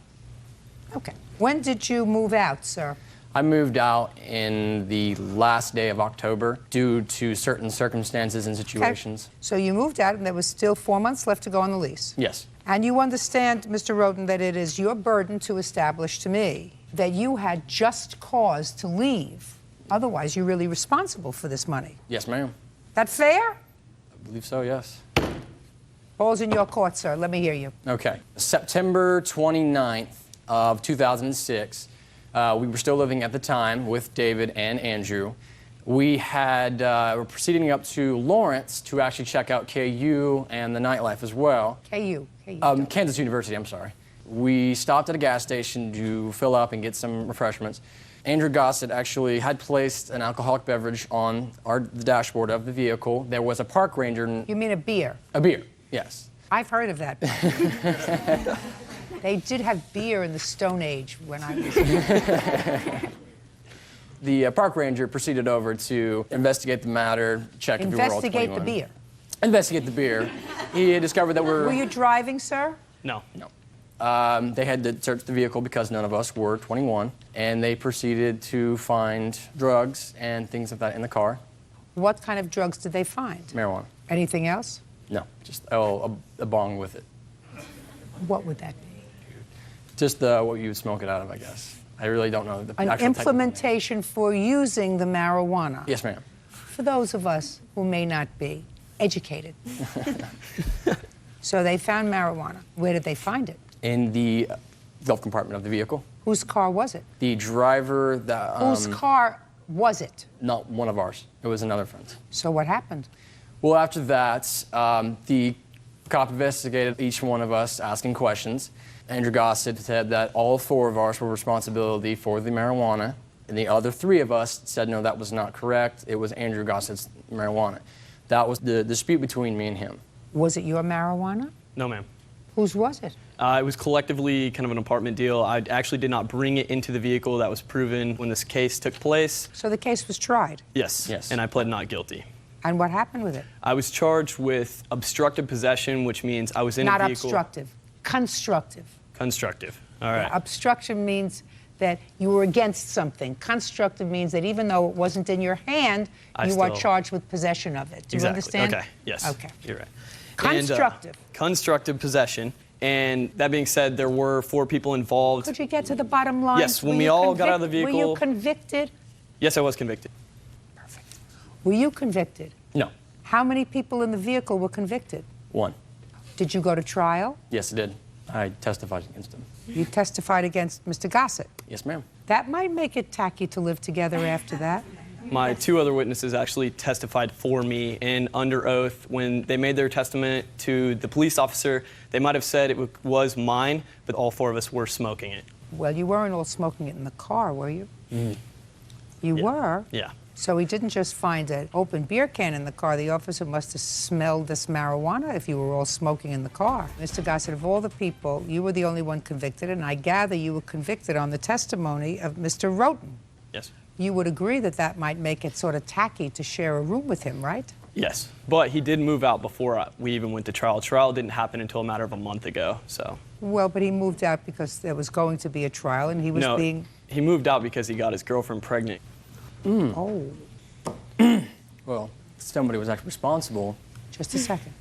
Okay. When did you move out, sir? I moved out in the last day of October due to certain circumstances and situations. Okay. So you moved out and there was still 4 months left to go on the lease? Yes. And you understand, Mr. Roten, that it is your burden to establish to me that you had just cause to leave. Otherwise, you're really responsible for this money. Yes, ma'am. That fair? I believe so, yes. Ball's in your court, sir. Let me hear you. Okay. September 29th of 2006, we were still living at the time with David and Andrew. We were proceeding up to Lawrence to actually check out KU and the nightlife as well. KU. Kansas University, I'm sorry. We stopped at a gas station to fill up and get some refreshments. Andrew Gossett actually had placed an alcoholic beverage on the dashboard of the vehicle. There was a park ranger. You mean a beer? A beer, yes. I've heard of that. They did have beer in the Stone Age when I was... The park ranger proceeded over to investigate the matter, check if we were all 21. Investigate the beer? Investigate the beer. He discovered that Were you driving, sir? No. No. They had to search the vehicle because none of us were 21, and they proceeded to find drugs and things like that in the car. What kind of drugs did they find? Marijuana. Anything else? No, just a bong with it. What would that be? Just what you would smoke it out of, I guess. I really don't know the An actual implementation for using the marijuana. Yes, ma'am. For those of us who may not be educated. So they found marijuana. Where did they find it? In the glove compartment of the vehicle. Whose car was it? The driver that... Whose car was it? Not one of ours. It was another friend's. So what happened? Well, after that, the cop investigated each one of us, asking questions. Andrew Gossett said that all 4 of us were responsibility for the marijuana, and the other 3 of us said no, that was not correct. It was Andrew Gossett's marijuana. That was the dispute between me and him. Was it your marijuana? No, ma'am. Whose was it? It was collectively kind of an apartment deal. I actually did not bring it into the vehicle. That was proven when this case took place. So the case was tried? Yes. Yes. And I pled not guilty. And what happened with it? I was charged with obstructive possession, which means I was in a vehicle. Not obstructive, constructive. Constructive. All right. Yeah, obstruction means that you were against something. Constructive means that even though it wasn't in your hand, you are charged with possession of it. Do you understand? Okay. Yes. Okay. You're right. Constructive. And, constructive possession. And that being said, there were 4 people involved. Could you get to the bottom line? Yes, when we all got out of the vehicle. Were you convicted? Yes, I was convicted. Were you convicted? No. How many people in the vehicle were convicted? 1. Did you go to trial? Yes, I did. I testified against him. You testified against Mr. Gossett. Yes, ma'am. That might make it tacky to live together after that. My 2 other witnesses actually testified for me, and under oath, when they made their testament to the police officer, they might have said it was mine, but all 4 of us were smoking it. Well, you weren't all smoking it in the car, were you? You were? Yeah. So he didn't just find an open beer can in the car. The officer must have smelled this marijuana if you were all smoking in the car. Mr. Gossett, of all the people, you were the only one convicted, and I gather you were convicted on the testimony of Mr. Roten. Yes. You would agree that that might make it sort of tacky to share a room with him, right? Yes. But he did move out before we even went to trial. Trial didn't happen until a matter of a month ago, so. Well, but he moved out because there was going to be a trial, and he was being... he moved out because he got his girlfriend pregnant. Oh. Well, somebody was actually responsible. Just a second.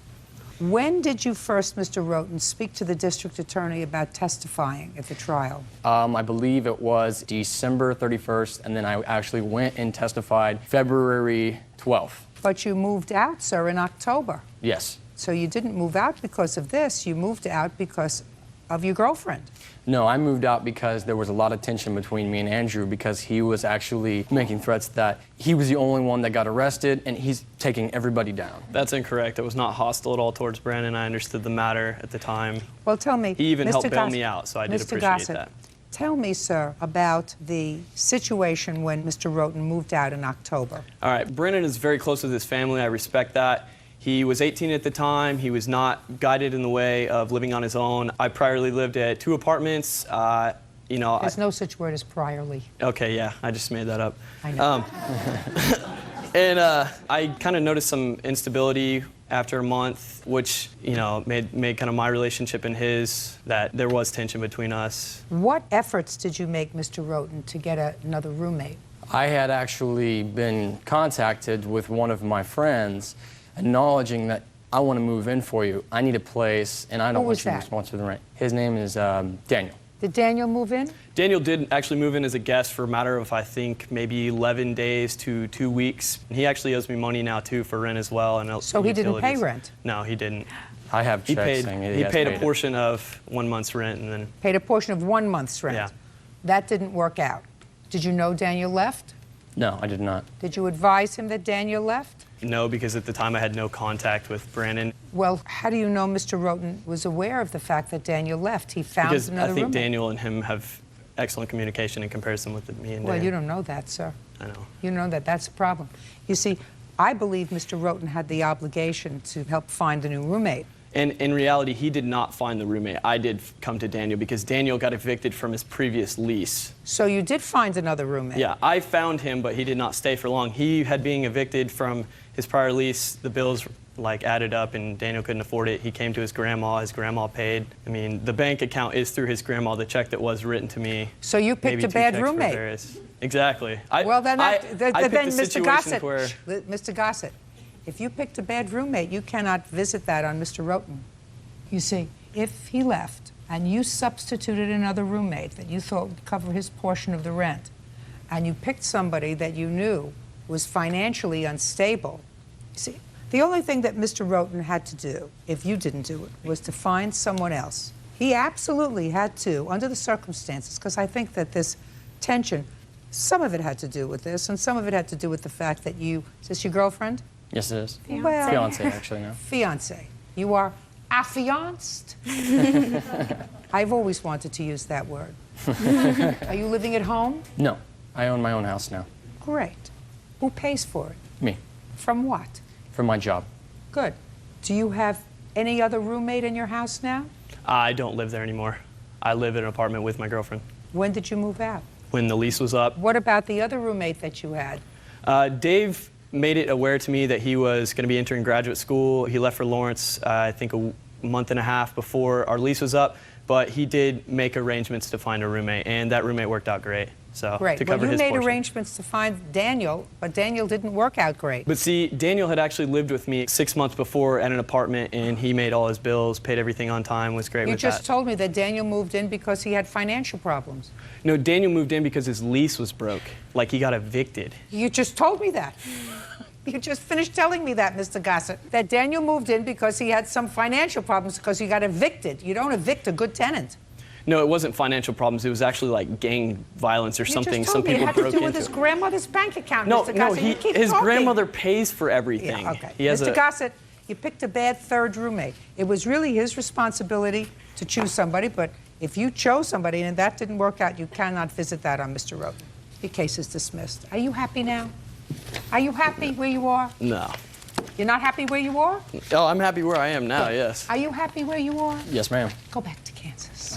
When did you first, Mr. Roten, speak to the district attorney about testifying at the trial? I believe it was December 31st, and then I actually went and testified February 12th. But you moved out, sir, in October. Yes. So you didn't move out because of this. You moved out because of your girlfriend. No, I moved out because there was a lot of tension between me and Andrew because he was actually making threats that he was the only one that got arrested and he's taking everybody down. That's incorrect. It was not hostile at all towards Brandon. I understood the matter at the time. Well, tell me, he even Mr. helped bail Gossett, me out, so I did Mr. appreciate Gossett, that. Tell me, sir, about the situation when Mr. Roten moved out in October. All right, Brandon is very close with his family. I respect that. He was 18 at the time. He was not guided in the way of living on his own. I priorly lived at 2 apartments. There's no such word as priorly. Okay, yeah, I just made that up. I know. And I kind of noticed some instability after a month, which, made kind of my relationship and his, that there was tension between us. What efforts did you make, Mr. Roten, to get another roommate? I had actually been contacted with one of my friends acknowledging that I want to move in for you. I need a place, and I don't want you to sponsor the rent. His name is Daniel. Did Daniel move in? Daniel did actually move in as a guest for a matter of, I think, maybe 11 days to 2 weeks. He actually owes me money now, too, for rent as well. And so he didn't pay rent? No, he didn't. I have checks saying he paid a portion of 1 month's rent and then... Paid a portion of 1 month's rent? Yeah. That didn't work out. Did you know Daniel left? No, I did not. Did you advise him that Daniel left? No, because at the time I had no contact with Brandon. Well, how do you know Mr. Roten was aware of the fact that Daniel left? He found because another I think roommate. Daniel and him have excellent communication in comparison with me and Dan. Well, you don't know that, sir. I know. You know that. That's a problem. You see, I believe Mr. Roten had the obligation to help find a new roommate. And in reality, he did not find the roommate. I did come to Daniel because Daniel got evicted from his previous lease. So you did find another roommate? Yeah, I found him, but he did not stay for long. He had been evicted from his prior lease. The bills added up and Daniel couldn't afford it. He came to his grandma paid. I mean, the bank account is through his grandma, the check that was written to me. So you picked a bad roommate. Exactly. Well, then, Mr. Gossett, where... Mr. Gossett, if you picked a bad roommate, you cannot visit that on Mr. Roten. You see, if he left and you substituted another roommate that you thought would cover his portion of the rent, and you picked somebody that you knew was financially unstable, you see, the only thing that Mr. Roten had to do, if you didn't do it, was to find someone else. He absolutely had to, under the circumstances, because I think that this tension, some of it had to do with this, and some of it had to do with the fact that is this your girlfriend? Yes, it is. Well, fiance, actually, now. Fiance. You are affianced? I've always wanted to use that word. Are you living at home? No, I own my own house now. Great. Who pays for it? Me. From what? from my job. Good. Do you have any other roommate in your house now? I don't live there anymore. I live in an apartment with my girlfriend. When did you move out? When the lease was up. What about the other roommate that you had? Dave made it aware to me that he was going to be entering graduate school. He left for Lawrence, I think, a month and a half before our lease was up, but he did make arrangements to find a roommate, and that roommate worked out great. So, Great. to cover Well, you his made portion. arrangements to find Daniel, but Daniel didn't work out great. But see, Daniel had actually lived with me 6 months before at an apartment, and he made all his bills, paid everything on time, was great You with just that. told me that Daniel moved in because he had financial problems. No, Daniel moved in because his lease was broke. Like, he got evicted. You just told me that. You just finished telling me that, Mr. Gossett, that Daniel moved in because he had some financial problems because he got evicted. You don't evict a good tenant. No, it wasn't financial problems. It was actually like gang violence or something. You just Some told me people it had to broke do with into. his grandmother's bank account, No, Mr. no, Gossett. You keep his talking. grandmother pays for everything. Yeah, okay. He has Mr. a, Gossett, you picked a bad third roommate. It was really his responsibility to choose somebody, but if you chose somebody and that didn't work out, you cannot visit that on Mr. Roden. Your case is dismissed. Are you happy now? Are you happy where you are? No. You're not happy where you are? Oh, I'm happy where I am now, yes. Are you happy where you are? Yes, ma'am. Go back to Kansas.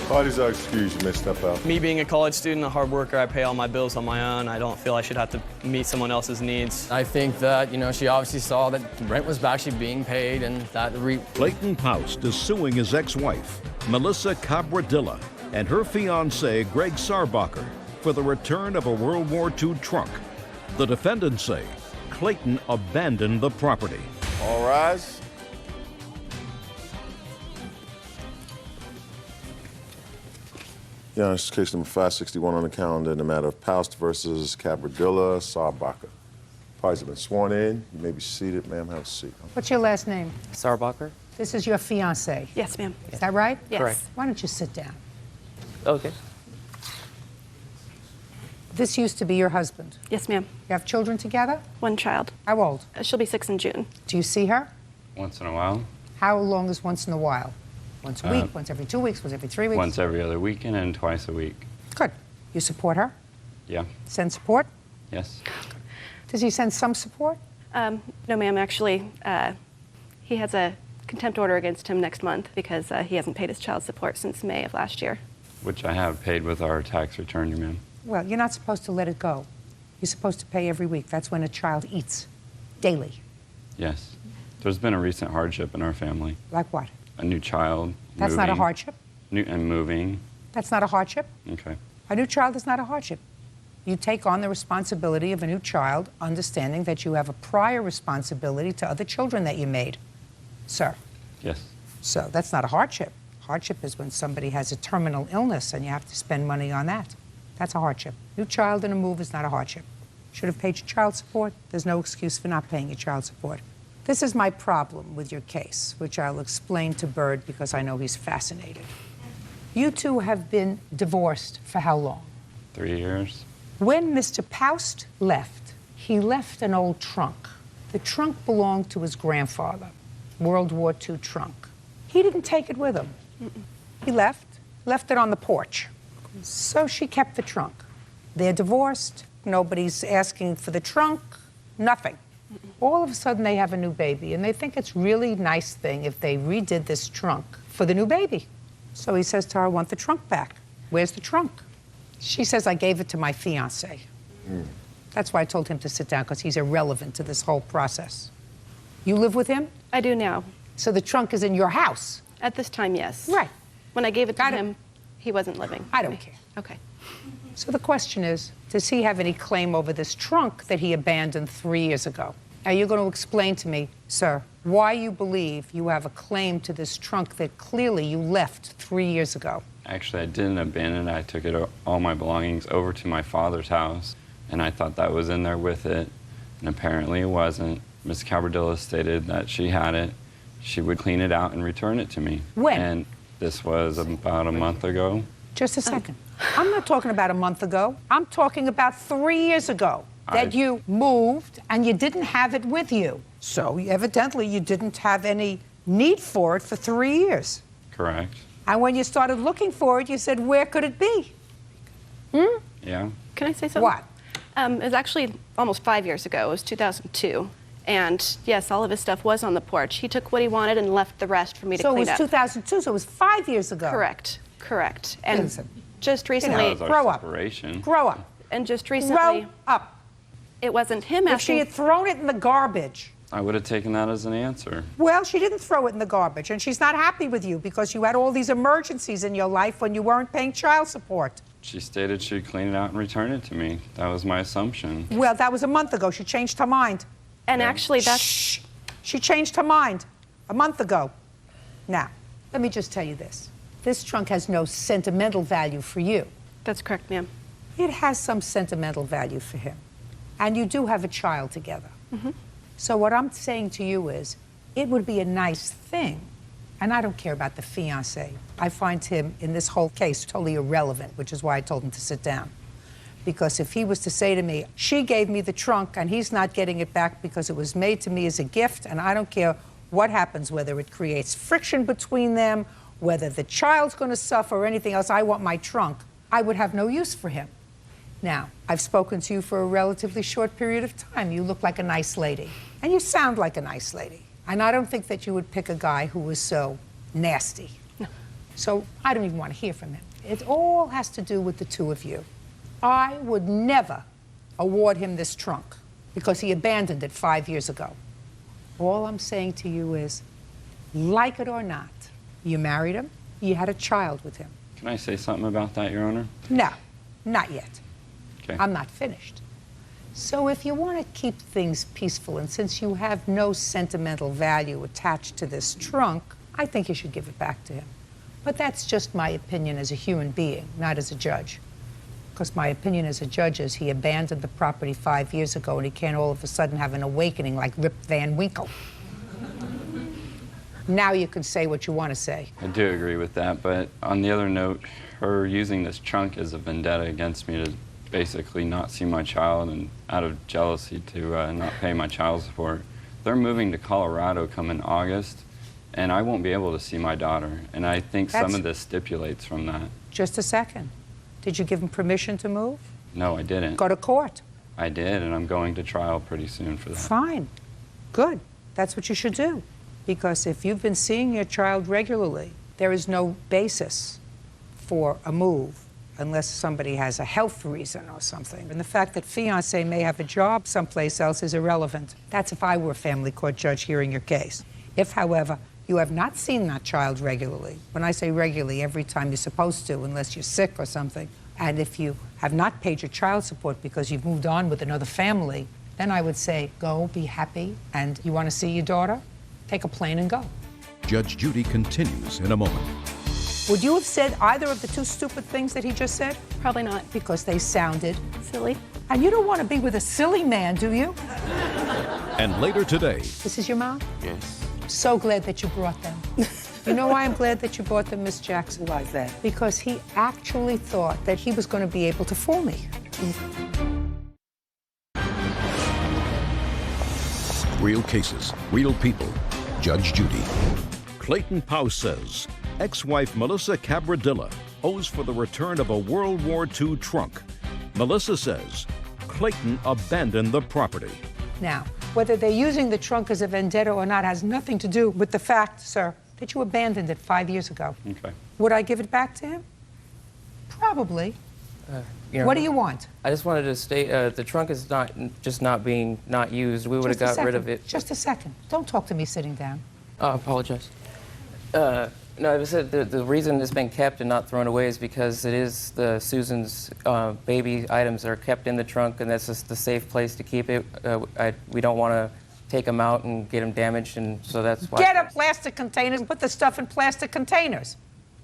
Parties are excused. You may step out. Me being a college student, a hard worker, I pay all my bills on my own. I don't feel I should have to meet someone else's needs. I think that, she obviously saw that rent was actually being paid and that Clayton Poust is suing his ex-wife, Melissa Cabradilla, and her fiancé, Greg Sarbacher, for the return of a World War II trunk. The defendants say Clayton abandoned the property. All rise. Yeah, this is case number 561 on the calendar in the matter of Poust versus Cabradilla Sarbacher. Parties have been sworn in. You may be seated. Ma'am, have a seat. What's your last name? Sarbacher. This is your fiancé. Yes, ma'am. Is that right? Yes. Correct. Why don't you sit down? Okay. This used to be your husband. Yes, ma'am. You have children together? One child. How old? She'll be 6 in June. Do you see her? Once in a while. How long is once in a while? Once a week, once every 2 weeks, once every 3 weeks? Once every other weekend and twice a week. Good. You support her? Yeah. Send support? Yes. Does he send some support? No, ma'am. Actually, he has a contempt order against him next month because he hasn't paid his child support since May of last year. Which I have paid with our tax return, you ma'am. Well, you're not supposed to let it go. You're supposed to pay every week. That's when a child eats. Daily. Yes. There's been a recent hardship in our family. Like what? A new child. That's not a hardship. And moving. That's not a hardship. Okay. A new child is not a hardship. You take on the responsibility of a new child, understanding that you have a prior responsibility to other children that you made. Sir. Yes. So that's not a hardship. Hardship is when somebody has a terminal illness and you have to spend money on that. That's a hardship. New child in a move is not a hardship. Should have paid your child support. There's no excuse for not paying your child support. This is my problem with your case, which I'll explain to Bird because I know he's fascinated. You two have been divorced for how long? 3 years. When Mr. Poust left, he left an old trunk. The trunk belonged to his grandfather, World War II trunk. He didn't take it with him. He left it on the porch. So she kept the trunk. They're divorced. Nobody's asking for the trunk. Nothing. All of a sudden, they have a new baby, and they think it's really nice thing if they redid this trunk for the new baby. So he says to her, I want the trunk back. Where's the trunk? She says, I gave it to my fiancé. That's why I told him to sit down, because he's irrelevant to this whole process. You live with him? I do now. So the trunk is in your house? At this time, yes. Right. When I gave it to him, he wasn't living. I don't care. Okay. So the question is, does he have any claim over this trunk that he abandoned 3 years ago? Are you going to explain to me, sir, why you believe you have a claim to this trunk that clearly you left 3 years ago? Actually, I didn't abandon it. I took all my belongings over to my father's house, and I thought that was in there with it, and apparently it wasn't. Ms. Cabradilla stated that she had it. She would clean it out and return it to me. When? And this was about a month ago. Just a second. I'm not talking about a month ago. I'm talking about 3 years ago that you moved and you didn't have it with you. So evidently you didn't have any need for it for 3 years. Correct. And when you started looking for it, you said, where could it be? Yeah. Can I say something? What? It was actually almost 5 years ago. It was 2002. And yes, all of his stuff was on the porch. He took what he wanted and left the rest for me to So clean it up. was 2002, so it was 5 years ago. Correct, correct. And Listen, just recently, That was our grow up. separation. Grow up. and just recently, Grow up. it wasn't him If she asking. had thrown it in the garbage, I would have taken that as an answer. well, she didn't throw it in the garbage, and she's not happy with you because you had all these emergencies in your life when you weren't paying child support. She stated she'd clean it out and return it to me. That was my assumption. Well, that was a month ago. She changed her mind. And actually, that's. Shh. She changed her mind a month ago. Now, let me just tell you this. This trunk has no sentimental value for you. That's correct, ma'am. It has some sentimental value for him. And you do have a child together. Mm-hmm. So what I'm saying to you is, it would be a nice thing, and I don't care about the fiancé. I find him, in this whole case, totally irrelevant, which is why I told him to sit down. Because if he was to say to me, she gave me the trunk and he's not getting it back because it was made to me as a gift, and I don't care what happens, whether it creates friction between them, whether the child's going to suffer or anything else, I want my trunk, I would have no use for him. Now, I've spoken to you for a relatively short period of time. You look like a nice lady, and you sound like a nice lady. And I don't think that you would pick a guy who was so nasty. No. So I don't even want to hear from him. It all has to do with the two of you. I would never award him this trunk because he abandoned it 5 years ago. All I'm saying to you is, like it or not, you married him, you had a child with him. Can I say something about that, Your Honor? No, not yet. Okay. I'm not finished. So if you want to keep things peaceful, and since you have no sentimental value attached to this trunk, I think you should give it back to him. But that's just my opinion as a human being, not as a judge. Because my opinion as a judge is he abandoned the property 5 years ago and he can't all of a sudden have an awakening like Rip Van Winkle. Now you can say what you want to say. I do agree with that, but on the other note, her using this trunk as a vendetta against me to basically not see my child and out of jealousy to not pay my child support. They're moving to Colorado come in August, and I won't be able to see my daughter, and I think some of this stipulates from that. Just a second. Did you give him permission to move? No, I didn't. Go to court. I did, and I'm going to trial pretty soon for that. Fine. Good. That's what you should do. Because if you've been seeing your child regularly, there is no basis for a move unless somebody has a health reason or something. And the fact that fiancé may have a job someplace else is irrelevant. That's if I were a family court judge hearing your case. If, however, you have not seen that child regularly, when I say regularly, every time you're supposed to, unless you're sick or something, and if you have not paid your child support because you've moved on with another family, then I would say, go, be happy, and you want to see your daughter? Take a plane and go. Judge Judy continues in a moment. Would you have said either of the two stupid things that he just said? Probably not. Because they sounded silly. And you don't want to be with a silly man, do you? And later today. This is your mom? Yes. So glad that you brought them. You know why I'm glad that you brought them, Miss Jackson? Why is that? Because he actually thought that he was going to be able to fool me. Real cases, real people. Judge Judy. Clayton Powell says ex-wife Melissa Cabradilla owes for the return of a World War II trunk. Melissa says Clayton abandoned the property. Now, whether they're using the trunk as a vendetta or not has nothing to do with the fact, sir, that you abandoned it 5 years ago. Okay. Would I give it back to him? Probably. What do you want? I just wanted to state the trunk is not being used. We would have got rid of it. Just a second. Don't talk to me sitting down. I apologize. No, I said the reason it's been kept and not thrown away is because it is Susan's baby items that are kept in the trunk, and that's just the safe place to keep it. We don't want to take them out and get them damaged, and so that's why. Get a plastic container and put the stuff in plastic containers.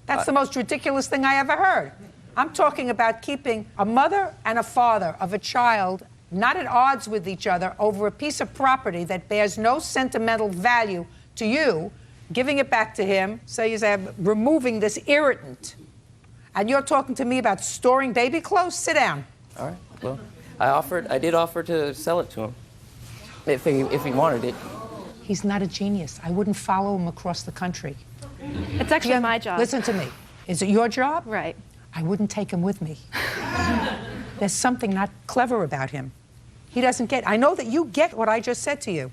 That's the most ridiculous thing I ever heard. I'm talking about keeping a mother and a father of a child not at odds with each other over a piece of property that bears no sentimental value to you, giving it back to him, so you say, removing this irritant. And you're talking to me about storing baby clothes? Sit down. All right. Well, I did offer to sell it to him if he wanted it. He's not a genius. I wouldn't follow him across the country. It's actually my job. Listen to me. Is it your job? Right. I wouldn't take him with me. There's something not clever about him. He doesn't get. I know that you get what I just said to you.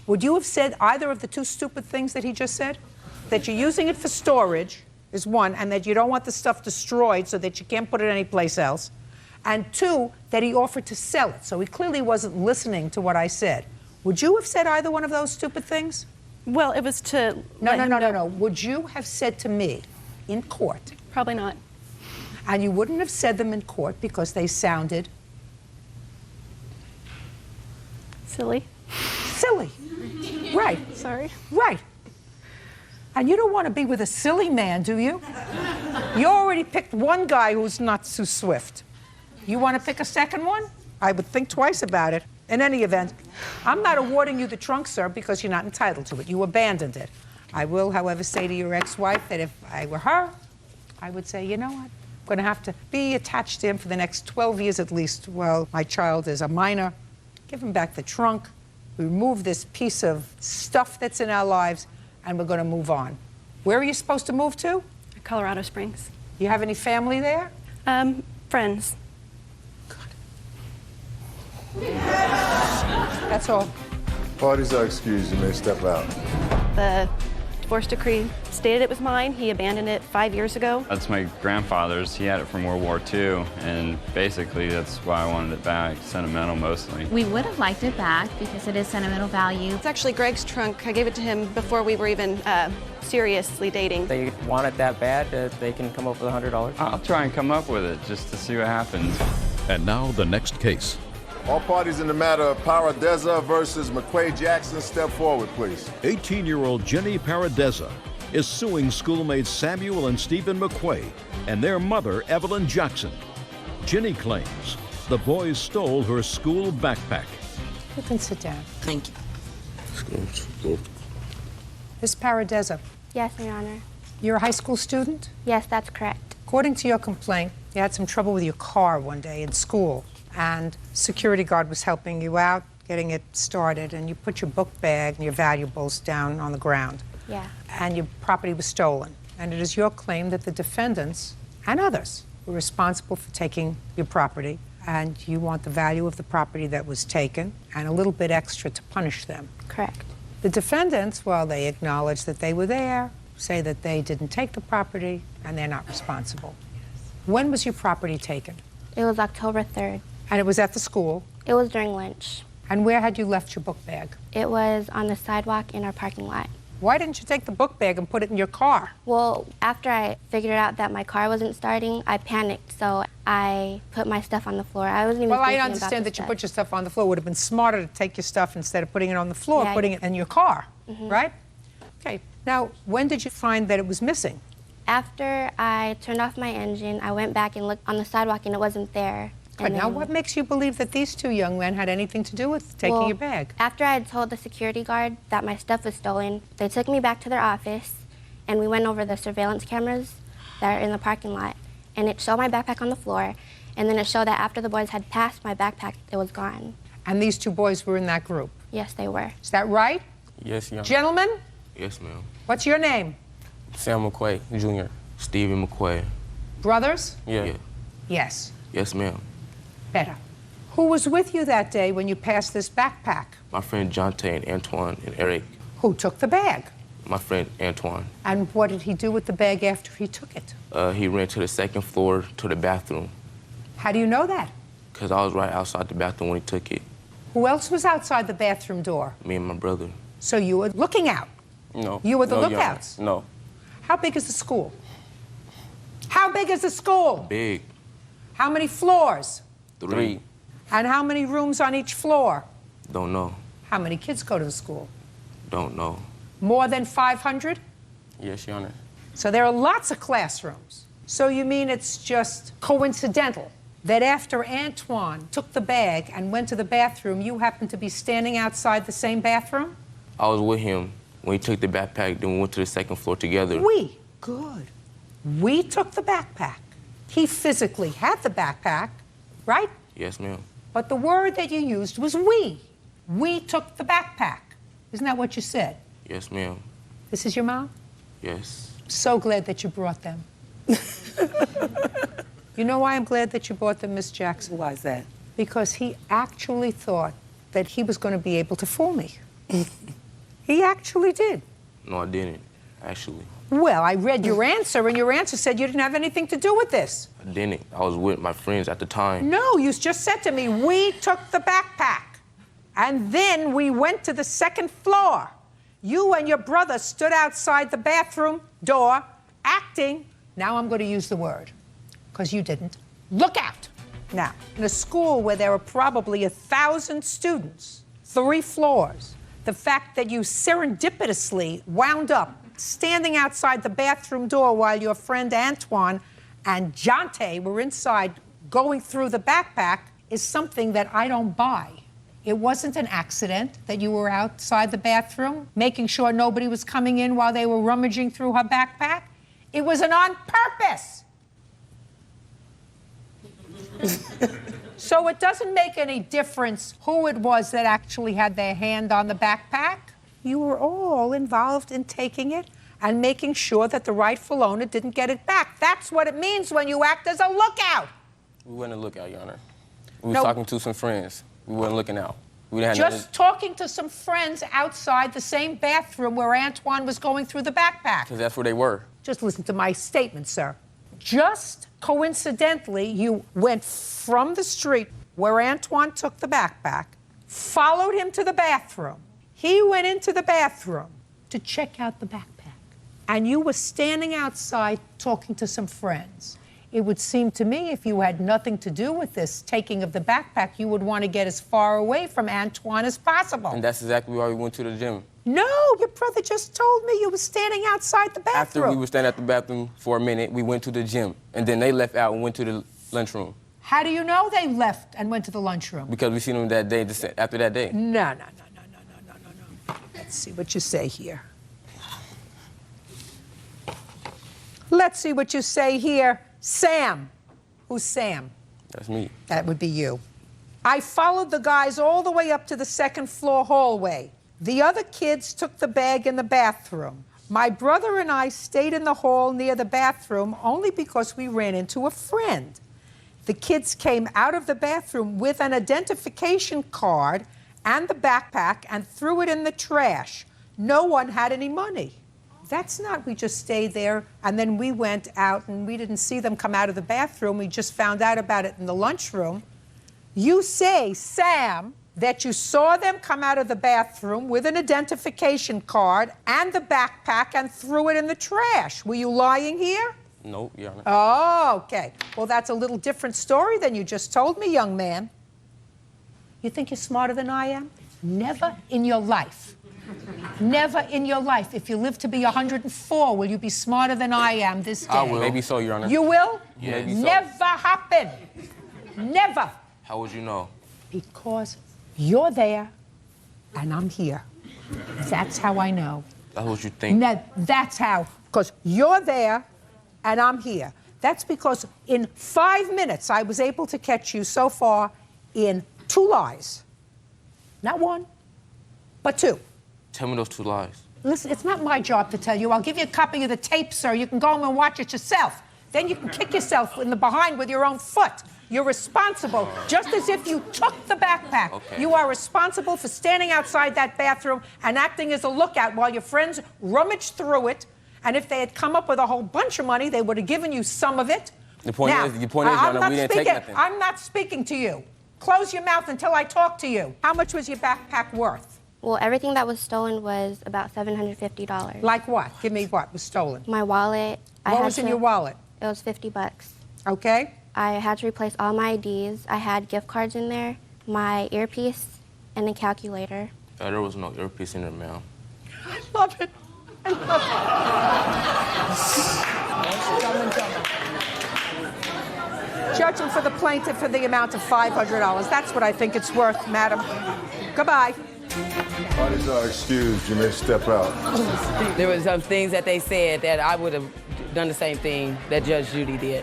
Would you have said either of the two stupid things that he just said? That you're using it for storage is one, and that you don't want the stuff destroyed so that you can't put it anyplace else. And two, that he offered to sell it. So he clearly wasn't listening to what I said. Would you have said either one of those stupid things? Well, it was to No. Would you have said to me in court? Probably not. And you wouldn't have said them in court because they sounded silly. Silly. Right. Sorry. Right. And you don't want to be with a silly man, do you? You already picked one guy who's not too swift. You want to pick a second one? I would think twice about it. In any event, I'm not awarding you the trunk, sir, because you're not entitled to it. You abandoned it. I will, however, say to your ex-wife that if I were her, I would say, you know what? I'm going to have to be attached to him for the next 12 years at least while my child is a minor. Give him back the trunk. Remove this piece of stuff that's in our lives, and we're going to move on. Where are you supposed to move to? Colorado Springs. You have any family there? Friends. That's all. Parties are excused. You may step out. The divorce decree stated it was mine. He abandoned it 5 years ago. That's my grandfather's. He had it from World War II, and basically that's why I wanted it back. Sentimental mostly. We would have liked it back because it is sentimental value. It's actually Greg's trunk. I gave it to him before we were even seriously dating. They want it that bad that they can come up with $100. I'll try and come up with it just to see what happens. And now the next case. All parties in the matter of Paradeza versus McQuay Jackson, step forward, please. 18-year-old Jenny Paradeza is suing schoolmates Samuel and Stephen McQuay and their mother, Evelyn Jackson. Jenny claims the boys stole her school backpack. You can sit down. Thank you. Miss Paradeza, Yes, Your Honor. you're a high school student? Yes, that's correct. According to your complaint, you had some trouble with your car one day in school, and security guard was helping you out, getting it started, and you put your book bag and your valuables down on the ground. Yeah. And your property was stolen. And it is your claim that the defendants and others were responsible for taking your property, and you want the value of the property that was taken and a little bit extra to punish them. Correct. The defendants, while they acknowledge that they were there, say that they didn't take the property and they're not responsible. When was your property taken? It was October 3rd. And it was at the school? It was during lunch. And where had you left your book bag? It was on the sidewalk in our parking lot. Why didn't you take the book bag and put it in your car? Well, after I figured out that my car wasn't starting, I panicked, so I put my stuff on the floor. I wasn't even Well, I thinking understand about that you the put your stuff on the floor. It would have been smarter to take your stuff instead of putting it on the floor, Yeah, putting it in your car, Mhm. right? Okay. Now, when did you find that it was missing? After I turned off my engine, I went back and looked on the sidewalk, and it wasn't there. Good. Now, what makes you believe that these two young men had anything to do with taking Well, your bag? After I had told the security guard that my stuff was stolen, they took me back to their office, and we went over the surveillance cameras that are in the parking lot, and it showed my backpack on the floor, and then it showed that after the boys had passed my backpack, it was gone. And these two boys were in that group? Yes, they were. Is that right? Yes, Your Honor. Gentlemen, Yes, ma'am. what's your name? Sam McQuay, Jr. Stephen McQuay. Brothers? Yeah. Yes. Yes, ma'am. Better. Who was with you that day when you passed this backpack? My friend Jonte and Antoine and Eric. Who took the bag? My friend Antoine. And what did he do with the bag after he took it? He ran to the second floor to the bathroom How do you know that? because I was right outside the bathroom when he took it. Who else was outside the bathroom door? Me and my brother. So you were looking out. No. You were the No, Your Honor. lookouts? No. How big is the school? How big is the school? Big. How many floors? 3. And how many rooms on each floor? Don't know. How many kids go to the school? Don't know. More than 500? Yes, Your Honor. So there are lots of classrooms. So you mean it's just coincidental that after Antoine took the bag and went to the bathroom, you happened to be standing outside the same bathroom? I was with him when he took the backpack, then we went to the second floor together. We? Good. We took the backpack. He physically had the backpack, right? Yes, ma'am. But the word that you used was we. We took the backpack. Isn't that what you said? Yes, ma'am. This is your mom? Yes. So glad that you brought them. You know why I'm glad that you bought them, Miss Jackson? Why is that? Because he actually thought that he was going to be able to fool me. He actually did. No, I didn't, actually. Well, I read your answer, and your answer said you didn't have anything to do with this. I didn't. I was with my friends at the time. No, you just said to me, we took the backpack, and then we went to the second floor. You and your brother stood outside the bathroom door, acting, now I'm going to use the word, because you didn't, look out. Now, in a school where there are probably 1,000 students, 3 floors, the fact that you serendipitously wound up standing outside the bathroom door while your friend Antoine and Jonte were inside going through the backpack is something that I don't buy. It wasn't an accident that you were outside the bathroom making sure nobody was coming in while they were rummaging through her backpack. It was an on purpose. So it doesn't make any difference who it was that actually had their hand on the backpack. You were all involved in taking it and making sure that the rightful owner didn't get it back. That's what it means when you act as a lookout. We weren't a lookout, Your Honor. We were talking to some friends. We weren't looking out. We didn't have Just talking to some friends outside the same bathroom where Antoine was going through the backpack. Because that's where they were. Just listen to my statement, sir. Just coincidentally, you went from the street where Antoine took the backpack, followed him to the bathroom. He went into the bathroom to check out the backpack. And you were standing outside talking to some friends. It would seem to me if you had nothing to do with this taking of the backpack, you would want to get as far away from Antoine as possible. And that's exactly why we went to the gym. No, your brother just told me you were standing outside the bathroom. After we were standing at the bathroom for a minute, we went to the gym. And then they left out and went to the lunchroom. How do you know they left and went to the lunchroom? Because we seen them that day, after that day. No. Let's see what you say here. Let's see what you say here. Sam. Who's Sam? That's me. That would be you. I followed the guys all the way up to the second floor hallway. The other kids took the bag in the bathroom. My brother and I stayed in the hall near the bathroom only because we ran into a friend. The kids came out of the bathroom with an identification card and the backpack and threw it in the trash. No one had any money. That's not, we just stayed there and then we went out and we didn't see them come out of the bathroom. We just found out about it in the lunchroom. You say, Sam, that you saw them come out of the bathroom with an identification card and the backpack and threw it in the trash. Were you lying here? No, Your Honor. Oh, okay. Well, that's a little different story than you just told me, young man. You think you're smarter than I am? Never in your life. Never in your life. If you live to be 104, will you be smarter than I am this day? I will. Maybe so, Your Honor. You will? Yeah. Maybe so. Never happen. Never. How would you know? Because you're there and I'm here. That's how I know. That's what you think? That's how. Because you're there and I'm here. That's because in 5 minutes I was able to catch you so far in 2 lies. Not 1, but 2. Tell me those 2 lies. Listen, it's not my job to tell you. I'll give you a copy of the tape, sir. You can go home and watch it yourself. Then you can kick yourself in the behind with your own foot. You're responsible, just as if you took the backpack. Okay. You are responsible for standing outside that bathroom and acting as a lookout while your friends rummaged through it. And if they had come up with a whole bunch of money, they would have given you some of it. The point is, Your Honor, we didn't take nothing. I'm not speaking to you. Close your mouth until I talk to you. How much was your backpack worth? Well, everything that was stolen was about $750. Like what? Give me what was stolen. My wallet. What was in your wallet? It was $50. Okay. I had to replace all my IDs. I had gift cards in there, my earpiece, and a calculator. There was no earpiece in there, ma'am. I love it. I love it. Judge him for the plaintiff for the amount of $500. That's what I think it's worth, madam. Goodbye. Parties are excused. You may step out. There were some things that they said that I would have done the same thing that Judge Judy did.